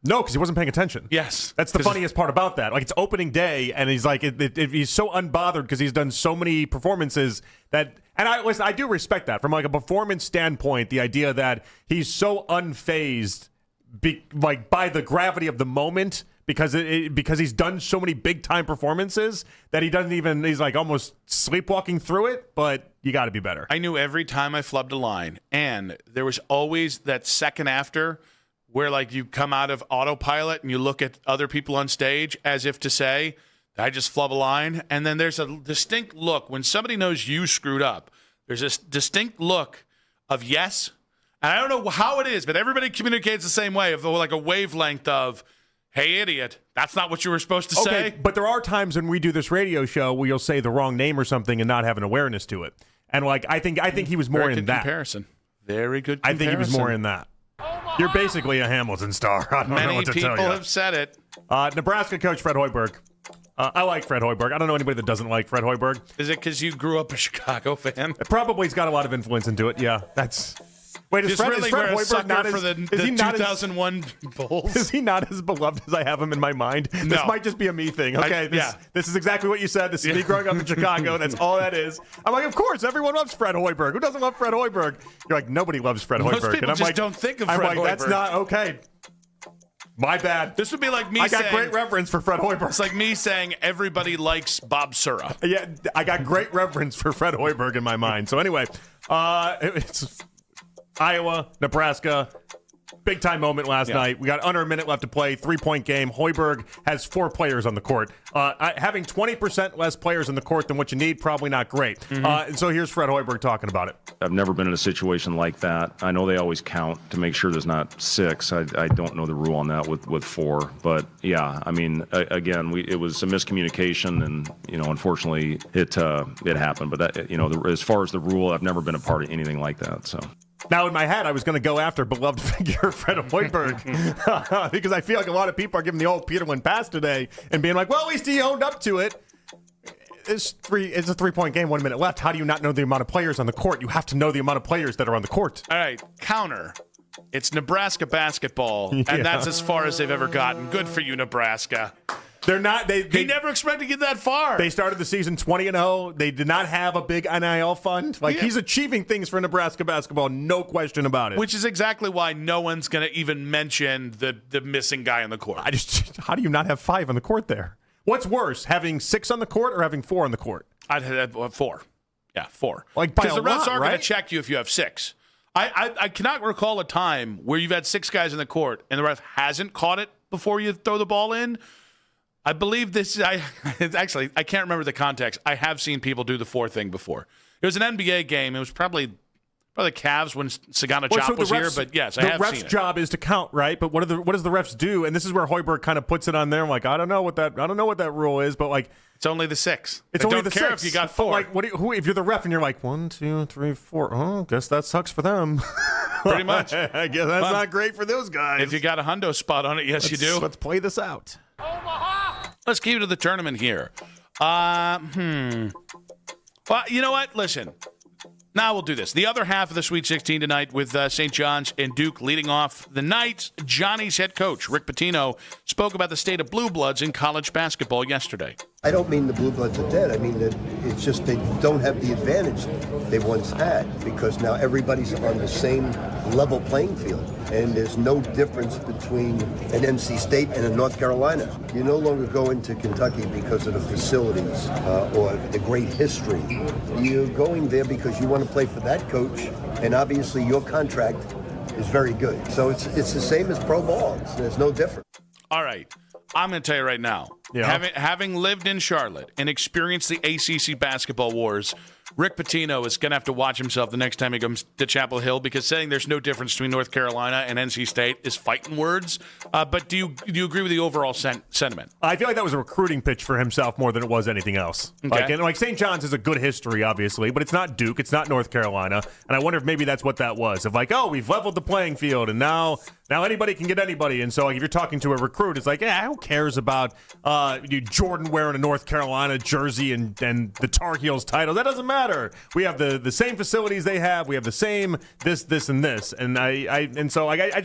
No, because he wasn't paying attention. Yes. That's the funniest part about that. Like, it's opening day, and he's like, he's so unbothered because he's done so many performances that, and I do respect that from like a performance standpoint, the idea that he's so unfazed by the gravity of the moment because he's done so many big-time performances that he's like almost sleepwalking through it, but you got to be better. I knew every time I flubbed a line, and there was always that second after where like you come out of autopilot and you look at other people on stage as if to say, I just flub a line. And then there's a distinct look when somebody knows you screwed up. There's this distinct look of yes. And I don't know how it is, but everybody communicates the same way, of like a wavelength of, hey, idiot, that's not what you were supposed to say. But there are times when we do this radio show where you'll say the wrong name or something and not have an awareness to it. And like I think he was more in that. Comparison. Very good comparison. I think he was more in that. You're basically a Hamilton star. I don't know what to tell you. Many people have said it. Nebraska coach Fred Hoiberg. I like Fred Hoiberg. I don't know anybody that doesn't like Fred Hoiberg. Is it because you grew up a Chicago fan? It probably has got a lot of influence into it. Yeah, that's. Wait, is Fred Hoiberg not for the 2001 Bulls? Is he not as beloved as I have him in my mind? No. This might just be a me thing. Okay, this is exactly what you said. This is me growing up in Chicago. That's all that is. I'm like, of course, everyone loves Fred Hoiberg. Who doesn't love Fred Hoiberg? You're like, nobody loves Fred Hoiberg. Most people and I'm just like, don't think of Fred Hoiberg. That's not okay. My bad. This would be like me saying... I got great reverence for Fred Hoiberg. It's like me saying everybody likes Bob Sura. Yeah, I got great reverence for Fred Hoiberg in my mind. So anyway, it's Iowa, Nebraska. Big time moment last night. We got under a minute left to play. 3-point game. Hoiberg has 4 players on the court. Having 20% less players on the court than what you need, probably not great. And so here's Fred Hoiberg talking about it. I've never been in a situation like that. I know they always count to make sure there's not 6. I don't know the rule on that with 4. But yeah, I mean, again, it was a miscommunication, and unfortunately, it happened. But that, as far as the rule, I've never been a part of anything like that. So. Now, in my head, I was going to go after beloved figure Fred Hoiberg because I feel like a lot of people are giving the old Peterlin pass today and being like, well, at least he owned up to it. It's a 3-point game, 1 minute left. How do you not know the amount of players on the court? You have to know the amount of players that are on the court. All right, counter. It's Nebraska basketball, and that's as far as they've ever gotten. Good for you, Nebraska. They're not. He never expected to get that far. They started the season 20-0. They did not have a big NIL fund. He's achieving things for Nebraska basketball, no question about it. Which is exactly why no one's going to even mention the missing guy on the court. How do you not have 5 on the court there? What's worse, having 6 on the court or having 4 on the court? I'd have 4. Yeah, 4. Because the refs are going to check you if you have 6. I cannot recall a time where you've had 6 guys in the court and the ref hasn't caught it before you throw the ball in. I believe this. Actually, I can't remember the context. I have seen people do the 4 thing before. It was an NBA game. It was probably Cavs when Sagana Chop was here. But yes, I have seen it. The ref's job is to count, right? But what does the refs do? And this is where Hoiberg kind of puts it on there. I'm like, I don't know what that rule is, but it's only the 6. It's only the 6. Don't care if you got 4. If you're the ref and you're like 1, 2, 3, 4, oh, guess that sucks for them. Pretty much. I guess that's not great for those guys. If you got a hundo spot on it, yes, you do. Let's play this out. Let's keep it to the tournament here. Well, you know what? Listen. Now we'll do this. The other half of the Sweet 16 tonight with St. John's and Duke leading off the night. Johnny's head coach, Rick Pitino, spoke about the state of Blue Bloods in college basketball yesterday. I don't mean the Blue Bloods are dead. I mean that it's just they don't have the advantage they once had because now everybody's on the same level playing field. And there's no difference between an NC State and a North Carolina. You no longer go into Kentucky because of the facilities or the great history. You're going there because you want to play for that coach, and obviously your contract is very good. So it's the same as pro ball. There's no difference. All right. I'm going to tell you right now, having lived in Charlotte and experienced the ACC basketball wars, Rick Pitino is going to have to watch himself the next time he comes to Chapel Hill because saying there's no difference between North Carolina and NC State is fighting words. But do you agree with the overall sentiment? I feel like that was a recruiting pitch for himself more than it was anything else. Okay. Like St. John's has a good history, obviously, but it's not Duke, it's not North Carolina, and I wonder if maybe that's what that was. Of we've leveled the playing field, and now anybody can get anybody. And so if you're talking to a recruit, it's who cares about Jordan wearing a North Carolina jersey and the Tar Heels title? That doesn't matter. We have the same facilities they have. We have the same this, and this. And I just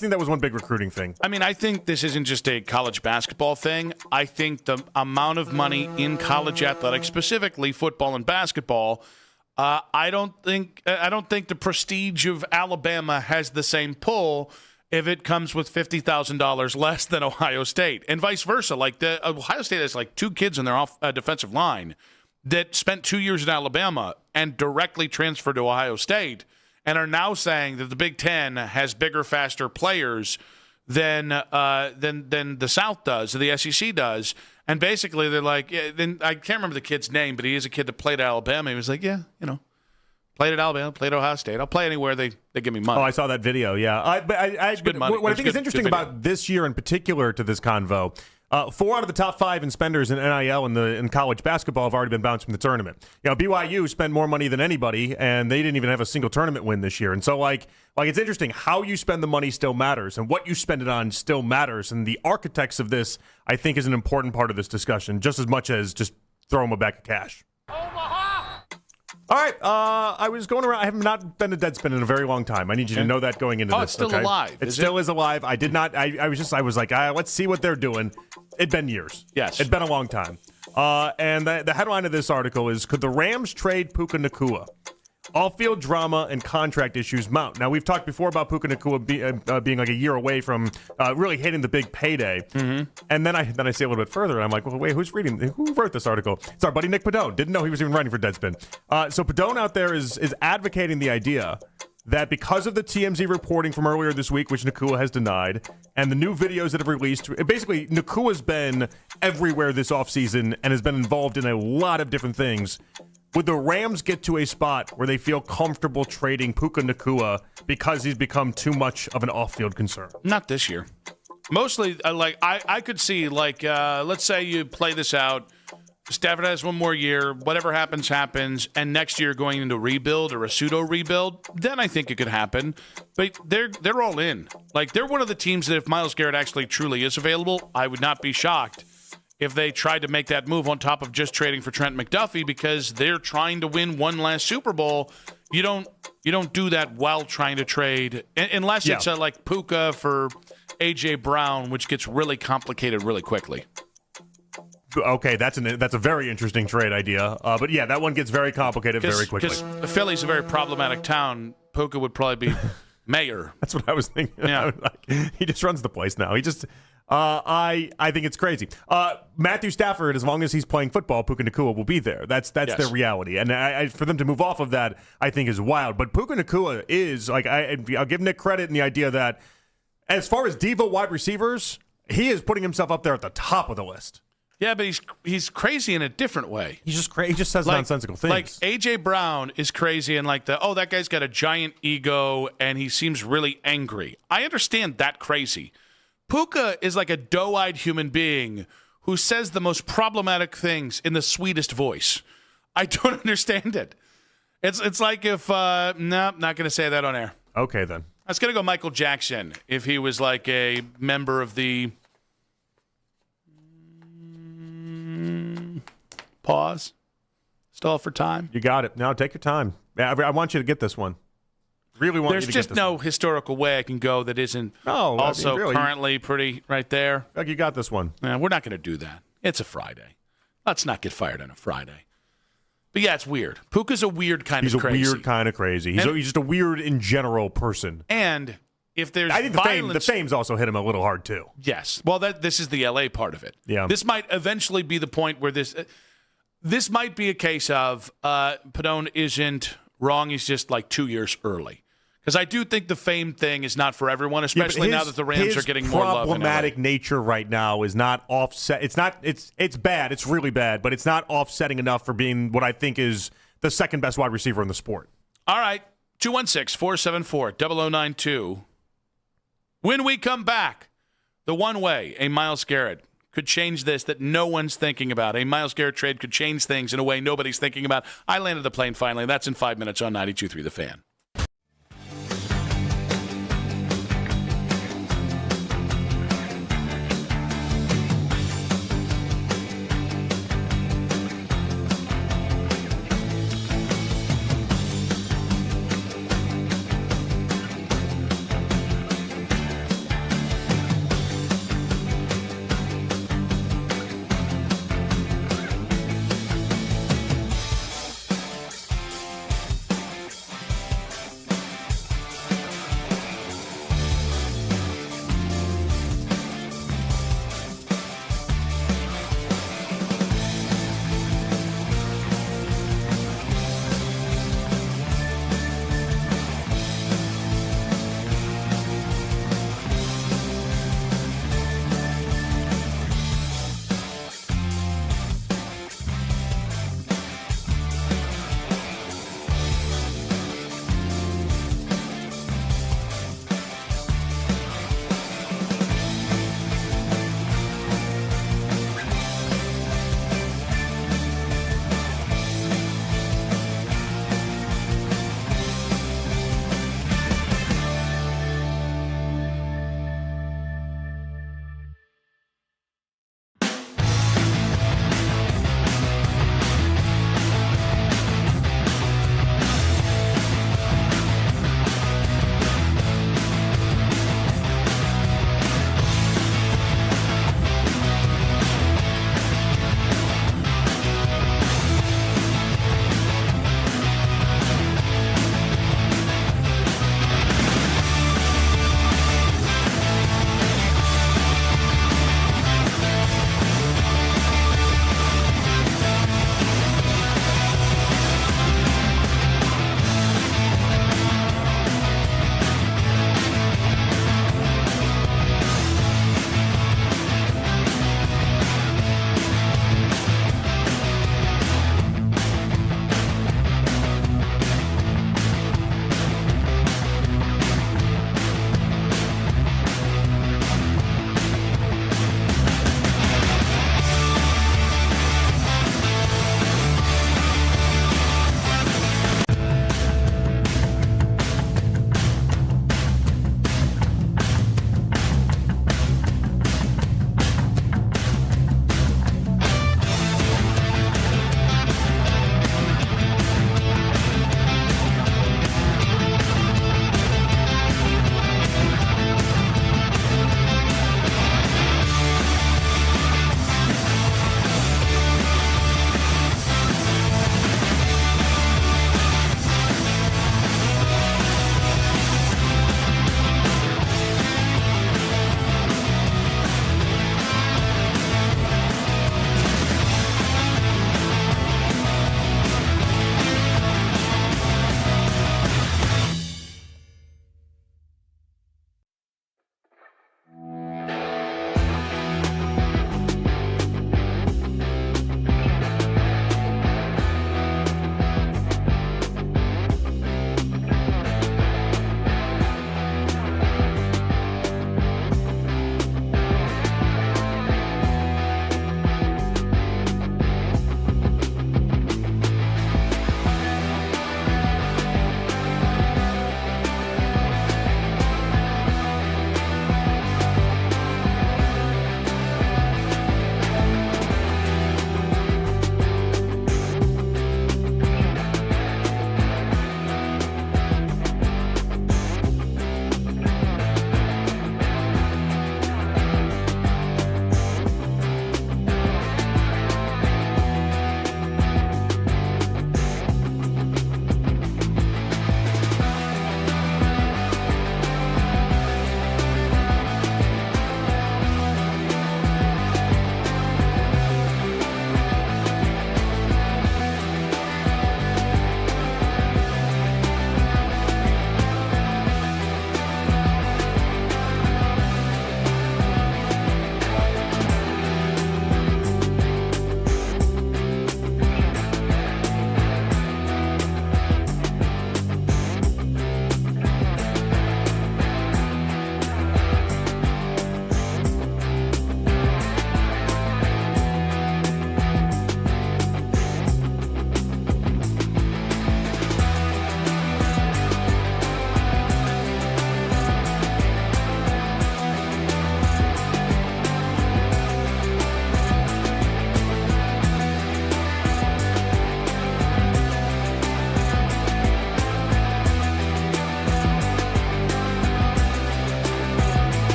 think that was one big recruiting thing. I mean, I think this isn't just a college basketball thing. I think the amount of money in college athletics, specifically football and basketball, I don't think the prestige of Alabama has the same pull if it comes with $50,000 less than Ohio State, and vice versa. Ohio State has 2 kids in their defensive line that spent 2 years in Alabama and directly transferred to Ohio State, and are now saying that the Big Ten has bigger, faster players than the South does, or the SEC does. And basically, they're like, then I can't remember the kid's name, but he is a kid that played at Alabama. He was like, played at Alabama, played at Ohio State. I'll play anywhere they give me money. Oh, I saw that video. Yeah, what I think is interesting about this year in particular to this convo. 4 out of the top 5 in spenders in NIL in college basketball have already been bounced from the tournament. BYU spent more money than anybody, and they didn't even have a single tournament win this year. And so, it's interesting how you spend the money still matters, and what you spend it on still matters. And the architects of this, I think, is an important part of this discussion, just as much as just throw them a bag of cash. All right, I was going around. I have not been to Deadspin in a very long time. I need you to know that going into this. It's still alive. It still is alive. I did not. I was like, let's see what they're doing. It'd been years. Yes, it'd been a long time. And the headline of this article is: Could the Rams trade Puka Nacua? Off-field drama and contract issues mount. Now, we've talked before about Puka Nacua being a year away from really hitting the big payday. Mm-hmm. And then I say a little bit further, and I'm like, well, wait, who wrote this article? It's our buddy Nick Padone. Didn't know he was even writing for Deadspin. So Padone out there is advocating the idea that because of the TMZ reporting from earlier this week, which Nacua has denied, and the new videos that have released, basically Nakua's been everywhere this offseason and has been involved in a lot of different things. Would the Rams get to a spot where they feel comfortable trading Puka Nacua because he's become too much of an off-field concern? Not this year. Mostly, I could see, let's say you play this out, Stafford has one more year, whatever happens, and next year going into rebuild or a pseudo-rebuild, then I think it could happen. But they're all in. They're one of the teams that if Myles Garrett actually truly is available, I would not be shocked if they tried to make that move on top of just trading for Trent McDuffie because they're trying to win one last Super Bowl. You don't You don't do that while trying to trade, unless it's like Puka for A.J. Brown, which gets really complicated really quickly. Okay, that's a very interesting trade idea. But yeah, that one gets very complicated very quickly. Because Philly's a very problematic town. Puka would probably be mayor. That's what I was thinking. Yeah. He just runs the place now. He just I think it's crazy. Matthew Stafford, as long as he's playing football, Puka Nacua will be there. That's their reality. And for them to move off of that, I think is wild. But Puka Nacua is like I'll give Nick credit in the idea that as far as diva wide receivers, he is putting himself up there at the top of the list. Yeah, but he's crazy in a different way. He's just crazy. He just says nonsensical things. Like A.J. Brown is crazy and like that guy's got a giant ego and he seems really angry. I understand that crazy. Puka is like a doe-eyed human being who says the most problematic things in the sweetest voice. I don't understand it. It's like if no, not going to say that on air. Okay, then. I was going to go Michael Jackson if he was like a member of the pause. Stall for time. You got it. Now take your time. I want you to get this one. Really want There's you to get this just no historical way I can go that isn't also really, currently pretty right there. Like you got this one. Yeah, we're not going to do that. It's a Friday. Let's not get fired on a Friday. But yeah, it's weird. Puka's a weird kind of crazy. He's a weird kind of crazy. He's just a weird in general person. And if there's I think the fame's also hit him a little hard too. Yes. Well, this is the LA part of it. Yeah. This might eventually be the point where this might be a case of Padone isn't wrong. He's just like 2 years early. Because I do think the fame thing is not for everyone, especially now that the Rams are getting more love. His problematic nature right now is not offset. It's not. It's bad. It's really bad. But it's not offsetting enough for being what I think is the second best wide receiver in the sport. All right, 216-474-0092. When we come back, the one way a Myles Garrett could change this that no one's thinking about. A Myles Garrett trade could change things in a way nobody's thinking about. I landed the plane finally. That's in 5 minutes on 92.3 The Fan.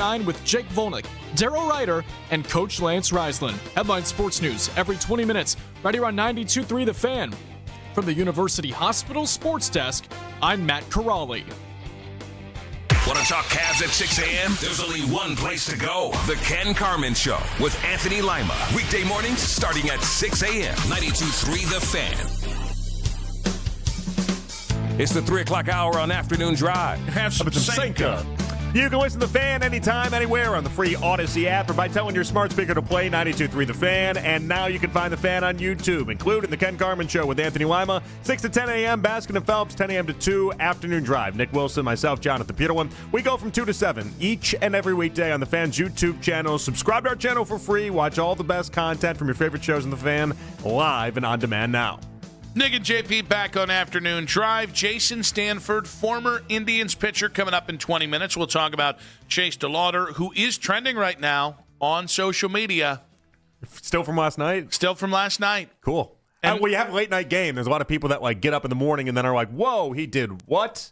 9 with Jake Volnick, Daryl Ryder, and Coach Lance Reisland. Headline Sports News every 20 minutes, right here on 92.3 The Fan. From the University Hospital Sports Desk, I'm Matt Corrali. Want to talk Cavs at 6 a.m.? There's only one place to go. The Ken Carman Show with Anthony Lima. Weekday mornings starting at 6 a.m. 92.3 The Fan. It's the 3 o'clock hour on Afternoon Drive. Have some Senka. You can listen to The Fan anytime, anywhere on the free Odyssey app or by telling your smart speaker to play 92.3 The Fan. And now you can find The Fan on YouTube, including The Ken Carman Show with Anthony Lima, 6 to 10 a.m., Baskin and Phelps, 10 a.m. to 2, Afternoon Drive. Nick Wilson, myself, Jonathan Peterlin. We go from 2 to 7 each and every weekday on The Fan's YouTube channel. Subscribe to our channel for free. Watch all the best content from your favorite shows on The Fan live and on demand now. Nick and JP back on Afternoon Drive. Jason Stanford, former Indians pitcher, coming up in 20 minutes. We'll talk about Chase DeLauder, who is trending right now on social media. Still from last night? Still from last night. Cool. And when you have a late night game, there's a lot of people that like get up in the morning and then are like, whoa, he did what?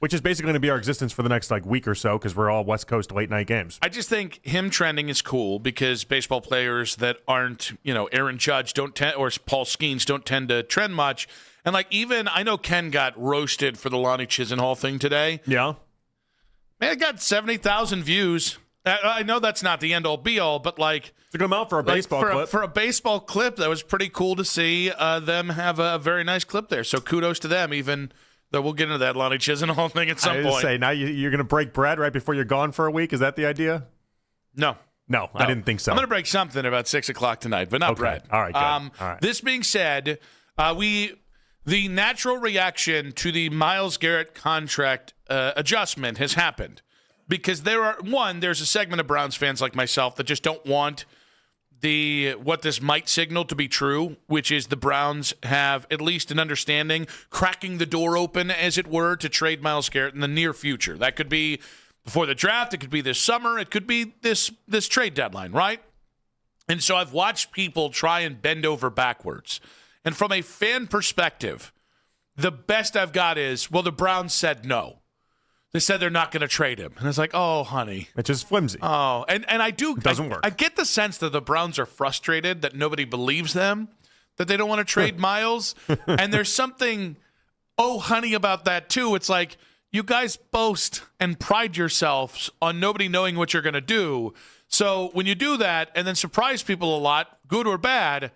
Which is basically going to be our existence for the next week or so because we're all West Coast late night games. I just think him trending is cool because baseball players that aren't, Aaron Judge or Paul Skeens don't tend to trend much. And even I know Ken got roasted for the Lonnie Chisenhall thing today. Yeah. Man, it got 70,000 views. I know that's not the end all be all, but it's a good amount for a baseball clip. For a baseball clip, that was pretty cool to see them have a very nice clip there. So kudos to them, even though we'll get into that Lonnie Chisenhall thing at some point. Say, now you're going to break bread right before you're gone for a week? Is that the idea? No, I didn't think so. I'm going to break something about 6 o'clock tonight, but not bread. All right, good. All right. This being said, the natural reaction to the Myles Garrett contract adjustment has happened because there's a segment of Browns fans like myself that just don't want what this might signal to be true, which is the Browns have at least an understanding, cracking the door open, as it were, to trade Myles Garrett in the near future. That could be before the draft. It could be this summer. It could be this trade deadline, right? And so I've watched people try and bend over backwards. And from a fan perspective, the best I've got is, well, the Browns said no. They said they're not going to trade him. And it's like, oh, honey. It's just flimsy. Oh, and I do. It doesn't work. I get the sense that the Browns are frustrated that nobody believes them, that they don't want to trade Myles. And there's something, oh, honey, about that, too. It's like, you guys boast and pride yourselves on nobody knowing what you're going to do. So when you do that and then surprise people a lot, good or bad,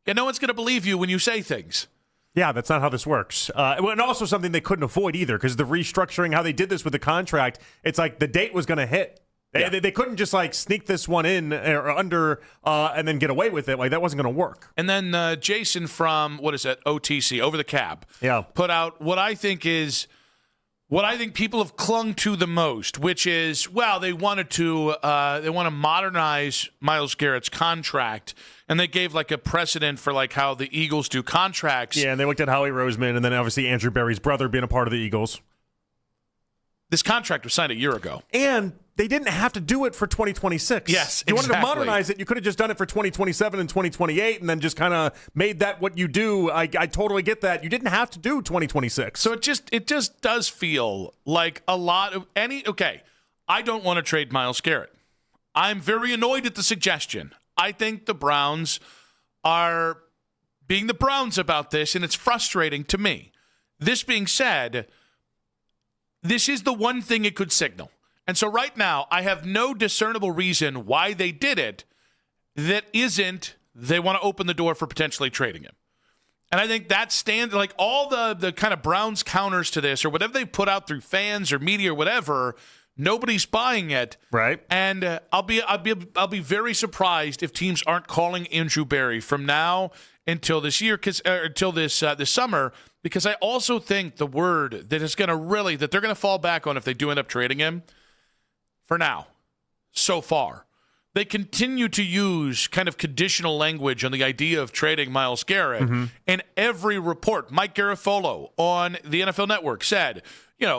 no one's going to believe you when you say things. Yeah, that's not how this works. And also something they couldn't avoid either because the restructuring, how they did this with the contract, it's like the date was going to hit. Yeah. They couldn't just sneak this one in or under and then get away with it. That wasn't going to work. And then Jason from, what is that, OTC, Over the Cab, put out what I think people have clung to the most, which is, they want to modernize Myles Garrett's contract. And they gave a precedent for how the Eagles do contracts. Yeah, and they looked at Howie Roseman and then obviously Andrew Berry's brother being a part of the Eagles. This contract was signed a year ago. And they didn't have to do it for 2026. Yes, you wanted to modernize it, you could have just done it for 2027 and 2028 and then just kind of made that what you do. I totally get that. You didn't have to do 2026. So it just does feel like a lot of I don't want to trade Myles Garrett. I'm very annoyed at the suggestion. I think the Browns are being the Browns about this, and it's frustrating to me. This being said, this is the one thing it could signal. And so right now, I have no discernible reason why they did it that isn't they want to open the door for potentially trading him. And I think that stands, all the kind of Browns counters to this or whatever they put out through fans or media or whatever, nobody's buying it, right? And I'll be very surprised if teams aren't calling Andrew Berry from now until this year, until this summer, because I also think the word that is going to that they're going to fall back on if they do end up trading him. For now, so far, they continue to use kind of conditional language on the idea of trading Myles Garrett, and every report, Mike Garafolo on the NFL Network said,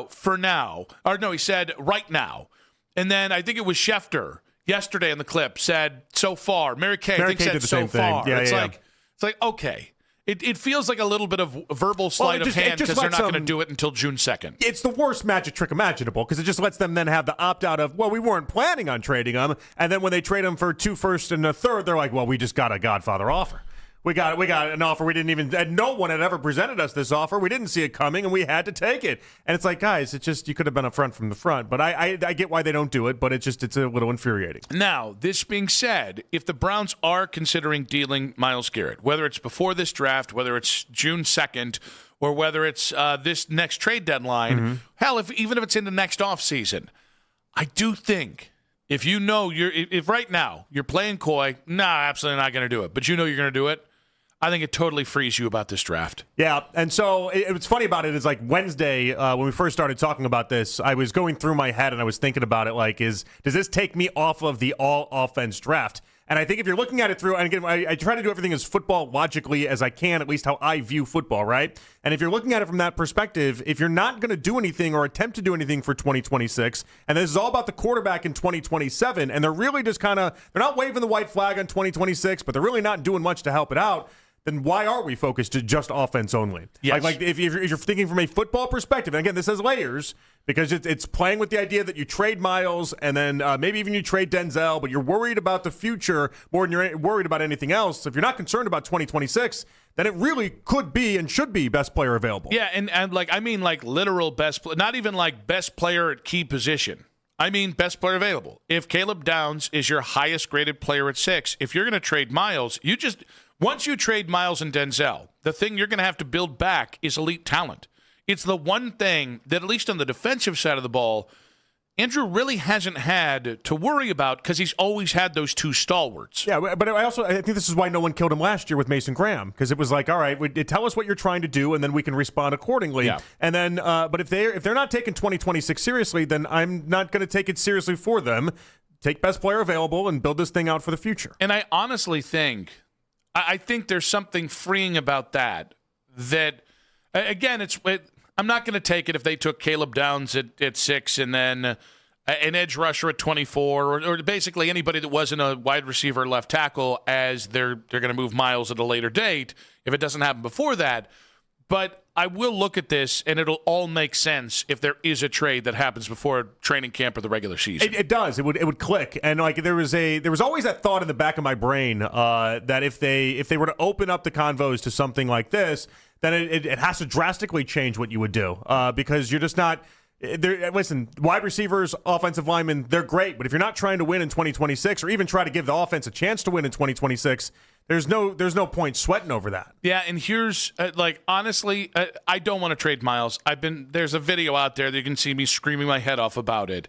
for now, or no, he said right now. And then I think it was Schefter yesterday in the clip said so far. Mary Kay said did the so same far. Thing. Yeah, it's like, okay. It feels like a little bit of verbal sleight of hand because they're not going to do it until June 2nd. It's the worst magic trick imaginable because it just lets them then have the opt-out of, well, we weren't planning on trading them. And then when they trade them for 2 firsts and a third, they're like, well, we just got a Godfather offer. We got an offer we didn't even, and no one had ever presented us this offer. We didn't see it coming, and we had to take it. And it's like, guys, it's just, you could have been upfront from the front. But I get why they don't do it, but it's a little infuriating. Now, this being said, if the Browns are considering dealing Myles Garrett, whether it's before this draft, whether it's June 2nd, or whether it's this next trade deadline, hell, even if it's in the next offseason, I do think if you know if right now you're playing coy, absolutely not going to do it, but you know you're going to do it, I think it totally frees you about this draft. Yeah, and so what's funny about it is like Wednesday, when we first started talking about this, I was going through my head and I was thinking about it like, does this take me off of the all-offense draft? And I think if you're looking at it through, and again, I try to do everything as football logically as I can, at least how I view football, right? And if you're looking at it from that perspective, if you're not going to do anything or attempt to do anything for 2026, and this is all about the quarterback in 2027, and they're really just they're not waving the white flag on 2026, but they're really not doing much to help it out, then why are we focused to just offense only? Yes. Like if you're thinking from a football perspective, and again, this has layers because it's playing with the idea that you trade Myles and then maybe even you trade Denzel, but you're worried about the future more than you're worried about anything else. So if you're not concerned about 2026, then it really could be and should be best player available. Yeah, and like I mean like literal best, not even like best player at key position. I mean best player available. If Caleb Downs is your highest graded player at 6, if you're going to trade Myles, once you trade Myles and Denzel, the thing you're going to have to build back is elite talent. It's the one thing that, at least on the defensive side of the ball, Andrew really hasn't had to worry about because he's always had those 2 stalwarts. Yeah, but I think this is why no one killed him last year with Mason Graham, because it was like, all right, tell us what you're trying to do, and then we can respond accordingly. Yeah. And then, but if they're not taking 2026 seriously, then I'm not going to take it seriously for them. Take best player available and build this thing out for the future. And I honestly think there's something freeing about that. That again, I'm not going to take it if they took Caleb Downs at 6 and then an edge rusher at 24, or basically anybody that wasn't a wide receiver left tackle, as they're going to move Myles at a later date if it doesn't happen before that. But I will look at this, and it'll all make sense if there is a trade that happens before training camp or the regular season. It does. It would click, and like there was always that thought in the back of my brain that if they were to open up the convos to something like this, then it has to drastically change what you would do because you're just not. Listen, wide receivers, offensive linemen, they're great, but if you're not trying to win in 2026 or even try to give the offense a chance to win in 2026, there's no point sweating over that. Yeah, and here's honestly, I don't want to trade Myles. There's a video out there that you can see me screaming my head off about it.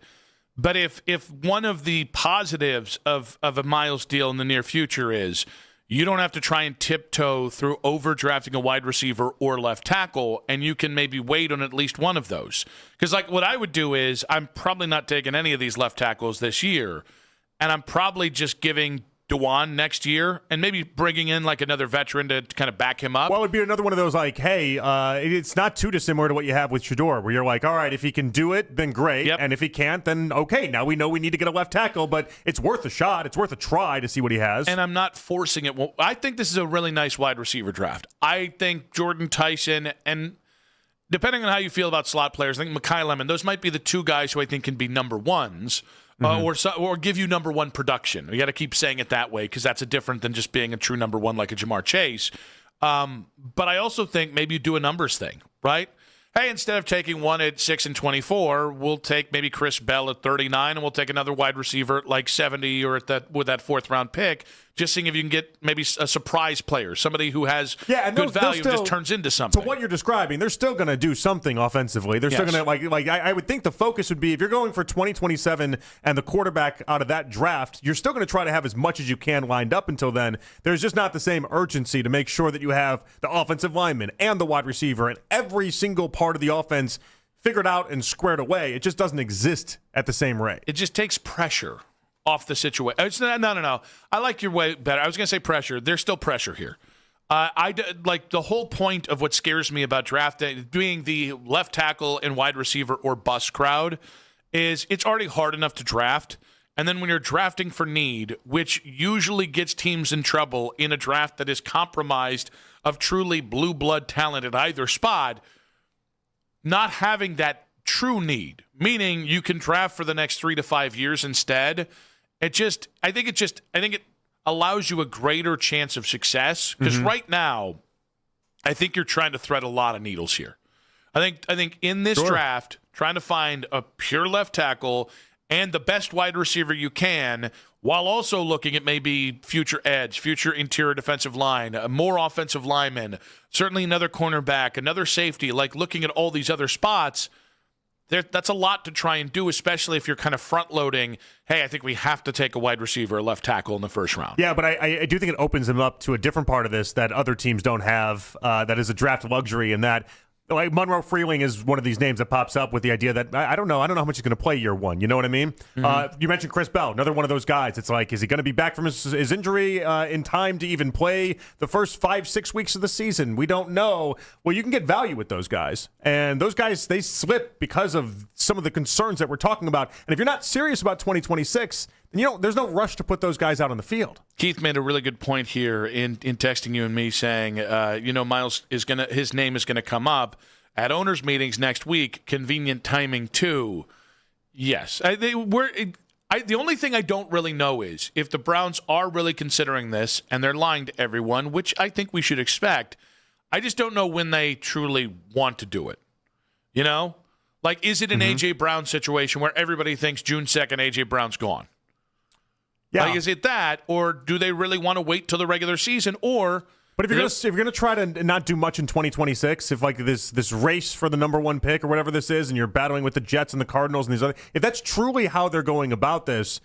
But if one of the positives of a Myles deal in the near future is you don't have to try and tiptoe through overdrafting a wide receiver or left tackle, and you can maybe wait on at least one of those. Because what I would do is I'm probably not taking any of these left tackles this year, and I'm probably just giving Dewan next year and maybe bringing in another veteran to kind of back him up. Well, it would be another one of those hey, it's not too dissimilar to what you have with Shedeur, where you're like, all right, if he can do it, then great. Yep. And if he can't, then okay, now we know we need to get a left tackle, but it's worth a shot. It's worth a try to see what he has. And I'm not forcing it. Well, I think this is a really nice wide receiver draft. I think Jordan Tyson, and depending on how you feel about slot players, I think Mekhi Lemon, those might be the 2 guys who I think can be number ones. Or give you number 1 production. You got to keep saying it that way because that's different than just being a true number 1 like a Jamar Chase. But I also think maybe you do a numbers thing, right? Hey, instead of taking one at 6 and 24, we'll take maybe Chris Bell at 39, and we'll take another wide receiver at 70 or with that 4th round pick. Just seeing if you can get maybe a surprise player, somebody who has good value and just turns into something. So what you're describing, they're still going to do something offensively. They're still going to I would think the focus would be if you're going for 2027 and the quarterback out of that draft, you're still going to try to have as much as you can lined up until then. There's just not the same urgency to make sure that you have the offensive lineman and the wide receiver and every single part of the offense figured out and squared away. It just doesn't exist at the same rate. It just takes pressure off the situation. No. I like your way better. I was going to say pressure. There's still pressure here. The whole point of what scares me about drafting, being the left tackle and wide receiver or bust crowd, is it's already hard enough to draft. And then when you're drafting for need, which usually gets teams in trouble in a draft that is compromised of truly blue blood talent at either spot, not having that true need, meaning you can draft for the next 3 to 5 years instead, I think it allows you a greater chance of success. Because right now, I think you're trying to thread a lot of needles here. I think in this draft, trying to find a pure left tackle and the best wide receiver you can, while also looking at maybe future edge, future interior defensive line, more offensive linemen, certainly another cornerback, another safety, like looking at all these other spots, that's a lot to try and do, especially if you're kind of front-loading, hey, I think we have to take a wide receiver, a left tackle in the first round. Yeah, but I do think it opens them up to a different part of this that other teams don't have, that is a draft luxury, and that like Monroe Freeling is one of these names that pops up with the idea that I don't know how much he's going to play year one. You know what I mean? Mm-hmm. You mentioned Chris Bell, another one of those guys. It's like, is he going to be back from his injury in time to even play the first 5-6 weeks of the season? We don't know. Well, you can get value with those guys, and those guys, they slip because of some of the concerns that we're talking about. And if you're not serious about 2026, then there's no rush to put those guys out on the field. Keith made a really good point here in texting you and me, saying, Miles his name is gonna come up at owners' meetings next week. Convenient timing too. Yes, the only thing I don't really know is if the Browns are really considering this and they're lying to everyone, which I think we should expect. I just don't know when they truly want to do it. Like, is it an A.J. Brown situation where everybody thinks June 2nd A.J. Brown's gone? Yeah. Like, is it that, or do they really want to wait till the regular season? But if you're gonna try to not do much in 2026, if like this race for the number one pick or whatever this is, and you're battling with the Jets and the Cardinals and these other, if that's truly how they're going about this,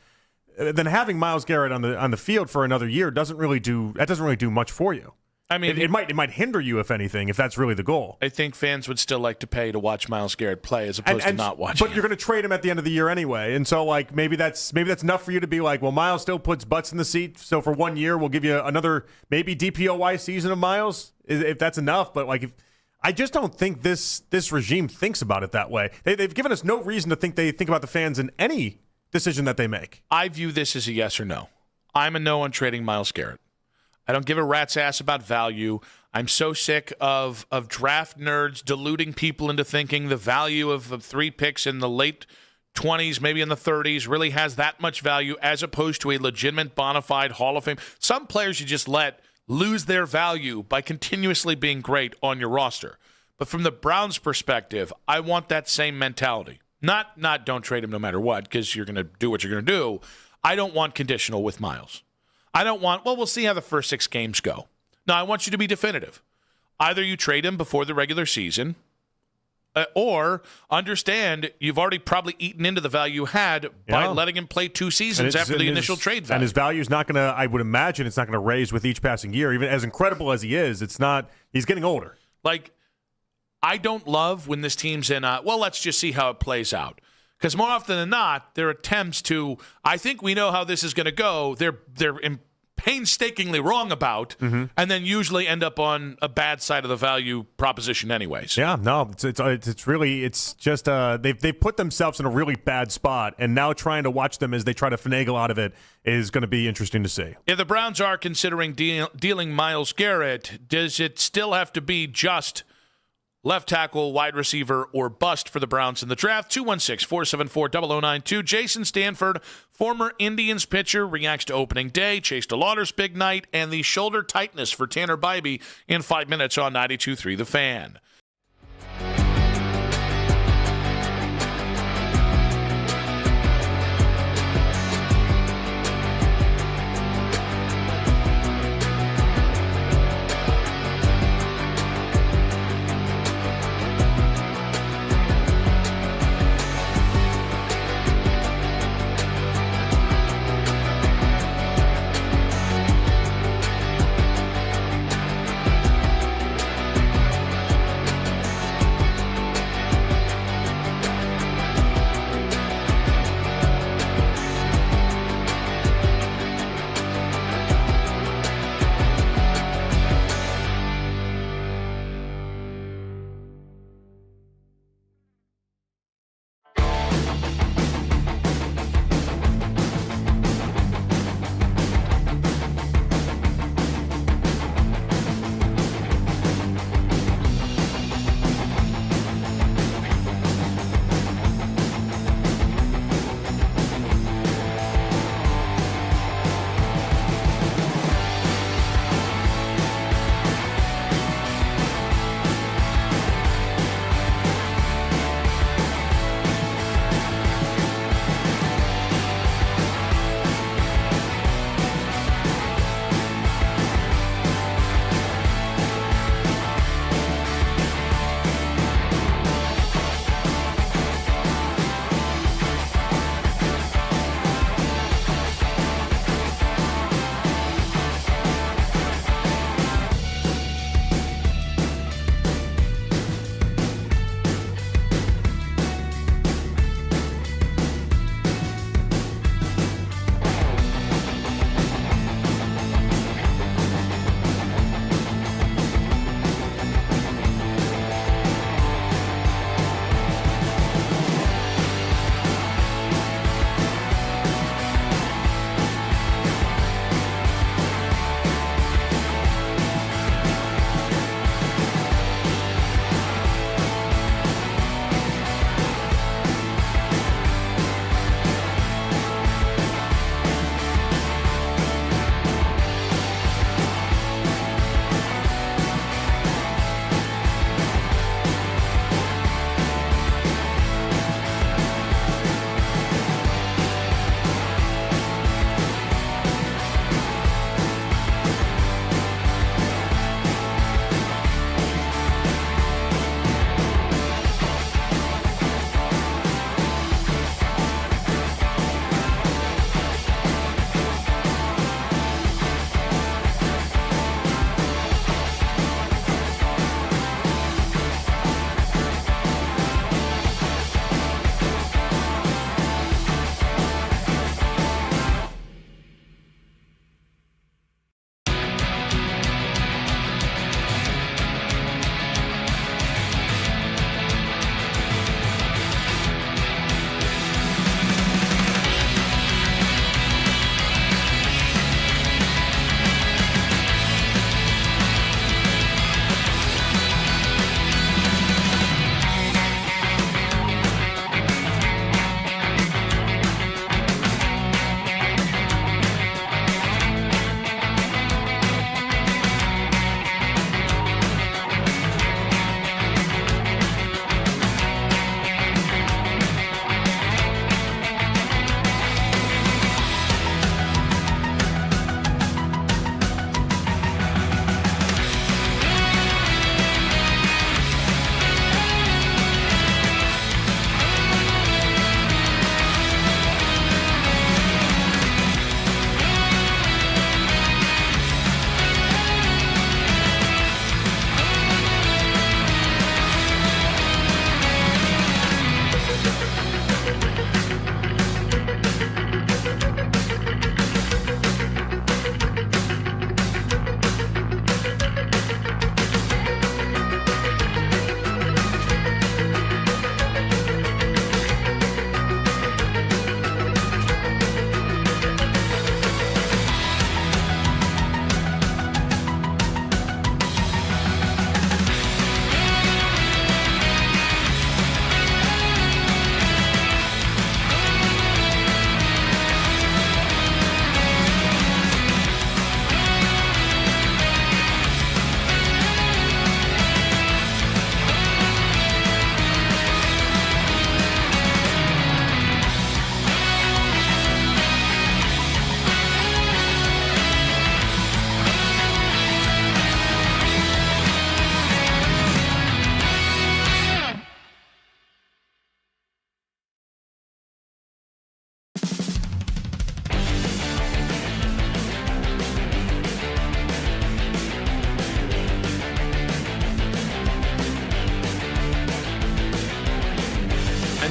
then having Myles Garrett on the field for another year doesn't really do much for you. I mean, it might hinder you, if anything, if that's really the goal. I think fans would still like to pay to watch Myles Garrett play as opposed to not watching. But you're going to trade him at the end of the year anyway, and so like maybe that's enough for you to be like, well, Myles still puts butts in the seat, so for 1 year we'll give you another maybe DPOY season of Myles if that's enough. But like, I just don't think this regime thinks about it that way. They've given us no reason to think they think about the fans in any decision that they make. I view this as a yes or no. I'm a no on trading Myles Garrett. I don't give a rat's ass about value. I'm so sick of draft nerds deluding people into thinking the value of the 3 picks in the late 20s, maybe in the 30s, really has that much value as opposed to a legitimate bona fide Hall of Fame. Some players you just let lose their value by continuously being great on your roster. But from the Browns' perspective, I want that same mentality. Not don't trade him no matter what, because you're going to do what you're going to do. I don't want conditional with Myles. I don't want, we'll see how the first 6 games go. No, I want you to be definitive. Either you trade him before the regular season, or understand you've already probably eaten into the value you had by letting him play 2 seasons after the initial trade value. And his value is not going to, I would imagine, it's not going to raise with each passing year. Even as incredible as he is, it's not, he's getting older. Like, I don't love when this team's in let's just see how it plays out. Because more often than not, their attempts to, I think we know how this is going to go, they're painstakingly wrong about, and then usually end up on a bad side of the value proposition anyways. Yeah, no, it's just they've put themselves in a really bad spot, and now trying to watch them as they try to finagle out of it is going to be interesting to see. If the Browns are considering dealing Myles Garrett, does it still have to be just left tackle, wide receiver, or bust for the Browns in the draft? 216-474-0092. Jason Stanford, former Indians pitcher, reacts to opening day, Chase DeLauder's big night, and the shoulder tightness for Tanner Bybee in 5 minutes on 92.3 The Fan.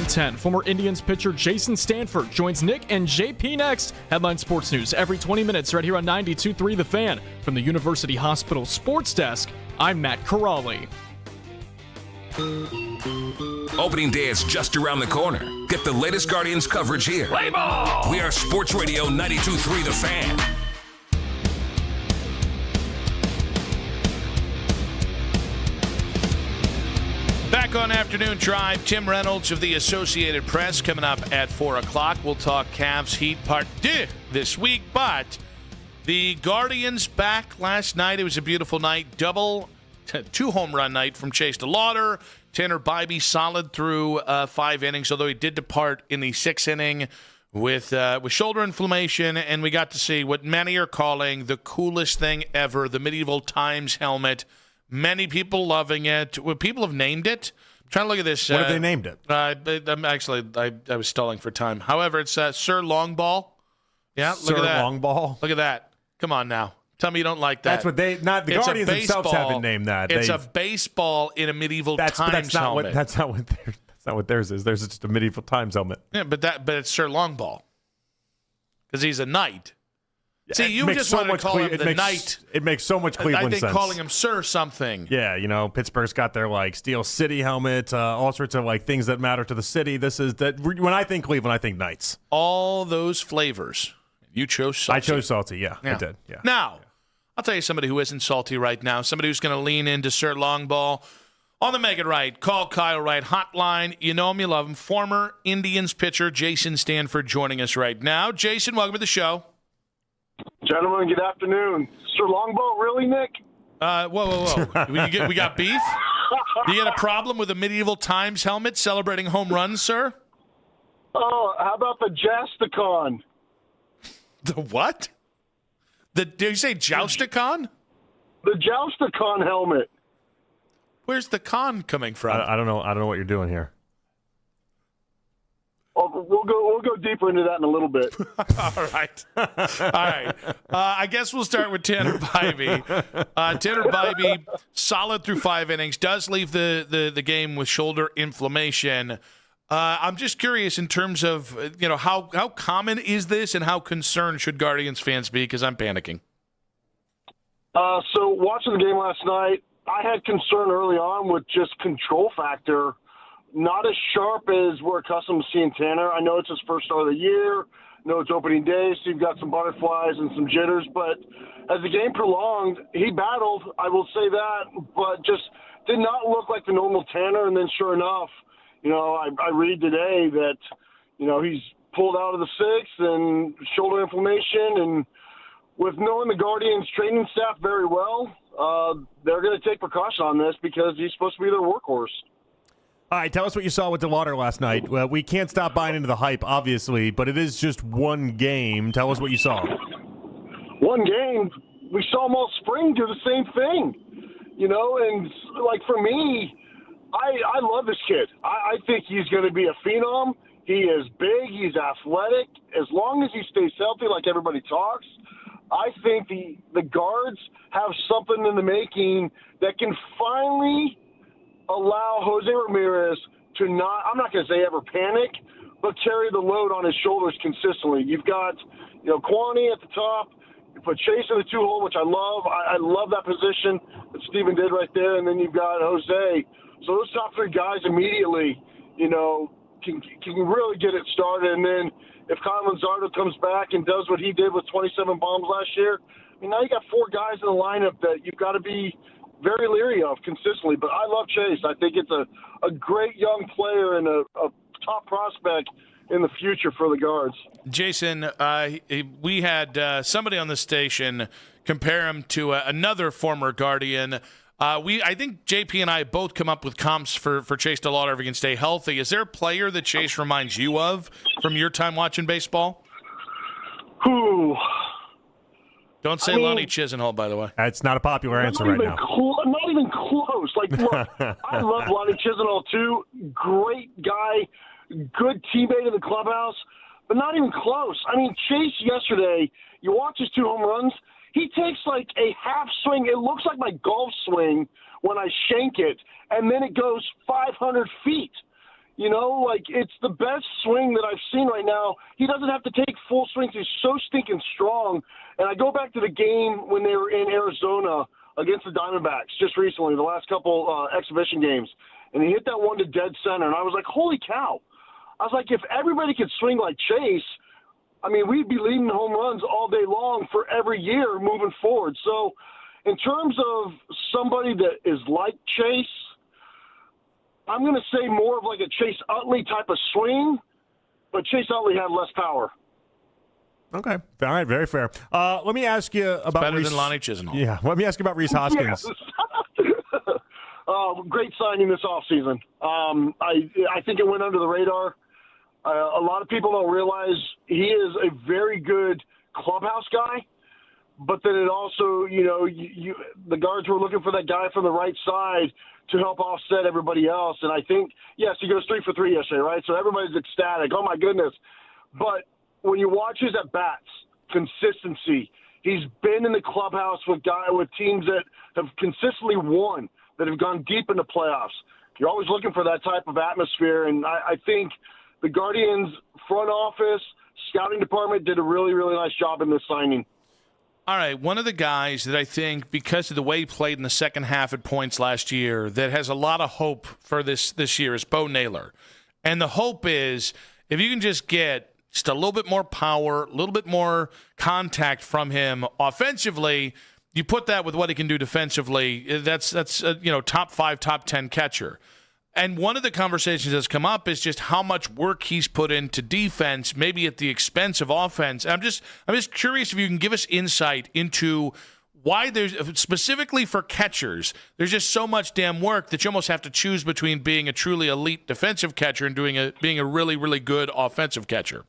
10. Former Indians pitcher Jason Stanford joins Nick and JP next. Headline Sports News every 20 minutes right here on 92.3 The Fan. From the University Hospital Sports Desk, I'm Matt Corrali. Opening day is just around the corner. Get the latest Guardians coverage here. Play ball! We are Sports Radio 92.3 The Fan. Back on Afternoon Drive, Tim Reynolds of the Associated Press coming up at 4 o'clock. We'll talk Cavs Heat Part 2 this week, but the Guardians back last night. It was a beautiful night. Two home run night from Chase DeLauder. Tanner Bybee solid through 5 innings, although he did depart in the 6th inning with shoulder inflammation, and we got to see what many are calling the coolest thing ever, the Medieval Times helmet. Many people loving it. People have named it. I'm trying to look at this. What have they named it? I was stalling for time. However, it's Sir Longball. Yeah, look at that. Sir Longball? Look at that. Come on now. Tell me you don't like that. That's what the Guardians themselves haven't named that. It's a baseball in a Medieval Times helmet. That's not what theirs is. Theirs is just a Medieval Times helmet. Yeah, but it's Sir Longball because he's a knight. See, you just want to call him the knight. It makes so much Cleveland sense. I think calling him Sir something. Yeah, Pittsburgh's got their Steel City helmet, all sorts of things that matter to the city. When I think Cleveland, I think Knights. All those flavors. You chose salty. I chose salty. Yeah, I did. Yeah. Now, I'll tell you somebody who isn't salty right now. Somebody who's going to lean into Sir Longball on the Make It Right. Call Kyle Wright hotline. You know him, you love him. Former Indians pitcher Jason Stanford joining us right now. Jason, welcome to the show. Gentlemen, good afternoon. Sir Longbow, really, Nick? Whoa. we got beef? You got a problem with a Medieval Times helmet celebrating home runs, sir? Oh, how about the Jasticon? The what? Did you say Jousticon? The Jousticon helmet. Where's the con coming from? I don't know. I don't know what you're doing here. Oh, we'll go deeper into that in a little bit. All right. I guess we'll start with Tanner Bybee. Tanner Bybee, solid through 5 innings, does leave the game with shoulder inflammation. I'm just curious in terms of how common is this and how concerned should Guardians fans be, because I'm panicking. So watching the game last night, I had concern early on with just control factor. Not as sharp as we're accustomed to seeing Tanner. I know it's his first start of the year. I know it's opening day, so you've got some butterflies and some jitters. But as the game prolonged, he battled, I will say that, but just did not look like the normal Tanner. And then sure enough, I read today that, he's pulled out of the 6th and shoulder inflammation. And with knowing the Guardians training staff very well, they're going to take precaution on this because he's supposed to be their workhorse. All right, tell us what you saw with DeLauder last night. We can't stop buying into the hype, obviously, but it is just one game. Tell us what you saw. One game? We saw them all spring do the same thing, and for me, I love this kid. I think he's going to be a phenom. He is big. He's athletic. As long as he stays healthy like everybody talks, I think the guards have something in the making that can finally allow Jose Ramirez to not, I'm not going to say ever panic, but carry the load on his shoulders consistently. You've got, Kwani at the top. You put Chase in the 2-hole, which I love. I love that position that Steven did right there. And then you've got Jose. So those top 3 guys immediately, can really get it started. And then if Kyle Luzardo comes back and does what he did with 27 bombs last year, now you got 4 guys in the lineup that you've got to be very leery of consistently. But I love Chase. I think it's a great young player and a top prospect in the future for the guards. Jason, we had somebody on the station compare him to another former Guardian. I think JP and I both come up with comps for Chase DeLauder if he can stay healthy. Is there a player that Chase reminds you of from your time watching baseball? Who? Don't say Lonnie Chisenhall, by the way. That's not a popular answer right now. Not even close. Look, I love Lonnie Chisenhall, too. Great guy, good teammate in the clubhouse, but not even close. Chase yesterday, you watch his 2 home runs, he takes a half swing. It looks like my golf swing when I shank it, and then it goes 500 feet. You know, like, it's the best swing that I've seen right now. He doesn't have to take full swings. He's so stinking strong. And I go back to the game when they were in Arizona against the Diamondbacks just recently, the last couple exhibition games. And he hit that one to dead center. And I was like, holy cow. I was like, if everybody could swing like Chase, I mean, we'd be leading home runs all day long for every year moving forward. So in terms of somebody that is like Chase, I'm going to say more of like a Chase Utley type of swing, but Chase Utley had less power. Okay. All right. Very fair. Let me ask you about better Rhys. than Lonnie Chisenhall. Yeah. Let me ask you about Rhys Hoskins. Great signing this offseason. I think it went under the radar. A lot of people don't realize he is a very good clubhouse guy, but then it also, you know, the guards were looking for that guy from the right side to help offset everybody else. And I think, yes, he goes 3 for 3 yesterday, right? So everybody's ecstatic. Oh, my goodness. But when you watch his at-bats, consistency, he's been in the clubhouse with teams that have consistently won, that have gone deep into playoffs. You're always looking for that type of atmosphere, and I think the Guardians front office, scouting department did a really, really nice job in this signing. All right, one of the guys that I think, because of the way he played in the second half at points last year, that has a lot of hope for this year is Bo Naylor. And the hope is if you can just get just a little bit more power, a little bit more contact from him offensively, you put that with what he can do defensively, that's top 5, top 10 catcher. And one of the conversations that's come up is just how much work he's put into defense, maybe at the expense of offense. I'm just curious if you can give us insight into why there's, specifically for catchers, there's just so much damn work that you almost have to choose between being a truly elite defensive catcher and being a really, really good offensive catcher.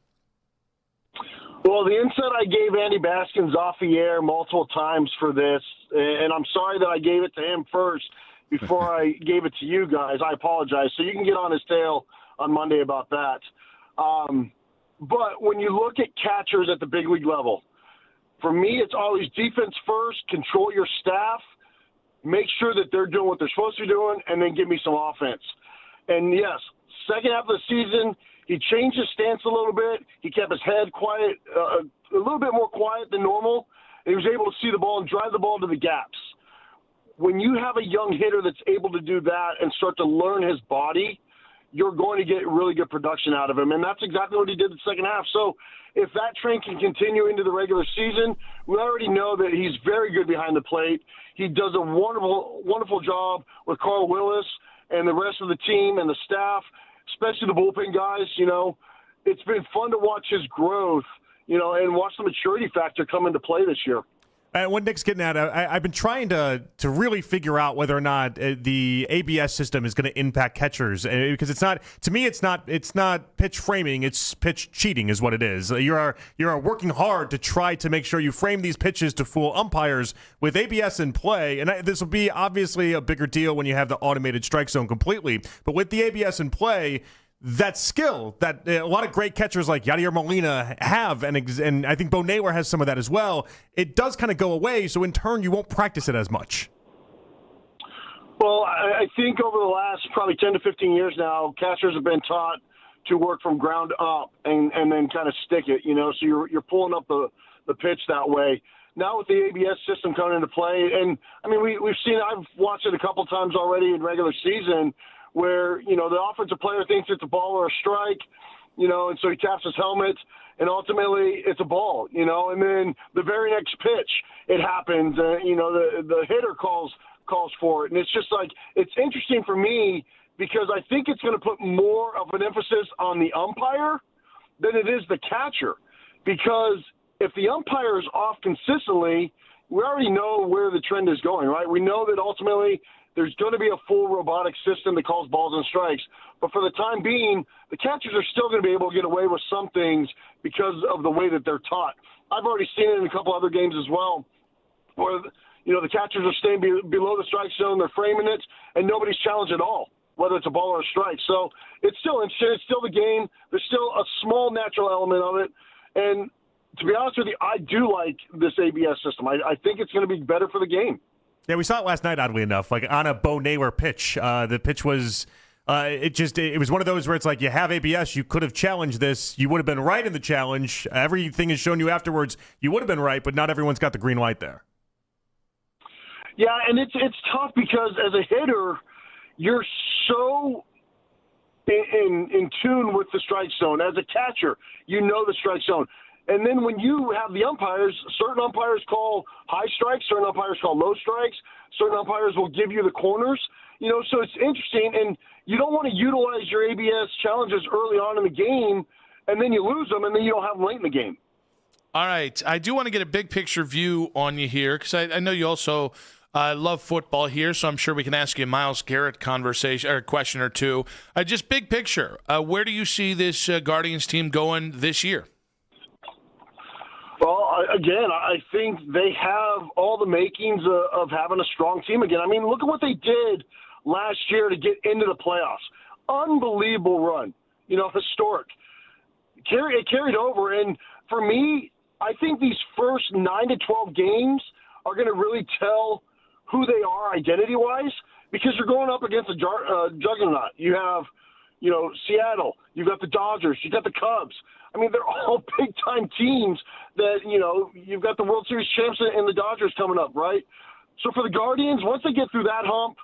Well, the insight I gave Andy Baskins off the air multiple times for this, and I'm sorry that I gave it to him first before I gave it to you guys. I apologize. So you can get on his tail on Monday about that. But when you look at catchers at the big league level, for me, it's always defense first, control your staff, make sure that they're doing what they're supposed to be doing, and then give me some offense. And, yes, second half of the season, he changed his stance a little bit. He kept his head quiet, a little bit more quiet than normal. And he was able to see the ball and drive the ball to the gaps. When you have a young hitter that's able to do that and start to learn his body, you're going to get really good production out of him. And that's exactly what he did in the second half. So if that trend can continue into the regular season, we already know that he's very good behind the plate. He does a wonderful, wonderful job with Carl Willis and the rest of the team and the staff, especially the bullpen guys. You know, it's been fun to watch his growth, you know, and watch the maturity factor come into play this year. What Nick's getting at, I've been trying to really figure out whether or not the ABS system is going to impact catchers, because it's not, to me, it's not pitch framing, it's pitch cheating is what it is. You're working hard to try to make sure you frame these pitches to fool umpires with ABS in play, and this will be obviously a bigger deal when you have the automated strike zone completely, but with the ABS in play, that skill that a lot of great catchers like Yadier Molina have, and I think Bo Naylor has some of that as well, it does kind of go away, so in turn you won't practice it as much. Well, I think over the last probably 10 to 15 years now, catchers have been taught to work from ground up and then kind of stick it, you know, so you're pulling up the pitch that way. Now with the ABS system coming into play, and I mean, we've seen, I've watched it a couple times already in regular season, where, you know, the offensive player thinks it's a ball or a strike, you know, and so he taps his helmet, and ultimately it's a ball, you know, and then the very next pitch it happens, you know, the hitter calls for it, and it's just like, it's interesting for me because I think it's going to put more of an emphasis on the umpire than it is the catcher, because if the umpire is off consistently, we already know where the trend is going, right? We know that ultimately there's going to be a full robotic system that calls balls and strikes. But for the time being, the catchers are still going to be able to get away with some things because of the way that they're taught. I've already seen it in a couple other games as well, where, you know, the catchers are staying below the strike zone, they're framing it, and nobody's challenged at all, whether it's a ball or a strike. So it's still interesting. It's still the game. There's still a small natural element of it. And to be honest with you, I do like this ABS system. I think it's going to be better for the game. Yeah, we saw it last night, oddly enough, like on a Bo Naylor pitch. The pitch was It was one of those where it's like, you have ABS, you could have challenged this, you would have been right in the challenge. Everything is shown you afterwards, you would have been right, but not everyone's got the green light there. Yeah, and it's tough because as a hitter, you're so in tune with the strike zone. As a catcher, you know the strike zone. And then when you have the umpires, certain umpires call high strikes, certain umpires call low strikes, certain umpires will give you the corners. So it's interesting, and you don't want to utilize your ABS challenges early on in the game, and then you lose them, and then you don't have them late in the game. All right. I do want to get a big picture view on you here because I know you also love football here, so I'm sure we can ask you a Myles Garrett conversation or a question or two. Just big picture, where do you see this Guardians team going this year? Well, again, I think they have all the makings of having a strong team again. I mean, look at what they did last year to get into the playoffs. Unbelievable run, historic. It carried over, and for me, I think these first 9 to 12 games are going to really tell who they are identity-wise because you're going up against a juggernaut. You have, Seattle. You've got the Dodgers. You've got the Cubs. I mean, they're all big-time teams that, you've got the World Series champs and the Dodgers coming up, right? So for the Guardians, once they get through that hump,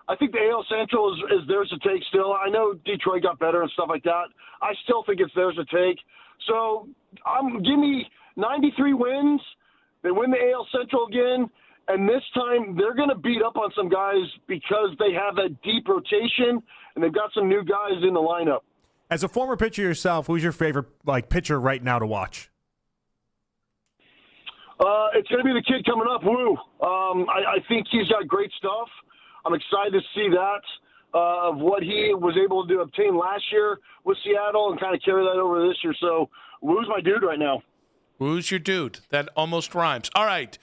I think the AL Central is theirs to take still. I know Detroit got better and stuff like that. I still think it's theirs to take. So give me 93 wins. They win the AL Central again. And this time they're going to beat up on some guys because they have that deep rotation and they've got some new guys in the lineup. As a former pitcher yourself, who's your favorite pitcher right now to watch? It's going to be the kid coming up, Wu. I think he's got great stuff. I'm excited to see that of what he was able to obtain last year with Seattle and kind of carry that over this year. So Wu's my dude right now. Wu's your dude. That almost rhymes. All right.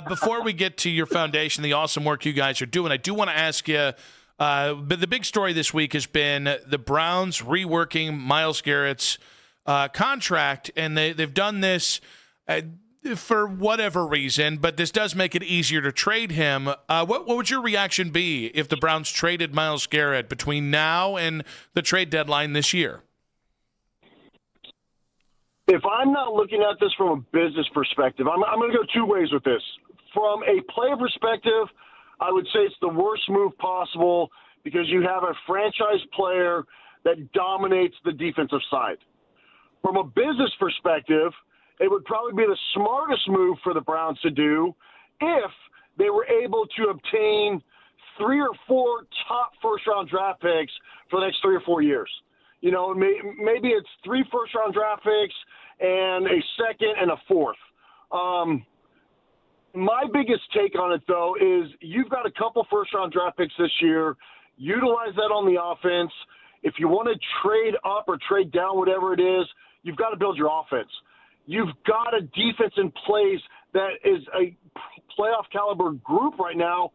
Before we get to your foundation, the awesome work you guys are doing, I do want to ask you, but the big story this week has been the Browns reworking Myles Garrett's contract, and they've done this for whatever reason, but this does make it easier to trade him. What would your reaction be if the Browns traded Myles Garrett between now and the trade deadline this year? If I'm not looking at this from a business perspective, I'm going to go two ways with this. From a player perspective, I would say it's the worst move possible because you have a franchise player that dominates the defensive side. From a business perspective, it would probably be the smartest move for the Browns to do if they were able to obtain 3 or 4 top first-round draft picks for the next 3 or 4 years. Maybe it's 3 first-round draft picks and a second and a fourth. My biggest take on it, though, is you've got a couple first-round draft picks this year. Utilize that on the offense. If you want to trade up or trade down, whatever it is, you've got to build your offense. You've got a defense in place that is a playoff caliber group right now.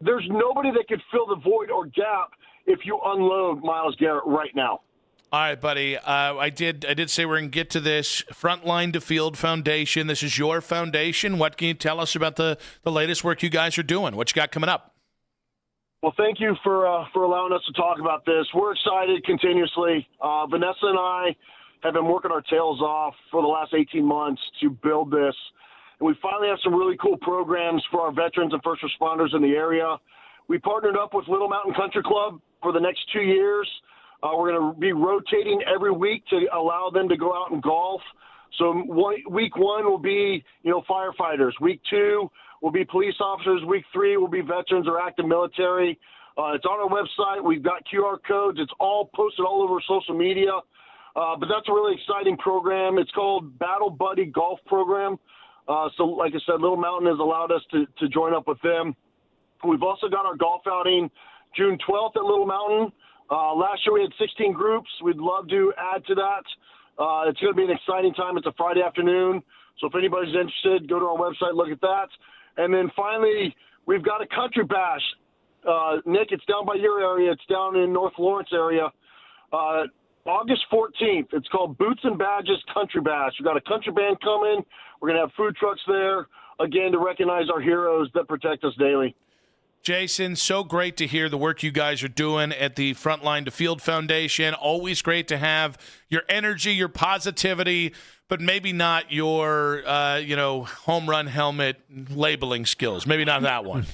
There's nobody that could fill the void or gap if you unload Myles Garrett right now. All right, buddy. I did say we're going to get to this Frontline to Field Foundation. This is your foundation. What can you tell us about the latest work you guys are doing? What you got coming up? Well, thank you for allowing us to talk about this. We're excited continuously. Vanessa and I have been working our tails off for the last 18 months to build this. And we finally have some really cool programs for our veterans and first responders in the area. We partnered up with Little Mountain Country Club for the next 2 years. We're going to be rotating every week to allow them to go out and golf. So week 1 will be, firefighters. Week 2 will be police officers. Week 3 will be veterans or active military. It's on our website. We've got QR codes. It's all posted all over social media. But that's a really exciting program. It's called Battle Buddy Golf Program. So like I said, Little Mountain has allowed us to join up with them. We've also got our golf outing June 12th at Little Mountain. Last year we had 16 groups. We'd love to add to that. It's going to be an exciting time. It's a Friday afternoon. So if anybody's interested, go to our website, look at that. And then finally, we've got a country bash. Nick, it's down by your area. It's down in North Lawrence area. August 14th. It's called Boots and Badges Country Bash. We've got a country band coming. We're going to have food trucks there, again, to recognize our heroes that protect us daily. Jason, so great to hear the work you guys are doing at the Frontline to Field Foundation. Always great to have your energy, your positivity, but maybe not your, home run helmet labeling skills. Maybe not that one.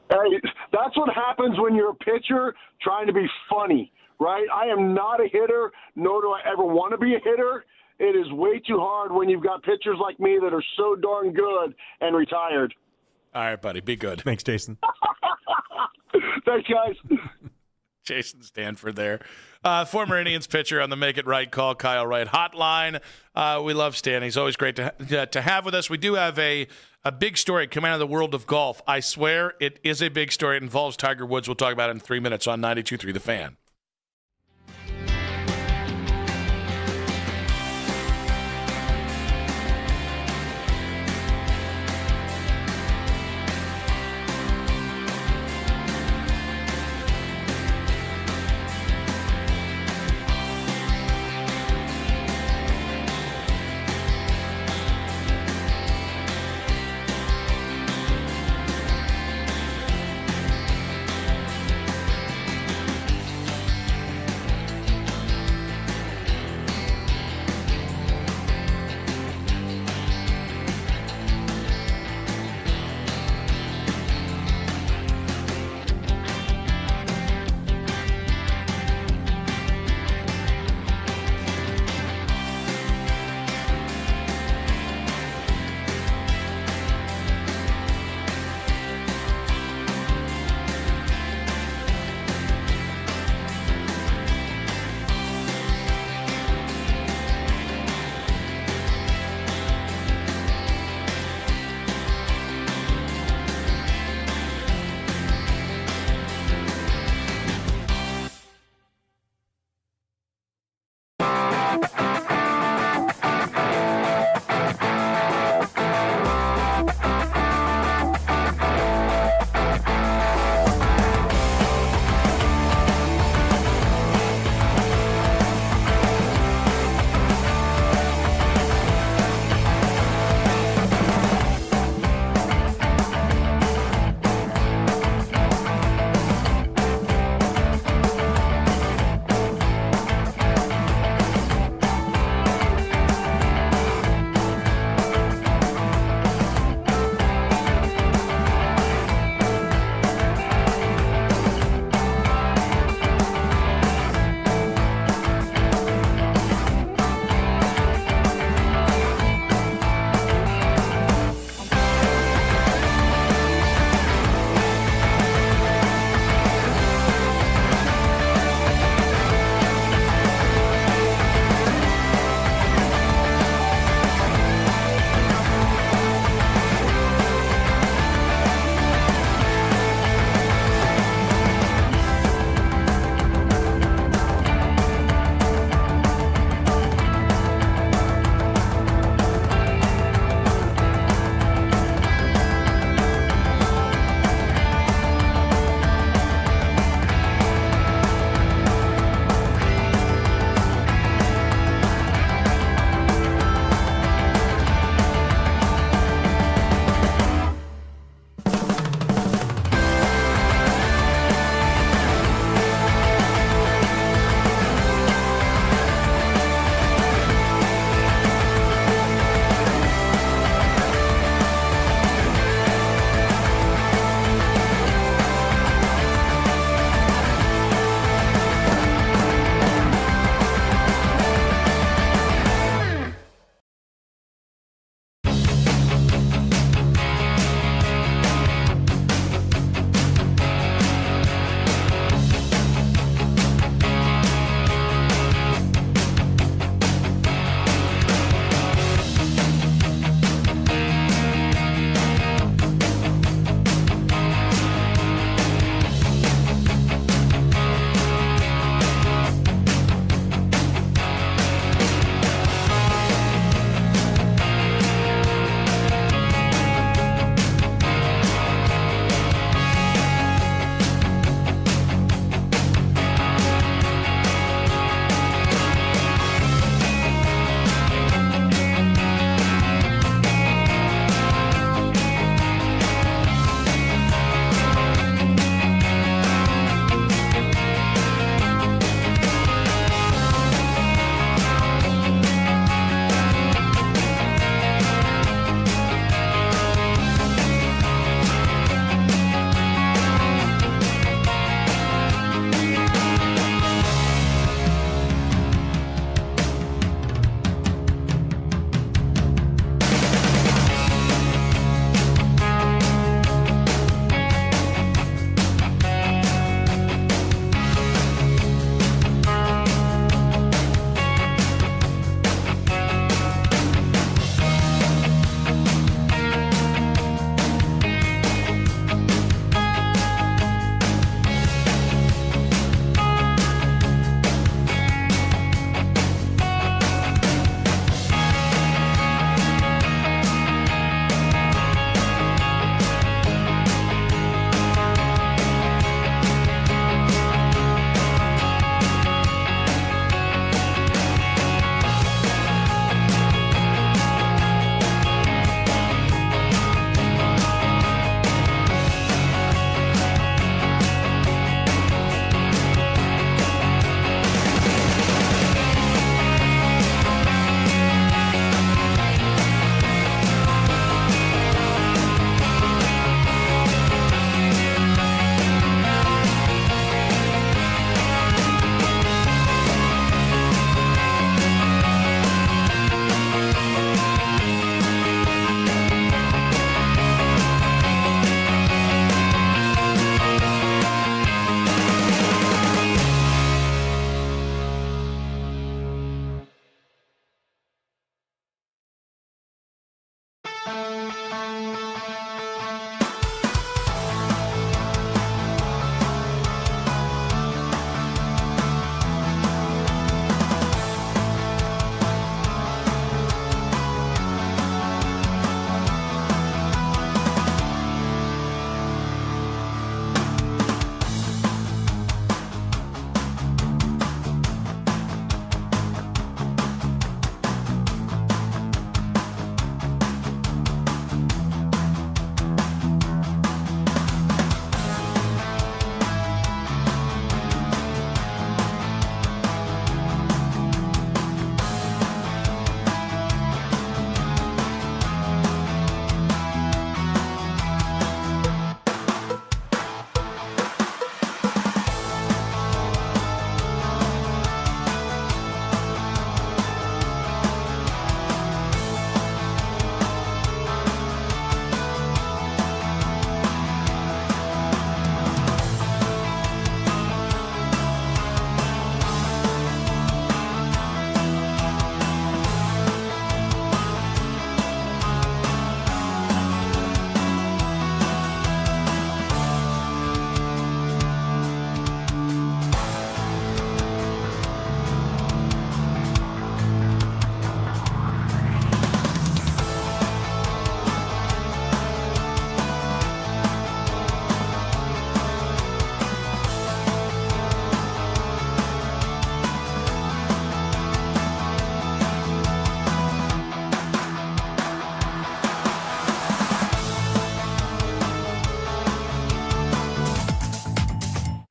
Hey, that's what happens when you're a pitcher trying to be funny, right? I am not a hitter, nor do I ever want to be a hitter. It is way too hard when you've got pitchers like me that are so darn good and retired. All right, buddy. Be good. Thanks, Jason. Thanks, guys. Jason Stanford there. Former Indians pitcher on the Make It Right Call Kyle Wright hotline. We love Stan. He's always great to have with us. We do have a big story coming out of the world of golf. I swear it is a big story. It involves Tiger Woods. We'll talk about it in 3 minutes on 92.3 The Fan.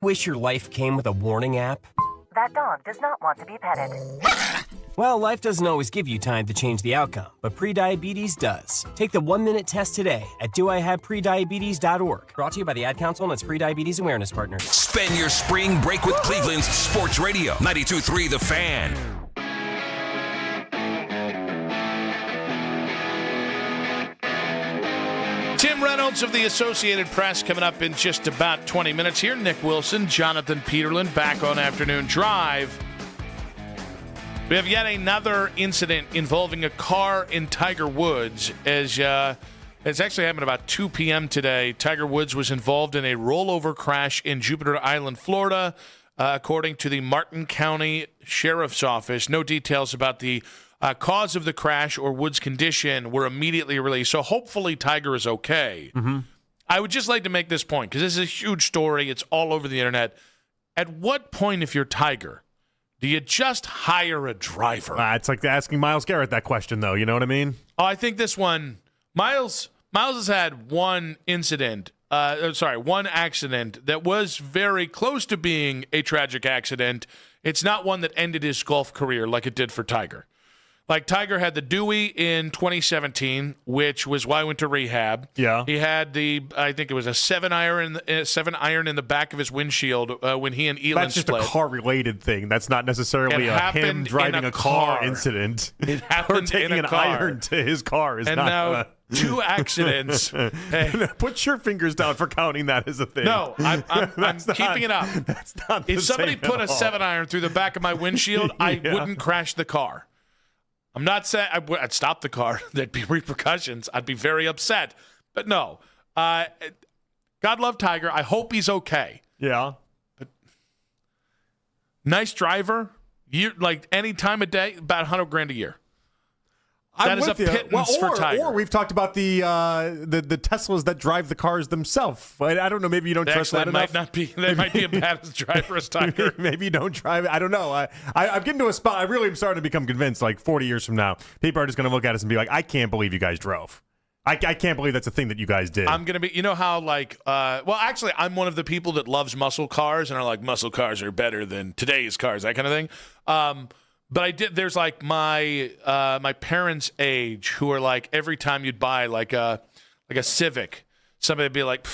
Wish your life came with a warning app? That dog does not want to be petted. Well, life doesn't always give you time to change the outcome, but prediabetes does. Take the 1-minute test today at doihaveprediabetes.org. Brought to you by the Ad Council and its Prediabetes Awareness Partners. Spend your spring break with Cleveland's Sports Radio 92.3 The Fan. Tim Reynolds of the Associated Press coming up in just about 20 minutes here. Nick Wilson, Jonathan Peterlin back on Afternoon Drive. We have yet another incident involving a car in Tiger Woods. As it's actually happened about 2 p.m. today. Tiger Woods was involved in a rollover crash in Jupiter Island, Florida, according to the Martin County Sheriff's Office. No details about the cause of the crash or Woods' condition were immediately released. So hopefully Tiger is okay. Mm-hmm. I would just like to make this point because this is a huge story. It's all over the internet. At what point, if you're Tiger, do you just hire a driver? It's like asking Myles Garrett that question, though. You know what I mean? Oh, I think this one, Miles has had one accident that was very close to being a tragic accident. It's not one that ended his golf career like it did for Tiger. Like Tiger had the Dewey in 2017, which was why he went to rehab. Yeah. He had I think it was a 7-iron in the back of his windshield when he and Elin That's just split. a car-related thing. That's not necessarily him driving a car incident. It happened or taking in a an car. iron to his car is And not. now 2 accidents. Hey. Put your fingers down for counting that as a thing. No, I'm keeping it up. That's not. If the somebody same put at a all. 7-iron through the back of my windshield, I wouldn't crash the car. I'm not saying I'd stop the car. There'd be repercussions. I'd be very upset. But no. God love Tiger. I hope he's okay. Yeah. But nice driver. Like any time of day, about $100,000 a year. That is a pittance for Tiger. Or we've talked about the Teslas that drive the cars themselves. I don't know. Maybe you don't trust that enough. They might be a bad driver as Tiger. Maybe you don't drive it. I don't know. I'm getting to a spot. I really am starting to become convinced. Like 40 years from now, people are just going to look at us and be like, "I can't believe you guys drove. I can't believe that's a thing that you guys did." I'm going to be. You know how actually, I'm one of the people that loves muscle cars and are like, muscle cars are better than today's cars, that kind of thing. But I did. There's like my parents' age who are like every time you'd buy like a Civic, somebody'd be like,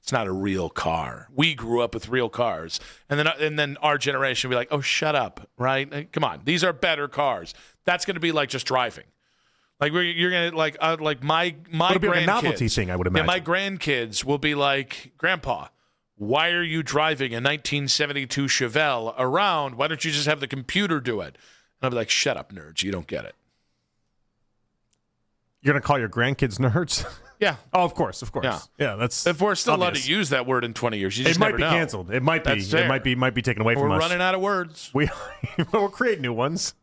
"It's not a real car. We grew up with real cars," and then our generation would be like, "Oh, shut up, right? Come on, these are better cars." That's going to be like just driving. Like you're gonna like my It'll be grandkids. like a novelty thing, I would imagine. Yeah, my grandkids will be like, "Grandpa, why are you driving a 1972 Chevelle around? Why don't you just have the computer do it?" And I'll be like, "Shut up, nerds. You don't get it." You're going to call your grandkids nerds? Yeah. Oh, of course. Yeah, that's if we're still allowed obvious. to use that word in 20 years. You just it might never be know. canceled. It might be. That's fair. It might be taken away We're from us. running out of words. We'll create new ones.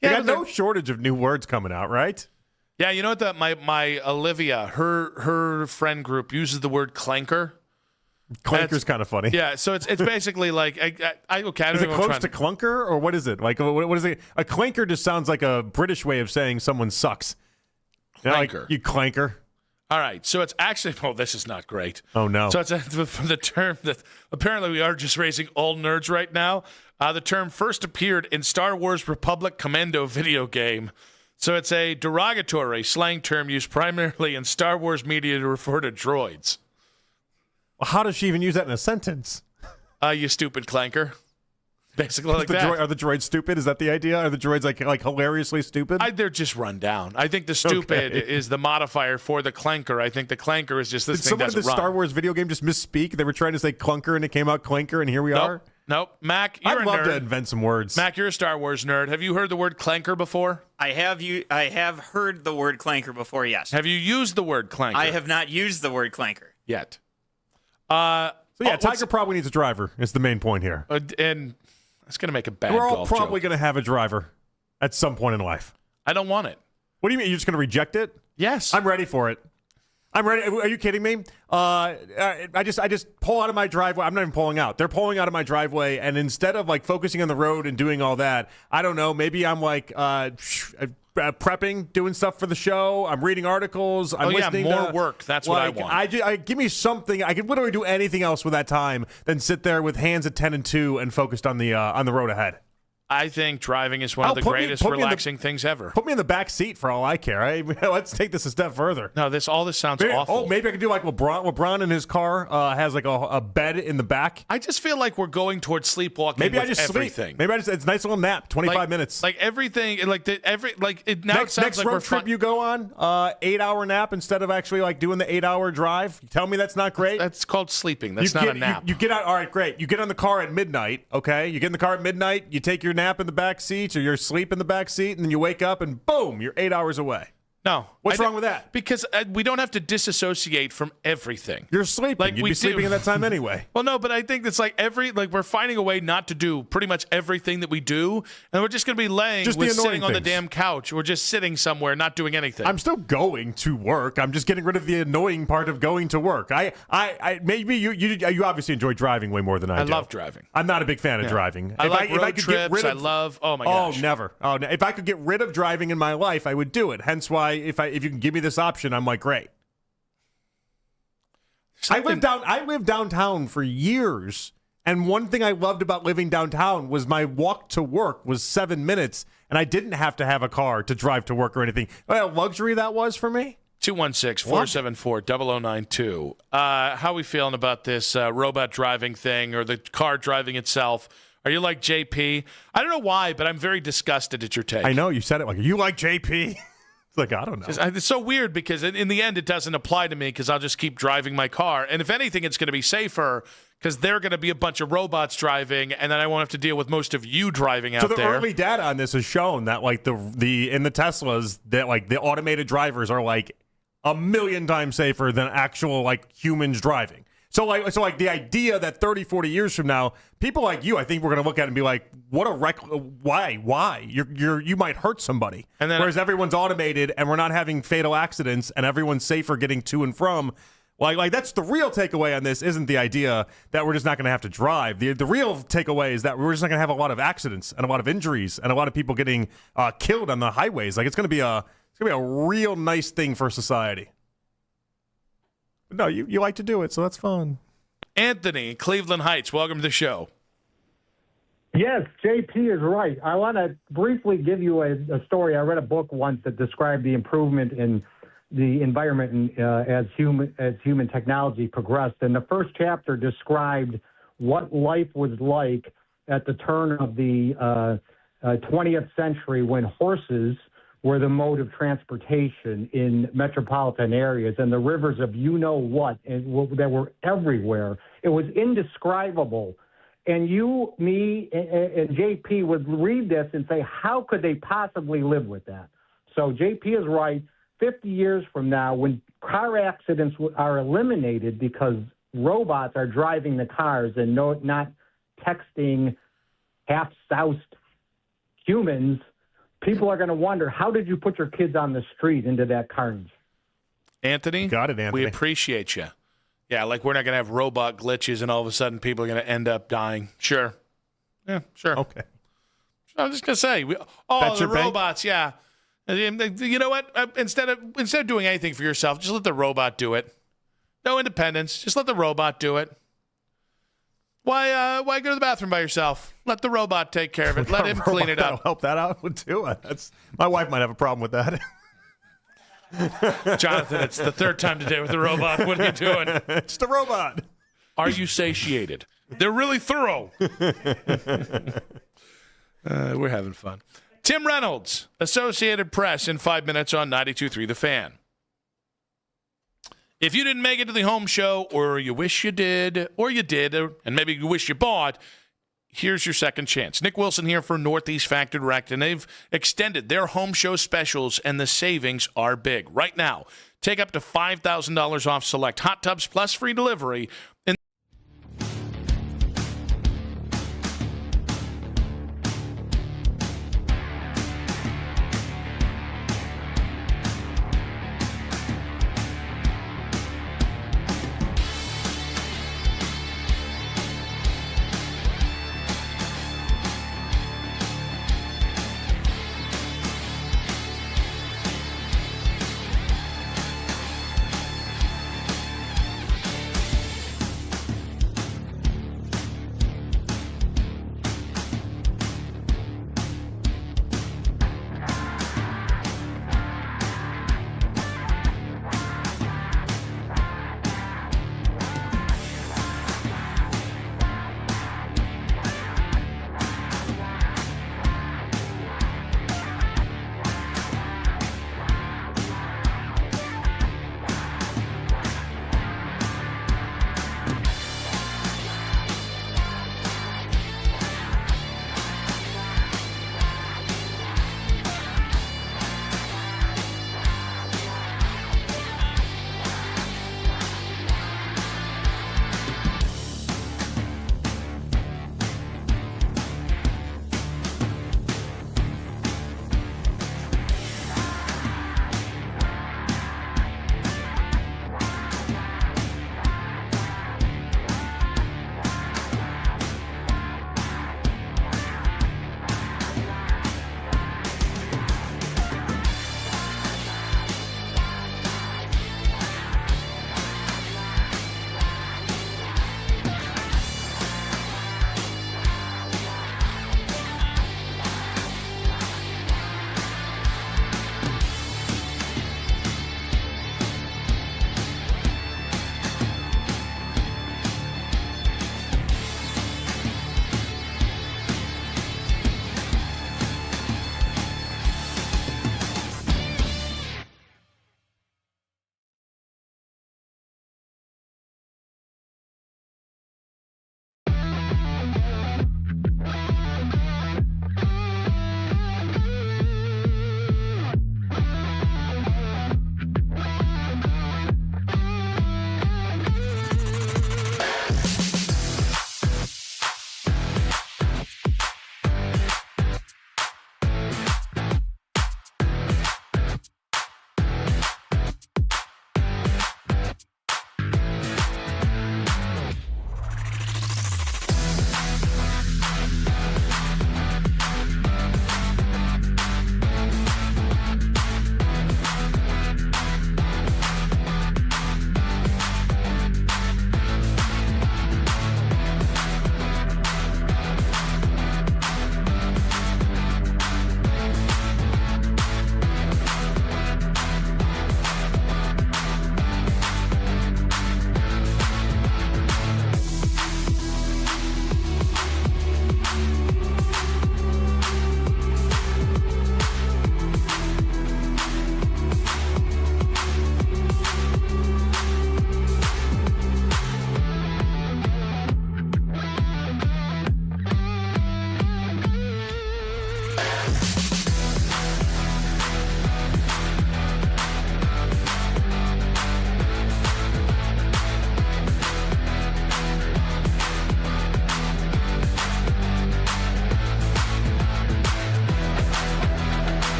Yeah, we got no shortage of new words coming out, right? Yeah, you know what? My Olivia, her friend group uses the word clanker. Clanker's kind of funny. Yeah, so it's basically like I don't Is it even close try to clunker, or what is it? Like what is it? A clanker just sounds like a British way of saying someone sucks. You know, like, Clanker. you clanker. All right, so it's actually this is not great. Oh no! So it's the term that apparently we are just raising all nerds right now. The term first appeared in Star Wars Republic Commando video game. So it's a derogatory slang term used primarily in Star Wars media to refer to droids. Well, how does she even use that in a sentence? You stupid clanker. Basically like that. Are the droids stupid? Is that the idea? Are the droids like hilariously stupid? They're just run down. I think the stupid is the modifier for the clanker. I think the clanker is just this thing Did someone in the run. Star Wars video game just misspeak? They were trying to say clunker and it came out clanker, and here we are? Nope. Mac, you're I'd a love nerd. to invent some words. Mac, you're a Star Wars nerd. Have you heard the word clanker before? I have heard the word clanker before, yes. Have you used the word clanker? I have not used the word clanker. Yet. Tiger probably needs a driver. Is the main point here. And it's going to make a bad We're all golf probably joke. going to have a driver at some point in life. I don't want it. What do you mean? You're just going to reject it? Yes. I'm ready for it. I'm ready. Are you kidding me? I just pull out of my driveway. I'm not even pulling out. They're pulling out of my driveway, and instead of like focusing on the road and doing all that, I don't know. Maybe I'm like, I prepping, doing stuff for the show. I'm reading articles. I'm listening more to, work. That's what I want. Give me something. I could literally do anything else with that time than sit there with hands at 10 and 2 and focused on the road ahead. I think driving is one of the greatest relaxing things ever. Put me in the back seat for all I care. Let's take this a step further. No, all this sounds awful. Maybe I could do like LeBron in his car has like a bed in the back. I just feel like we're going towards sleepwalking. Maybe with I just everything. Sleep. Maybe it's a nice little nap, 25 minutes. Like everything, now it sounds next like road we're trip you go on, 8-hour nap instead of actually like doing the 8-hour drive. You tell me that's not great. That's called sleeping. That's not a nap. You get out. All right, great. You get on the car at midnight. Okay, you get in the car at midnight. You take your nap in the back seat. Or you're asleep in the back seat, and then you wake up, and boom, you're 8 hours away. No. What's wrong with that? Because we don't have to disassociate from everything. You're sleeping. You'd be sleeping at that time anyway. Well, no, but I think it's like we're finding a way not to do pretty much everything that we do, and we're just going to be sitting on the damn couch. We're just sitting somewhere not doing anything. I'm still going to work. I'm just getting rid of the annoying part of going to work. Maybe you obviously enjoy driving way more than I do. I love driving. I'm not a big fan of driving. I like road trips. Oh my gosh. Oh, never. If I could get rid of driving in my life, I would do it. Hence why if you can give me this option, I'm like, great. I lived downtown for years, and one thing I loved about living downtown was my walk to work was 7 minutes, and I didn't have to have a car to drive to work or anything. What a luxury that was for me. 216-474-0092. How are we feeling about this robot driving thing or the car driving itself? Are you like JP? I don't know why, but I'm very disgusted at your take. I know you said it like, are you like JP? Like, I don't know. It's so weird because in the end, it doesn't apply to me because I'll just keep driving my car. And if anything, it's going to be safer because they're going to be a bunch of robots driving, and then I won't have to deal with most of you driving out there. So the early data on this has shown that like in the Teslas, that like the automated drivers are like 1,000,000 times safer than actual like humans driving. So the idea that 30, 40 years from now, people like you, I think we're going to look at it and be like, what a wreck. Why? You might hurt somebody. And then, whereas everyone's automated and we're not having fatal accidents and everyone's safer getting to and from. Like that's the real takeaway on this isn't the idea that we're just not going to have to drive. The real takeaway is that we're just not going to have a lot of accidents and a lot of injuries and a lot of people getting killed on the highways. Like it's going to be a real nice thing for society. No, you like to do it, so that's fun. Anthony, Cleveland Heights, welcome to the show. Yes, JP is right. I want to briefly give you a story. I read a book once that described the improvement in the environment as human technology progressed. And the first chapter described what life was like at the turn of the 20th century when horses were the mode of transportation in metropolitan areas, and the rivers of you-know-what that were everywhere. It was indescribable. And you, me, and JP would read this and say, how could they possibly live with that? So JP is right. 50 years from now, when car accidents are eliminated because robots are driving the cars and not texting half-soused humans, people are going to wonder, how did you put your kids on the street into that carnage? Anthony? Got it, Anthony. We appreciate you. Yeah, like we're not going to have robot glitches and all of a sudden people are going to end up dying. Sure. Yeah, sure. Okay. I'm just going to say, the robots, yeah. You know what? Instead of doing anything for yourself, just let the robot do it. No independence. Just let the robot do it. Why go to the bathroom by yourself? Let the robot take care of it. Let him clean it up. That'll help that out too. My wife might have a problem with that. Jonathan, it's the third time today with the robot. What are you doing? It's the robot. Are you satiated? They're really thorough. We're having fun. Tim Reynolds, Associated Press, in 5 minutes on 92.3 The Fan. If you didn't make it to the home show, or you wish you did, and maybe you wish you bought, here's your second chance. Nick Wilson here for Northeast Factory Direct, and they've extended their home show specials, and the savings are big. Right now, take up to $5,000 off select hot tubs plus free delivery.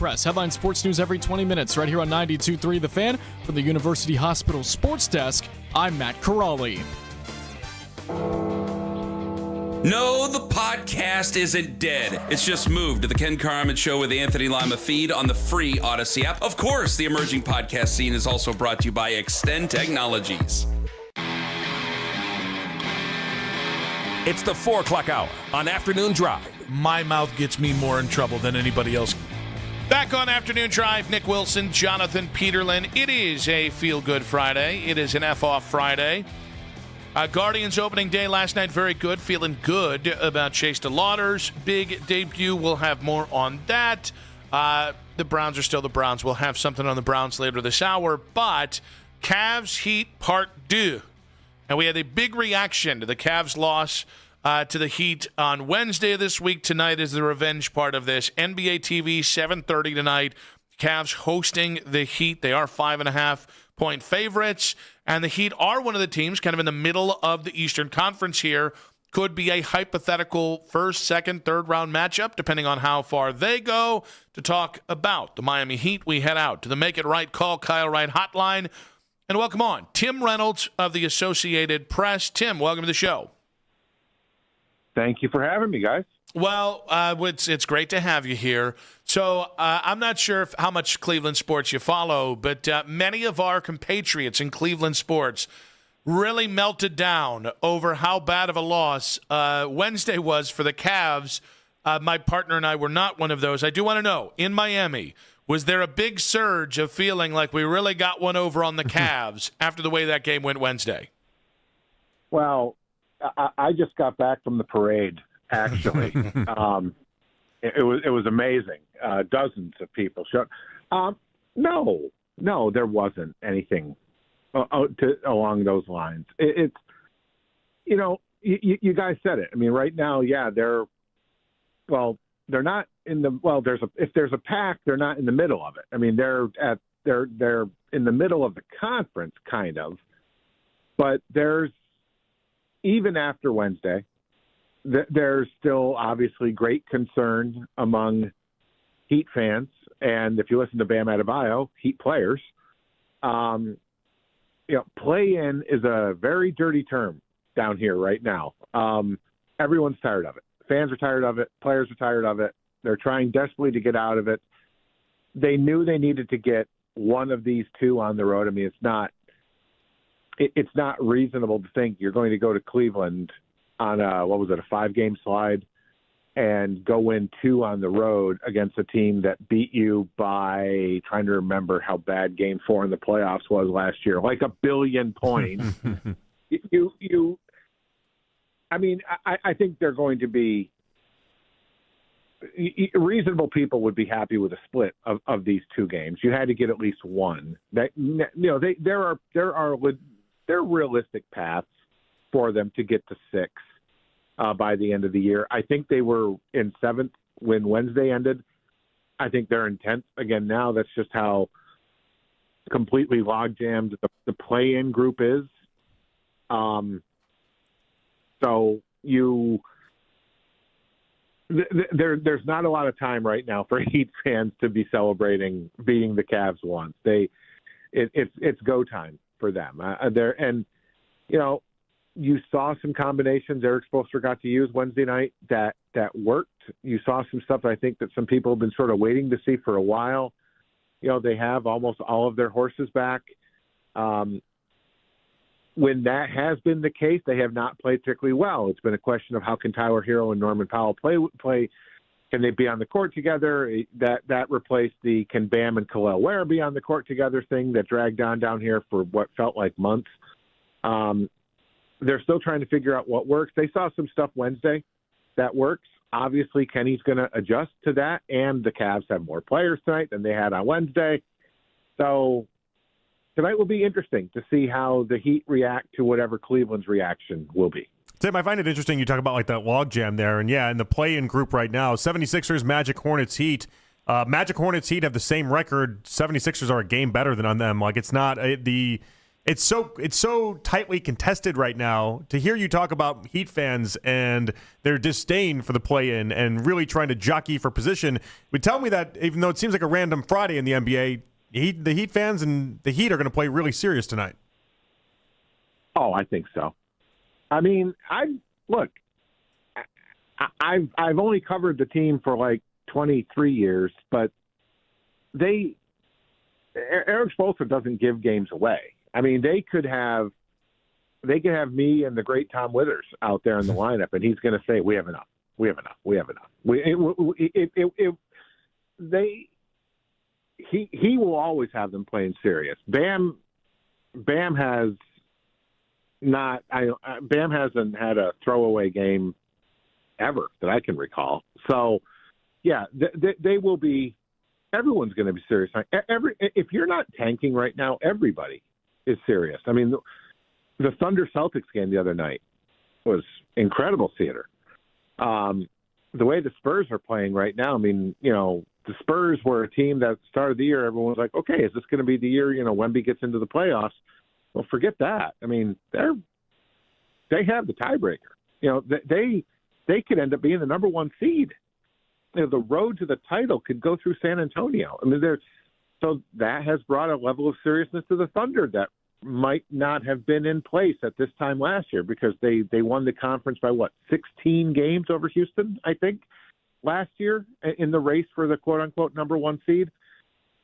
Press. Headline sports news every 20 minutes right here on 92.3 The Fan. From the University Hospital Sports Desk, I'm Matt Corrali. No, the podcast isn't dead. It's just moved to the Ken Carman Show with Anthony Lima feed on the free Odyssey app. Of course, the emerging podcast scene is also brought to you by Extend Technologies. It's the 4 o'clock hour on Afternoon Drive. My mouth gets me more in trouble than anybody else. Back on Afternoon Drive, Nick Wilson, Jonathan Peterlin. It is a feel-good Friday. It is an F-off Friday. Guardians opening day last night, very good. Feeling good about Chase DeLauder's big debut. We'll have more on that. The Browns are still the Browns. We'll have something on the Browns later this hour. But Cavs Heat Part 2. And we had a big reaction to the Cavs' loss to the Heat on Wednesday of this week. Tonight is the revenge part of this. NBA TV, 7:30 tonight. Cavs hosting the Heat. They are 5.5-point favorites. And the Heat are one of the teams kind of in the middle of the Eastern Conference here. Could be a hypothetical first, second, third round matchup, depending on how far they go. To talk about the Miami Heat, we head out to the Make It Right Call Kyle Wright hotline. And welcome on Tim Reynolds of the Associated Press. Tim, welcome to the show. Thank you for having me, guys. Well, it's great to have you here. So I'm not sure how much Cleveland sports you follow, but many of our compatriots in Cleveland sports really melted down over how bad of a loss Wednesday was for the Cavs. My partner and I were not one of those. I do want to know, in Miami, was there a big surge of feeling like we really got one over on the Cavs after the way that game went Wednesday? Well, I just got back from the parade, actually. It was amazing. Dozens of people showed. No, there wasn't anything along those lines. It's you guys said it. I mean, right now, yeah, they're not in the if there's a pack, they're not in the middle of it. I mean, they're in the middle of the conference, kind of, but there's. Even after Wednesday, there's still obviously great concern among Heat fans. And if you listen to Bam Adebayo, Heat players, play-in is a very dirty term down here right now. Everyone's tired of it. Fans are tired of it. Players are tired of it. They're trying desperately to get out of it. They knew they needed to get one of these two on the road. I mean, it's not reasonable to think you're going to go to Cleveland on a 5-game slide and go win 2 on the road against a team that beat you by, trying to remember how bad game 4 in the playoffs was last year, like 1 billion points. I think they're going to be reasonable. People would be happy with a split of these 2 games. You had to get at least one. There are realistic paths for them to get to 6 by the end of the year. I think they were in 7th when Wednesday ended. I think they're in 10th again now. That's just how completely logjammed the play-in group is. There's not a lot of time right now for Heat fans to be celebrating beating the Cavs once. It's go time for them. You saw some combinations Eric Spoelstra got to use Wednesday night that worked. You saw some stuff I think that some people have been sort of waiting to see for a while. They have almost all of their horses back. When that has been the case, they have not played particularly well. It's been a question of how can Tyler Hero and Norman Powell play. Can they be on the court together? That replaced the can Bam and Khalil Ware be on the court together thing that dragged on down here for what felt like months. They're still trying to figure out what works. They saw some stuff Wednesday that works. Obviously, Kenny's going to adjust to that, and the Cavs have more players tonight than they had on Wednesday. So tonight will be interesting to see how the Heat react to whatever Cleveland's reaction will be. Tim, I find it interesting you talk about like that logjam there. And yeah, in the play-in group right now, 76ers, Magic, Hornets, Heat. Magic, Hornets, Heat have the same record. 76ers are a game better than on them. Like it's not the It's so tightly contested right now. To hear you talk about Heat fans and their disdain for the play-in and really trying to jockey for position would tell me that even though it seems like a random Friday in the NBA, the Heat fans and the Heat are going to play really serious tonight. Oh, I think so. I mean, I've only covered the team for like 23 years, but Eric Spoelstra doesn't give games away. I mean, they could have me and the great Tom Withers out there in the lineup, and he's going to say, "We have enough. We have enough. We have enough." He will always have them playing serious. Bam has not. Bam hasn't had a throwaway game ever that I can recall. So, yeah, they will be. Everyone's going to be serious. If you're not tanking right now, everybody is serious. I mean, the Thunder Celtics game the other night was incredible theater. The way the Spurs are playing right now, I mean, the Spurs were a team that started the year, everyone was like, okay, is this going to be the year, Wemby gets into the playoffs? Well, forget that. I mean, they have the tiebreaker. They could end up being the number one seed. The road to the title could go through San Antonio. I mean, so that has brought a level of seriousness to the Thunder that might not have been in place at this time last year because they won the conference by 16 games over Houston, I think, last year in the race for the quote-unquote number one seed.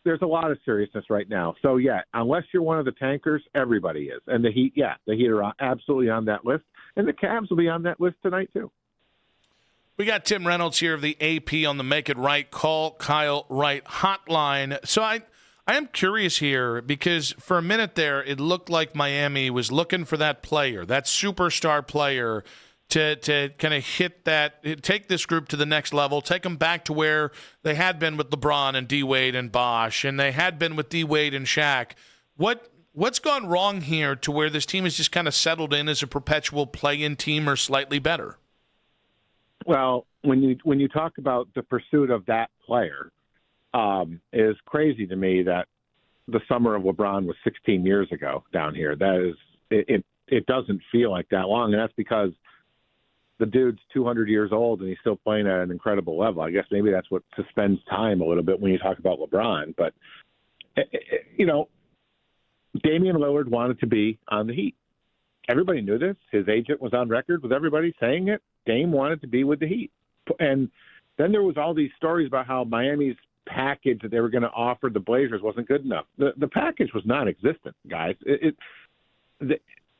There's a lot of seriousness right now. So, yeah, unless you're one of the tankers, everybody is. And the Heat are absolutely on that list. And the Cavs will be on that list tonight, too. We got Tim Reynolds here of the AP on the Make It Right Call Kyle Wright hotline. So I am curious here because for a minute there, it looked like Miami was looking for that player, that superstar player to kind of take this group to the next level, take them back to where they had been with LeBron and D-Wade and Bosh, and they had been with D-Wade and Shaq. What's gone wrong here to where this team has just kind of settled in as a perpetual play-in team or slightly better? Well, when you talk about the pursuit of that player, it is crazy to me that the summer of LeBron was 16 years ago down here. That is, it doesn't feel like that long, and that's because the dude's 200 years old and he's still playing at an incredible level. I guess maybe that's what suspends time a little bit when you talk about LeBron. But Damian Lillard wanted to be on the Heat. Everybody knew this. His agent was on record with everybody saying it. Dame wanted to be with the Heat. And then there was all these stories about how Miami's package that they were going to offer the Blazers wasn't good enough. The package was non-existent, guys.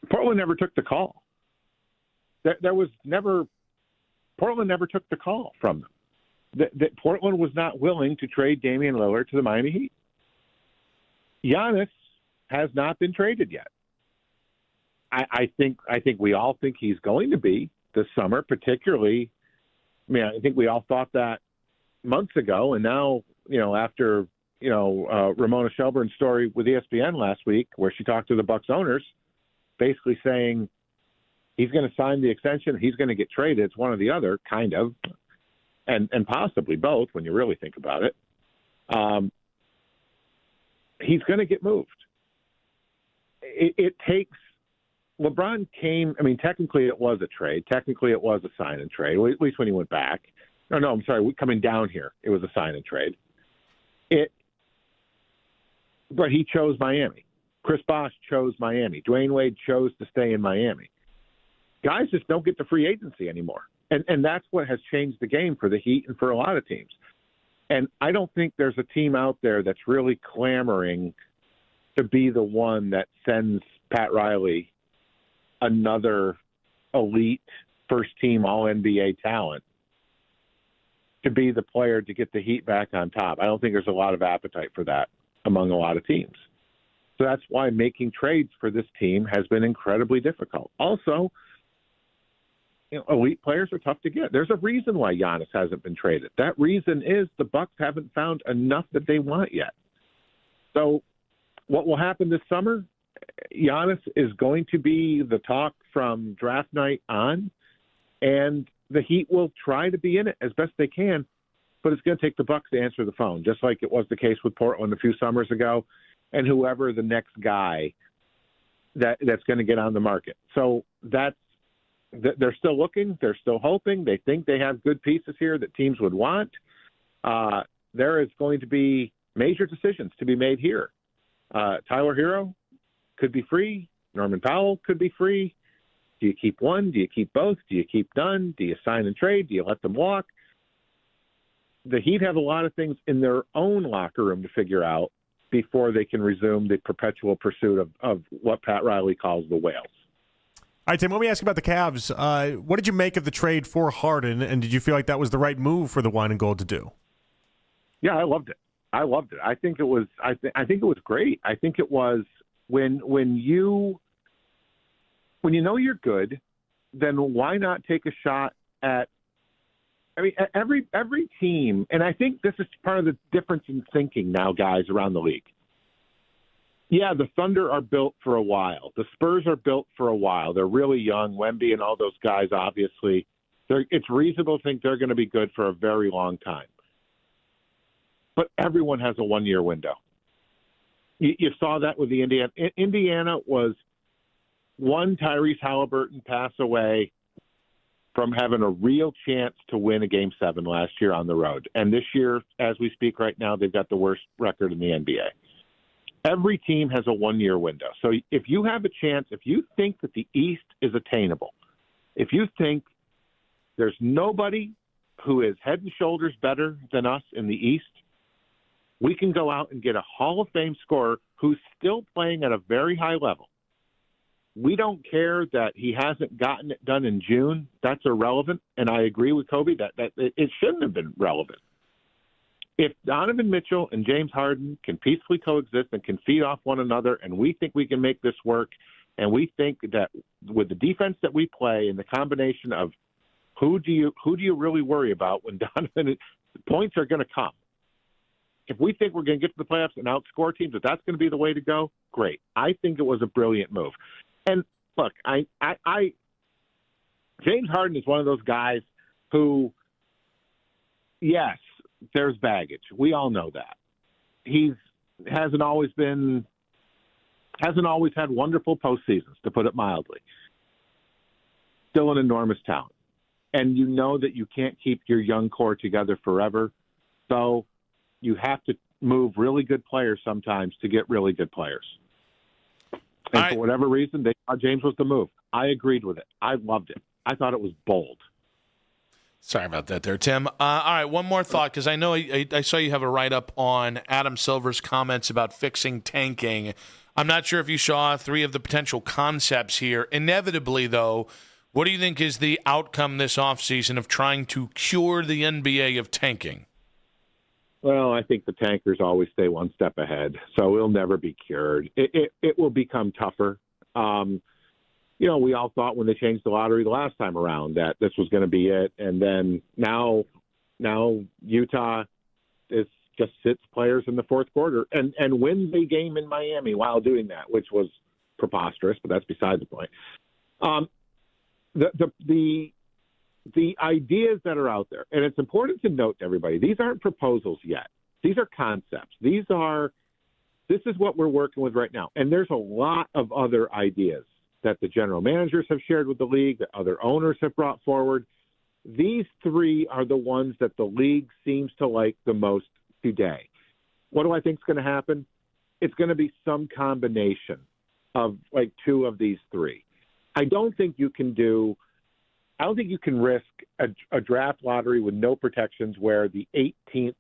Portland never took the call. Portland never took the call from them. Portland was not willing to trade Damian Lillard to the Miami Heat. Giannis has not been traded yet. I think we all think he's going to be this summer, particularly. I mean, I think we all thought that months ago, and now, after Ramona Shelburne's story with ESPN last week, where she talked to the Bucks owners, basically saying he's going to sign the extension, he's going to get traded. It's one or the other, kind of, and possibly both when you really think about it. He's going to get moved. It takes. LeBron came, I mean, technically it was a trade. Technically it was a sign and trade, at least when he went back. No, I'm sorry, coming down here, it was a sign and trade. But he chose Miami. Chris Bosh chose Miami. Dwayne Wade chose to stay in Miami. Guys just don't get the free agency anymore. And that's what has changed the game for the Heat and for a lot of teams. And I don't think there's a team out there that's really clamoring to be the one that sends Pat Riley another elite first-team All-NBA talent to be the player to get the Heat back on top. I don't think there's a lot of appetite for that among a lot of teams. So that's why making trades for this team has been incredibly difficult. Also, elite players are tough to get. There's a reason why Giannis hasn't been traded. That reason is the Bucks haven't found enough that they want yet. So what will happen this summer? Giannis is going to be the talk from draft night on, and the Heat will try to be in it as best they can, but it's going to take the Bucks to answer the phone, just like it was the case with Portland a few summers ago, and whoever the next guy that's going to get on the market. So they're still looking. They're still hoping. They think they have good pieces here that teams would want. There is going to be major decisions to be made here. Tyler Hero could be free. Norman Powell could be free. Do you keep one? Do you keep both? Do you keep none? Do you sign and trade? Do you let them walk? The Heat have a lot of things in their own locker room to figure out before they can resume the perpetual pursuit of what Pat Riley calls the whales. All right, Tim, let me ask you about the Cavs. What did you make of the trade for Harden, and did you feel like that was the right move for the Wine and Gold to do? Yeah, I loved it. I think it was. I think it was great. I think it was when you know you're good, then why not take a shot at? I mean, every team, and I think this is part of the difference in thinking now, guys, around the league. Yeah, the Thunder are built for a while. The Spurs are built for a while. They're really young. Wemby and all those guys, obviously. It's reasonable to think they're going to be good for a very long time. But everyone has a one-year window. You saw that with the Indiana. Indiana was one Tyrese Halliburton pass away from having a real chance to win a Game 7 last year on the road. And this year, as we speak right now, they've got the worst record in the NBA. Every team has a one-year window. So if you have a chance, if you think that the East is attainable, if you think there's nobody who is head and shoulders better than us in the East, we can go out and get a Hall of Fame scorer who's still playing at a very high level. We don't care that he hasn't gotten it done in June. That's irrelevant. And I agree with Kobe that it shouldn't have been relevant. If Donovan Mitchell and James Harden can peacefully coexist and can feed off one another, and we think we can make this work, and we think that with the defense that we play and the combination of who do you really worry about when Donovan points are going to come. If we think we're going to get to the playoffs and outscore teams, if that's going to be the way to go, great. I think it was a brilliant move. And look, James Harden is one of those guys who, yes, there's baggage. We all know that. He hasn't always had wonderful postseasons, to put it mildly. Still an enormous talent. And you know that you can't keep your young core together forever. So you have to move really good players sometimes to get really good players. And for whatever reason, they thought James was the move. I agreed with it. I loved it. I thought it was bold. Sorry about that there, Tim. All right, one more thought, because I know I saw you have a write-up on Adam Silver's comments about fixing tanking. I'm not sure if you saw 3 of the potential concepts here. Inevitably, though, what do you think is the outcome this offseason of trying to cure the NBA of tanking? Well, I think the tankers always stay one step ahead, so it'll never be cured. It will become tougher. We all thought when they changed the lottery the last time around that this was going to be it, and then now Utah just sits players in the fourth quarter and wins a game in Miami while doing that, which was preposterous, but that's beside the point. The ideas that are out there, and it's important to note to everybody, these aren't proposals yet. These are concepts. This is what we're working with right now. And there's a lot of other ideas that the general managers have shared with the league, that other owners have brought forward. These 3 are the ones that the league seems to like the most today. What do I think is going to happen? It's going to be some combination of like 2 of these 3. I don't think you can risk a draft lottery with no protections where the 18th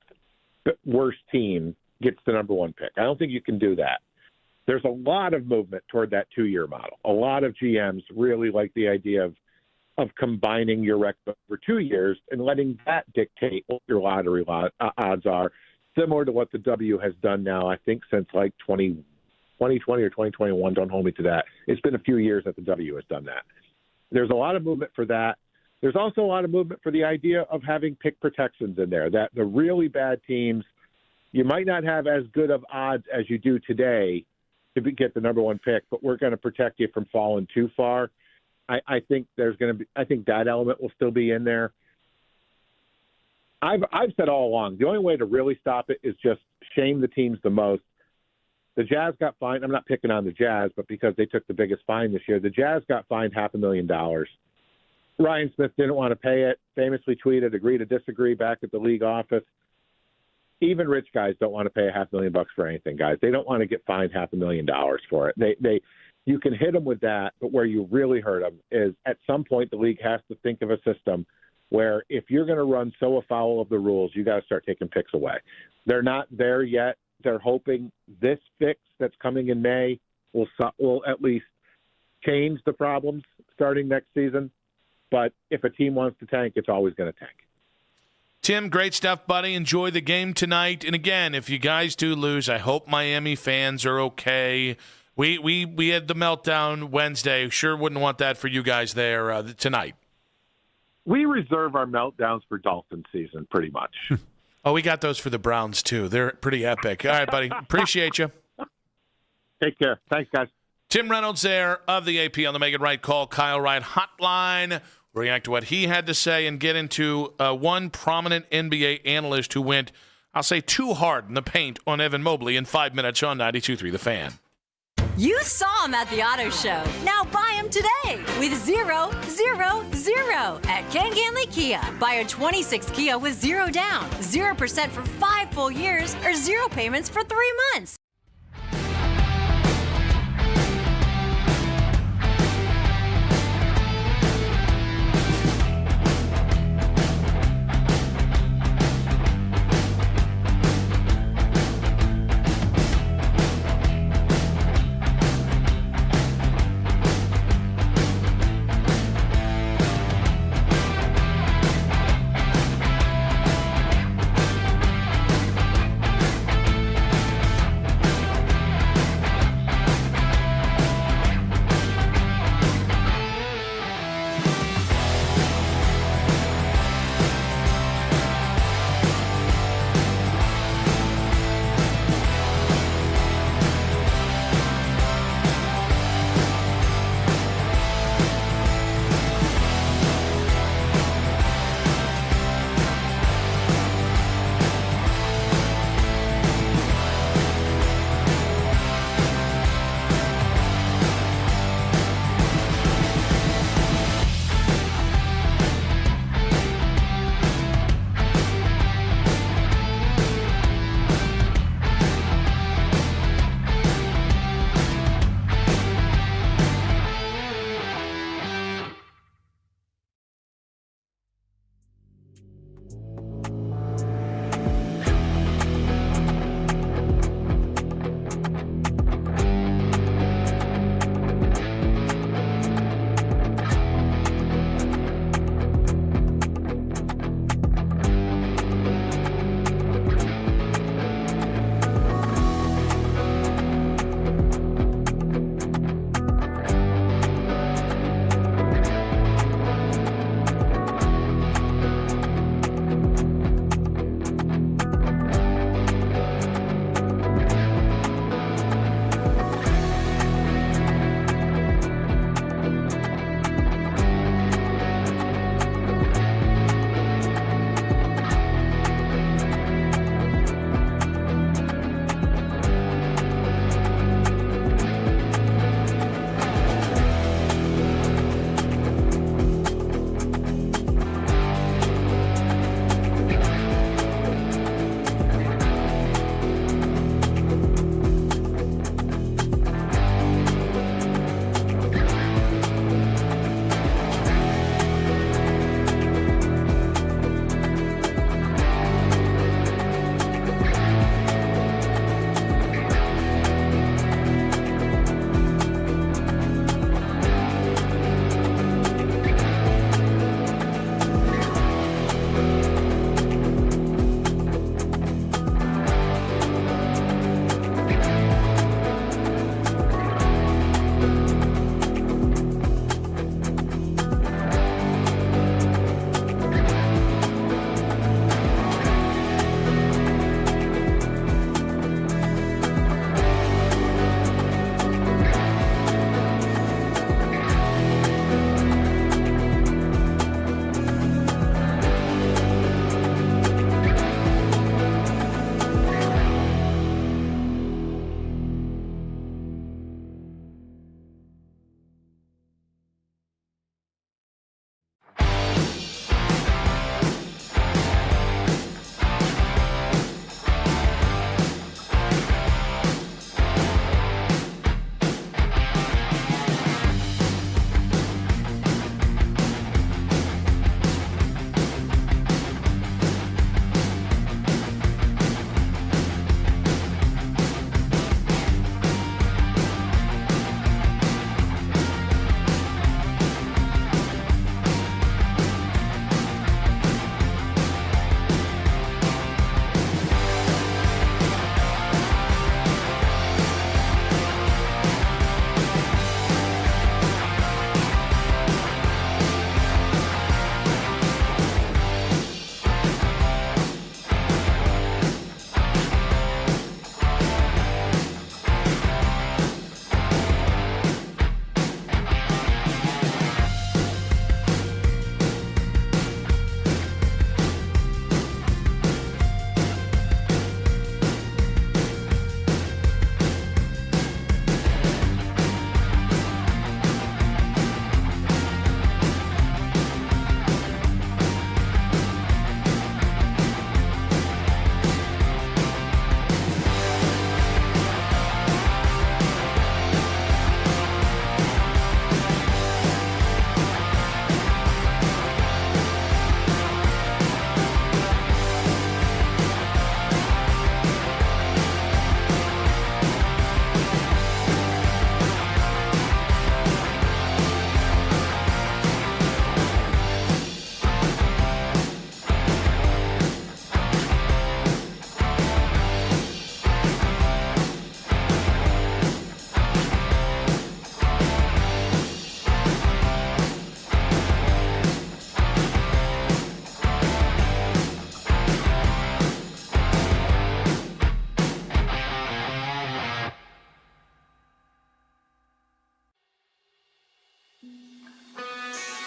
worst team gets the number 1 pick. I don't think you can do that. There's a lot of movement toward that 2-year model. A lot of GMs really like the idea of combining your record for 2 years and letting that dictate what your lottery odds are, similar to what the W has done now, I think, since like 2020 or 2021. Don't hold me to that. It's been a few years that the W has done that. There's a lot of movement for that. There's also a lot of movement for the idea of having pick protections in there, that the really bad teams, you might not have as good of odds as you do today to get the number 1 pick, but we're going to protect you from falling too far. I think that element will still be in there. I've said all along, the only way to really stop it is just shame the teams the most The Jazz got fined. I'm not picking on the Jazz, but because they took the biggest fine this year, the Jazz got fined $500,000. Ryan Smith didn't want to pay it, famously tweeted, agree to disagree back at the league office. Even rich guys don't want to pay $500,000 for anything, guys. They don't want to get fined $500,000 for it. You can hit them with that, but where you really hurt them is at some point the league has to think of a system where if you're going to run so afoul of the rules, you got to start taking picks away. They're not there yet. They're hoping this fix that's coming in May will at least change the problems starting next season. But if a team wants to tank, it's always going to tank. Tim, great stuff, buddy. Enjoy the game tonight. And again, if you guys do lose, I hope Miami fans are okay. We had the meltdown Wednesday. Sure wouldn't want that for you guys there tonight. We reserve our meltdowns for Dolphin season, pretty much. Oh, we got those for the Browns, too. They're pretty epic. All right, buddy. Appreciate you. Take care. Thanks, guys. Tim Reynolds there of the AP on the Make It Right Call Kyle Wright hotline. React to what he had to say and get into one prominent NBA analyst who went, I'll say, too hard in the paint on Evan Mobley in 5 minutes on 92.3 The Fan. You saw him at the auto show. Now buy him today with 0, 0, 0 at Ken Ganley Kia. Buy a 26 Kia with 0 down, 0% for 5 full years, or 0 payments for 3 months.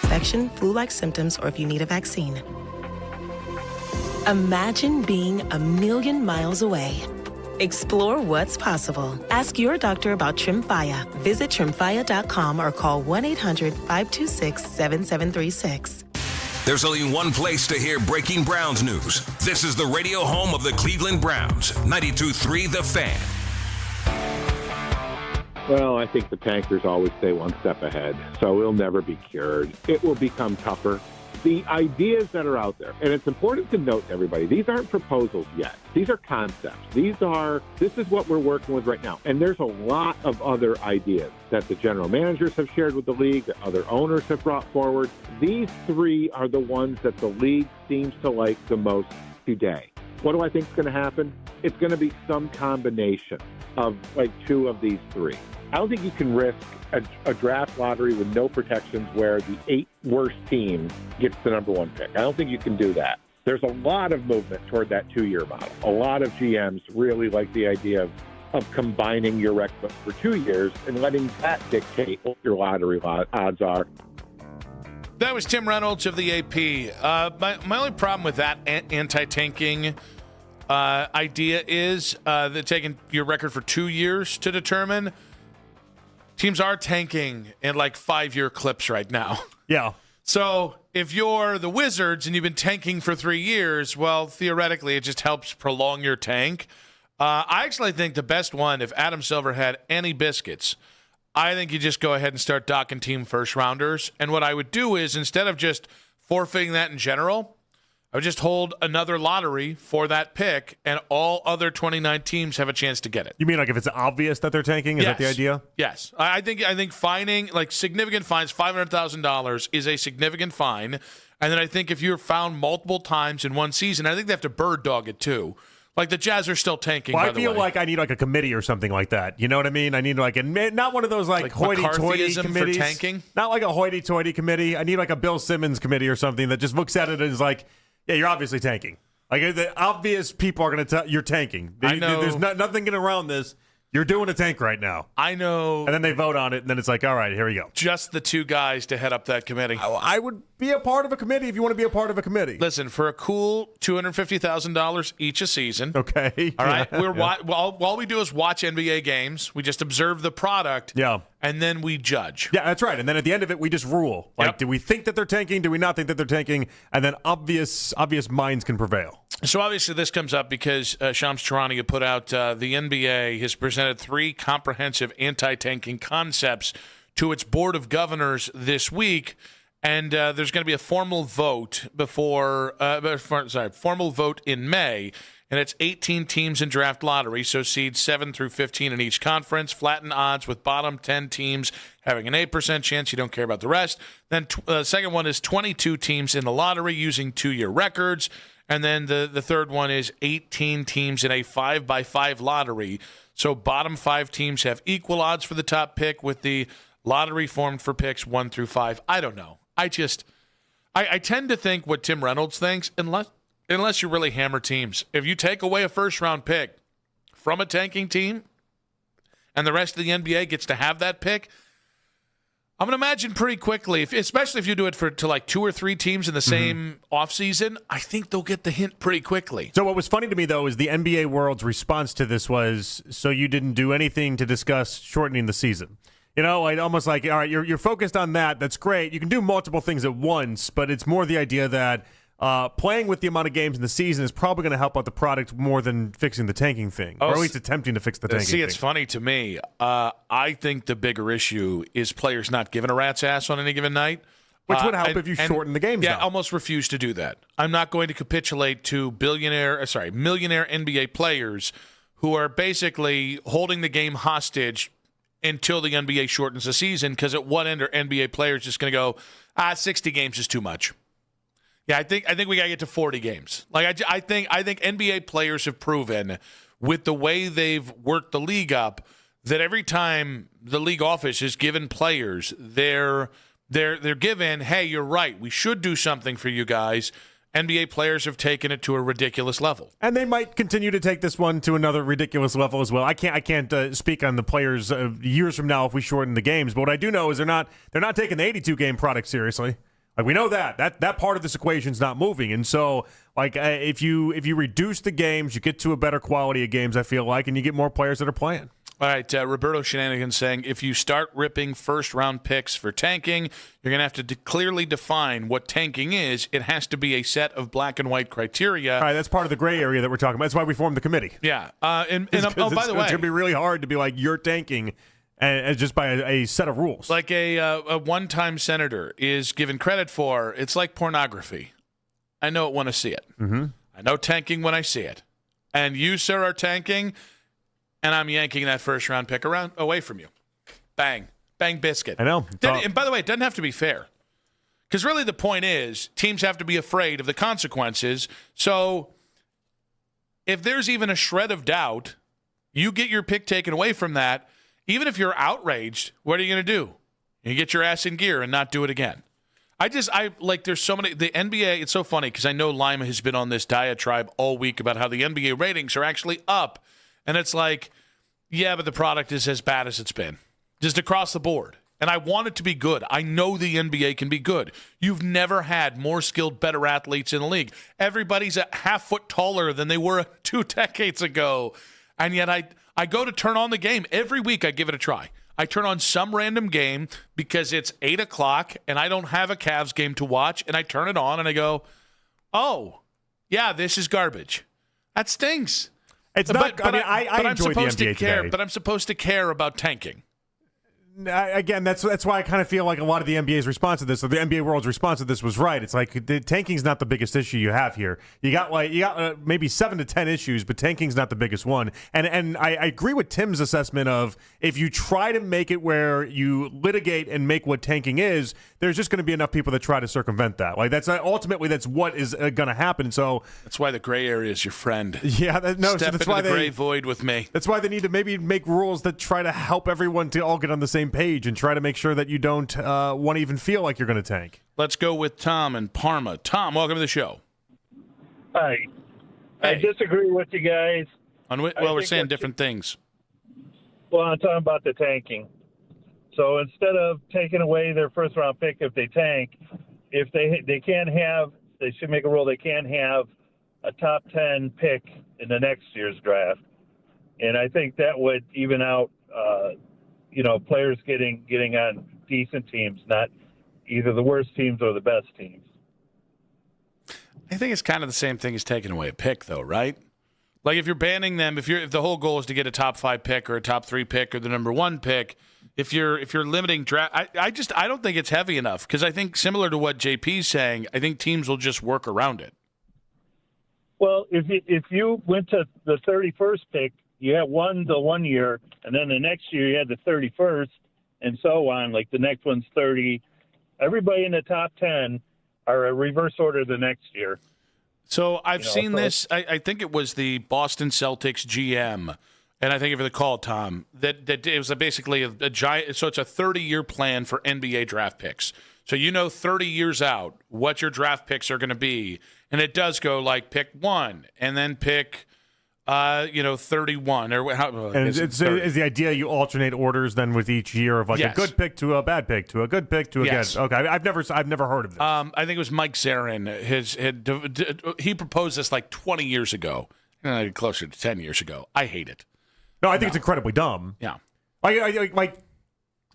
Infection, flu-like symptoms, or if you need a vaccine. Imagine being a million miles away. Explore what's possible. Ask your doctor about Tremfya. Visit Tremfya.com or call 1-800-526-7736. There's only one place to hear breaking Browns news. This is the radio home of the Cleveland Browns, 92.3 The Fan. Well, I think the tankers always stay one step ahead, so we'll never be cured. It will become tougher. The ideas that are out there, and it's important to note to everybody, these aren't proposals yet. These are concepts. This is what we're working with right now. And there's a lot of other ideas that the general managers have shared with the league, that other owners have brought forward. These three are the ones that the league seems to like the most today. What do I think is going to happen? It's going to be some combination of like two of these three. I don't think you can risk a draft lottery with no protections where the 8 worst teams gets the number 1 pick. I don't think you can do that. There's a lot of movement toward that 2-year model. A lot of GMs really like the idea of combining your rec book for 2 years and letting that dictate what your lottery odds are. That was Tim Reynolds of the AP. My only problem with that anti-tanking idea is that taking your record for 2 years to determine. Teams are tanking in like 5-year clips right now. Yeah. So if you're the Wizards and you've been tanking for 3 years, well, theoretically, it just helps prolong your tank. I actually think the best one, if Adam Silver had any biscuits, I think you just go ahead and start docking team first rounders. And what I would do is, instead of just forfeiting that in general, I would just hold another lottery for that pick, and all other 29 teams have a chance to get it. You mean like if it's obvious that they're tanking? Is that the idea? Yes. I think fining, like significant fines, $500,000 is a significant fine. And then I think if you're found multiple times in one season, I think they have to bird dog it too. Like the Jazz are still tanking. Well, by I feel like I need like a committee or something like that. You know what I mean? I need like not one of those like hoity-toity McCarthyism committees. for tanking? Not like a hoity-toity committee. I need like a Bill Simmons committee or something that just looks at it and is like, yeah, you're obviously tanking. Like the obvious people are going to tell you're tanking. I know. There's nothing getting around this. You're doing a tank right now. I know. And then they vote on it, and then it's like, all right, here we go. Just the two guys to head up that committee. I would be a part of a committee if you want to be a part of a committee. Listen, for a cool $250,000 each a season. Okay. All right. Yeah. All we do is watch NBA games. We just observe the product. Yeah. And then we judge. Yeah, that's right. And then at the end of it, we just rule. Like, do we think that they're tanking? Do we not think that they're tanking? And then obvious minds can prevail. So obviously this comes up because Shams Charania put out the NBA has presented 3 comprehensive anti-tanking concepts to its board of governors this week, and there's going to be a formal vote formal vote in May, and it's 18 teams in draft lottery, so seeds 7 through 15 in each conference, flatten odds with bottom 10 teams having an 8% chance. You don't care about the rest. Then the second one is 22 teams in the lottery using 2-year records. And then the third one is 18 teams in a 5x5 lottery. So bottom 5 teams have equal odds for the top pick with the lottery formed for picks 1 through 5. I don't know. I tend to think what Tim Reynolds thinks, unless you really hammer teams. If you take away a first-round pick from a tanking team and the rest of the NBA gets to have that pick, I'm going to imagine pretty quickly, especially if you do it to like 2 or 3 teams in the same offseason, I think they'll get the hint pretty quickly. So what was funny to me, though, is the NBA world's response to this was, so you didn't do anything to discuss shortening the season. You know, almost like, all right, you're focused on that. That's great. You can do multiple things at once, but it's more the idea that playing with the amount of games in the season is probably going to help out the product more than fixing the tanking thing, or at least attempting to fix the tanking thing. See, it's funny to me. I think the bigger issue is players not giving a rat's ass on any given night. Which would help if you shorten the games. Yeah, I almost refuse to do that. I'm not going to capitulate to millionaire NBA players who are basically holding the game hostage until the NBA shortens the season, because at one end are NBA players just going to go, 60 games is too much. Yeah, I think we got to get to 40 games. Like I think NBA players have proven with the way they've worked the league up that every time the league office has given players they're given, hey, you're right, we should do something for you guys, NBA players have taken it to a ridiculous level. And they might continue to take this one to another ridiculous level as well. I can't speak on the players years from now if we shorten the games. But what I do know is they're not taking the 82-game product seriously. Like, we know that part of this equation is not moving. And so, like, if you reduce the games, you get to a better quality of games, I feel like, and you get more players that are playing. All right, Roberto Shenanigans saying, if you start ripping first-round picks for tanking, you're going to have to clearly define what tanking is. It has to be a set of black and white criteria. All right, that's part of the gray area that we're talking about. That's why we formed the committee. Yeah. By the way, it's going to be really hard to be like, you're tanking, and just by a set of rules. Like a one-time senator is given credit for, it's like pornography. I know it when I see it. Mm-hmm. I know tanking when I see it. And you, sir, are tanking, and I'm yanking that first-round pick away from you. Bang. Bang biscuit. I know. And by the way, it doesn't have to be fair. Because really the point is teams have to be afraid of the consequences. So if there's even a shred of doubt, you get your pick taken away from that, even if you're outraged, what are you going to do? You get your ass in gear and not do it again. There's so many, the NBA, it's so funny because I know Lima has been on this diatribe all week about how the NBA ratings are actually up. And it's like, yeah, but the product is as bad as it's been, just across the board. And I want it to be good. I know the NBA can be good. You've never had more skilled, better athletes in the league. Everybody's a half foot taller than they were 2 decades ago. And yet I go to turn on the game. Every week I give it a try. I turn on some random game because it's 8 o'clock and I don't have a Cavs game to watch. And I turn it on and I go, oh, yeah, this is garbage. That stinks. It's not. I enjoy the NBA today. But I'm supposed to care about tanking. Again, that's why I kind of feel like a lot of the NBA's response to this, or the NBA world's response to this, was right. It's like tanking's not the biggest issue you have here. You got maybe 7 to 10 issues, but tanking's not the biggest one. And I agree with Tim's assessment of, if you try to make it where you litigate and make what tanking is, there's just going to be enough people that try to circumvent that. Like, that's ultimately that's what is going to happen. So that's why the gray area is your friend. Yeah, Step into the gray void with me. That's why they need to maybe make rules that try to help everyone to all get on the same page and try to make sure that you don't want to even feel like you're going to tank. Let's go with Tom in Parma. Tom, welcome to the show. Hi. I disagree with you guys. We're saying different things. Well, I'm talking about the tanking. So instead of taking away their first-round pick if they tank, if they should make a rule they can't have a top 10 pick in the next year's draft. And I think that would even out players getting on decent teams, not either the worst teams or the best teams. I think it's kind of the same thing as taking away a pick, though, right? Like, if you're banning them, if the whole goal is to get a top 5 pick or a top 3 pick or the number 1 pick, if you're limiting draft, I don't think it's heavy enough, because I think, similar to what JP's saying, I think teams will just work around it. Well, if you went to the 31st pick, you had the 1 year, and then the next year you had the 31st, and so on. Like, the next one's 30. Everybody in the top 10 are a reverse order the next year. So I've seen this. I think it was the Boston Celtics GM, and I think if you recall, Tom, that it was basically a giant. So it's a 30-year plan for NBA draft picks. So 30 years out what your draft picks are going to be, and it does go like pick 1, and then pick 31 or how. And is the idea you alternate orders then with each year of like a good pick to a bad pick to a good pick to a good. Okay, I've never heard of this. I think it was Mike Zarin. He proposed this like 20 years ago, closer to 10 years ago. I hate it. No, I think it's incredibly dumb. Yeah, like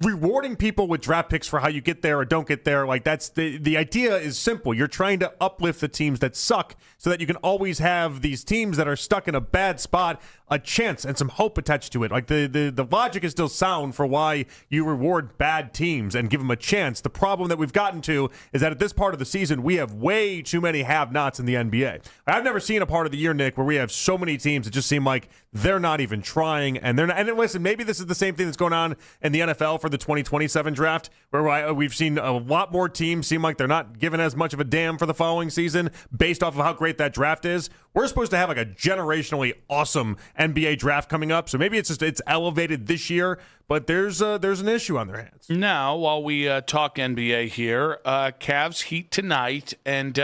rewarding people with draft picks for how you get there or don't get there, like that's the idea is simple. You're trying to uplift the teams that suck so that you can always have these teams that are stuck in a bad spot a chance and some hope attached to it. Like the logic is still sound for why you reward bad teams and give them a chance. The problem that we've gotten to is that at this part of the season, we have way too many have-nots in the NBA. I've never seen a part of the year, Nick, where we have so many teams that just seem like they're not even trying, and they're not. And listen, maybe this is the same thing that's going on in the NFL for the 2027 draft, where we've seen a lot more teams seem like they're not giving as much of a damn for the following season based off of how great that draft is. We're supposed to have like a generationally awesome NBA draft coming up, so maybe it's elevated this year, but there's an issue on their hands. Now, while we talk NBA here, Cavs Heat tonight, and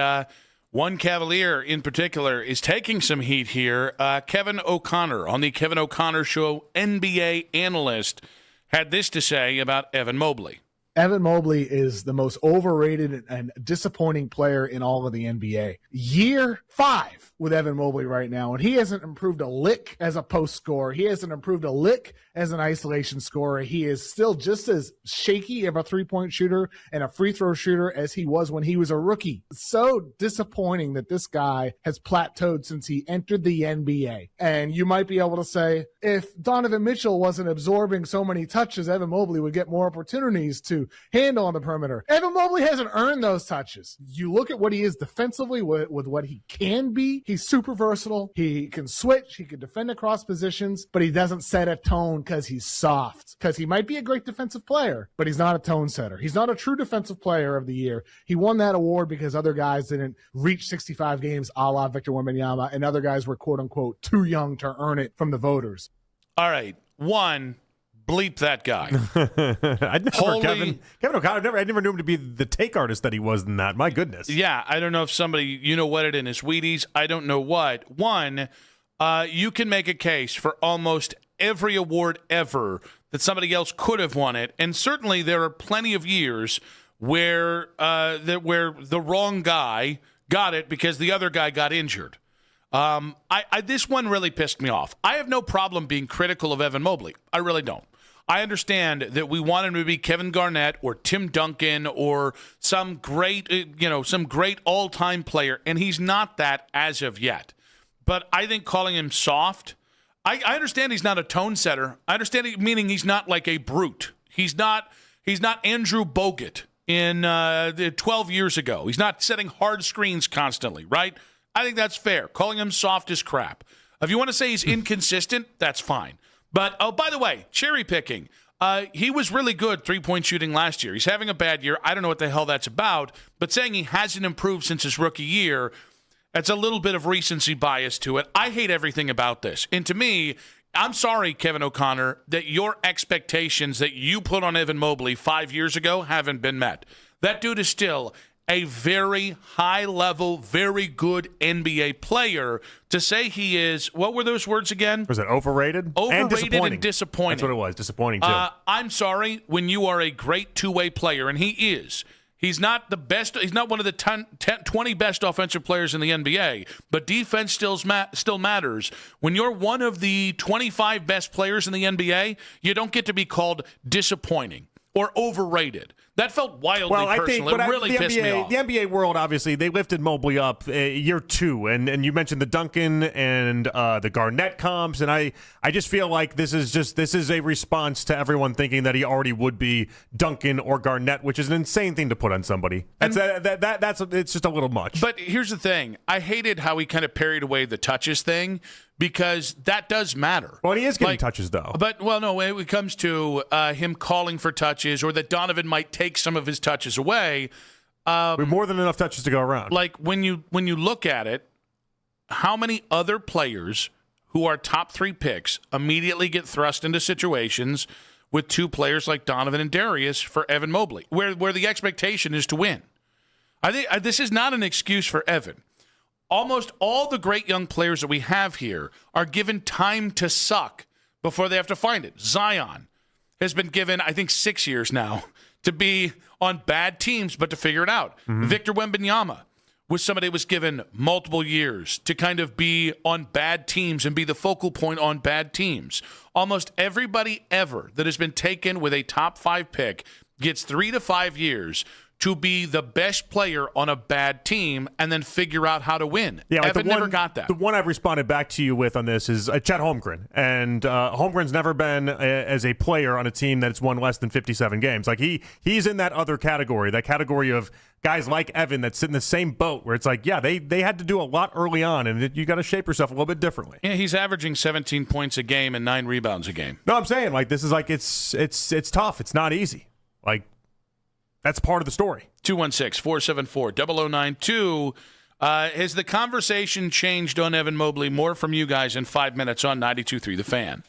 One Cavalier in particular is taking some heat here. Kevin O'Connor on the Kevin O'Connor Show, NBA analyst, had this to say about Evan Mobley. Evan Mobley is the most overrated and disappointing player in all of the NBA. Year 5 with Evan Mobley right now, and he hasn't improved a lick as a post scorer. He hasn't improved a lick as an isolation scorer. He is still just as shaky of a three-point shooter and a free throw shooter as he was when he was a rookie. So disappointing that this guy has plateaued since he entered the NBA. And you might be able to say, if Donovan Mitchell wasn't absorbing so many touches, Evan Mobley would get more opportunities to handle on the perimeter. Evan Mobley hasn't earned those touches. You look at what he is defensively with what he can be. He's super versatile. He can switch. He can defend across positions, but he doesn't set a tone because he's soft. Because he might be a great defensive player, but he's not a tone setter. He's not a true defensive player of the year. He won that award because other guys didn't reach 65 games a la Victor Wembanyama, and other guys were quote-unquote too young to earn it from the voters. All right. One, bleep that guy. Kevin O'Connor, I never knew him to be the take artist that he was in that. My goodness. Yeah, I don't know if somebody, what it in his Wheaties. I don't know what. One, you can make a case for almost every award ever that somebody else could have won it. And certainly there are plenty of years where the wrong guy got it because the other guy got injured. This one really pissed me off. I have no problem being critical of Evan Mobley. I really don't. I understand that we want him to be Kevin Garnett or Tim Duncan or some great all-time player, and he's not that as of yet. But I think calling him soft, I understand he's not a tone setter. I understand meaning he's not like a brute. He's not Andrew Bogut in 12 years ago. He's not setting hard screens constantly, right? I think that's fair. Calling him soft is crap. If you want to say he's inconsistent, that's fine. But, oh, by the way, cherry picking. He was really good three-point shooting last year. He's having a bad year. I don't know what the hell that's about. But saying he hasn't improved since his rookie year, that's a little bit of recency bias to it. I hate everything about this. And to me, I'm sorry, Kevin O'Connor, that your expectations that you put on Evan Mobley 5 years ago haven't been met. That dude is still a very high-level, very good NBA player. To say he is, what were those words again? Was it overrated? Overrated and disappointing. That's what it was, disappointing too. I'm sorry, when you are a great two-way player, and he is. He's not the best. He's not one of the 20 best offensive players in the NBA, but defense still matters. When you're one of the 25 best players in the NBA, you don't get to be called disappointing or overrated. That felt wildly personal. It really pissed me off. The NBA world, obviously, they lifted Mobley up year 2, and you mentioned the Duncan and the Garnett comps, and I just feel like this is a response to everyone thinking that he already would be Duncan or Garnett, which is an insane thing to put on somebody. It's just a little much. But here's the thing: I hated how he kind of parried away the touches thing, because that does matter. Well, he is getting touches, though. But, no, when it comes to him calling for touches or that Donovan might take some of his touches away. We have more than enough touches to go around. Like, when you look at it, how many other players who are top 3 picks immediately get thrust into situations with 2 players like Donovan and Darius for Evan Mobley, where the expectation is to win? I think this is not an excuse for Evan. Almost all the great young players that we have here are given time to suck before they have to find it. Zion has been given, I think, 6 years now to be on bad teams, but to figure it out. Mm-hmm. Victor Wembanyama was somebody who was given multiple years to kind of be on bad teams and be the focal point on bad teams. Almost everybody ever that has been taken with a top 5 pick gets 3 to 5 years to be the best player on a bad team and then figure out how to win. Yeah, Evan never got that. The one I've responded back to you with on this is Chet Holmgren. And Holmgren's never been as a player on a team that's won less than 57 games. Like he's in that other category, that category of guys like Evan that sit in the same boat where it's like, yeah, they had to do a lot early on, and you got to shape yourself a little bit differently. Yeah, he's averaging 17 points a game and 9 rebounds a game. No, I'm saying, like, this is like it's tough. It's not easy. Like, that's part of the story. 216-474-0092. Has the conversation changed on Evan Mobley? More from you guys in 5 minutes on 92.3 The Fan.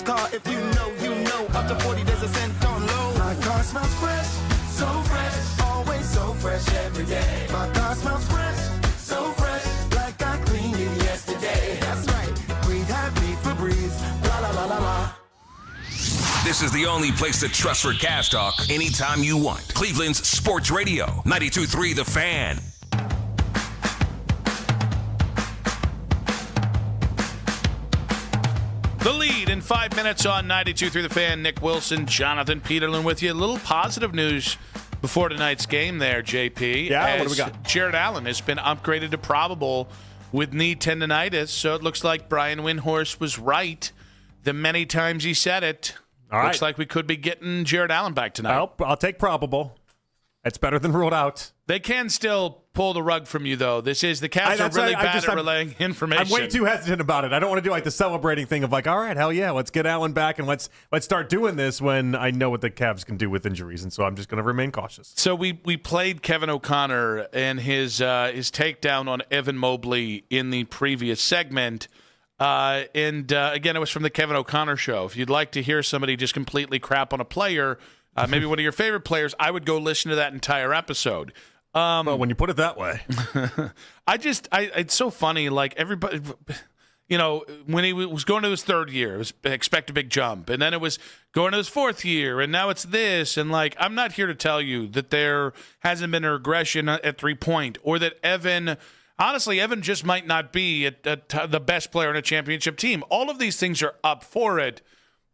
car. If you know, you know. Up to 40 days of scent on low. My car smells fresh, so fresh. Always so fresh every day. My car smells fresh, so fresh. Like I cleaned it yesterday. That's right. Breathe happy Febreze. La la la la la. This is the only place to trust for Cavs talk anytime you want. Cleveland's Sports Radio, 92.3 The Fan. The lead in 5 minutes on 92.3 The Fan. Nick Wilson, Jonathan Peterlin with you. A little positive news before tonight's game there, JP. Yeah, what do we got? Jared Allen has been upgraded to probable with knee tendonitis, so it looks like Brian Windhorst was right the many times he said it. All Looks right. like we could be getting Jared Allen back tonight. I'll take probable. It's better than ruled out. They can still pull the rug from you, though. The Cavs are really bad at relaying information. I'm way too hesitant about it. I don't want to do like the celebrating thing of like, all right, hell yeah, let's get Allen back and let's start doing this when I know what the Cavs can do with injuries, and so I'm just going to remain cautious. So we played Kevin O'Connor and his takedown on Evan Mobley in the previous segment. Again, it was from the Kevin O'Connor show. If you'd like to hear somebody just completely crap on a player, maybe one of your favorite players, I would go listen to that entire episode. Well, when you put it that way. It's so funny. Like everybody, when he was going to his third year, it was expect a big jump. And then it was going to his fourth year. And now it's this. And like, I'm not here to tell you that there hasn't been a regression at 3-point or that Evan just might not be the best player on a championship team. All of these things are up for it.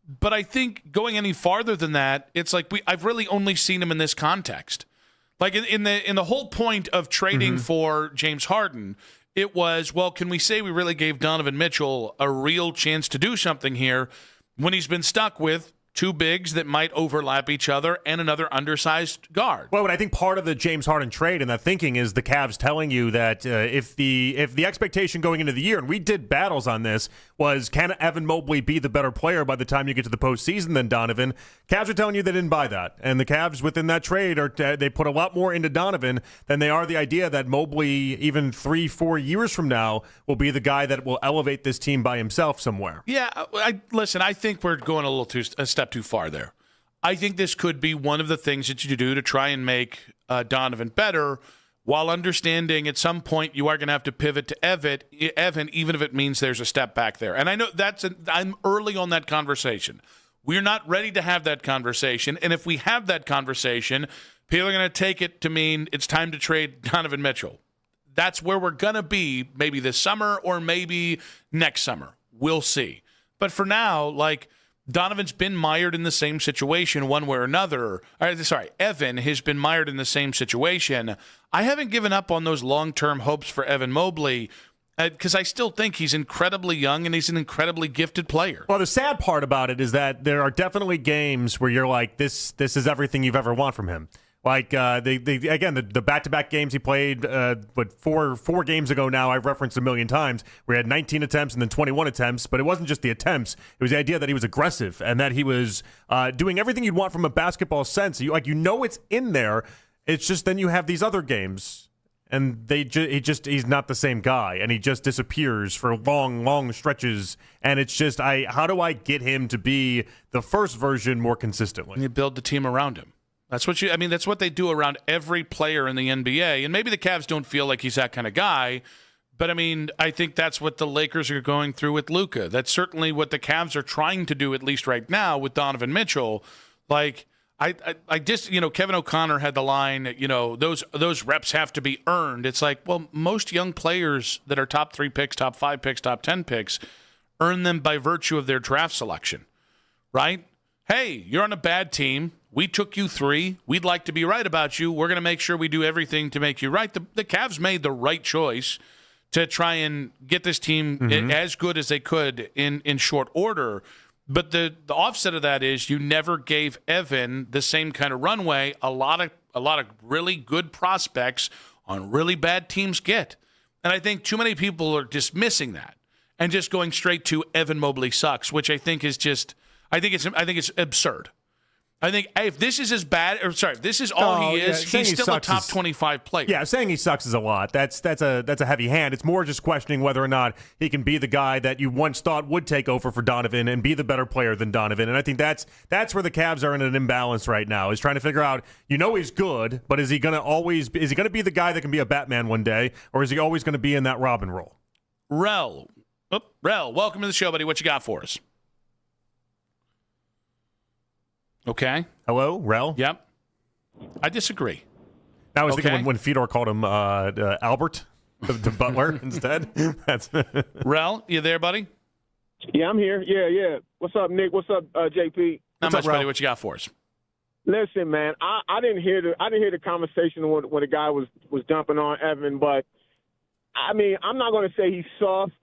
But I think going any farther than that, it's like I've really only seen him in this context. Like in the whole point of trading for James Harden, it was, well, can we say we really gave Donovan Mitchell a real chance to do something here when he's been stuck with two bigs that might overlap each other and another undersized guard? Well, but I think part of the James Harden trade and that thinking is the Cavs telling you that if the expectation going into the year, and we did battles on this, was can Evan Mobley be the better player by the time you get to the postseason than Donovan? Cavs are telling you they didn't buy that, and the Cavs within that trade they put a lot more into Donovan than they are the idea that Mobley, even 3-4 years from now, will be the guy that will elevate this team by himself somewhere. Yeah, listen, I think we're going a step too far there. I think this could be one of the things that you do to try and make Donovan better, while understanding at some point you are going to have to pivot to Evan, even if it means there's a step back there. And I know I'm early on that conversation. We're not ready to have that conversation. And if we have that conversation, people are going to take it to mean it's time to trade Donovan Mitchell. That's where we're going to be maybe this summer or maybe next summer. We'll see. But for now, like, Donovan's been mired in the same situation one way or another. Evan has been mired in the same situation. I haven't given up on those long-term hopes for Evan Mobley because I still think he's incredibly young and he's an incredibly gifted player. Well, the sad part about it is that there are definitely games where you're like, this is everything you've ever want from him. Like, the back-to-back games he played, four games ago now, I've referenced a million times, where he had 19 attempts and then 21 attempts, but it wasn't just the attempts. It was the idea that he was aggressive and that he was doing everything you'd want from a basketball sense. It's in there. It's just then you have these other games, and he's not the same guy, and he just disappears for long stretches, and it's just, how do I get him to be the first version more consistently? You build the team around him. That's what they do around every player in the NBA. And maybe the Cavs don't feel like he's that kind of guy, but I think that's what the Lakers are going through with Luka. That's certainly what the Cavs are trying to do, at least right now, with Donovan Mitchell. Like, I just, Kevin O'Connor had the line, those reps have to be earned. It's like, well, most young players that are top 3 picks, top 5 picks, top 10 picks, earn them by virtue of their draft selection, right? Hey, you're on a bad team. We took you 3. We'd like to be right about you. We're going to make sure we do everything to make you right. The Cavs made the right choice to try and get this team as good as they could in short order. But the offset of that is you never gave Evan the same kind of runway a lot of really good prospects on really bad teams get. And I think too many people are dismissing that and just going straight to Evan Mobley sucks, which I think is just I think it's absurd. I think if this is if this is all he is, he's still a top 25 player. Yeah, saying he sucks is a lot. That's a heavy hand. It's more just questioning whether or not he can be the guy that you once thought would take over for Donovan and be the better player than Donovan. And I think that's where the Cavs are in an imbalance right now, is trying to figure out, he's good, but is he going to be the guy that can be a Batman one day, or is he always going to be in that Robin role? Rel, welcome to the show, buddy. What you got for us? Okay. Hello, Rel? Yep. I disagree. I was thinking when Fedor called him Albert, the butler, instead. That's Rel, you there, buddy? Yeah, I'm here. Yeah. What's up, Nick? What's up, JP? Not much, buddy. What you got for us? Listen, man, I didn't hear the conversation when the guy was dumping on Evan, but I mean, I'm not going to say he's soft,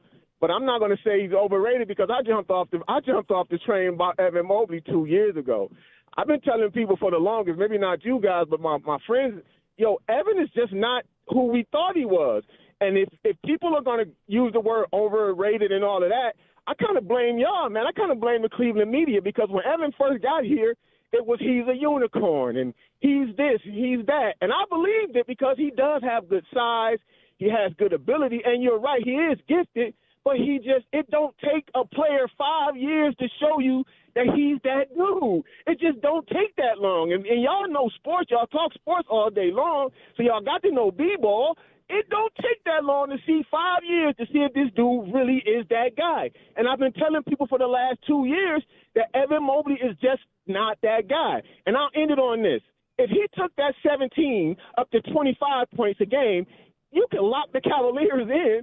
but I'm not going to say he's overrated, because I jumped off the train about Evan Mobley 2 years ago. I've been telling people for the longest, maybe not you guys, but my friends, Evan is just not who we thought he was. And if people are going to use the word overrated and all of that, I kind of blame y'all, man. I kind of blame the Cleveland media, because when Evan first got here, it was he's a unicorn and he's this, he's that. And I believed it, because he does have good size, he has good ability, and you're right, he is gifted, but it don't take a player 5 years to show you that he's that dude. It just don't take that long. And y'all know sports. Y'all talk sports all day long, so y'all got to know b-ball. It don't take that long to see 5 years to see if this dude really is that guy. And I've been telling people for the last 2 years that Evan Mobley is just not that guy. And I'll end it on this. If he took that 17 up to 25 points a game, you can lock the Cavaliers in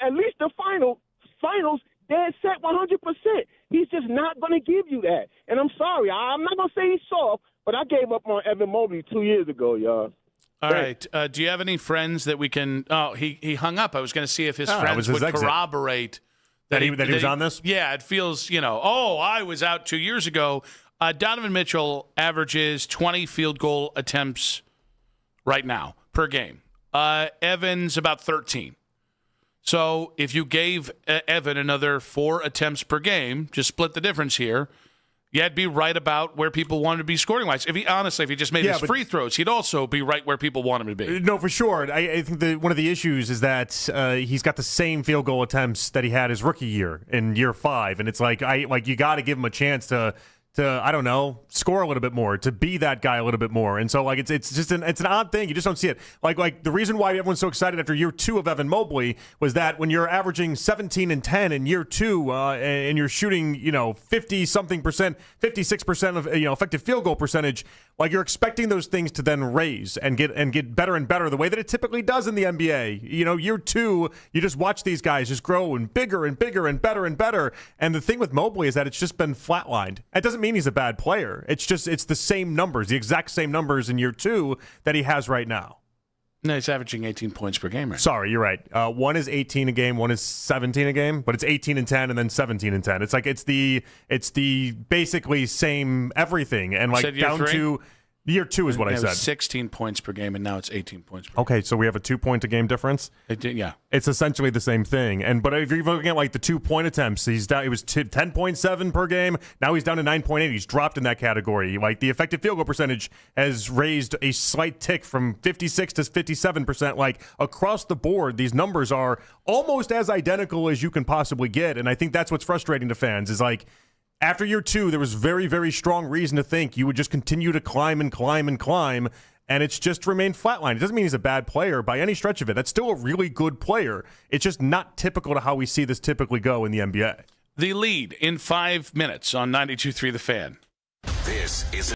at least the finals dead set 100%. He's just not going to give you that. And I'm sorry. I'm not going to say he's soft, but I gave up on Evan Mobley 2 years ago, y'all. All right. Do you have any friends that we can – he hung up. I was going to see if his friends would corroborate that he was on this? Yeah, it feels, I was out 2 years ago. Donovan Mitchell averages 20 field goal attempts right now per game. Evan's about 13. So if you gave Evan another 4 attempts per game, just split the difference here, you'd be right about where people wanted to be scoring-wise. If he just made his free throws, he'd also be right where people want him to be. No, for sure. I think one of the issues is that he's got the same field goal attempts that he had his rookie year in year 5, and it's you got to give him a chance to I don't know, score a little bit more, to be that guy a little bit more. And so it's just an odd thing. You just don't see it. Like the reason why everyone's so excited after year 2 of Evan Mobley was that when you're averaging 17 and 10 in year 2 and you're shooting, 56% of effective field goal percentage, you're expecting those things to then raise and get better and better the way that it typically does in the NBA. Year 2, you just watch these guys just grow and bigger and bigger and better and better. And the thing with Mobley is that it's just been flatlined. It doesn't mean he's a bad player. It's the same numbers, the exact same numbers in year 2 that he has right now. No, he's averaging 18 points per game right now. Sorry, you're right. One is 18 a game, one is 17 a game, but it's 18 and 10 and then 17 and 10. It's it's the basically same everything, and down 3? To year 2 is what I said. 16 points per game, and now it's 18 points per game. Okay, so we have a 2-point a game difference? Yeah. It's essentially the same thing. But if you're looking at the 2-point attempts, he's down. It was 10.7 per game. Now he's down to 9.8. He's dropped in that category. The effective field goal percentage has raised a slight tick from 56 to 57%. Across the board, these numbers are almost as identical as you can possibly get. And I think that's what's frustrating to fans is after year 2, there was very, very strong reason to think you would just continue to climb and climb and climb, and it's just remained flatlined. It doesn't mean he's a bad player by any stretch of it. That's still a really good player. It's just not typical to how we see this typically go in the NBA. The lead in 5 minutes on 92.3 The Fan. This is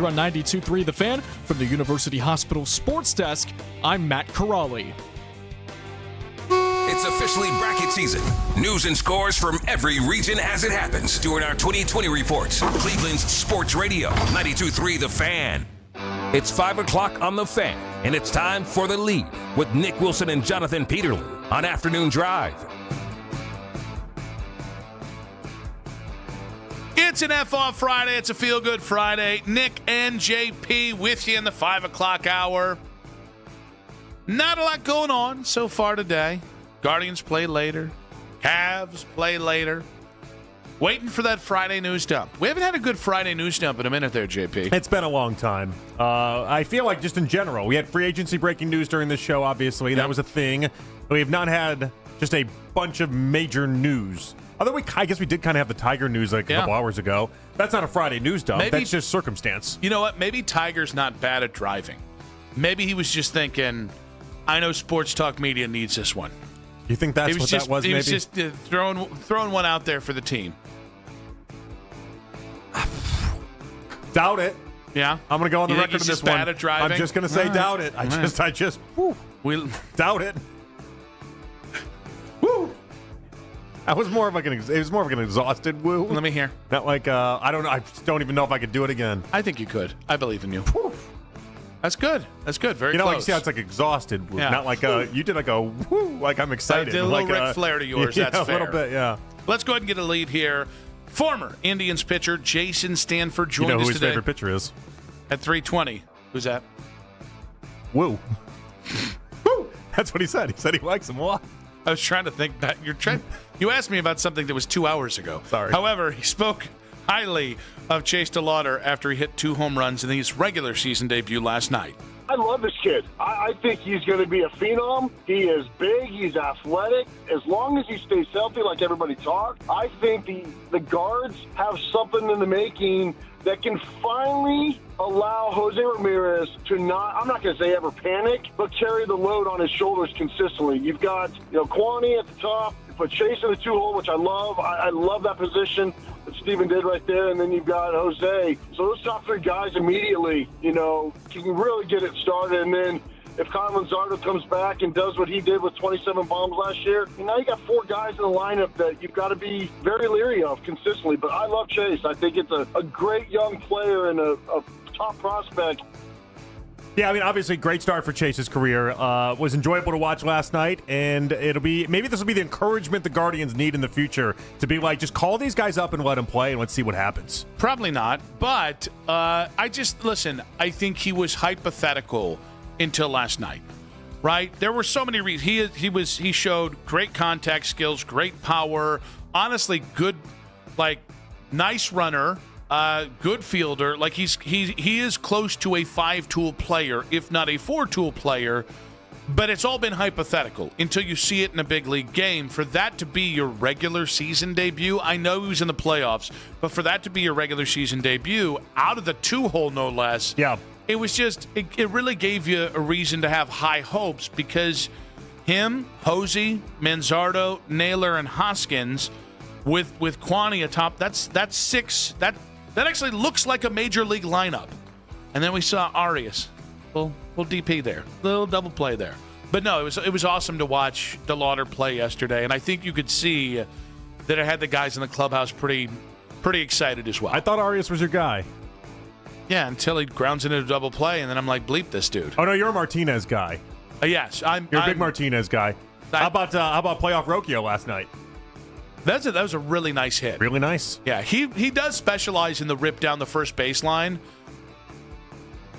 on 92.3 The Fan. From the University Hospital Sports Desk, I'm Matt Corrali. It's officially bracket season. News and scores from every region as it happens during our 2020 reports. Cleveland's Sports Radio, 92.3 The Fan. It's 5 o'clock on The Fan, and it's time for The Lead with Nick Wilson and Jonathan Peterlin on Afternoon Drive. It's an F-Off Friday. It's a feel-good Friday. Nick and JP with you in the 5 o'clock hour. Not a lot going on so far today. Guardians play later. Cavs play later. Waiting for that Friday news dump. We haven't had a good Friday news dump in a minute there, JP. It's been a long time. I feel like just in general, we had free agency breaking news during this show, obviously. That was a thing. We have not had just a bunch of major news. Although I guess we did kind of have the Tiger news like a couple hours ago. That's not a Friday news dump. That's just circumstance. You know what? Maybe Tiger's not bad at driving. Maybe he was just thinking, I know sports talk media needs this one. You think that's what that was, maybe? He was just throwing one out there for the team. Doubt it. Yeah? I'm going to go on the record he's on this just bad one. at driving? I'm just going to say doubt it. I just doubt it. Woo. That was more of an exhausted woo. Let me hear. Not like I don't know. I just don't even know if I could do it again. I think you could. I believe in you. That's good. That's good. Very close. close. Like, see how it's like exhausted woo. Yeah. Not like you did like a woo, like I'm excited. I did a little like Ric Flair to yours. Yeah, That's fair. a little bit, yeah. Let's go ahead and get a lead here. Former Indians pitcher Jason Stanford joined who us his today. favorite pitcher is? At 3:20. Who's that? Woo. Woo. That's what he said. He said he likes him a lot. I was trying to think that you asked me about something that was 2 hours ago. Sorry. However, he spoke highly of Chase DeLauder after he hit 2 home runs in his regular season debut last night. I love this kid. I think he's going to be a phenom. He is big. He's athletic. As long as he stays healthy, like everybody talks, I think the guards have something in the making that can finally allow Jose Ramirez to not, I'm not going to say ever panic, but carry the load on his shoulders consistently. You've got, Kwani at the top, but Chase in the 2-hole, which I love. I love that position that Steven did right there, and then you've got Jose. So those top 3 guys immediately, can really get it started. And then if Conlon Zardo comes back and does what he did with 27 bombs last year, now you got 4 guys in the lineup that you've got to be very leery of consistently. But I love Chase. I think it's a great young player and a top prospect. Yeah, I mean, obviously, great start for Chase's career. Was enjoyable to watch last night, and maybe this will be the encouragement the Guardians need in the future to be like, just call these guys up and let them play, and let's see what happens. Probably not, but I think he was hypothetical until last night, right? There were so many reasons. He showed great contact skills, great power, honestly, good, nice runner. Good fielder. He is close to a 5-tool player, if not a 4-tool player, but it's all been hypothetical until you see it in a big league game. For that to be your regular season debut, I know he was in the playoffs, but for that to be your regular season debut, out of the 2-hole no less, it was just, it really gave you a reason to have high hopes because him, Hosey, Manzardo, Naylor, and Hoskins with Kwani atop, that's 6, that actually looks like a major league lineup. And then we saw Arias. Little DP there. Little double play there. But no, it was awesome to watch DeLauder play yesterday. And I think you could see that it had the guys in the clubhouse pretty excited as well. I thought Arias was your guy. Yeah, until he grounds into a double play. And then I'm like, bleep this dude. Oh, no, you're a Martinez guy. Yes. You're a big Martinez guy. How about playoff Rocchio last night? That was a really nice hit. Really nice. Yeah, he does specialize in the rip down the first baseline.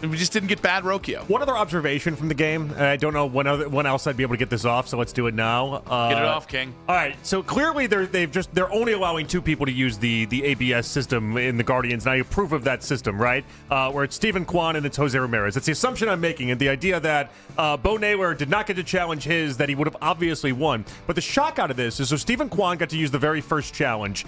And we just didn't get bad Rocchio. One other observation from the game, and I don't know when else I'd be able to get this off, so let's do it now. Get it off, King. All right, so clearly they're only allowing 2 people to use the ABS system in the Guardians. Now you approve of that system, right? Where it's Steven Kwan and it's Jose Ramirez. It's the assumption I'm making, and the idea that Bo Naylor did not get to challenge his that he would have obviously won. But the shock out of this is so Steven Kwan got to use the very first challenge.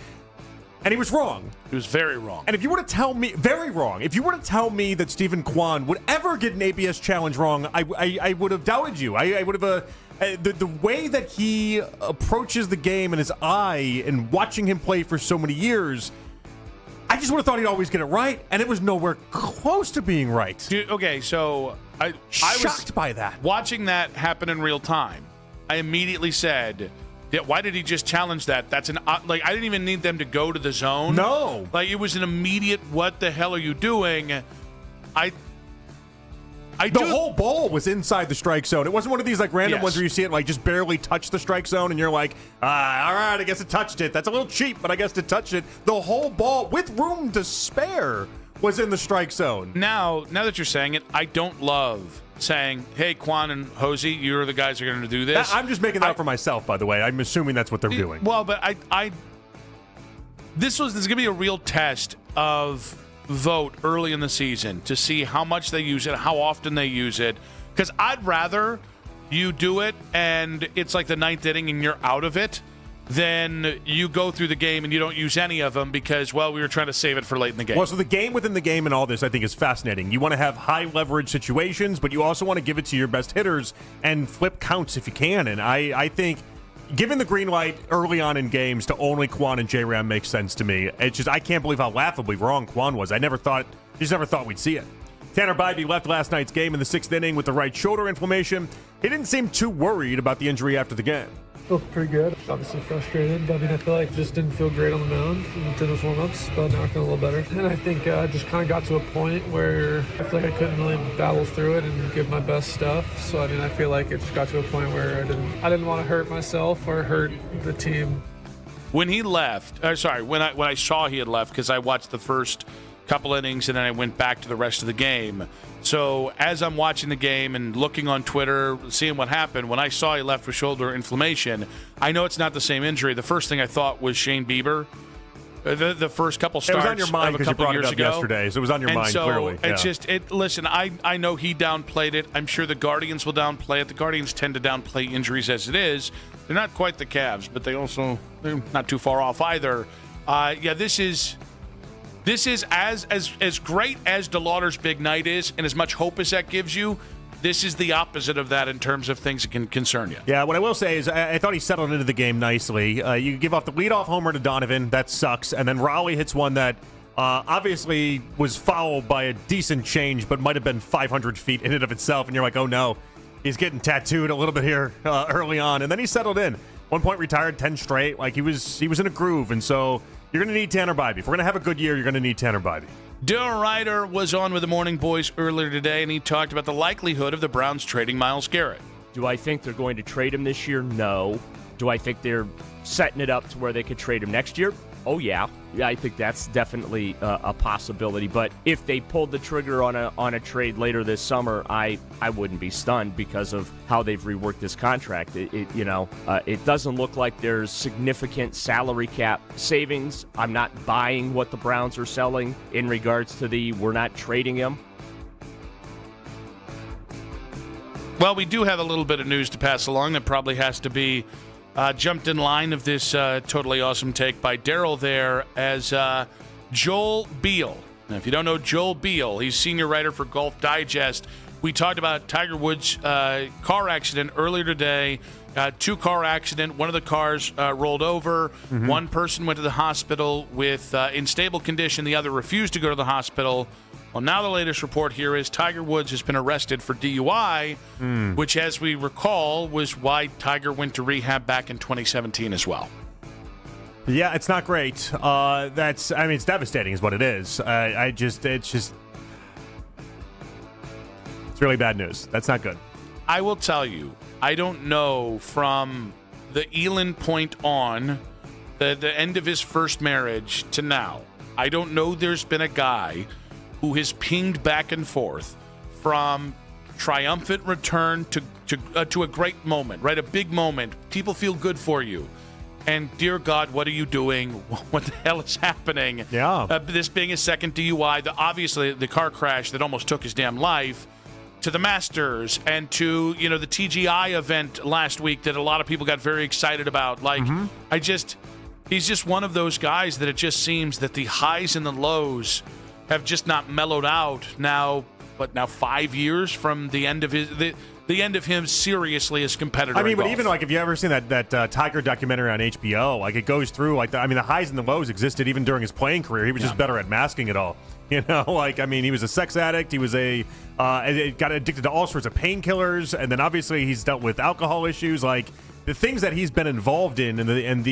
And he was wrong. He was very wrong. And if you were to tell me, very wrong, if you were to tell me that Steven Kwan would ever get an ABS challenge wrong, I would have doubted you. I would have, the way that he approaches the game and his eye and watching him play for so many years, I just would have thought he'd always get it right, and it was nowhere close to being right. Dude, okay, so I was shocked by that. Watching that happen in real time, I immediately said, why did he just challenge that? That's I didn't even need them to go to the zone. No. Like, it was an immediate, what the hell are you doing? The whole ball was inside the strike zone. It wasn't one of these like random ones where you see it like just barely touch the strike zone and you're like, all right, I guess it touched it. That's a little cheap, but I guess it touched it. The whole ball with room to spare was in the strike zone. Now that you're saying it, I don't love saying, hey, Quan and Hosey, you're the guys who are going to do this. I'm just making that up for myself, by the way. I'm assuming that's what they're doing. Well, but this is going to be a real test of vote early in the season to see how much they use it, how often they use it. Because I'd rather you do it and it's like the ninth inning and you're out of it than you go through the game and you don't use any of them because, well, we were trying to save it for late in the game. Well, so the game within the game and all this, I think, is fascinating. You want to have high leverage situations, but you also want to give it to your best hitters and flip counts if you can. And I think giving the green light early on in games to only Quan and J-Ram makes sense to me. It's just, I can't believe how laughably wrong Quan was. I never thought we'd see it. Tanner Bybee left last night's game in the 6th inning with the right shoulder inflammation. He didn't seem too worried about the injury after the game. Felt pretty good. Obviously frustrated, but I feel like just didn't feel great on the mound in those warm-ups, but now I feel a little better. And I think I just kind of got to a point where I feel like I couldn't really battle through it and give my best stuff. So, I feel like it just got to a point where I didn't want to hurt myself or hurt the team. When he left, when I saw he had left, because I watched the first couple innings and then I went back to the rest of the game. So as I'm watching the game and looking on Twitter, seeing what happened, when I saw he left with shoulder inflammation, I know it's not the same injury. The first thing I thought was Shane Bieber. The first couple starts it was on your mind of a couple you brought years it up ago. Yesterday, so it was on your mind clearly. It's just Listen, I know he downplayed it. I'm sure the Guardians will downplay it. The Guardians tend to downplay injuries as it is. They're not quite the Cavs, but they're not too far off either. This is as great as DeLauder's big night is, and as much hope as that gives you. This is the opposite of that in terms of things that can concern you. Yeah, what I will say is I thought he settled into the game nicely. You give off the leadoff homer to Donovan. That sucks. And then Raleigh hits one that obviously was fouled by a decent change, but might have been 500 feet in and of itself. And you're like, oh, no, he's getting tattooed a little bit here early on. And then he settled in. 1 point retired, 10 straight. Like he was in a groove. And so you're going to need Tanner Bybee. If we're going to have a good year, you're going to need Tanner Bybee. Daryl Ryder was on with the Morning Boys earlier today, and he talked about the likelihood of the Browns trading Myles Garrett. Do I think they're going to trade him this year? No. Do I think they're setting it up to where they could trade him next year? Oh, yeah. Yeah, I think that's definitely a possibility. But if they pulled the trigger on a trade later this summer, I wouldn't be stunned because of how they've reworked this contract. It doesn't look like there's significant salary cap savings. I'm not buying what the Browns are selling in regards to we're not trading him. Well, we do have a little bit of news to pass along that probably has to be jumped in line of this totally awesome take by Daryl there as Joel Beal. Now, if you don't know Joel Beal, he's senior writer for Golf Digest. We talked about Tiger Woods' car accident earlier today. Two-car accident. One of the cars rolled over. Mm-hmm. One person went to the hospital with in stable condition. The other refused to go to the hospital. Well, now the latest report here is Tiger Woods has been arrested for DUI, which, as we recall, was why Tiger went to rehab back in 2017 as well. Yeah, it's not great. It's devastating is what it is. It's really bad news. That's not good. I will tell you, I don't know from the Elin point on, the end of his first marriage to now, I don't know there's been a guy who has pinged back and forth from triumphant return to a great moment, right? A big moment. People feel good for you. And dear God, what are you doing? What the hell is happening? Yeah. This being his second DUI, obviously the car crash that almost took his damn life, to the Masters and to, the TGI event last week that a lot of people got very excited about. He's just one of those guys that it just seems that the highs and the lows have just not mellowed out now. But now 5 years from the end of the end of him seriously as a competitor. I mean, in but golf. even like if you ever seen that Tiger documentary on HBO, like it goes through like the highs and the lows existed even during his playing career. He was just better at masking it all. You know, like I mean, he was a sex addict. He was got addicted to all sorts of painkillers, and then obviously he's dealt with alcohol issues. Like the things that he's been involved in, and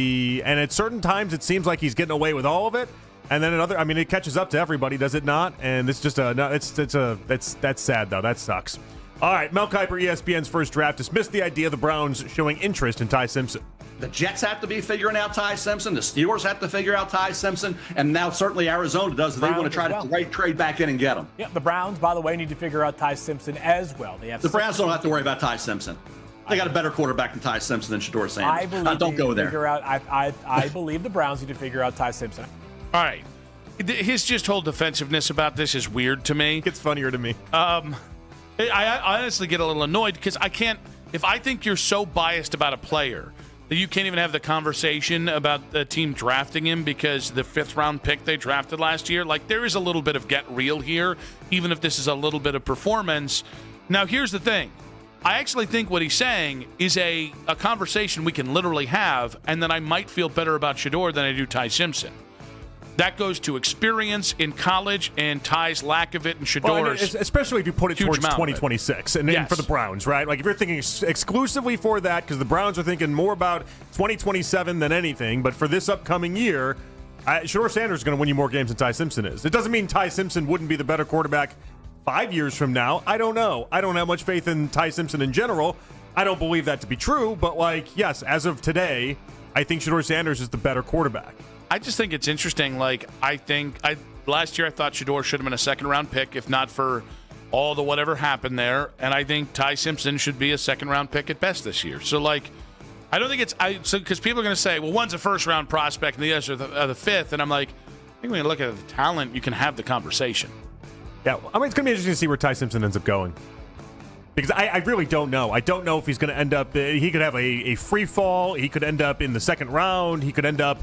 at certain times it seems like he's getting away with all of it. And then another, I mean, it catches up to everybody, does it not? And it's just that's sad though. That sucks. All right, Mel Kiper, ESPN's First Draft, dismissed the idea of the Browns showing interest in Ty Simpson. The Jets have to be figuring out Ty Simpson. The Steelers have to figure out Ty Simpson. And now certainly Arizona does. They want to try to trade back in and get him. Yeah, the Browns, by the way, need to figure out Ty Simpson as well. The Browns don't have to worry about Ty Simpson. They got a better quarterback than Ty Simpson than Shedeur Sanders. Don't go there. I believe the Browns need to figure out Ty Simpson. All right. His just whole defensiveness about this is weird to me. It's funnier to me. I honestly get a little annoyed because I can't. If I think you're so biased about a player that you can't even have the conversation about the team drafting him because the 5th round pick they drafted last year, like there is a little bit of get real here, even if this is a little bit of performance. Now, here's the thing. I actually think what he's saying is a conversation we can literally have, and then I might feel better about Shedeur than I do Ty Simpson. That goes to experience in college and Ty's lack of it and Shedeur's. Especially if you put it towards amount 2026 and for the Browns, right? Like if you're thinking exclusively for that, because the Browns are thinking more about 2027 than anything, but for this upcoming year, Shedeur Sanders is going to win you more games than Ty Simpson is. It doesn't mean Ty Simpson wouldn't be the better quarterback 5 years from now. I don't know. I don't have much faith in Ty Simpson in general. I don't believe that to be true, but like, yes, as of today, I think Shedeur Sanders is the better quarterback. I just think it's interesting. Like, last year I thought Shedeur should have been a 2nd-round pick, if not for all the whatever happened there. And I think Ty Simpson should be a 2nd-round pick at best this year. So, like, I don't think because people are going to say, well, one's a 1st-round prospect and the other's the 5th. And I'm like, I think when you look at the talent, you can have the conversation. Yeah, I mean, it's going to be interesting to see where Ty Simpson ends up going. Because I really don't know. I don't know if he's going to end up, he could have a free fall. He could end up in the 2nd round. He could end up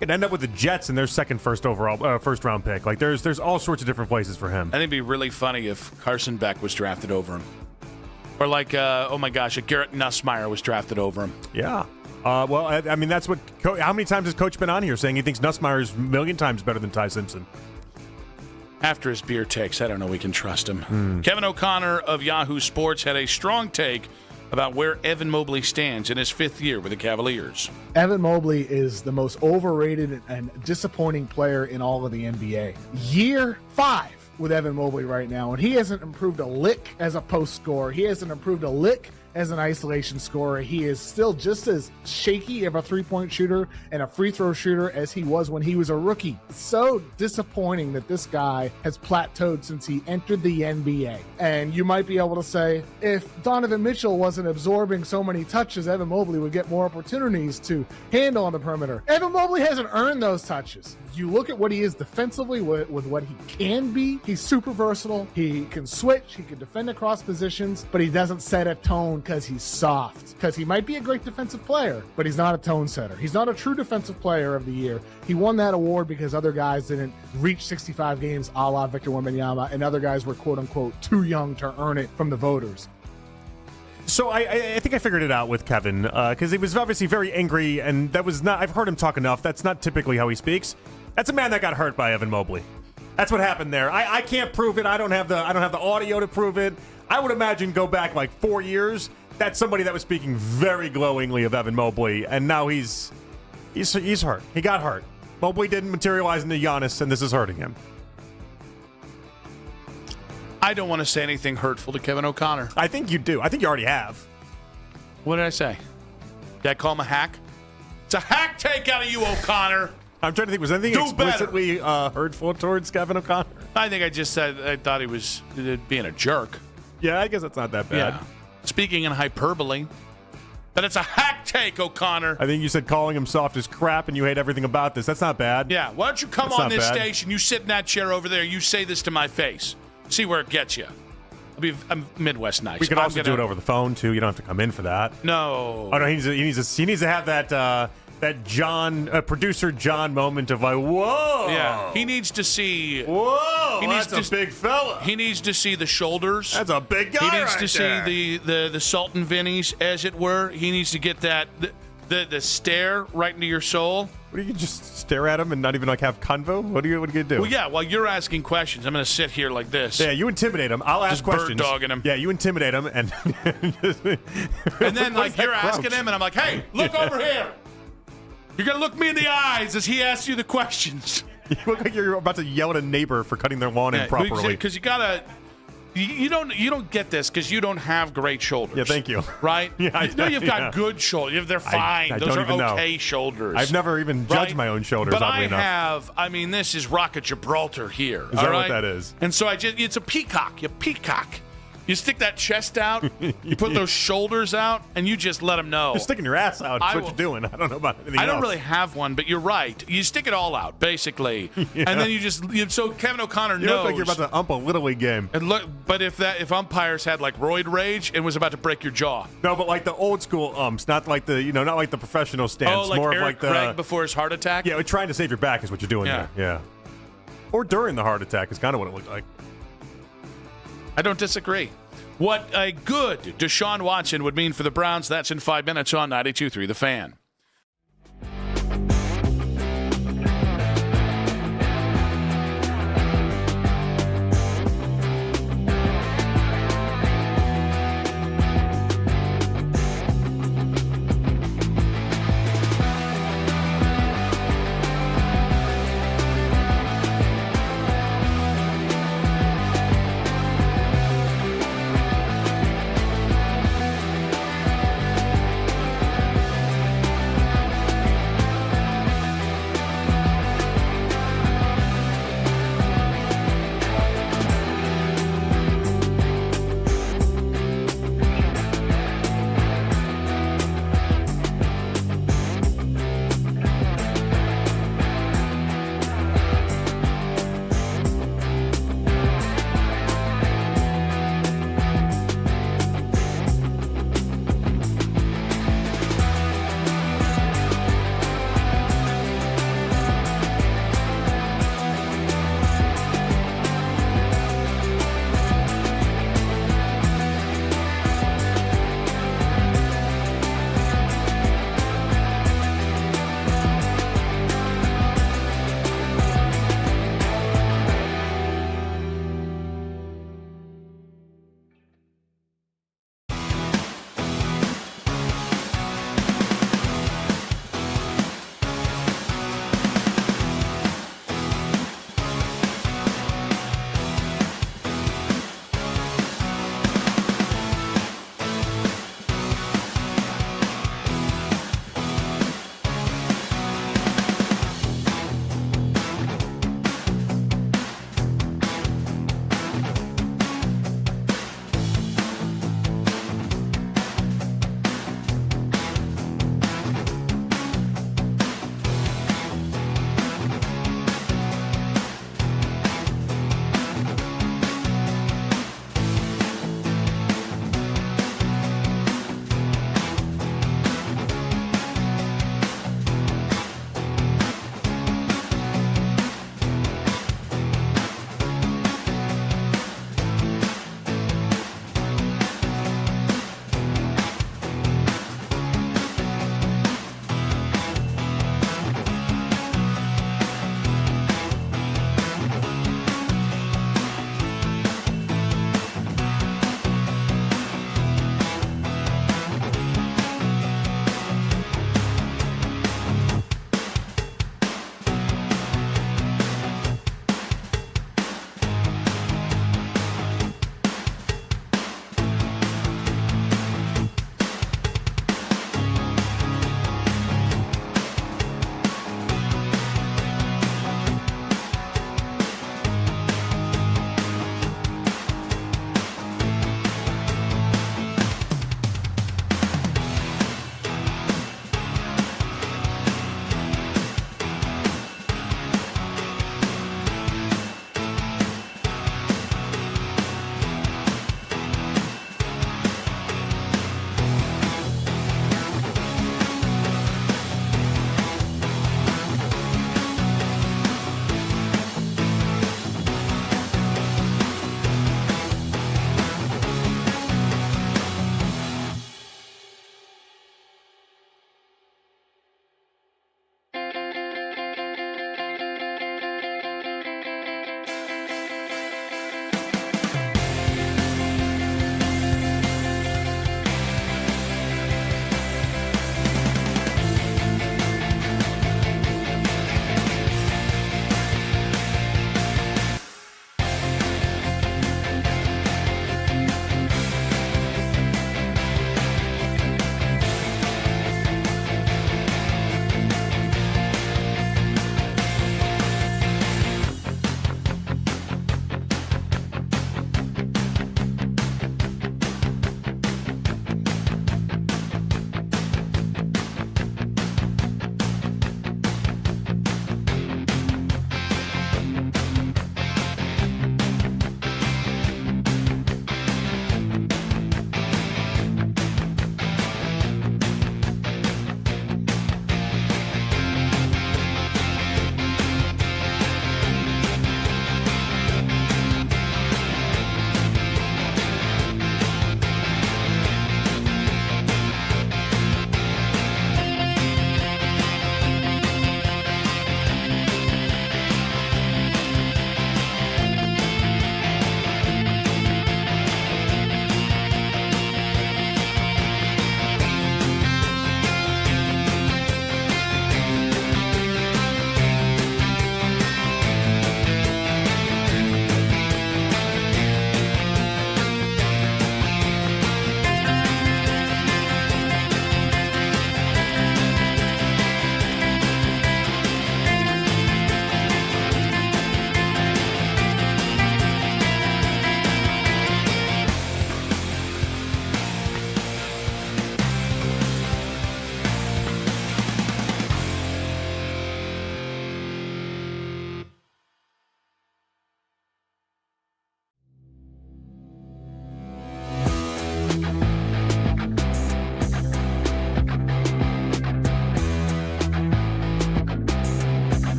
with the Jets in their first round pick. Like there's all sorts of different places for him. I think it'd be really funny if Carson Beck was drafted over him, or like oh my gosh, Garrett Nussmeier was drafted over him. Yeah. Well, I mean that's what. How many times has Coach been on here saying he thinks Nussmeier is a million times better than Ty Simpson? After his beer takes, I don't know we can trust him. Kevin O'Connor of Yahoo Sports had a strong take about where Evan Mobley stands in his 5th year with the Cavaliers. Evan Mobley is the most overrated and disappointing player in all of the NBA. Year 5 with Evan Mobley right now, and he hasn't improved a lick as a post scorer. He hasn't improved a lick as an isolation scorer. He is still just as shaky of a three-point shooter and a free throw shooter as he was when he was a rookie. It's so disappointing that this guy has plateaued since he entered the NBA. And you might be able to say, if Donovan Mitchell wasn't absorbing so many touches, Evan Mobley would get more opportunities to handle on the perimeter. Evan Mobley hasn't earned those touches. You look at what he is defensively with what he can be. He's super versatile. He can switch. He can defend across positions, but he doesn't set a tone because he's soft. Because he might be a great defensive player, but he's not a tone setter. He's not a true defensive player of the year. He won that award because other guys didn't reach 65 games a la Victor Wembanyama, and other guys were quote-unquote too young to earn it from the voters. So I think I figured it out with Kevin because he was obviously very angry, and that was not. I've heard him talk enough. That's not typically how he speaks. That's a man that got hurt by Evan Mobley. That's what happened there. I can't prove it. I don't have the audio to prove it. I would imagine go back like 4 years. That's somebody that was speaking very glowingly of Evan Mobley, and now he's hurt. He got hurt. Mobley didn't materialize into Giannis, and this is hurting him. I don't want to say anything hurtful to Kevin O'Connor. I think you do. I think you already have. What did I say? Did I call him a hack? It's a hack take out of you, O'Connor. I'm trying to think. Was anything explicitly hurtful towards Kevin O'Connor? I think I just said I thought he was being a jerk. Yeah, I guess that's not that bad. Yeah. Speaking in hyperbole. But it's a hack take, O'Connor. I think you said calling him soft as crap and you hate everything about this. That's not bad. Yeah. Why don't you come on this station? You sit in that chair over there. You say this to my face. See where it gets you. I'm Midwest nice. We can do it over the phone too. You don't have to come in for that. No. Oh no, he needs to have that that producer John moment of like, whoa. Yeah, he needs to see. Whoa, that's a big fella. He needs to see the shoulders. That's a big guy. He needs right to see the Sultan Vinnies, as it were. He needs to get that the stare right into your soul. What, do you just stare at him and not even like have convo? What are you gonna do? Well, yeah, while you're asking questions, I'm gonna sit here like this. Yeah, you intimidate him. I'll ask questions. Bird dogging him. Yeah, you intimidate him and and then like you're asking him, and I'm like, hey, look over here. You're gonna look me in the eyes as he asks you the questions. You look like you're about to yell at a neighbor for cutting their lawn improperly. Because you gotta. You don't get this because you don't have great shoulders. Yeah, thank you. Right? Yeah, you've got good shoulders. They're fine. I Those don't are even okay know. shoulders. I've never even judged my own shoulders. But oddly enough. have. I mean, this is Rocket Gibraltar here. Is that what that is? And so it's a peacock. You peacock. You stick that chest out, you put those shoulders out, and you just let them know. You're sticking your ass out. That's what you're doing. I don't know about anything else. I don't really have one, but you're right. You stick it all out, basically, Yeah. and then so Kevin O'Connor knows. You look like you're about to ump a Little League game. And look, but if umpires had like roid rage and was about to break your jaw. No, but like the old school umps, not like the not like the professional stance. Oh, like more Eric of like the Craig before his heart attack. Yeah, trying to save your back is what you're doing there. Yeah. Or during the heart attack is kind of what it looked like. I don't disagree. What a good Deshaun Watson would mean for the Browns, that's in 5 minutes on 92.3 The Fan.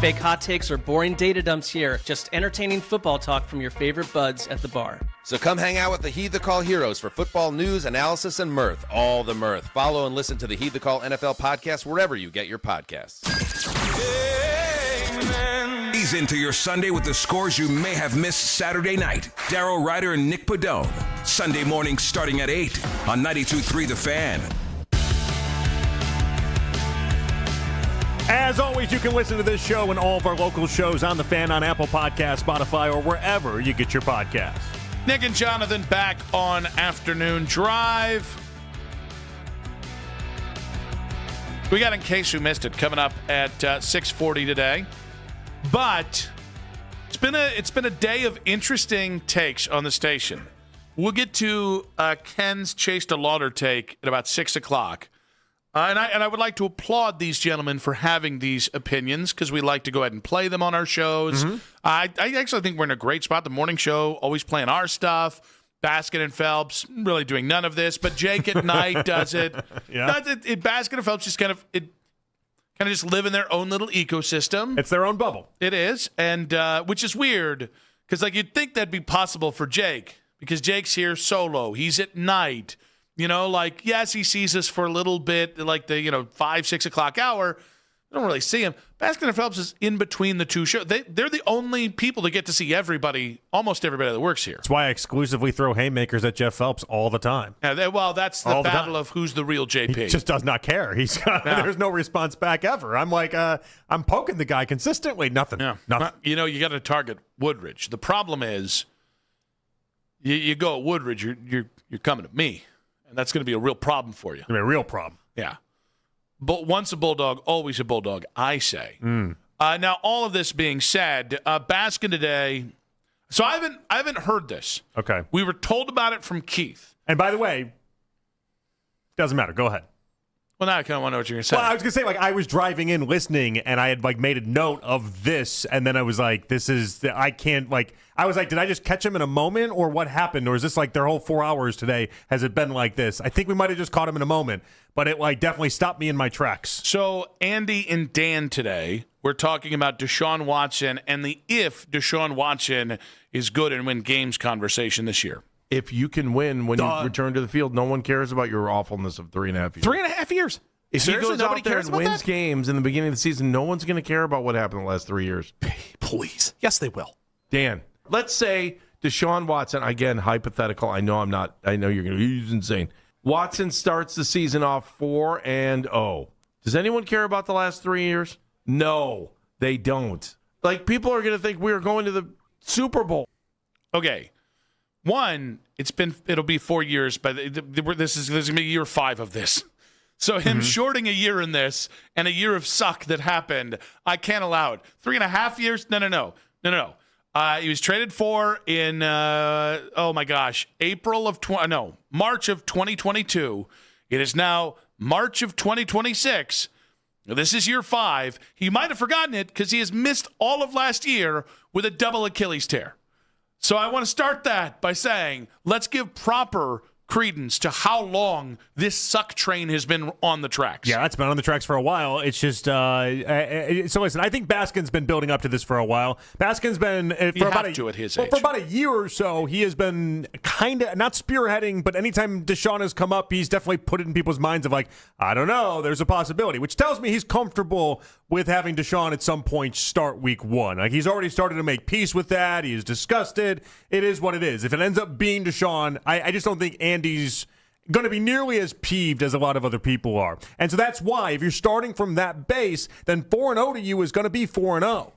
fake hot takes or boring data dumps here. Just entertaining football talk from your favorite buds at the bar. So come hang out with the Heed the Call heroes for football news, analysis, and mirth. All the mirth. Follow and listen to the Heed the Call NFL podcast wherever you get your podcasts. Ease into your Sunday with the scores you may have missed Saturday night. Darryl Ryder and Nick Padone. Sunday morning starting at 8 on 92.3 The Fan. As always, you can listen to this show and all of our local shows on The Fan on Apple Podcasts, Spotify, or wherever you get your podcasts. Nick and Jonathan back on Afternoon Drive. We got In Case You Missed It coming up at 6:40 today. But it's been a day of interesting takes on the station. We'll get to Ken's Chase to Lauder take at about 6 o'clock. And I would like to applaud these gentlemen for having these opinions because we like to go ahead and play them on our shows. Mm-hmm. I actually think we're in a great spot. The morning show, always playing our stuff. Baskin and Phelps, really doing none of this. But Jake at night does it. Yeah. Baskin and Phelps just kind of just live in their own little ecosystem. It's their own bubble. It is, and which is weird because you'd think that'd be possible for Jake because Jake's here solo. He's at night. Yes, he sees us for a little bit, the 5, 6 o'clock hour. I don't really see him. Baskin and Phelps is in between the two shows. They're the only people that get to see almost everybody that works here. That's why I exclusively throw haymakers at Jeff Phelps all the time. That's the battle of who's the real JP. He just does not care. There's no response back ever. I'm I'm poking the guy consistently. Nothing. Yeah. Nothing. You got to target Woodridge. The problem is, you go at Woodridge, you're coming at me. And that's going to be a real problem for you. It's going to be a real problem. Yeah. But once a Bulldog, always a Bulldog, I say. Now, all of this being said, Baskin today. So I haven't heard this. Okay. We were told about it from Keith. And by the way, doesn't matter. Go ahead. Well, now I kind of want to know what you're going to say. Well, I was going to say, I was driving in listening, and I had, made a note of this, and then I was like, I can't, I was like, did I just catch him in a moment, or what happened? Or is this, their whole 4 hours today? Has it been like this? I think we might have just caught him in a moment, but it, definitely stopped me in my tracks. So, Andy and Dan today, we're talking about Deshaun Watson and the if Deshaun Watson is good and win games conversation this year. If you can win when you return to the field, no one cares about your awfulness of 3.5 years. 3.5 years? If Seriously, he goes out there cares and about wins that? games in the beginning of the season, no one's going to care about what happened the last 3 years. Please. Yes, they will. Dan, let's say Deshaun Watson, again, hypothetical. I know you're going to he's insane. Watson starts the season off 4-0. Does anyone care about the last 3 years? No, they don't. People are going to think we're going to the Super Bowl. Okay. One, it'll be 4 years, but this is going to be year 5 of this. So him shorting a year in this and a year of suck that happened, I can't allow it. 3.5 years? No. He was traded for in March of 2022. It is now March of 2026. This is year 5. He might have forgotten it because he has missed all of last year with a double Achilles tear. So I want to start that by saying, let's give proper credence to how long this suck train has been on the tracks. Yeah, it's been on the tracks for a while. It's just so listen, I think Baskin's been building up to this for a while. Baskin's been at his age. For about a year or so, he has been kind of not spearheading, but anytime Deshaun has come up, he's definitely put it in people's minds of I don't know, there's a possibility, which tells me he's comfortable with having Deshaun at some point start week 1. He's already started to make peace with that. He's discussed it. It is what it is. If it ends up being Deshaun, I just don't think Andy's going to be nearly as peeved as a lot of other people are. And so that's why, if you're starting from that base, then 4-0 to you is going to be 4-0.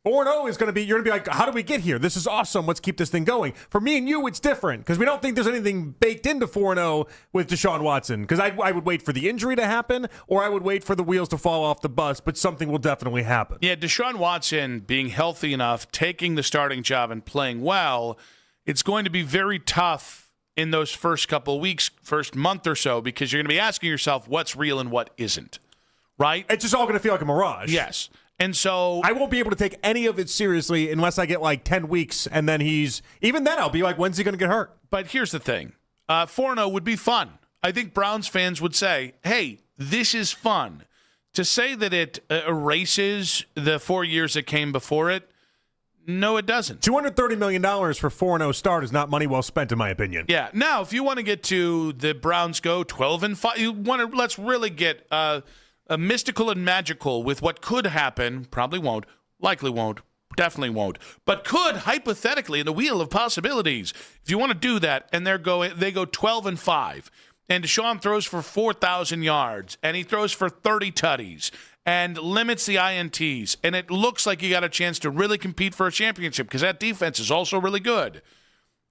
4-0 is going to be, you're going to be like, how do we get here? This is awesome. Let's keep this thing going. For me and you, it's different because we don't think there's anything baked into 4-0 with Deshaun Watson because I would wait for the injury to happen or I would wait for the wheels to fall off the bus, but something will definitely happen. Yeah, Deshaun Watson being healthy enough, taking the starting job and playing well, it's going to be very tough in those first couple of weeks, first month or so, because you're going to be asking yourself what's real and what isn't, right? It's just all going to feel like a mirage. Yes. And so I won't be able to take any of it seriously unless I get 10 weeks, and then even then I'll be like, when's he going to get hurt? But here's the thing. 4-0 would be fun. I think Browns fans would say, hey, this is fun. To say that it erases the 4 years that came before it, no, it doesn't. $230 million for 4-0 start is not money well spent, in my opinion. Yeah. Now, if you want to get to the Browns go 12-5, let's really get mystical and magical with what could happen. Probably won't. Likely won't. Definitely won't. But could, hypothetically, in the wheel of possibilities, if you want to do that, and they go 12-5, and Deshaun throws for 4,000 yards, and he throws for 30 tutties, and limits the INTs, and it looks like you got a chance to really compete for a championship because that defense is also really good.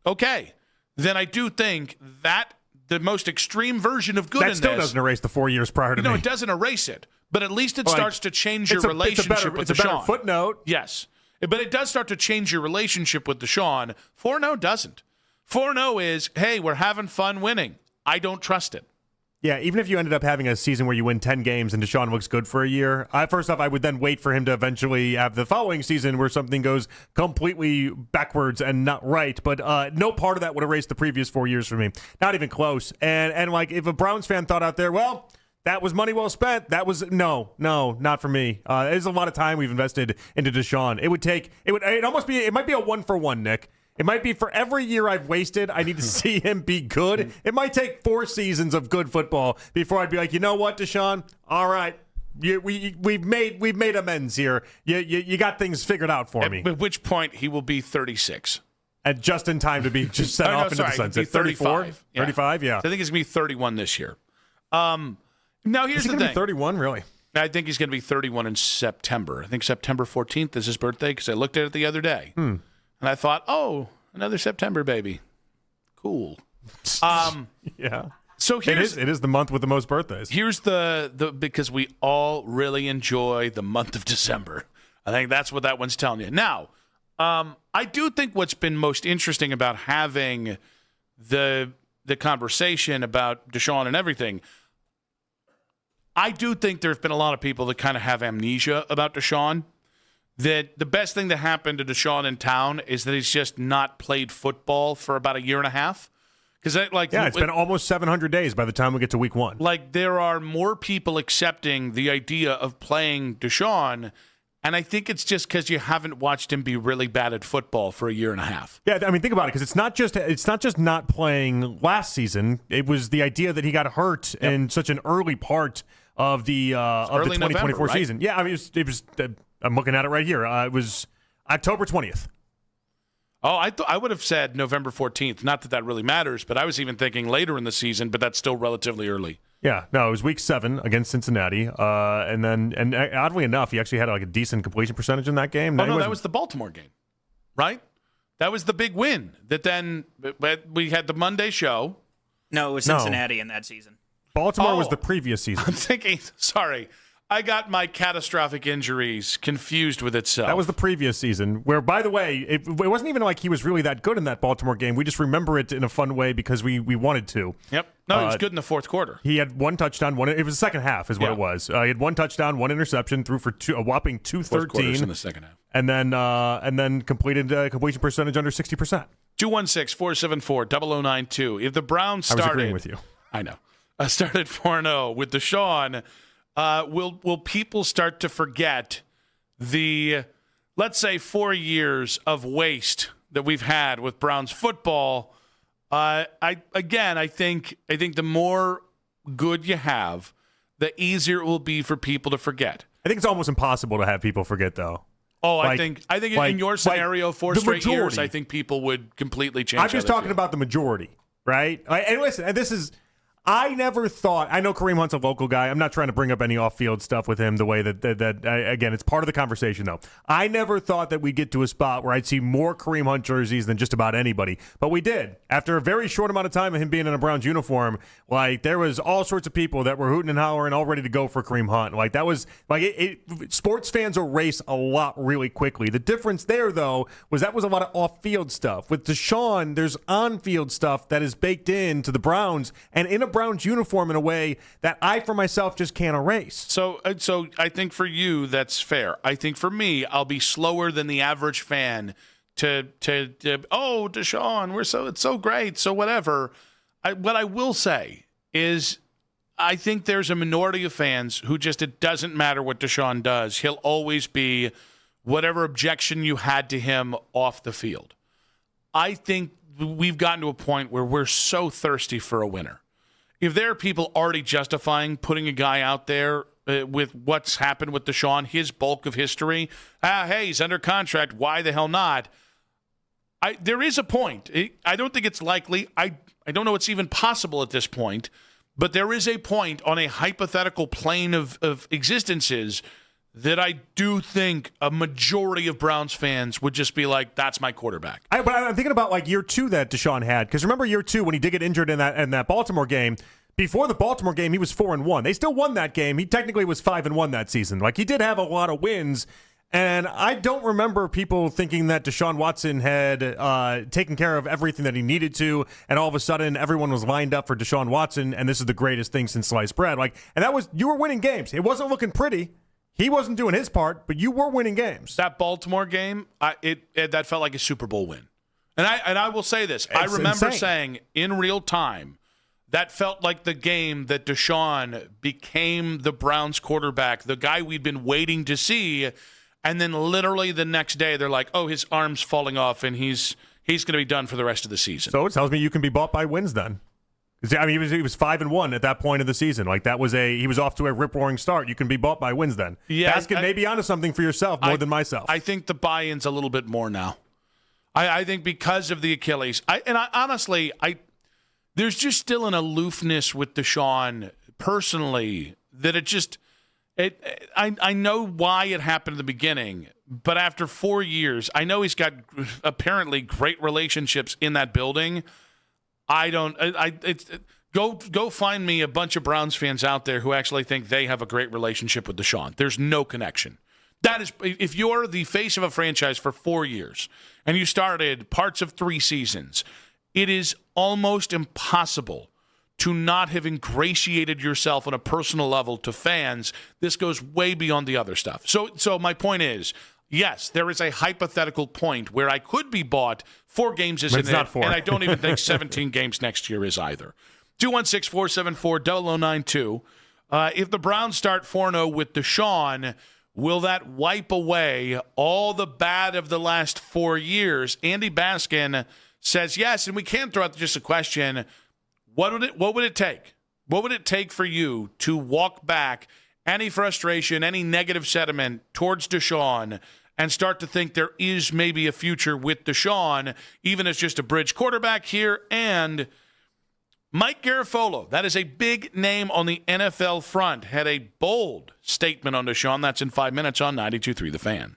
Okay, then I do think that the most extreme version of good that still doesn't erase the 4 years prior to me. No, it doesn't erase it, but at least it starts to change your relationship with Deshaun. It's a better footnote. Yes, but it does start to change your relationship with Deshaun. 4-0 doesn't. 4-0 is, hey, we're having fun winning. I don't trust it. Yeah, even if you ended up having a season where you win 10 games and Deshaun looks good for a year, first off, I would then wait for him to eventually have the following season where something goes completely backwards and not right. But no part of that would erase the previous 4 years for me. Not even close. And like, if a Browns fan thought out there, well, that was money well spent. That was no, not for me. There's a lot of time we've invested into Deshaun. It might be a 1-for-1, Nick. It might be for every year I've wasted, I need to see him be good. It might take 4 seasons of good football before I'd be like, you know what, Deshaun? All right, we've made amends here. You got things figured out for me. At which point he will be 36. And just in time to be just set off into the sunset. 35. 35, yeah. So I think he's going to be 31 this year. Now here's the thing. Be 31, really? I think he's going to be 31 in September. I think September 14th is his birthday because I looked at it the other day. And I thought, oh, another September baby. Cool. Yeah. So it is the month with the most birthdays. Here's the because we all really enjoy the month of December. I think that's what that one's telling you. Now, I do think what's been most interesting about having the conversation about Deshaun and everything, I do think there's been a lot of people that kind of have amnesia about Deshaun. That the best thing that happened to Deshaun in town is that he's just not played football for about a year and a half. Because it's been almost 700 days by the time we get to week 1. Like, there are more people accepting the idea of playing Deshaun, and I think it's just because you haven't watched him be really bad at football for a year and a half. Yeah, I mean, think about it, because it's not just not playing last season. It was the idea that he got hurt in such an early part of the 2024 November, right? season. Yeah, I mean, it was. I'm looking at it right here. It was October 20th. Oh, I would have said November 14th. Not that really matters, but I was even thinking later in the season, but that's still relatively early. Yeah, no, it was week 7 against Cincinnati. And oddly enough, he actually had like a decent completion percentage in that game. That was the Baltimore game, right? That was the big win. That then we had the Monday show. No, it was Cincinnati in that season. Baltimore was the previous season. I'm thinking, sorry. I got my catastrophic injuries confused with itself. That was the previous season, where, by the way, it wasn't even like he was really that good in that Baltimore game. We just remember it in a fun way because we wanted to. Yep. No, he was good in the fourth quarter. He had 1 touchdown. It was the second half is what it was. He had 1 touchdown, 1 interception, threw for a whopping 213. In the second half. And then completed completion percentage under 60%. 216-474-0092. If the Browns started... I was agreeing with you. I know. Started 4-0 with Deshaun... will people start to forget the, let's say, 4 years of waste that we've had with Browns football? I think the more good you have, the easier it will be for people to forget. I think it's almost impossible to have people forget, though. Oh, I think in your scenario, 4 straight years, I think people would completely change. I'm just talking about the majority, right? And listen, and this is. I never thought, I know Kareem Hunt's a local guy. I'm not trying to bring up any off-field stuff with him the way that again, it's part of the conversation, though. I never thought that we'd get to a spot where I'd see more Kareem Hunt jerseys than just about anybody. But we did. After a very short amount of time of him being in a Browns uniform, like, there was all sorts of people that were hooting and hollering, all ready to go for Kareem Hunt. Like, that was, like, sports fans erase a lot really quickly. The difference there, though, was that was a lot of off-field stuff. With Deshaun, there's on-field stuff that is baked into the Browns, and in a Browns uniform in a way that I, for myself, just can't erase. So I think for you, that's fair. I think for me, I'll be slower than the average fan to oh, Deshaun, it's so great, so whatever. What I will say is I think there's a minority of fans who just, it doesn't matter what Deshaun does. He'll always be whatever objection you had to him off the field. I think we've gotten to a point where we're so thirsty for a winner. If there are people already justifying putting a guy out there with what's happened with Deshaun, his bulk of history, hey, he's under contract, why the hell not? There is a point. I don't think it's likely. I don't know it's even possible at this point, but there is a point on a hypothetical plane of existences that I do think a majority of Browns fans would just be like, that's my quarterback. But I'm thinking about like year 2 that Deshaun had, because remember year 2 when he did get injured in that Baltimore game. Before the Baltimore game, he was 4-1. They still won that game. He technically was 5-1 that season. Like, he did have a lot of wins, and I don't remember people thinking that Deshaun Watson had taken care of everything that he needed to, and all of a sudden everyone was lined up for Deshaun Watson, and this is the greatest thing since sliced bread. Like, and that was, you were winning games. It wasn't looking pretty. He wasn't doing his part, but you were winning games. That Baltimore game, that felt like a Super Bowl win. And I will say this. I remember saying in real time, that felt like the game that Deshaun became the Browns quarterback, the guy we'd been waiting to see, and then literally the next day they're like, oh, his arm's falling off and he's going to be done for the rest of the season. So it tells me you can be bought by wins then. I mean, he was 5-1 at that point of the season. Like, he was off to a rip-roaring start. You can be bought by wins then. Yeah, Baskin may be onto something for yourself more than myself. I think the buy-in's a little bit more now. I think because of the Achilles. Honestly, there's just still an aloofness with Deshaun personally that I know why it happened in the beginning, but after 4 years, I know he's got apparently great relationships in that building. Go find me a bunch of Browns fans out there who actually think they have a great relationship with Deshaun. There's no connection. That is, if you're the face of a franchise for 4 years and you started parts of 3 seasons, it is almost impossible to not have ingratiated yourself on a personal level to fans. This goes way beyond the other stuff. So my point is, yes, there is a hypothetical point where I could be bought. 4 games isn't it, and I don't even think 17 games next year is either. 216-474-0092. If the Browns start 4-0 with Deshaun, will that wipe away all the bad of the last 4 years? Andy Baskin says yes, and we can throw out just a question. What would it take? What would it take for you to walk back any frustration, any negative sentiment towards Deshaun and start to think there is maybe a future with Deshaun, even as just a bridge quarterback here? And Mike Garafolo, that is a big name on the NFL front, had a bold statement on Deshaun. That's in 5 minutes on 92.3 The Fan.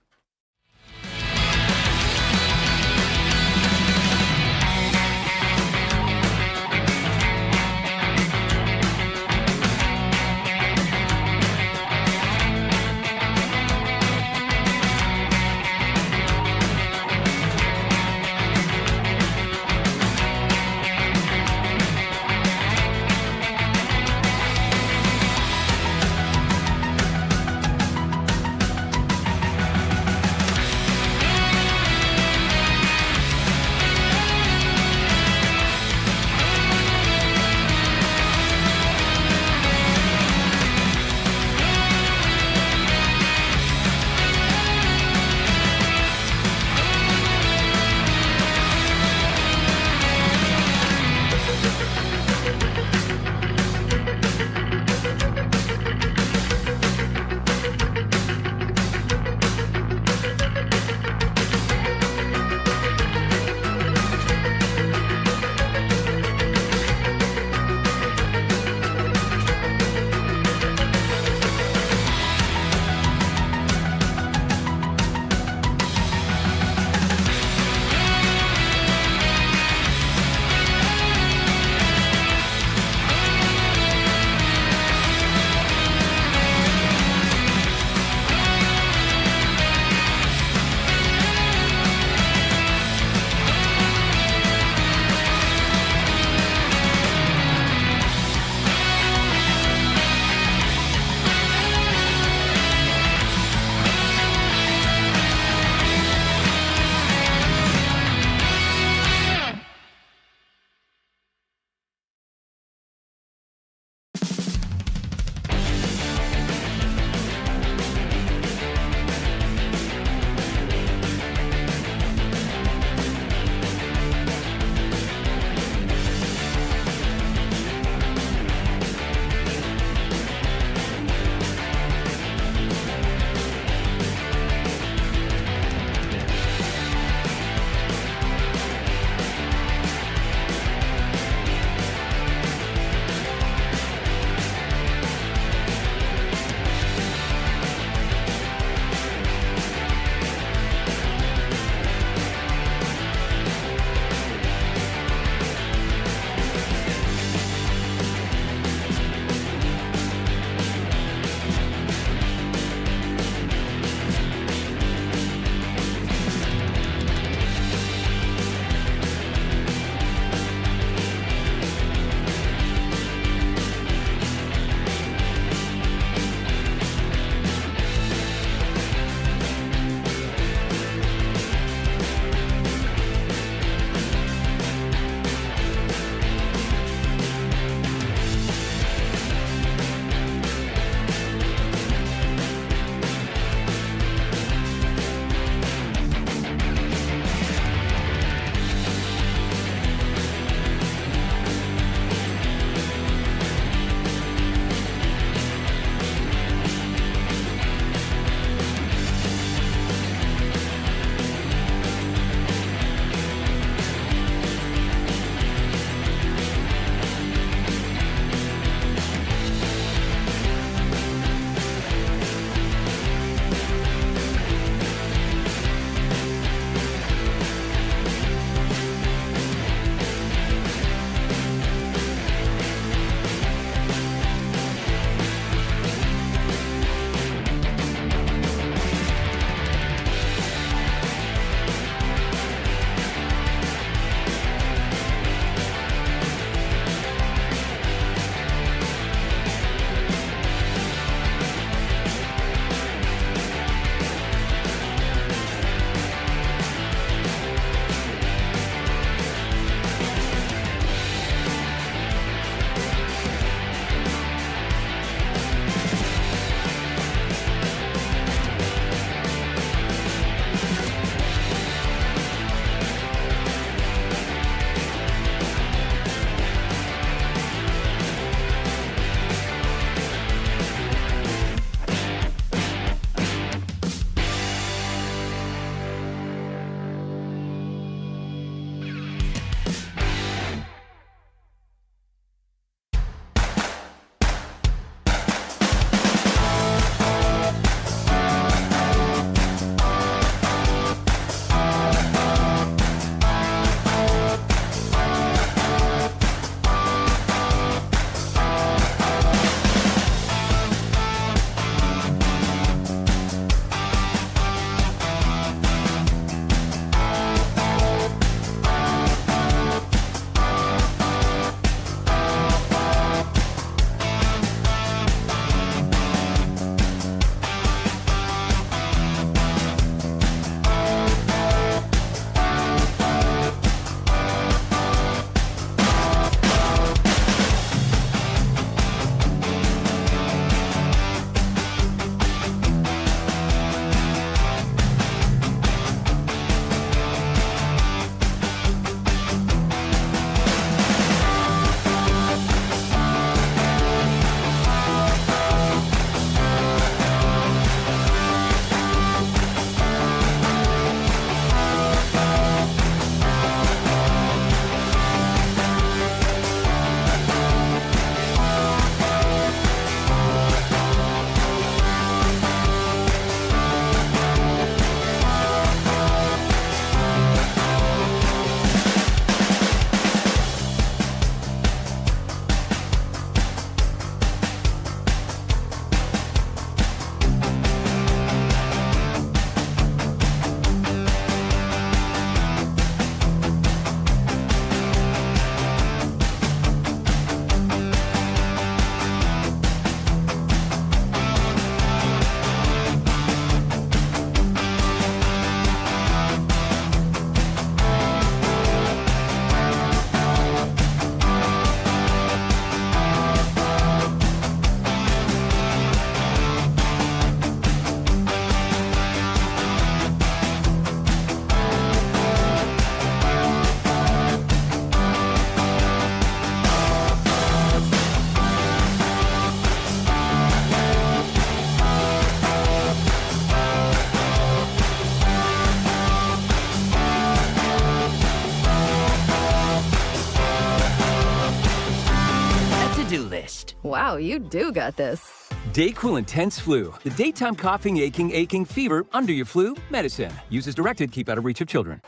list. Wow, you do got this. DayQuil Intense Flu, the daytime coughing, aching fever, under your flu medicine. Use as directed, keep out of reach of children.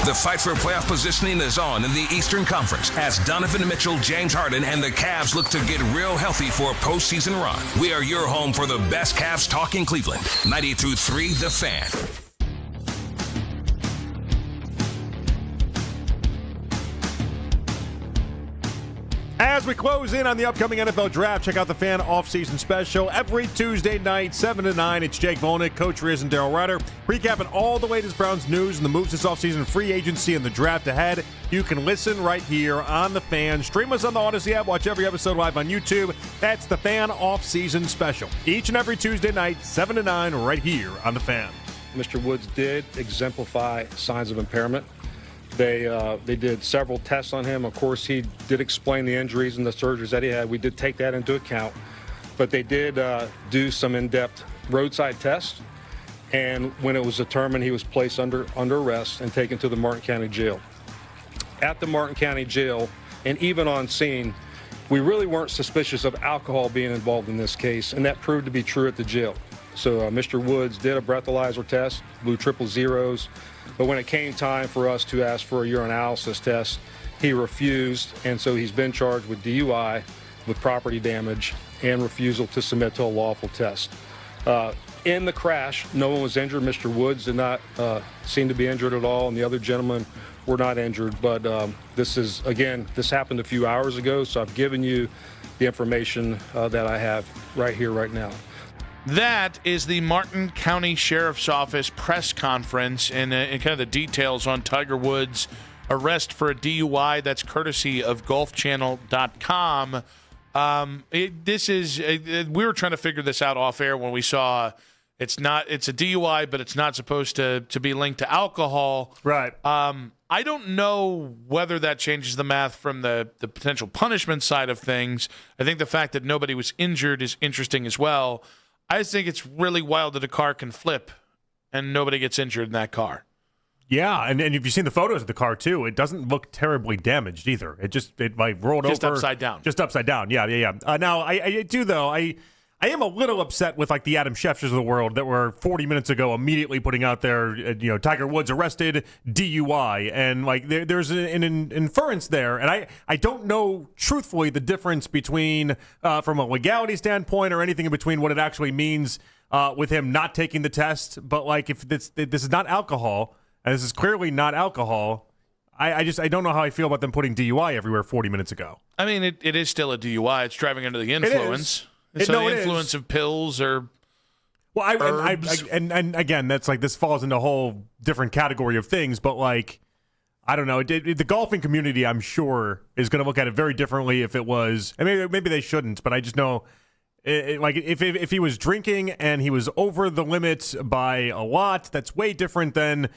The fight for playoff positioning is on in the Eastern Conference as Donovan Mitchell, James Harden, and the Cavs look to get real healthy for a postseason run. We are your home for the best Cavs talk in Cleveland. 92.3 The Fan. As we close in on the upcoming NFL Draft, check out the Fan Offseason Special every Tuesday night, 7 to 9. It's Jake Volnick, Coach Riz, and Daryl Ryder, recapping all the latest Browns news and the moves this offseason, free agency, and the draft ahead. You can listen right here on the Fan. Stream us on the Odyssey app. Watch every episode live on YouTube. That's the Fan Offseason Special. Each and every Tuesday night, 7 to 9, right here on the Fan. Mr. Woods did exemplify signs of impairment. They did several tests on him. Of course, he did explain the injuries and the surgeries that he had. We did take that into account. But they did do some in-depth roadside tests. And when it was determined, he was placed under arrest and taken to the Martin County Jail. At the Martin County Jail, and even on scene, we really weren't suspicious of alcohol being involved in this case, and that proved to be true at the jail. So Mr. Woods did a breathalyzer test, blew triple zeros. But when it came time for us to ask for a urinalysis test, he refused, and so he's been charged with DUI, with property damage, and refusal to submit to a lawful test. In the crash, no one was injured. Mr. Woods did not seem to be injured at all, and the other gentlemen were not injured. But this happened a few hours ago, so I've given you the information that I have right here, right now. That is the Martin County Sheriff's Office press conference and kind of the details on Tiger Woods' arrest for a DUI. That's courtesy of golfchannel.com. We were trying to figure this out off air when we saw it's a DUI, but it's not supposed to be linked to alcohol. Right. I don't know whether that changes the math from the potential punishment side of things. I think the fact that nobody was injured is interesting as well. I just think it's really wild that a car can flip and nobody gets injured in that car. Yeah, and if you've seen the photos of the car, too, it doesn't look terribly damaged either. It rolled over. Just upside down. Just upside down, yeah. Now, I do, though, I am a little upset with, like, the Adam Schefter's of the world that were 40 minutes ago immediately putting out there, Tiger Woods arrested, DUI, and, like, there's an inference there, and I don't know, truthfully, the difference between, from a legality standpoint or anything in between, what it actually means with him not taking the test, but, like, if this is not alcohol, and this is clearly not alcohol, I don't know how I feel about them putting DUI everywhere 40 minutes ago. I mean, it is still a DUI. It's driving under the influence. It's the influence of pills or herbs. And again, that's like this falls into a whole different category of things. But like, I don't know. The golfing community, I'm sure, is going to look at it very differently if it was. And maybe they shouldn't. But I just know, like, if he was drinking and he was over the limit by a lot, that's way different than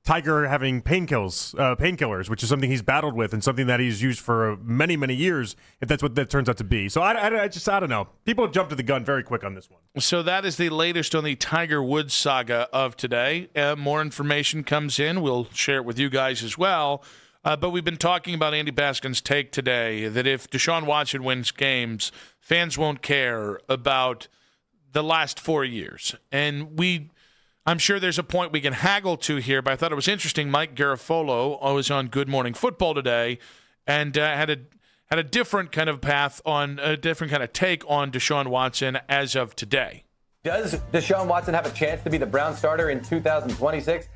Tiger having painkillers, which is something he's battled with and something that he's used for many, many years, if that's what that turns out to be. So I don't know. People jump to the gun very quick on this one. So that is the latest on the Tiger Woods saga of today. More information comes in. We'll share it with you guys as well. But we've been talking about Andy Baskin's take today that if Deshaun Watson wins games, fans won't care about the last 4 years. And I'm sure there's a point we can haggle to here, but I thought it was interesting. Mike Garafolo was on Good Morning Football today and had a different kind of path on a different kind of take on Deshaun Watson as of today. Does Deshaun Watson have a chance to be the Brown starter in 2026?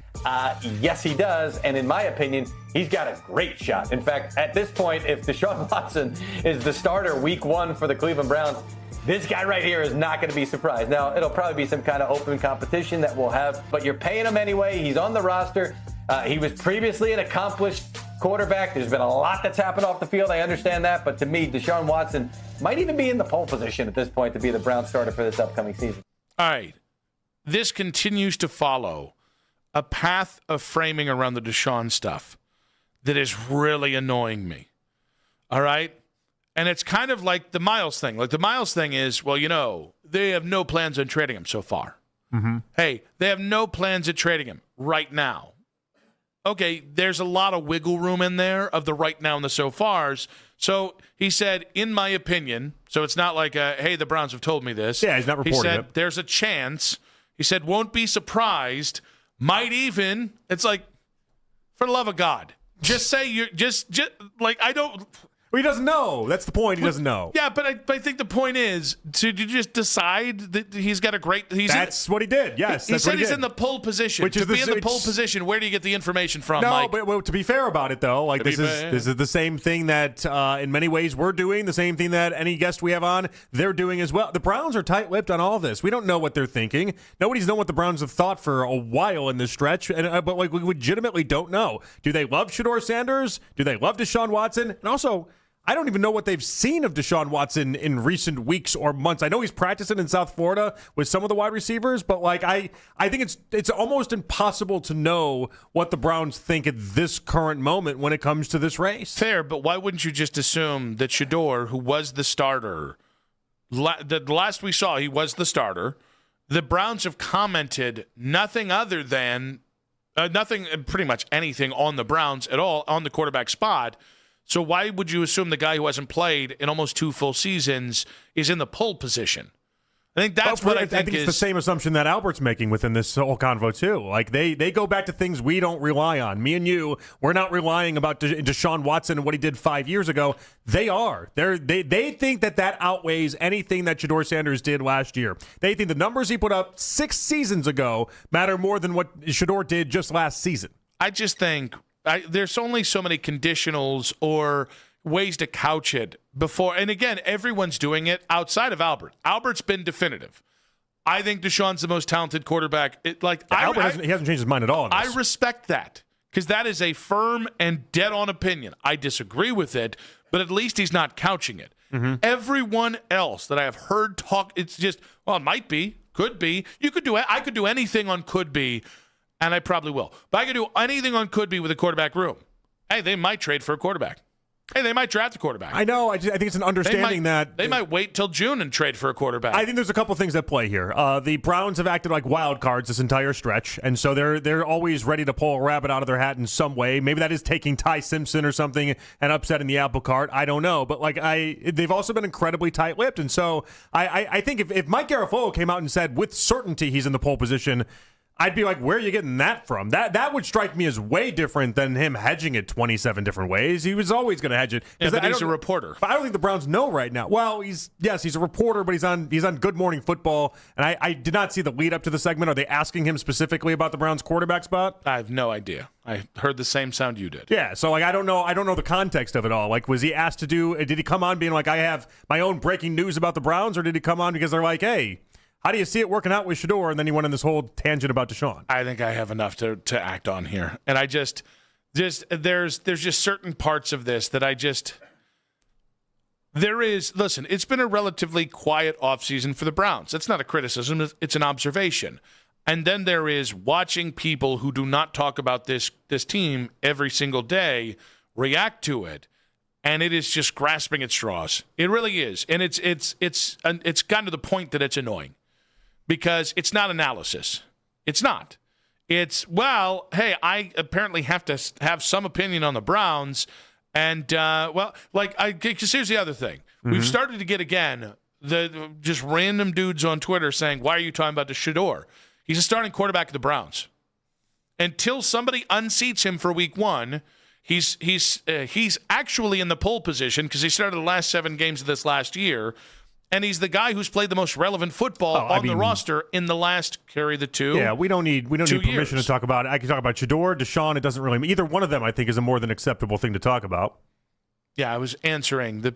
Yes, he does. And in my opinion, he's got a great shot. In fact, at this point, if Deshaun Watson is the starter week 1 for the Cleveland Browns, this guy right here is not going to be surprised. Now, it'll probably be some kind of open competition that we'll have, but you're paying him anyway. He's on the roster. He was previously an accomplished quarterback. There's been a lot that's happened off the field. I understand that. But to me, Deshaun Watson might even be in the pole position at this point to be the Brown starter for this upcoming season. All right. This continues to follow a path of framing around the Deshaun stuff that is really annoying me. All right? And it's kind of like the Miles thing. Like the Miles thing is, well, they have no plans on trading him so far. Mm-hmm. Hey, they have no plans at trading him right now. okay, there's a lot of wiggle room in there of the right now and the so fars. So he said, in my opinion, so it's not like, hey, the Browns have told me this. Yeah, he's not reporting He said, it. there's a chance. He said, won't be surprised. Might even. It's like, for the love of God, just say you're just like, I don't. Well, he doesn't know. That's the point. He doesn't know. Yeah, but I think the point is, did you just decide that he's got a great? That's what he did. Yes, he that's said what he he's did. in the pole position. Which to is be in the pole position, where do you get the information from? No, Mike? but well, to be fair about it, though, like this is the same thing that in many ways we're doing, the same thing that any guest we have on, they're doing as well. The Browns are tight-lipped on all of this. We don't know what they're thinking. Nobody's known what the Browns have thought for a while in this stretch, but like we legitimately don't know. Do they love Shedeur Sanders? Do they love Deshaun Watson? And also, I don't even know what they've seen of Deshaun Watson in recent weeks or months. I know he's practicing in South Florida with some of the wide receivers, but like I think it's almost impossible to know what the Browns think at this current moment when it comes to this race. Fair, but why wouldn't you just assume that Shedeur, who was the starter, the last we saw, he was the starter. The Browns have commented nothing other than nothing, pretty much anything on the Browns at all on the quarterback spot. So why would you assume the guy who hasn't played in almost 2 full seasons is in the pole position? I think that's what I think it's the same assumption that Albert's making within this whole convo, too. Like, they go back to things we don't rely on. Me and you, we're not relying about Deshaun Watson and what he did 5 years ago. They are. They think that outweighs anything that Shedeur Sanders did last year. They think the numbers he put up 6 seasons ago matter more than what Shedeur did just last season. I just think there's only so many conditionals or ways to couch it before. And again, everyone's doing it outside of Albert. Albert's been definitive. I think Deshaun's the most talented quarterback. Albert hasn't changed his mind at all. I respect that because that is a firm and dead-on opinion. I disagree with it, but at least he's not couching it. Mm-hmm. Everyone else that I have heard talk, it's just, well, it might be, could be. I could do anything on could be. And I probably will. But I can do anything on could be with a quarterback room. Hey, they might trade for a quarterback. Hey, they might draft a quarterback. I know. I think it's an understanding that they might wait till June and trade for a quarterback. I think there's a couple things at play here. The Browns have acted like wild cards this entire stretch, and so they're always ready to pull a rabbit out of their hat in some way. Maybe that is taking Ty Simpson or something and upsetting the apple cart. I don't know, but they've also been incredibly tight-lipped, and so I think if Mike Garafolo came out and said with certainty he's in the pole position, I'd be like, where are you getting that from? That would strike me as way different than him hedging it 27 different ways. He was always going to hedge it. Yeah, but he's a reporter. But I don't think the Browns know right now. Well, he's a reporter, but he's on Good Morning Football, and I did not see the lead up to the segment. Are they asking him specifically about the Browns quarterback spot? I have no idea. I heard the same sound you did. Yeah, so I don't know the context of it all. Like, was he asked to did he come on being like, I have my own breaking news about the Browns, or did he come on because they're like, hey, how do you see it working out with Shedeur? And then he went on this whole tangent about Deshaun. I think I have enough to act on here. And I just there's just certain parts of this that listen, it's been a relatively quiet offseason for the Browns. That's not a criticism, it's an observation. And then there is watching people who do not talk about this team every single day react to it. And it is just grasping at straws. It really is. And it's gotten to the point that it's annoying. Because it's not analysis. It's not. It's, well, hey, I apparently have to have some opinion on the Browns. And, because here's the other thing. Mm-hmm. We've started to get, again, the just random dudes on Twitter saying, why are you talking about the Shedeur? He's a starting quarterback of the Browns. Until somebody unseats him for week 1, he's actually in the pole position because he started the last 7 games of this last year. And he's the guy who's played the most relevant football on the roster in the last carry the 2. Yeah, we don't need permission to talk about it. I can talk about Shedeur, Deshaun. It doesn't really either one of them. I think is a more than acceptable thing to talk about. Yeah, I was answering to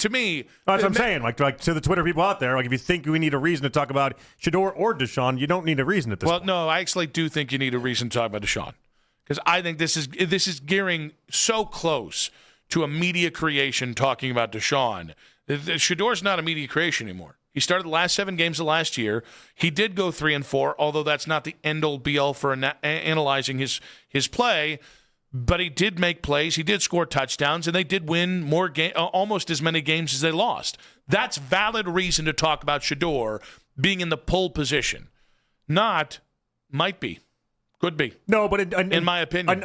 me. That's what I'm saying. Like to the Twitter people out there, like if you think we need a reason to talk about Shedeur or Deshaun, you don't need a reason at this point. No, I actually do think you need a reason to talk about Deshaun because I think this is gearing so close to a media creation talking about Deshaun. Shedeur's not a media creation anymore. He started the last 7 games of last year. He did go 3-4, although that's not the end-all be-all for analyzing his play. But he did make plays. He did score touchdowns, and they did win almost as many games as they lost. That's valid reason to talk about Shedeur being in the pole position. Not might be. Could be. No, but in my opinion.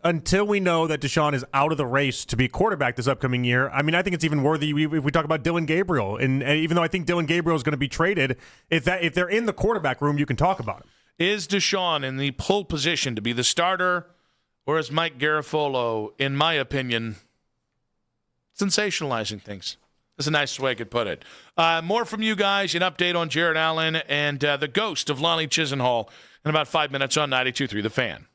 Until we know that Deshaun is out of the race to be quarterback this upcoming year, I mean, I think it's even worthy if we talk about Dylan Gabriel. And even though I think Dylan Gabriel is going to be traded, if they're in the quarterback room, you can talk about him. Is Deshaun in the pole position to be the starter, or is Mike Garafolo, in my opinion, sensationalizing things? That's a nice way I could put it. More from you guys, an update on Jared Allen and the ghost of Lonnie Chisenhall in about 5 minutes on 92.3 The Fan.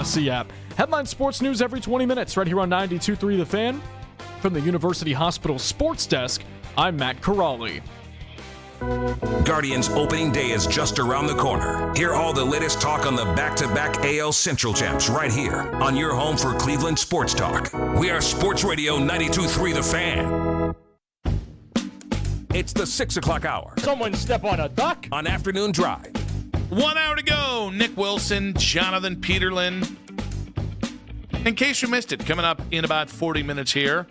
Odyssey app. Headline sports news every 20 minutes right here on 92.3 The Fan. From the University Hospital Sports Desk, I'm Matt Corrali. Guardians opening day is just around the corner. Hear all the latest talk on the back-to-back AL Central champs right here on your home for Cleveland sports talk. We are Sports Radio 92.3 The Fan. It's the 6 o'clock hour. Someone step on a duck. On Afternoon Drive. 1 hour to go. Nick Wilson, Jonathan Peterlin. In case you missed it, coming up in about 40 minutes here.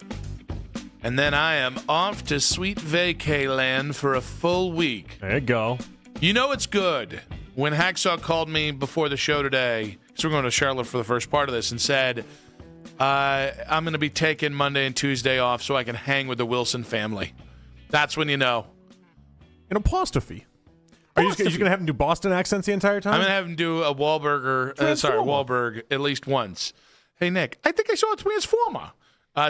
And then I am off to sweet vacay land for a full week. There you go. You know it's good when Hacksaw called me before the show today, because we're going to Charlotte for the first part of this, and said, I'm going to be taking Monday and Tuesday off so I can hang with the Wilson family. That's when you know. An apostrophe. Are you just going to have him do Boston accents the entire time? I'm going to have him do a Wahlberg at least once. Hey, Nick, I think I saw a Transformer.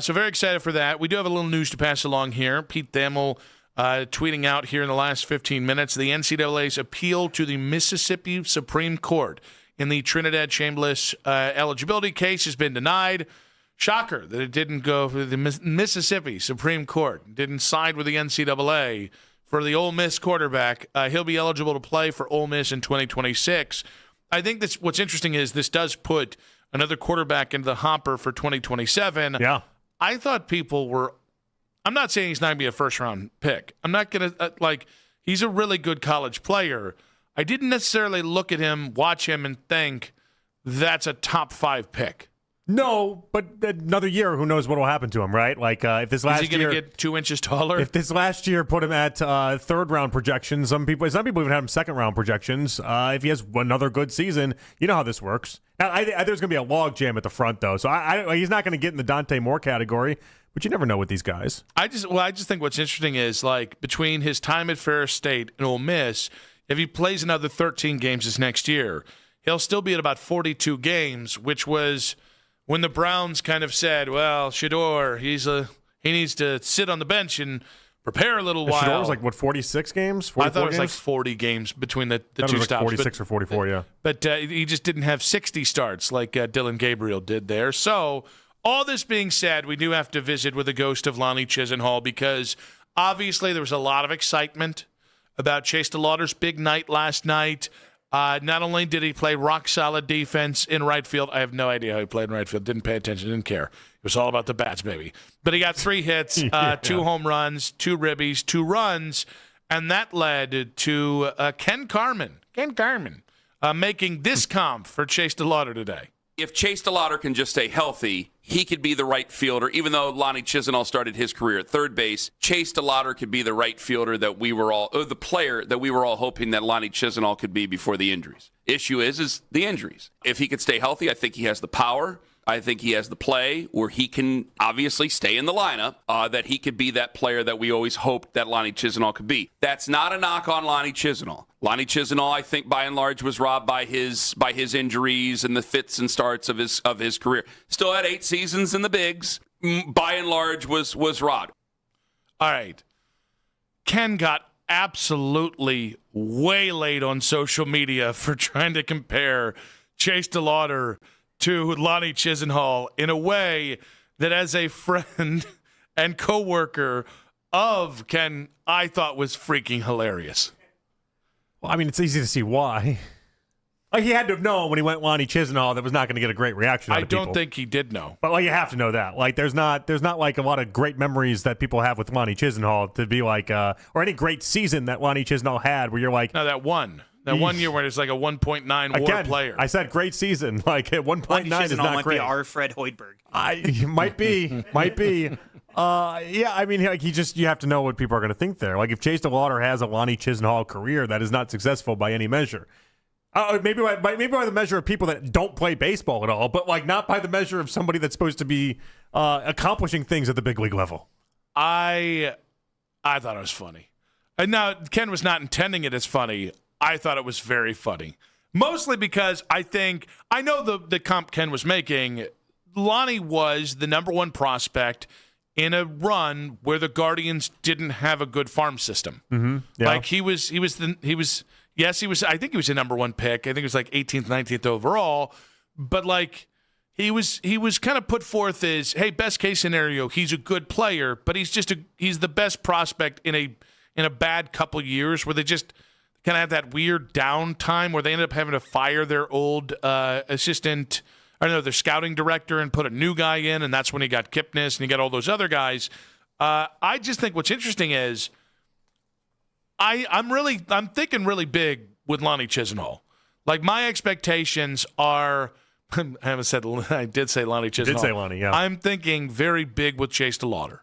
So very excited for that. We do have a little news to pass along here. Pete Thamel tweeting out here in the last 15 minutes, the NCAA's appeal to the Mississippi Supreme Court in the Trinidad Chambliss eligibility case has been denied. Shocker that it didn't go for the Mississippi Supreme Court. Didn't side with the NCAA for the Ole Miss quarterback. He'll be eligible to play for Ole Miss in 2026. I think what's interesting is this does put another quarterback into the hopper for 2027. Yeah. I thought people were – I'm not saying he's not going to be a first-round pick. I'm not going to he's a really good college player. I didn't necessarily look at him, watch him, and think that's a top 5 pick. No, but another year, who knows what will happen to him, right? Like if this last year, is he going to get 2 inches taller? If this last year put him at third-round projections, some people even had him second-round projections. If he has another good season, you know how this works. Now, there's going to be a log jam at the front, though, so he's not going to get in the Dante Moore category. But you never know with these guys. I just think what's interesting is like between his time at Ferris State and Ole Miss, if he plays another 13 games this next year, he'll still be at about 42 games, which was when the Browns kind of said, well, Shedeur, he needs to sit on the bench and prepare a little while. Shedeur was like, 46 games? I thought it was like 40 games between the two stops. 46 or 44, yeah. But he just didn't have 60 starts like Dylan Gabriel did there. So all this being said, we do have to visit with the ghost of Lonnie Chisenhall because obviously there was a lot of excitement about Chase DeLauder's big night last night. Not only did he play rock-solid defense in right field, I have no idea how he played in right field. Didn't pay attention, didn't care. It was all about the bats, baby. But he got 3 hits, 2 home runs, 2 ribbies, 2 runs, and that led to Ken Carman making this comp for Chase DeLauder today. If Chase DeLauder can just stay healthy, he could be the right fielder. Even though Lonnie Chisenhall started his career at third base, Chase DeLauder could be the right fielder that we were all, or the player that we were all hoping that Lonnie Chisenhall could be before the injuries. Issue is the injuries. If he could stay healthy, I think he has the power. I think he has the play where he can obviously stay in the lineup, that he could be that player that we always hoped that Lonnie Chisenhall could be. That's not a knock on Lonnie Chisenhall. Lonnie Chisenhall, I think, by and large, was robbed by his injuries and the fits and starts of his career. Still had 8 seasons in the bigs. By and large, was robbed. All right. Ken got absolutely waylaid on social media for trying to compare Chase DeLauder to Lonnie Chisenhall in a way that, as a friend and coworker of Ken, I thought was freaking hilarious. Well, I mean, it's easy to see why. Like, he had to have known when he went Lonnie Chisenhall that was not going to get a great reaction out of people. I don't think he did know. But you have to know that. Like, there's not like a lot of great memories that people have with Lonnie Chisenhall to be like, or any great season that Lonnie Chisenhall had where you're like, no, that one year where it's like a 1.9 WAR player. I said great season. Like at 1.9 is not might great. Be our Fred Hoiberg. Might be. Yeah, I mean, like you have to know what people are going to think there. Like if Chase DeLauder has a Lonnie Chisenhall career that is not successful by any measure. Maybe by the measure of people that don't play baseball at all, but like not by the measure of somebody that's supposed to be accomplishing things at the big league level. I thought it was funny. And now Ken was not intending it as funny. I thought it was very funny. Mostly because I know the comp Ken was making. Lonnie was the number 1 prospect in a run where the Guardians didn't have a good farm system. Mm-hmm. Yeah. Like he was I think he was the number 1 pick. I think it was like 18th, 19th overall. but like he was kind of put forth as, hey, best case scenario, he's a good player, but he's the best prospect in a bad couple years where they just kind of had that weird downtime where they ended up having to fire their old assistant, I don't know, their scouting director and put a new guy in, and that's when he got Kipnis and he got all those other guys. I just think what's interesting is I'm thinking really big with Lonnie Chisenhall. Like, my expectations are I did say Lonnie Chisenhall. Did say Lonnie, yeah. I'm thinking very big with Chase DeLauder.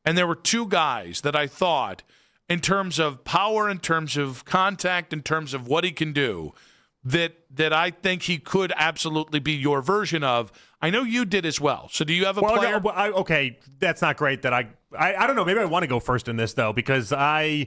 And there were two guys that I thought, in terms of power, in terms of contact, in terms of what he can do, that I think he could absolutely be your version of. I know you did as well. So do you have a player? Okay, that's not great that I don't know. Maybe I want to go first in this, though, because I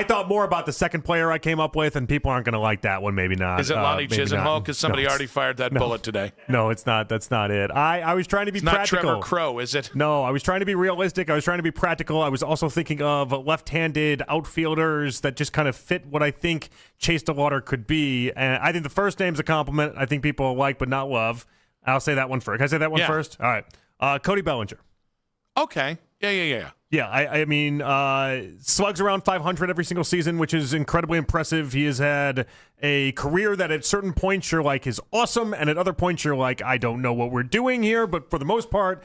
thought more about the second player I came up with, and people aren't going to like that one. Maybe not. Is it Lonnie Chisenhall? Because somebody already fired that bullet today. No, it's not. That's not it. I was trying to be practical. Not Trevor Crow, is it? No, I was trying to be realistic. I was trying to be practical. I was also thinking of left-handed outfielders that just kind of fit what I think Chase DeLauder could be. And I think the first name's a compliment. I think people like but not love. I'll say that one first. Can I say that one first? All right. Cody Bellinger. Okay. Yeah. Yeah, I mean, slugs around 500 every single season, which is incredibly impressive. He has had a career that at certain points you're like is awesome, and at other points you're like, I don't know what we're doing here. But for the most part,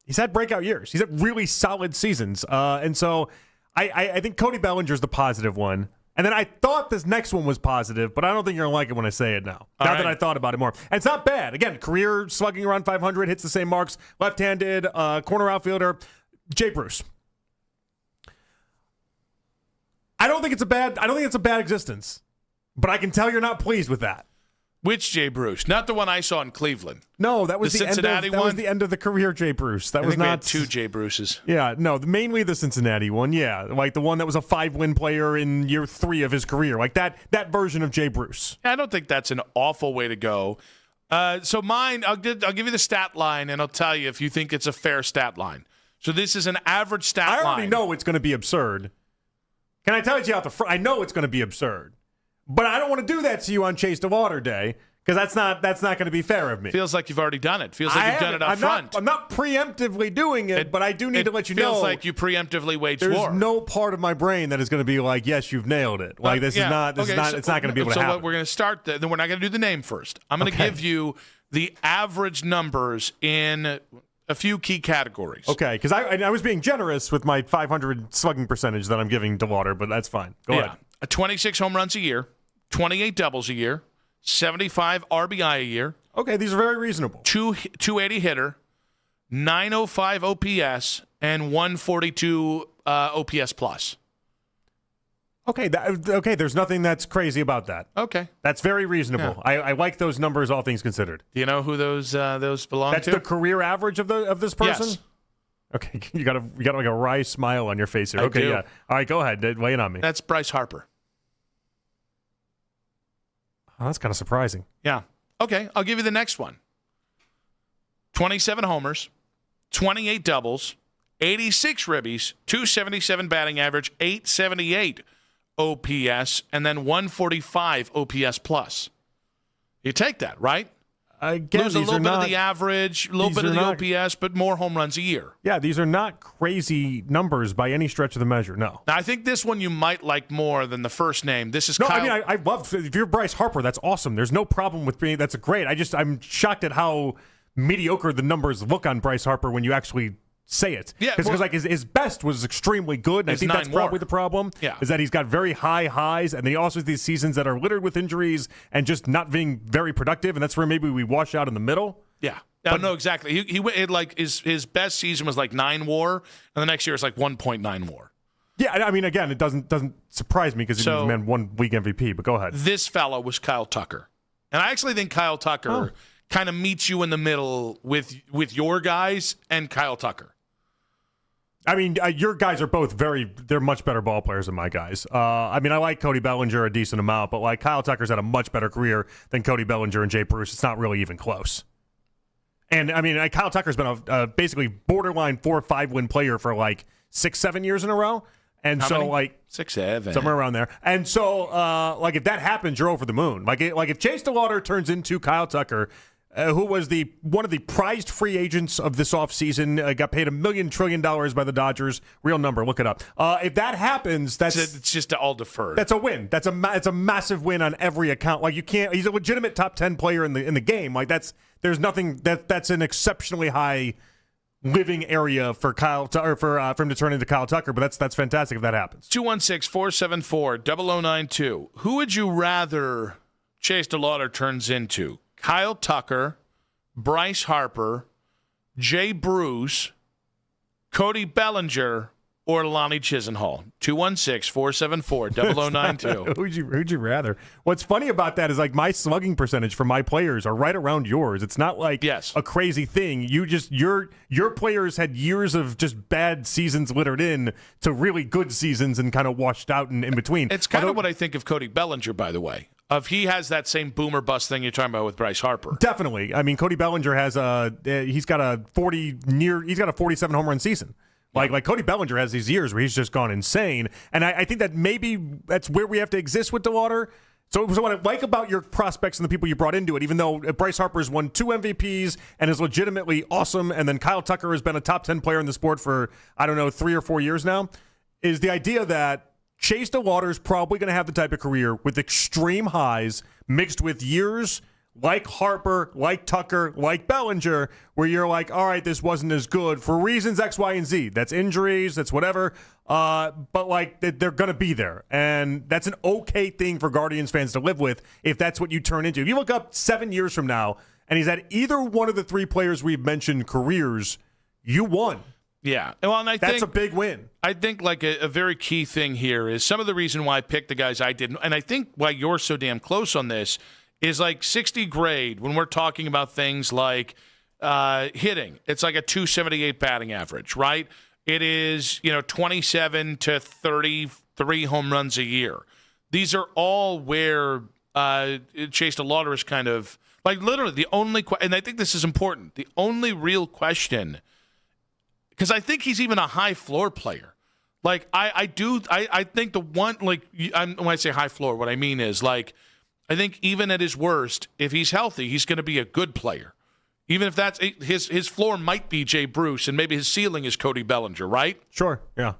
he's had breakout years. He's had really solid seasons. And so I think Cody Bellinger's the positive one. And then I thought this next one was positive, but I don't think you're going to like it when I say it now. Now that I thought about it more. And it's not bad. Again, career slugging around 500, hits the same marks. Left-handed, corner outfielder, Jay Bruce. I don't think it's a bad existence, but I can tell you're not pleased with that. Which Jay Bruce? Not the one I saw in Cleveland. No, that was the Cincinnati one. That was the end of the career Jay Bruce. That I was think not we had two Jay Bruces. Yeah, no, mainly the Cincinnati one. Yeah, like the one that was a 5-win player in year 3 of his career. Like that version of Jay Bruce. I don't think that's an awful way to go. So mine, I'll give you the stat line, and I'll tell you if you think it's a fair stat line. So this is an average stat line. I already know it's going to be absurd. Can I tell you out the front? I know it's going to be absurd. But I don't want to do that to you on Chase DeLauder Day because that's not going to be fair of me. Feels like you've already done it. Feels like you've done it up front. I'm not preemptively doing it, but I do need to let you know. It feels like you preemptively waged war. There's no part of my brain that is going to be like, yes, you've nailed it. Like it's not going to be able to happen. So we're going to start. Then we're not going to do the name first. I'm going to give you the average numbers in a few key categories. Okay, because I was being generous with my 500 slugging percentage that I'm giving DeLauder, but that's fine. Go ahead. 26 home runs a year. 28 doubles a year, 75 RBI a year. Okay, these are very reasonable. 280 hitter, 905 OPS, and 142 OPS plus. Okay, there's nothing that's crazy about that. Okay. That's very reasonable. Yeah. I like those numbers, all things considered. Do you know who those belong to? That's the career average of this person? Yes. Okay, you got like a wry smile on your face here. Okay, yeah. All right, go ahead. Lay it on me. That's Bryce Harper. Oh, that's kind of surprising. Yeah. Okay, I'll give you the next one. 27 homers, 28 doubles, 86 ribbies, 277 batting average, 878 OPS, and then 145 OPS plus. You take that, right? Again, lose a little bit of the average, a little bit of the OPS, but more home runs a year. Yeah, these are not crazy numbers by any stretch of the measure, no. Now, I think this one you might like more than the first name. This is Kyle. I mean, I love, if you're Bryce Harper, that's awesome. There's no problem with being, that's great. I'm shocked at how mediocre the numbers look on Bryce Harper when you actually say it. Yeah, because like his best was extremely good, and I think that's probably the problem. Yeah. Is that he's got very high highs, and then he also has these seasons that are littered with injuries and just not being very productive, and that's where maybe we wash out in the middle. Yeah. No, exactly. He went like his best season was like 9 WAR, and the next year it's like 1.9 WAR. Yeah, I mean, again, it doesn't surprise me because he was 1 week MVP. But go ahead. This fellow was Kyle Tucker, and I actually think Kyle Tucker kind of meets you in the middle with your guys and Kyle Tucker. I mean, your guys are both they're much better ball players than my guys. I mean, I like Cody Bellinger a decent amount, but like Kyle Tucker's had a much better career than Cody Bellinger and Jay Bruce. It's not really even close. And I mean, Kyle Tucker's been a basically borderline 4 or 5 win player for like 6-7 years in a row. And How so, many? like 6'7", somewhere around there. And so, like, if that happens, you're over the moon. Like if Chase DeLauder turns into Kyle Tucker, who was one of the prized free agents of this offseason, got paid $1 million trillion by the Dodgers. Real number, look it up. If that happens, it's just all deferred. That's a win. It's a massive win on every account. Like, you can't. He's a legitimate top 10 player in the game. Like, there's nothing that's an exceptionally high living area for Kyle for him to turn into Kyle Tucker, but that's fantastic if that happens. 216-474-0092. Who would you rather Chase DeLauder turns into? Kyle Tucker, Bryce Harper, Jay Bruce, Cody Bellinger, or Lonnie Chisenhall? 216-474-0092. Who'd you rather? What's funny about that is, like, my slugging percentage for my players are right around yours. It's not like a crazy thing. Your players had years of just bad seasons littered in to really good seasons and kind of washed out in between. It's kind of what I think of Cody Bellinger, by the way. He has that same boomer bust thing you're talking about with Bryce Harper. Definitely. I mean, Cody Bellinger has he's got a 47 home run season. Like Cody Bellinger has these years where he's just gone insane. And I think that maybe that's where we have to exist with DeLauder. So what I like about your prospects and the people you brought into it, even though Bryce Harper's won 2 MVPs and is legitimately awesome, and then Kyle Tucker has been a top 10 player in the sport for, 3 or 4 years now, is the idea that Chase DeLauder is probably going to have the type of career with extreme highs mixed with years like Harper, like Tucker, like Bellinger, where you're like, all right, this wasn't as good for reasons X, Y, and Z. That's injuries, that's whatever. But, like, they're going to be there. And that's an okay thing for Guardians fans to live with if that's what you turn into. If you look up 7 years from now and he's had either one of the 3 players we've mentioned careers, you won. Yeah. Well, and that's a big win. I think, like, a very key thing here is some of the reason why I picked the guys I didn't, and I think why you're so damn close on this is, like, 60 grade when we're talking about things like hitting. It's like a 278 batting average, right? It is, 27 to 33 home runs a year. These are all where Chase DeLauder is kind of, like, literally the only and I think this is important, the only real question, because I think he's even a high floor player. Like, I think the one, like, when I say high floor, what I mean is, like, I think even at his worst, if he's healthy, he's going to be a good player. Even if that's his floor might be Jay Bruce, and maybe his ceiling is Cody Bellinger, right? Sure, yeah.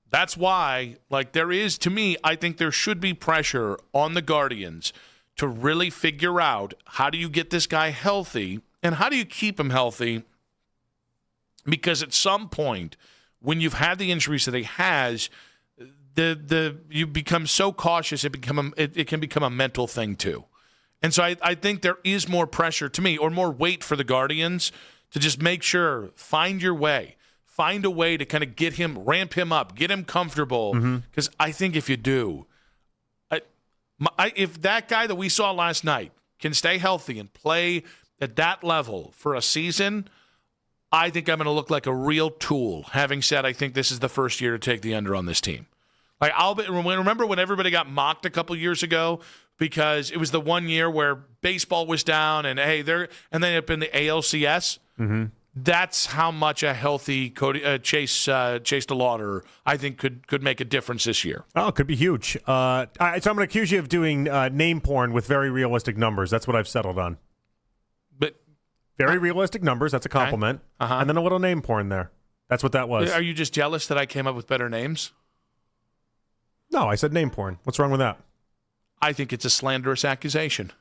That's why, like, there is, to me, I think there should be pressure on the Guardians to really figure out how do you get this guy healthy and how do you keep him healthy, because at some point, when you've had the injuries that he has, you become so cautious it can become a mental thing too. And so I think there is more pressure to me, or more weight for the Guardians to just make sure, find a way to kind of get him, ramp him up, get him comfortable. Because I think if you do, if that guy that we saw last night can stay healthy and play at that level for a season, I think I'm going to look like a real tool. Having said, I think this is the first year to take the under on this team. Like, remember when everybody got mocked a couple years ago because it was the one year where baseball was down and then up in the ALCS. That's how much a healthy Chase DeLauder, I think, could make a difference this year. Oh, it could be huge. So I'm going to accuse you of doing name porn with very realistic numbers. That's what I've settled on. But very realistic numbers. That's a compliment. And then a little name porn there. That's what that was. Are you just jealous that I came up with better names? No, I said name porn. What's wrong with that? I think it's a slanderous accusation.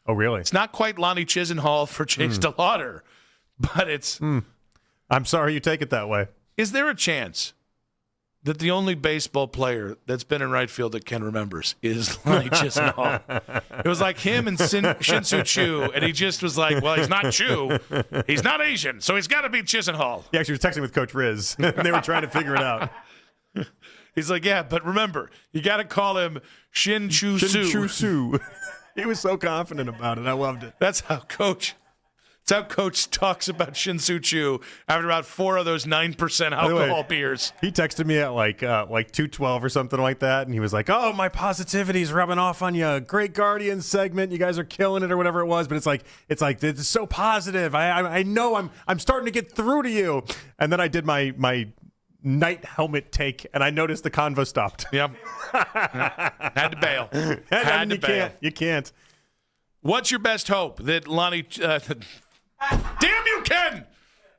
Oh, really? It's not quite Lonnie Chisenhall for Chase DeLauder, but it's... I'm sorry you take it that way. Is there a chance that the only baseball player that's been in right field that Ken remembers is Lonnie Chisenhall? It was like him and Shin-Soo Choo, and he just was like, well, he's not Choo. He's not Asian, so he's got to be Chisenhall. He actually was texting with Coach Riz, and they were trying to figure it out. He's like, yeah, but remember, you got to call him Shin-Choo Soo. Shin-Choo Soo. He was so confident about it. I loved it. That's how Coach talks about Shin-Soo Choo after about 4 of those 9% alcohol beers. He texted me at like 2:12 or something like that, and he was like, "Oh, my positivity's rubbing off on you. Great Guardians segment. You guys are killing it," or whatever it was. But it's like it's so positive. I know I'm starting to get through to you. And then I did my night helmet take, and I noticed the convo stopped. Yep. Had to bail. Had to bail. You can't. What's your best hope that Lonnie? Damn you, Ken!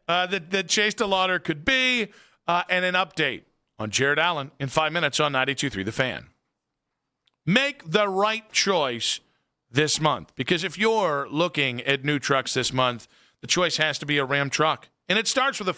That Chase DeLauder could be, and an update on Jared Allen in 5 minutes on 92.3 The Fan. Make the right choice this month, because if you're looking at new trucks this month, the choice has to be a Ram truck, and it starts with a.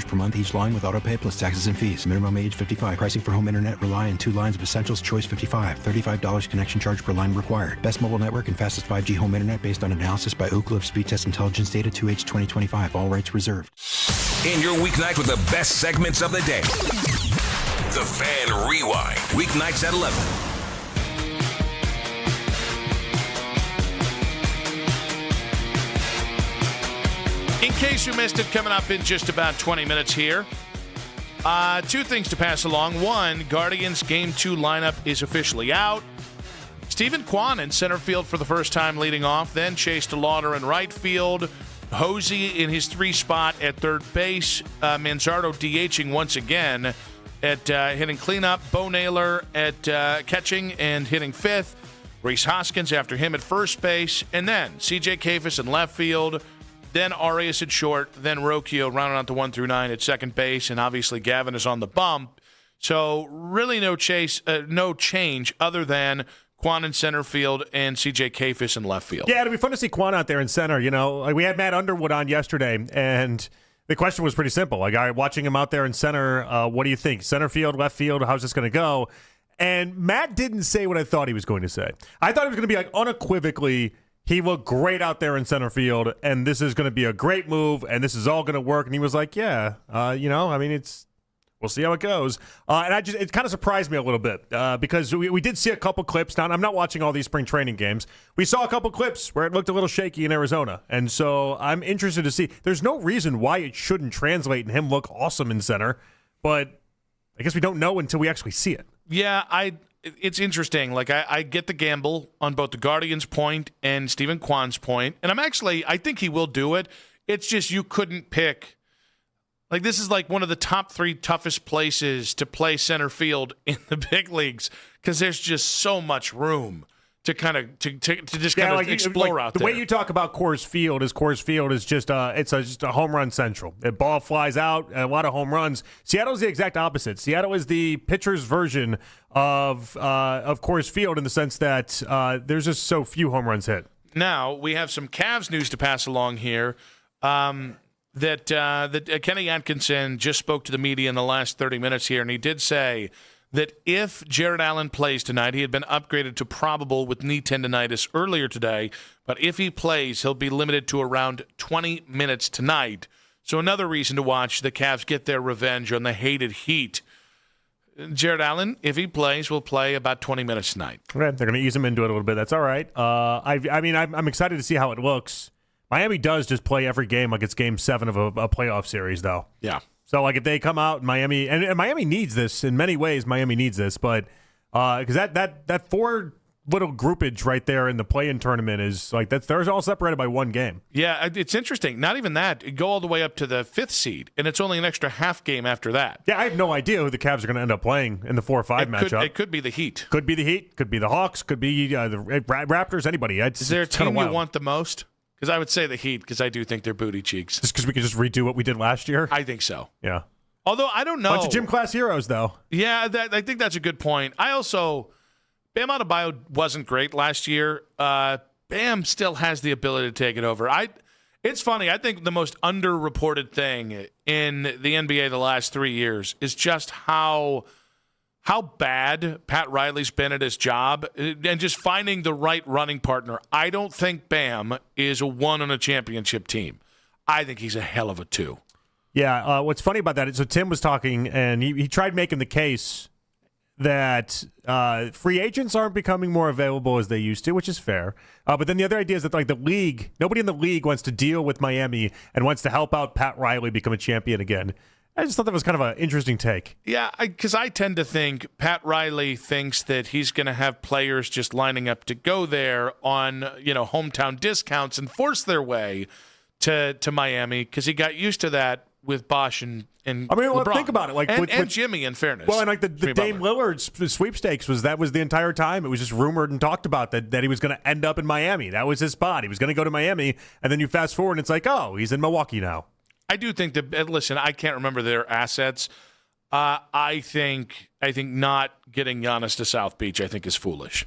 per month each line with autopay plus taxes and fees. Minimum age 55. Pricing for home internet rely on 2 lines of Essentials choice 55. $35 connection charge per line required. Best mobile network and fastest 5G home internet based on analysis by Ookla of Speed Test Intelligence data 2H 2025. All rights reserved. In your weeknight with the best segments of the day. The Fan Rewind. Weeknights at 11. In case you missed it, coming up in just about 20 minutes here. 2 things to pass along. One, Guardians Game 2 lineup is officially out. Stephen Kwan in center field for the first time leading off. Then Chase DeLauder in right field. Hosey in his 3 spot at third base. Manzardo DHing once again at hitting cleanup. Bo Naylor at catching and hitting 5th. Rhys Hoskins after him at first base. And then CJ Kayfus in left field. Then Arias at short. Then Rocchio rounding out the 1 through 9 at second base. And obviously Gavin is on the bump. So really no change other than Quan in center field and CJ Kayfus in left field. Yeah, it'll be fun to see Quan out there in center. You know, like we had Matt Underwood on yesterday, and the question was pretty simple. Like, all right, watching him out there in center, what do you think? Center field, left field, how's this going to go? And Matt didn't say what I thought he was going to say. I thought he was going to be like unequivocally, he looked great out there in center field, and this is going to be a great move, and this is all going to work. And he was like, yeah, we'll see how it goes. And it kind of surprised me a little bit because we did see a couple clips. Now, I'm not watching all these spring training games. We saw a couple clips where it looked a little shaky in Arizona. And so I'm interested to see. There's no reason why it shouldn't translate and him look awesome in center. But I guess we don't know until we actually see it. Yeah, it's interesting. Like, I get the gamble on both the Guardians' point and Stephen Kwan's point. And I think he will do it. It's just you couldn't pick. Like, this is like one of the top 3 toughest places to play center field in the big leagues because there's just so much room to kind of explore out there. The way you talk about Coors Field is just just a home run central. The ball flies out, a lot of home runs. Seattle's the exact opposite. Seattle is the pitcher's version of Coors Field in the sense that there's just so few home runs hit. Now we have some Cavs news to pass along here. That Kenny Atkinson just spoke to the media in the last 30 minutes here, and he did say that if Jared Allen plays tonight, he had been upgraded to probable with knee tendonitis earlier today, but if he plays, he'll be limited to around 20 minutes tonight. So another reason to watch the Cavs get their revenge on the hated Heat. Jared Allen, if he plays, will play about 20 minutes tonight. Okay, they're going to ease him into it a little bit. That's all right. I'm excited to see how it looks. Miami does just play every game like it's Game 7 of a playoff series, though. Yeah. So, like, if they come out, Miami, and Miami needs this in many ways. Miami needs this, but because that 4 little groupage right there in the play-in tournament is like they're all separated by 1 game. Yeah, it's interesting. Not even that. You go all the way up to the 5th seed, and it's only an extra half game after that. Yeah, I have no idea who the Cavs are going to end up playing in the 4 or 5 matchup. It could be the Heat. Could be the Heat. Could be the Hawks. Could be the Raptors. Anybody. Is there a team you want the most? Because I would say the Heat, because I do think they're booty cheeks. Just because we could just redo what we did last year? I think so. Yeah. Although, I don't know. Bunch of gym class heroes, though. Yeah, I think that's a good point. I also, Bam Adebayo wasn't great last year. Bam still has the ability to take it over. It's funny. I think the most underreported thing in the NBA the last 3 years is just how bad Pat Riley's been at his job and just finding the right running partner. I don't think Bam is a 1 on a championship team. I think he's a hell of a 2. Yeah, what's funny about that is, so Tim was talking, and he tried making the case that free agents aren't becoming more available as they used to, which is fair. But then the other idea is that, like, the league, nobody in the league wants to deal with Miami and wants to help out Pat Riley become a champion again. I just thought that was kind of an interesting take. Yeah, because I tend to think Pat Riley thinks that he's going to have players just lining up to go there on, hometown discounts and force their way to Miami because he got used to that with Bosh and LeBron. Think about it. Like, and Jimmy, in fairness. Well, and like the Dame Lillard sweepstakes was the entire time. It was just rumored and talked about that he was going to end up in Miami. That was his spot. He was going to go to Miami, and then you fast forward and it's like, oh, he's in Milwaukee now. I do think that. Listen, I can't remember their assets. I think not getting Giannis to South Beach, I think, is foolish.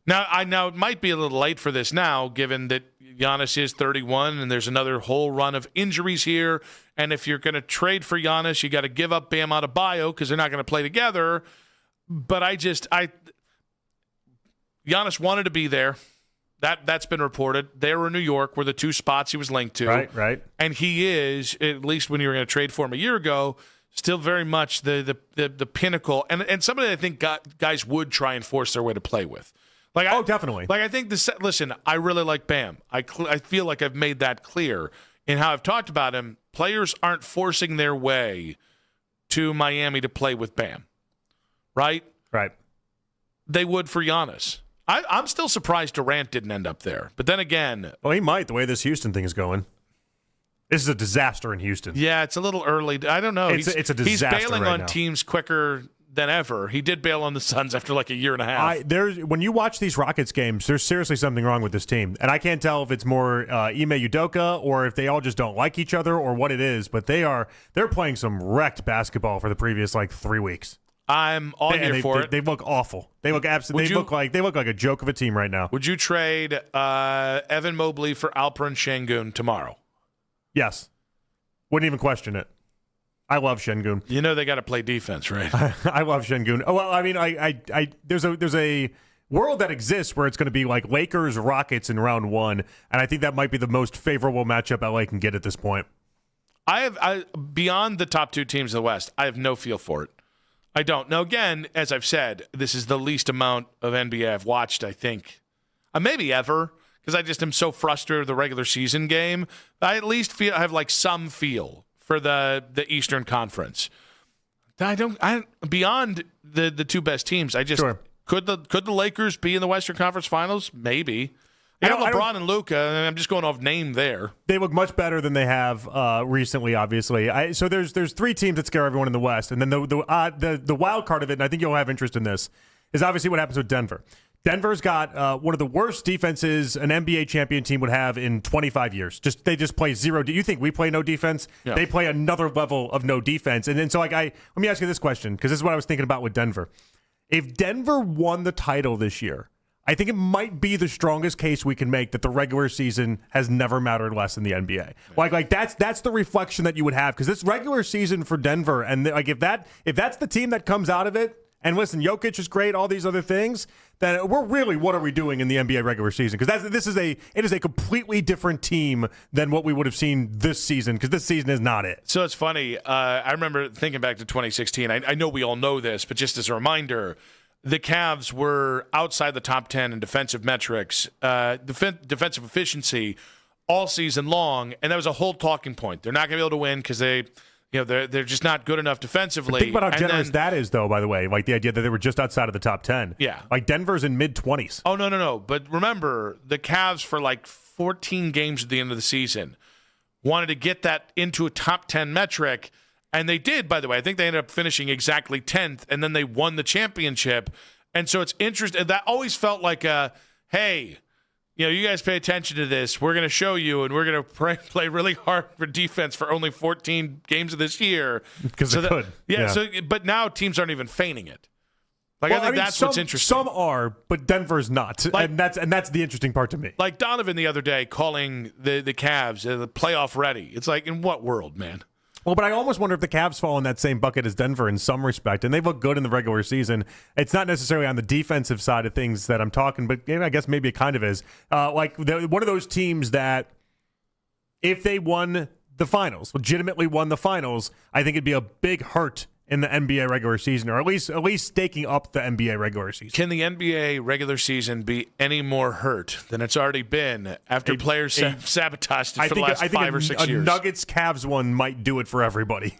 Now it might be a little late for this now, given that Giannis is 31 and there's another whole run of injuries here. And if you're going to trade for Giannis, you got to give up Bam Adebayo because they're not going to play together. But Giannis wanted to be there. That's been reported. They were in New York, were the two spots he was linked to. Right. And he is, at least when you were going to trade for him a year ago, still very much the pinnacle. And somebody I think guys would try and force their way to play with. Definitely. I think listen, I really like Bam. I feel like I've made that clear in how I've talked about him. Players aren't forcing their way to Miami to play with Bam. Right? Right. They would for Giannis. I'm still surprised Durant didn't end up there. But then again... Well, he might, the way this Houston thing is going. This is a disaster in Houston. Yeah, it's a little early. I don't know. It's a disaster. He's bailing right on now. Teams quicker than ever. He did bail on the Suns after like a year and a half. When you watch these Rockets games, there's seriously something wrong with this team. And I can't tell if it's more Ime Udoka or if they all just don't like each other or what it is. But they're playing some wrecked basketball for the previous 3 weeks. I'm all here for it. They look awful. They look absolutely. They look like a joke of a team right now. Would you trade Evan Mobley for Alperen Şengün tomorrow? Yes. Wouldn't even question it. I love Şengün. You know they got to play defense, right? I love Şengün. Oh well, I mean, there's a world that exists where it's going to be like Lakers Rockets in round 1, and I think that might be the most favorable matchup LA can get at this point. Beyond the top 2 teams in the West, I have no feel for it. I don't. Now, again, as I've said, this is the least amount of NBA I've watched, I think, maybe ever, because I just am so frustrated with the regular season game. I at least I have some feel for the Eastern Conference. Beyond the 2 best teams, I just could the Lakers be in the Western Conference Finals? Maybe. I got LeBron and Luka, and I'm just going off name there. They look much better than they have recently, obviously. So there's 3 teams that scare everyone in the West, and then the wild card of it, and I think you'll have interest in this, is obviously what happens with Denver. Denver's got one of the worst defenses an NBA champion team would have in 25 years. They just play zero. Do you think we play no defense? Yeah. They play another level of no defense. And then so let me ask you this question, because this is what I was thinking about with Denver. If Denver won the title this year, I think it might be the strongest case we can make that the regular season has never mattered less in the NBA. Like that's the reflection that you would have, because this regular season for Denver, and if that's the team that comes out of it, and listen, Jokic is great, all these other things, then we're really, what are we doing in the NBA regular season? Because it is a completely different team than what we would have seen this season, because this season is not it. So it's funny. I remember thinking back to 2016. I know we all know this, but just as a reminder, the Cavs were outside the top 10 in defensive metrics, defensive efficiency all season long, and that was a whole talking point. They're not going to be able to win because they're just not good enough defensively. But think about how generous that is, though, by the way. The idea that they were just outside of the top 10. Yeah. Denver's in mid-20s. Oh, no. But remember, the Cavs for 14 games at the end of the season wanted to get that into a top 10 metric. And they did, by the way. I think they ended up finishing exactly 10th, and then they won the championship. And so it's interesting. That always felt like hey, you guys pay attention to this. We're going to show you, and we're going to play really hard for defense for only 14 games of this year. Because it could. Yeah. But now teams aren't even feigning it. I think that's what's interesting. Some are, but Denver's not. And that's the interesting part to me. Like Donovan the other day calling the Cavs the playoff ready. It's like, in what world, man? Well, but I almost wonder if the Cavs fall in that same bucket as Denver in some respect, and they've looked good in the regular season. It's not necessarily on the defensive side of things that I'm talking, but I guess maybe it kind of is. One of those teams that if they won the finals, legitimately won the finals, I think it'd be a big hurt in the NBA regular season, or at least staking up the NBA regular season. Can the NBA regular season be any more hurt than it's already been after players sabotaged it for the last 5 or 6 years? A Nuggets-Cavs one might do it for everybody.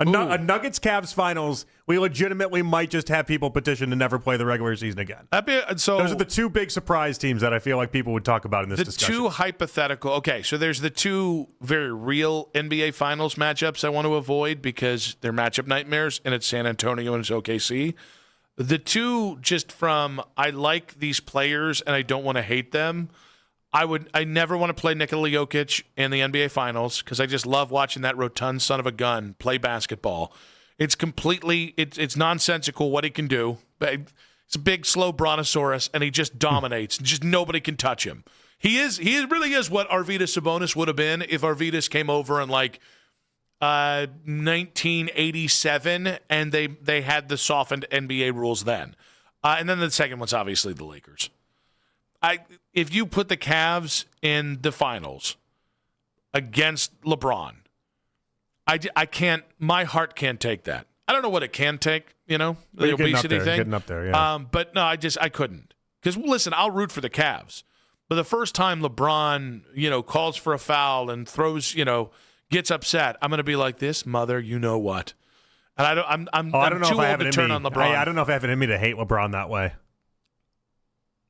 A Nuggets-Cavs finals, we legitimately might just have people petition to never play the regular season again. Those are the 2 big surprise teams that I feel like people would talk about in this discussion. The 2 hypothetical. Okay, so there's the 2 very real NBA Finals matchups I want to avoid because they're matchup nightmares, and it's San Antonio and it's OKC. The 2 just from I like these players and I don't want to hate them. I never want to play Nikola Jokic in the NBA Finals because I just love watching that rotund son of a gun play basketball. It's completely it's nonsensical what he can do. But It's a big, slow brontosaurus, and he just dominates. Just nobody can touch him. He really is what Arvydas Sabonis would have been if Arvydas came over in 1987, and they had the softened NBA rules then. And then the second one's obviously the Lakers. If you put the Cavs in the finals against LeBron, I can't. My heart can't take that. I don't know what it can take. The obesity thing. Getting up there, yeah. But no, I couldn't. Because listen, I'll root for the Cavs. But the first time LeBron, calls for a foul and throws, gets upset, I'm going to be like, this mother, you know what? And I'm too old to turn on LeBron. I don't know if I have it in me to hate LeBron that way.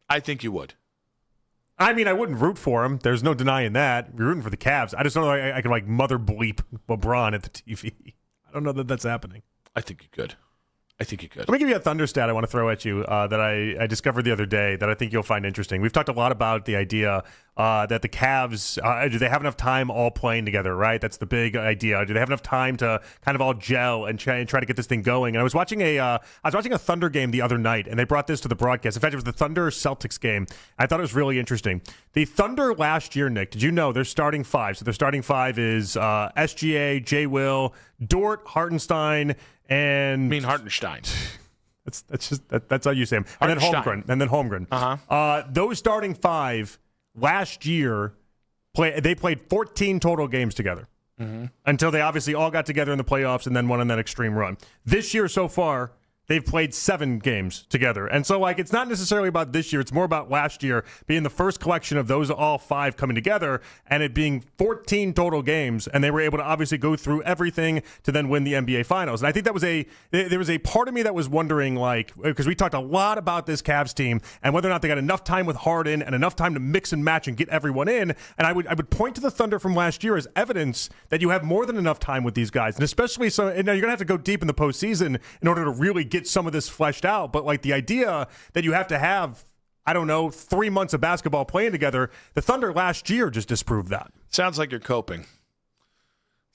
I think you would. I mean, I wouldn't root for him. There's no denying that. You're rooting for the Cavs. I just don't know if I can mother bleep LeBron at the TV. I don't know that that's happening. I think you could. Let me give you a Thunder stat I want to throw at you that I discovered the other day that I think you'll find interesting. We've talked a lot about the idea that the Cavs, do they have enough time all playing together, right? That's the big idea. Do they have enough time to kind of all gel and try to get this thing going? And I was watching a Thunder game the other night, and they brought this to the broadcast. In fact, it was the Thunder-Celtics game. I thought it was really interesting. The Thunder last year, Nick, did you know their starting five? So their starting five is SGA, J. Will, Dort, Hartenstein, and Hartenstein. That's how you say him. And then Holmgren. Uh-huh. Those starting five last year they played 14 total games together until they obviously all got together in the playoffs and then won on that extreme run. This year so far, they've played 7 games together. And so, it's not necessarily about this year. It's more about last year being the first collection of those all 5 coming together and it being 14 total games. And they were able to obviously go through everything to then win the NBA Finals. And I think there was a part of me that was wondering, because we talked a lot about this Cavs team and whether or not they got enough time with Harden and enough time to mix and match and get everyone in. And I would point to the Thunder from last year as evidence that you have more than enough time with these guys. And especially so, and now you're going to have to go deep in the postseason in order to really get some of this fleshed out, but the idea that you have to have 3 months of basketball playing together, the Thunder last year just disproved that. Sounds like you're coping.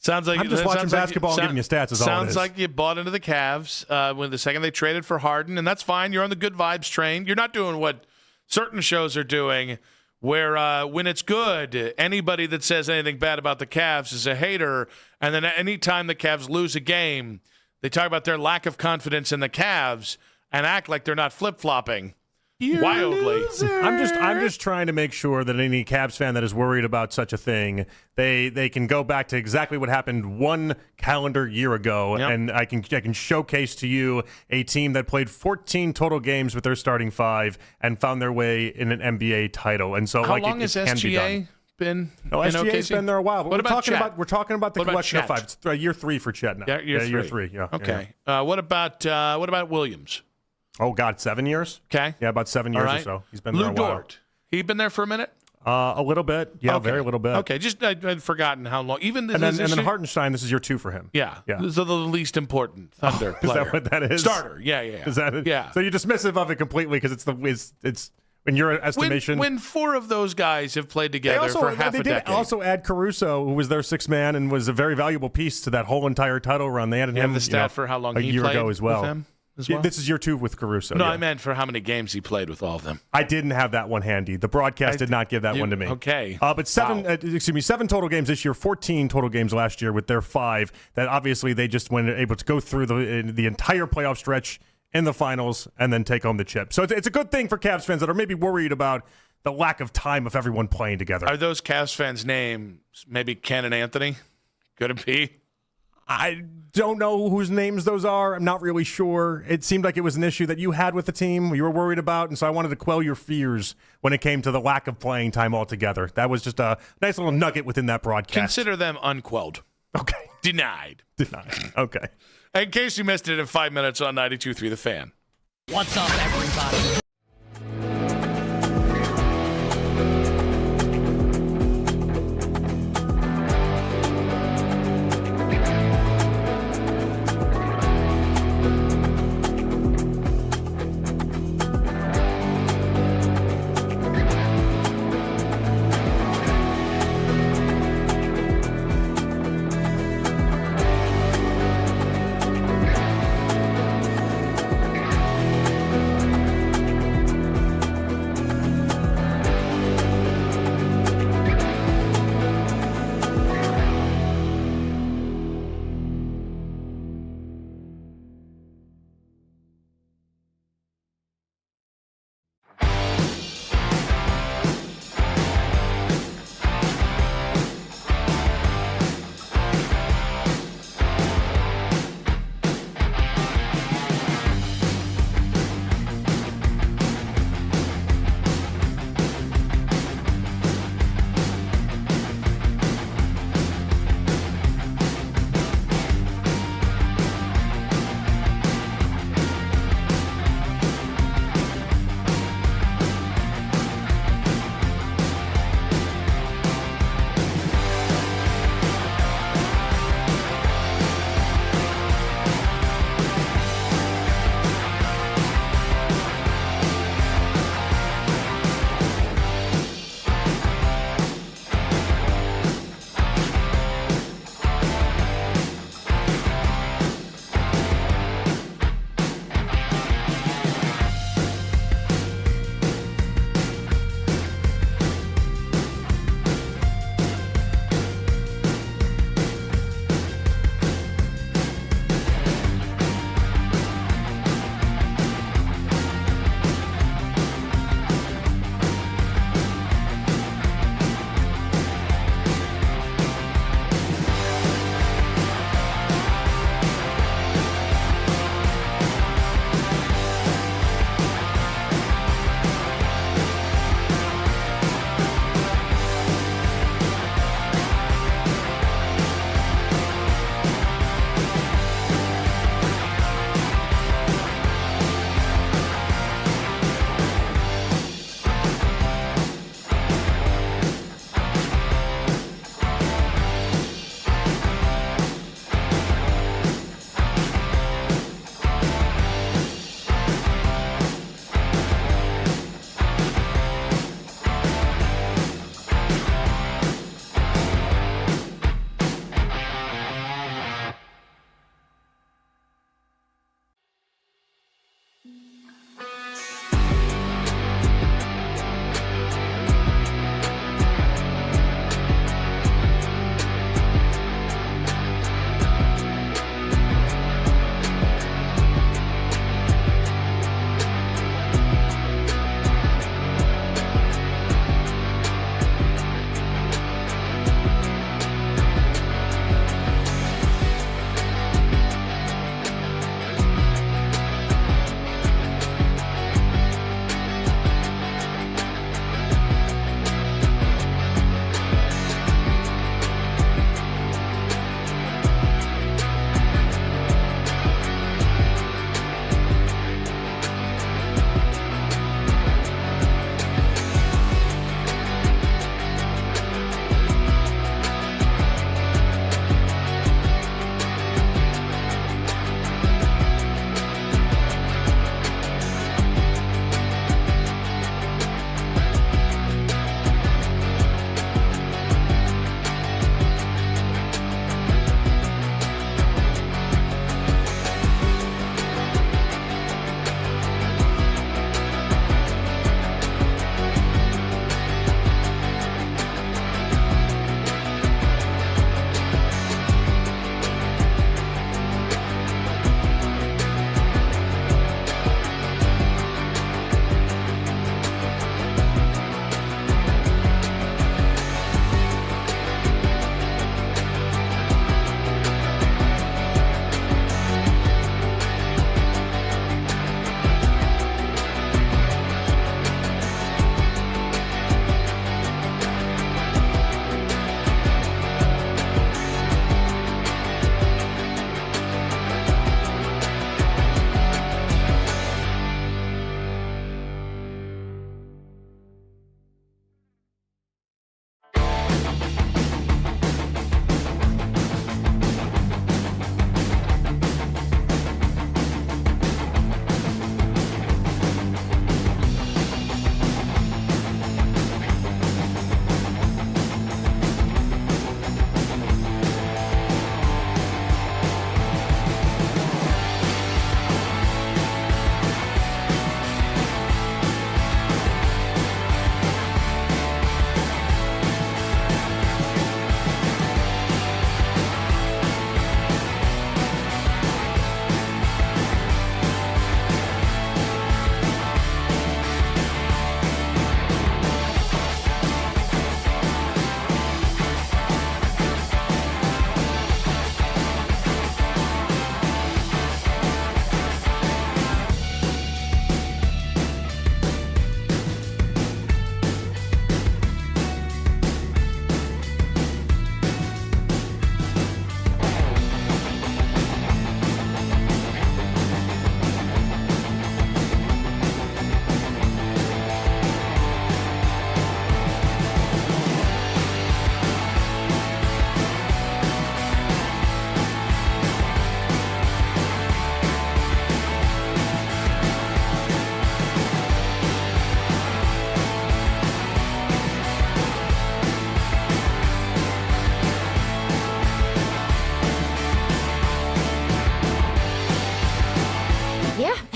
I'm just watching basketball and giving you stats. Sounds like you bought into the Cavs when the second they traded for Harden, and that's fine. You're on the good vibes train. You're not doing what certain shows are doing, where when it's good, anybody that says anything bad about the Cavs is a hater, and then anytime the Cavs lose a game, they talk about their lack of confidence in the Cavs and act like they're not flip-flopping wildly. I'm just trying to make sure that any Cavs fan that is worried about such a thing, they can go back to exactly what happened 1 calendar year ago, and I can showcase to you a team that played 14 total games with their starting 5 and found their way in an NBA title. And so, how long has SGA been? No, SGA's been there a while. We're talking about the collection of 5. It's year 3 for Chet now. Year 3. Yeah. Okay. Yeah. What about Williams? Oh God, 7 years. Okay. Yeah, about 7 years or so. He's been there a while. Dort. He been there for a minute. A little bit. Yeah, okay. Very little bit. Okay. Just I'd forgotten how long. Even this, and then Hartenstein. This is year 2 for him. Yeah. So the least important Thunder player. Is that what that is? Starter. Yeah. Is that it? Yeah. So you're dismissive of it completely because it's. In your estimation, when 4 of those guys have played together for half a decade. They did also add Caruso, who was their 6th man and was a very valuable piece to that whole entire title run. They added him the stat for how long a he year played ago as well. With them as well? This is year 2 with Caruso. No, I meant for how many games he played with all of them. I didn't have that one handy. The broadcast did not give that one to me. Okay, but 7 total games this year, 14 total games last year with their 5. That obviously they just were able to go through the entire playoff stretch in the finals and then take home the chip. So it's a good thing for Cavs fans that are maybe worried about the lack of time of everyone playing together. Are those Cavs fans' names maybe Ken and Anthony? Could it be? I don't know whose names those are. I'm not really sure. It seemed like it was an issue that you had with the team, you were worried about, and so I wanted to quell your fears when it came to the lack of playing time altogether. That was just a nice little nugget within that broadcast. Consider them unquelled. Okay. Denied. Okay. In case you missed it in 5 minutes on 92.3 The Fan. What's up, everybody?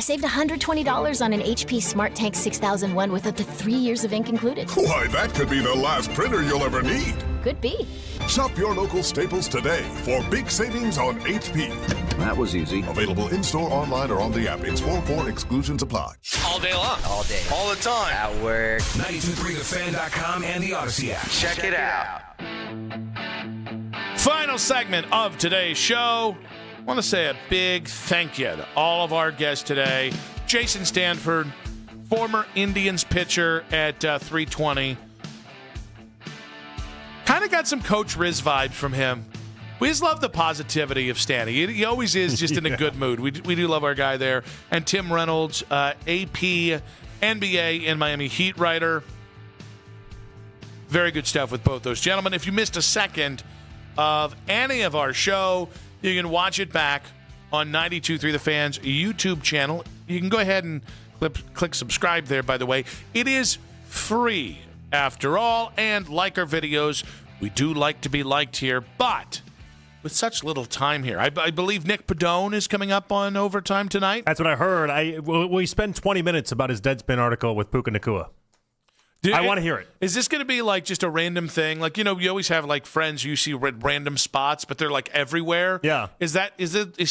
saved $120 on an HP Smart Tank 6001 with up to 3 years of ink included. Why, that could be the last printer you'll ever need. Could be. Shop your local Staples today for big savings on HP. That was easy. Available in-store, online, or on the app. It's 4-4 exclusions apply. All day long. All day. All the time. At work. 923thefan.com and the Odyssey app. Check it out. Final segment of today's show. I want to say a big thank you to all of our guests today. Jason Stanford, former Indians pitcher at 320. Kind of got some Coach Riz vibes from him. We just love the positivity of Stanny. He always is just in a good mood. We do love our guy there. And Tim Reynolds, AP, NBA, and Miami Heat writer. Very good stuff with both those gentlemen. If you missed a second of any of our show, you can watch it back on 92.3 The Fan's YouTube channel. You can go ahead and click subscribe there, by the way. It is free after all, and like our videos, we do like to be liked here, but with such little time here. I believe Nick Padone is coming up on Overtime tonight. That's what I heard. We spent 20 minutes about his Deadspin article with Puka Nacua. I want to hear it. Is this going to be like just a random thing? Like, you know, you always have like friends you see random spots, but they're like everywhere. Yeah. Is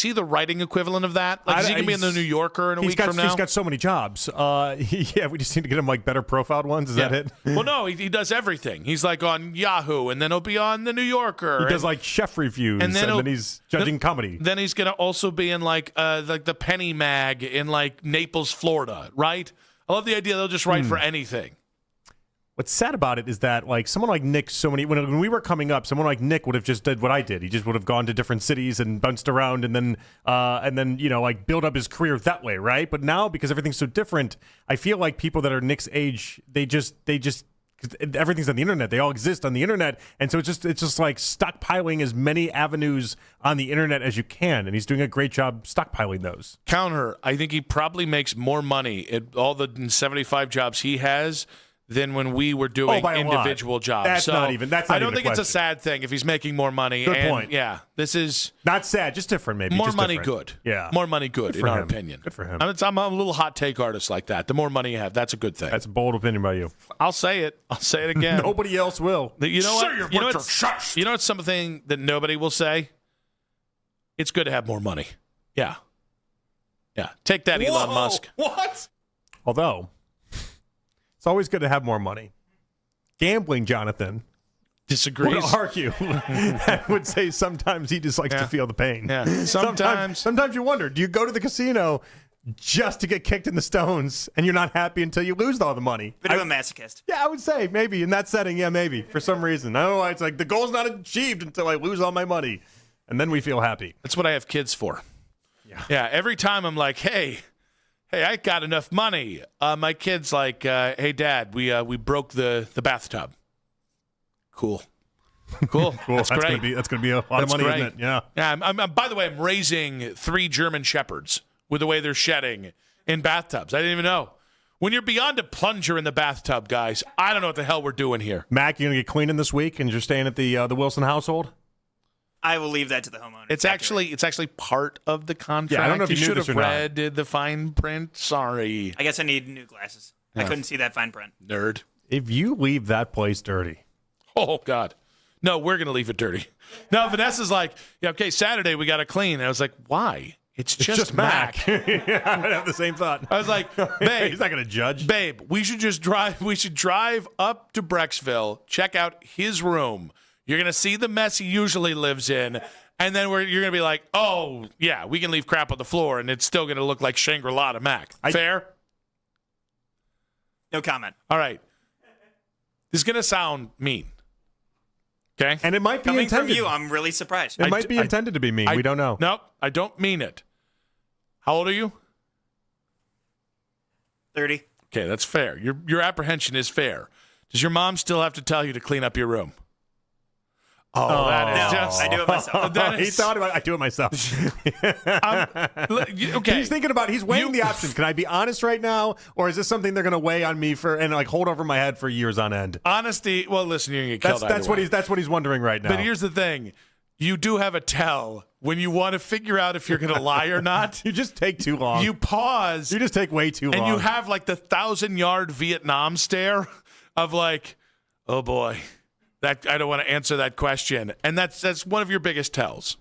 he the writing equivalent of that? Like, is he going to be in the New Yorker in a week from now? He's got so many jobs. Yeah, we just need to get him like better profiled ones. Is that it? Well, no, he does everything. He's like on Yahoo, and then he'll be on the New Yorker. He does like chef reviews, and then he's judging comedy. Then he's going to also be in like the Penny Mag in like Naples, Florida, right? I love the idea they'll just write for anything. What's sad about it is that, like, someone like Nick, when we were coming up, someone like Nick would have just did what I did. He just would have gone to different cities and bounced around, and then you know, like, build up his career that way, right? But now, because everything's so different, I feel like people that are Nick's age, they just everything's on the internet. They all exist on the internet, and so it's just like stockpiling as many avenues on the internet as you can, and he's doing a great job stockpiling those. Counter, I think he probably makes more money at all the 75 jobs he has than when we were doing individual jobs. I don't think it's a sad thing if he's making more money. Good point. Yeah, this is not sad, just different, maybe. More just money, different. good. Yeah, more money, good in our opinion. Good for him. I'm a little hot take artist like that. The more money you have, that's a good thing. That's a bold opinion by you. I'll say it. I'll say it again. Nobody else will. You know what? You know what's something that nobody will say? It's good to have more money. Yeah. Take that, Elon Musk. What? Although, it's always good to have more money. Gambling, Jonathan, disagrees. Would argue. I would say sometimes he just likes to feel the pain. Yeah. Sometimes you wonder, do you go to the casino just to get kicked in the stones and you're not happy until you lose all the money? Bit of a masochist. Yeah, I would say maybe in that setting, maybe for some reason. I don't know why it's like the goal's not achieved until I lose all my money. And then we feel happy. That's what I have kids for. Yeah. Every time I'm like, hey, I got enough money. My kid's like, hey, Dad, we broke the bathtub. Cool. That's great. That's gonna be a lot of money, great. isn't it? Yeah. I'm by the way, I'm raising 3 German Shepherds with the way they're shedding in bathtubs. I didn't even know. When you're beyond a plunger in the bathtub, guys, I don't know what the hell we're doing here. Mac, you gonna get cleaning this week, and you're staying at the Wilson household? I will leave that to the homeowner. It's actually part of the contract. Yeah, I don't know if you should knew this have or read the fine print. Sorry. I guess I need new glasses. I couldn't see that fine print. Nerd. If you leave that place dirty. Oh, God. No, we're going to leave it dirty. No, Vanessa's like, okay, Saturday we got to clean. And I was like, why? It's just Mac. Yeah, I have the same thought. I was like, babe. He's not going to judge. Babe, we should drive up to Brecksville, check out his room. You're going to see the mess he usually lives in, and then you're going to be like, oh, yeah, we can leave crap on the floor, and it's still going to look like Shangri-La to Mac. Fair? No comment. All right. This is going to sound mean. Okay? And it might be Coming intended. from you, I'm really surprised. It might be intended to be mean. We don't know. Nope, I don't mean it. How old are you? 30. Okay, that's fair. Your apprehension is fair. Does your mom still have to tell you to clean up your room? Oh, that is just... I do it myself. He thought about it. I do it myself. Okay. He's thinking about he's weighing the options. Can I be honest right now? Or is this something they're going to weigh on me and like hold over my head for years on end? Honesty, well, listen, you're going to get killed That's what he's wondering right now. But here's the thing. you do have a tell when you want to figure out if you're going to lie or not. You just take too long. You pause. You just take way too long. And you have like the 1,000-yard Vietnam stare of like, oh boy, that I don't want to answer that question. And that's one of your biggest tells.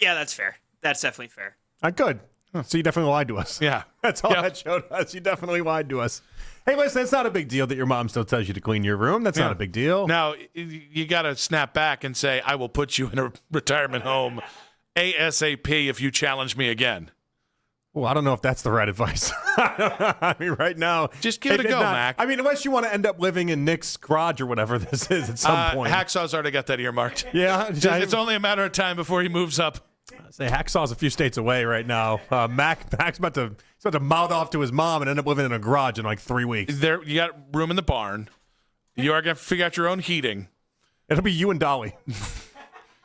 Yeah, that's fair. That's definitely fair. Good. So you definitely lied to us. Yeah. That's all that showed us. You definitely lied to us. Hey, listen, it's not a big deal that your mom still tells you to clean your room. That's not a big deal. Now, you got to snap back and say, I will put you in a retirement home ASAP if you challenge me again. Well, I don't know if that's the right advice. I mean, right now. Just give it a go, Mac. I mean, unless you want to end up living in Nick's garage or whatever this is at some point. Hacksaw's already got that earmarked. Yeah. It's only a matter of time before he moves up. Say Hacksaw's a few states away right now. Mac's about to mouth off to his mom and end up living in a garage in like 3 weeks. You got room in the barn. You are going to figure out your own heating. It'll be you and Dolly.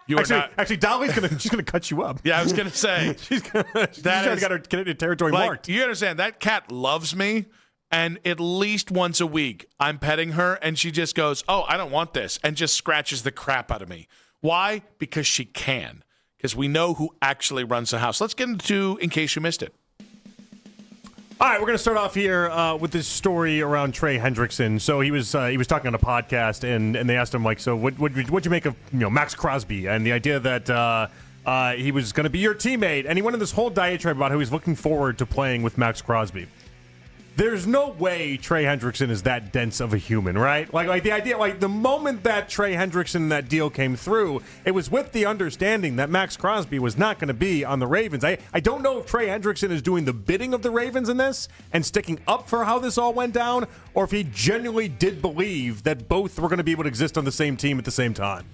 Actually, Dolly's she's gonna cut you up. Yeah, I was gonna say she's got her Canadian territory marked. You understand that cat loves me, and at least once a week I'm petting her, and she just goes, "Oh, I don't want this," and just scratches the crap out of me. Why? Because she can. Because we know who actually runs the house. Let's get into In Case You Missed It. All right, we're going to start off here with this story around Trey Hendrickson. So he was talking on a podcast, and they asked him, like, so what'd you make of Max Crosby and the idea that he was going to be your teammate? And he went in this whole diatribe about how he's looking forward to playing with Max Crosby. There's no way Trey Hendrickson is that dense of a human, right? Like the idea, like the moment that Trey Hendrickson, that deal came through, it was with the understanding that Max Crosby was not going to be on the Ravens. I don't know if Trey Hendrickson is doing the bidding of the Ravens in this and sticking up for how this all went down, or if he genuinely did believe that both were going to be able to exist on the same team at the same time.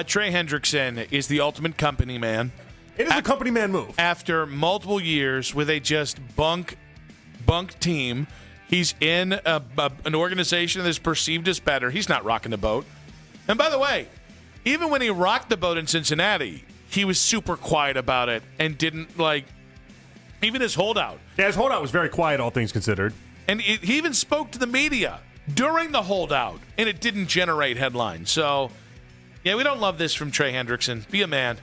Trey Hendrickson is the ultimate company man. It is a company man move. After multiple years with a just bunk team, he's in an organization that's perceived as better. He's not rocking the boat. And by the way, even when he rocked the boat in Cincinnati, he was super quiet about it and didn't even his holdout. Yeah, his holdout was very quiet, all things considered. And he even spoke to the media during the holdout, and it didn't generate headlines. So, yeah, we don't love this from Trey Hendrickson. Be a man,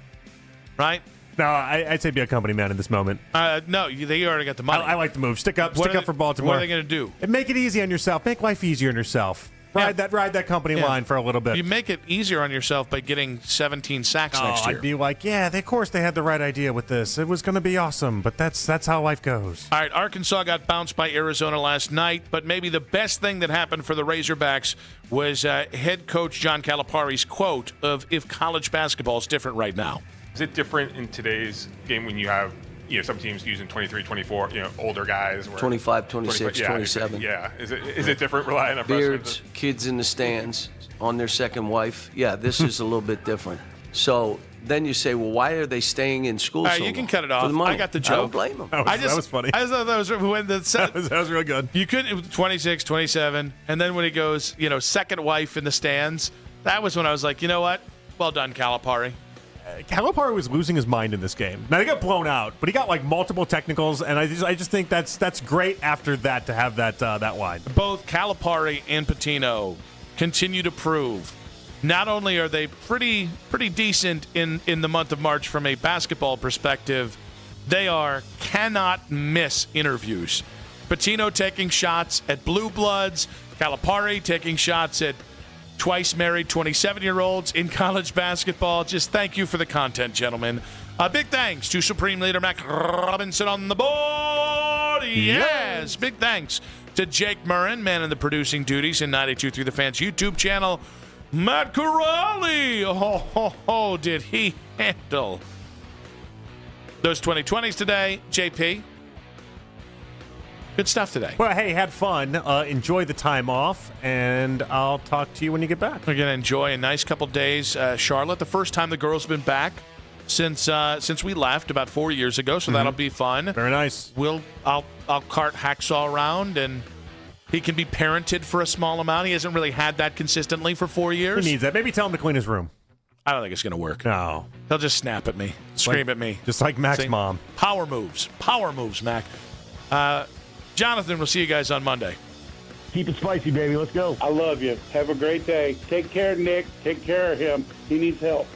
right? No, I'd say be a company man in this moment. No, they already got the money. I like the move. Stick up for Baltimore. What are they going to do? And make it easy on yourself. Make life easier on yourself. Ride that company line for a little bit. You make it easier on yourself by getting 17 sacks next year. I'd be like, yeah, of course they had the right idea with this. It was going to be awesome, but that's how life goes. All right, Arkansas got bounced by Arizona last night, but maybe the best thing that happened for the Razorbacks was head coach John Calipari's quote of, if college basketball is different right now. Is it different in today's game when you have some teams using 23, 24, older guys? 25, 26, 27. Yeah. Is it different relying on beards, kids in the stands, on their second wife? Yeah, this is a little bit different. So then you say, well, why are they staying in school so long? You can cut it off. For the money. I got the joke. I don't blame them. That was funny. I thought that was when that was really good. You could 26, 27, and then when he goes, second wife in the stands, that was when I was like, you know what? Well done, Calipari. Calipari was losing his mind in this game. Now, they got blown out, but he got multiple technicals, and I just think that's great after that to have that line. Both Calipari and Pitino continue to prove not only are they pretty decent in the month of March from a basketball perspective, they are cannot miss interviews. Pitino taking shots at Blue Bloods, Calipari taking shots at twice married 27-year-olds in college basketball. Just thank you for the content, gentlemen. Big thanks to Supreme Leader Mac Robinson on the board. Yes. Big thanks to Jake Murrin, man in the producing duties in 92.3 The Fans YouTube channel. Matt Corrali. Oh, did he handle those 2020s today, JP? Good stuff today. Well, hey, had fun. Enjoy the time off, and I'll talk to you when you get back. We're going to enjoy a nice couple days. Charlotte, the first time the girls have been back since we left about 4 years ago, so that'll be fun. Very nice. I'll cart Hacksaw around, and he can be parented for a small amount. He hasn't really had that consistently for 4 years. He needs that. Maybe tell him to clean his room. I don't think it's going to work. No. He'll just snap at me, scream at me. Just like Mac's mom. Power moves, Mac. Jonathan, we'll see you guys on Monday. Keep it spicy, baby. Let's go. I love you. Have a great day. Take care, Nick. Take care of him. He needs help.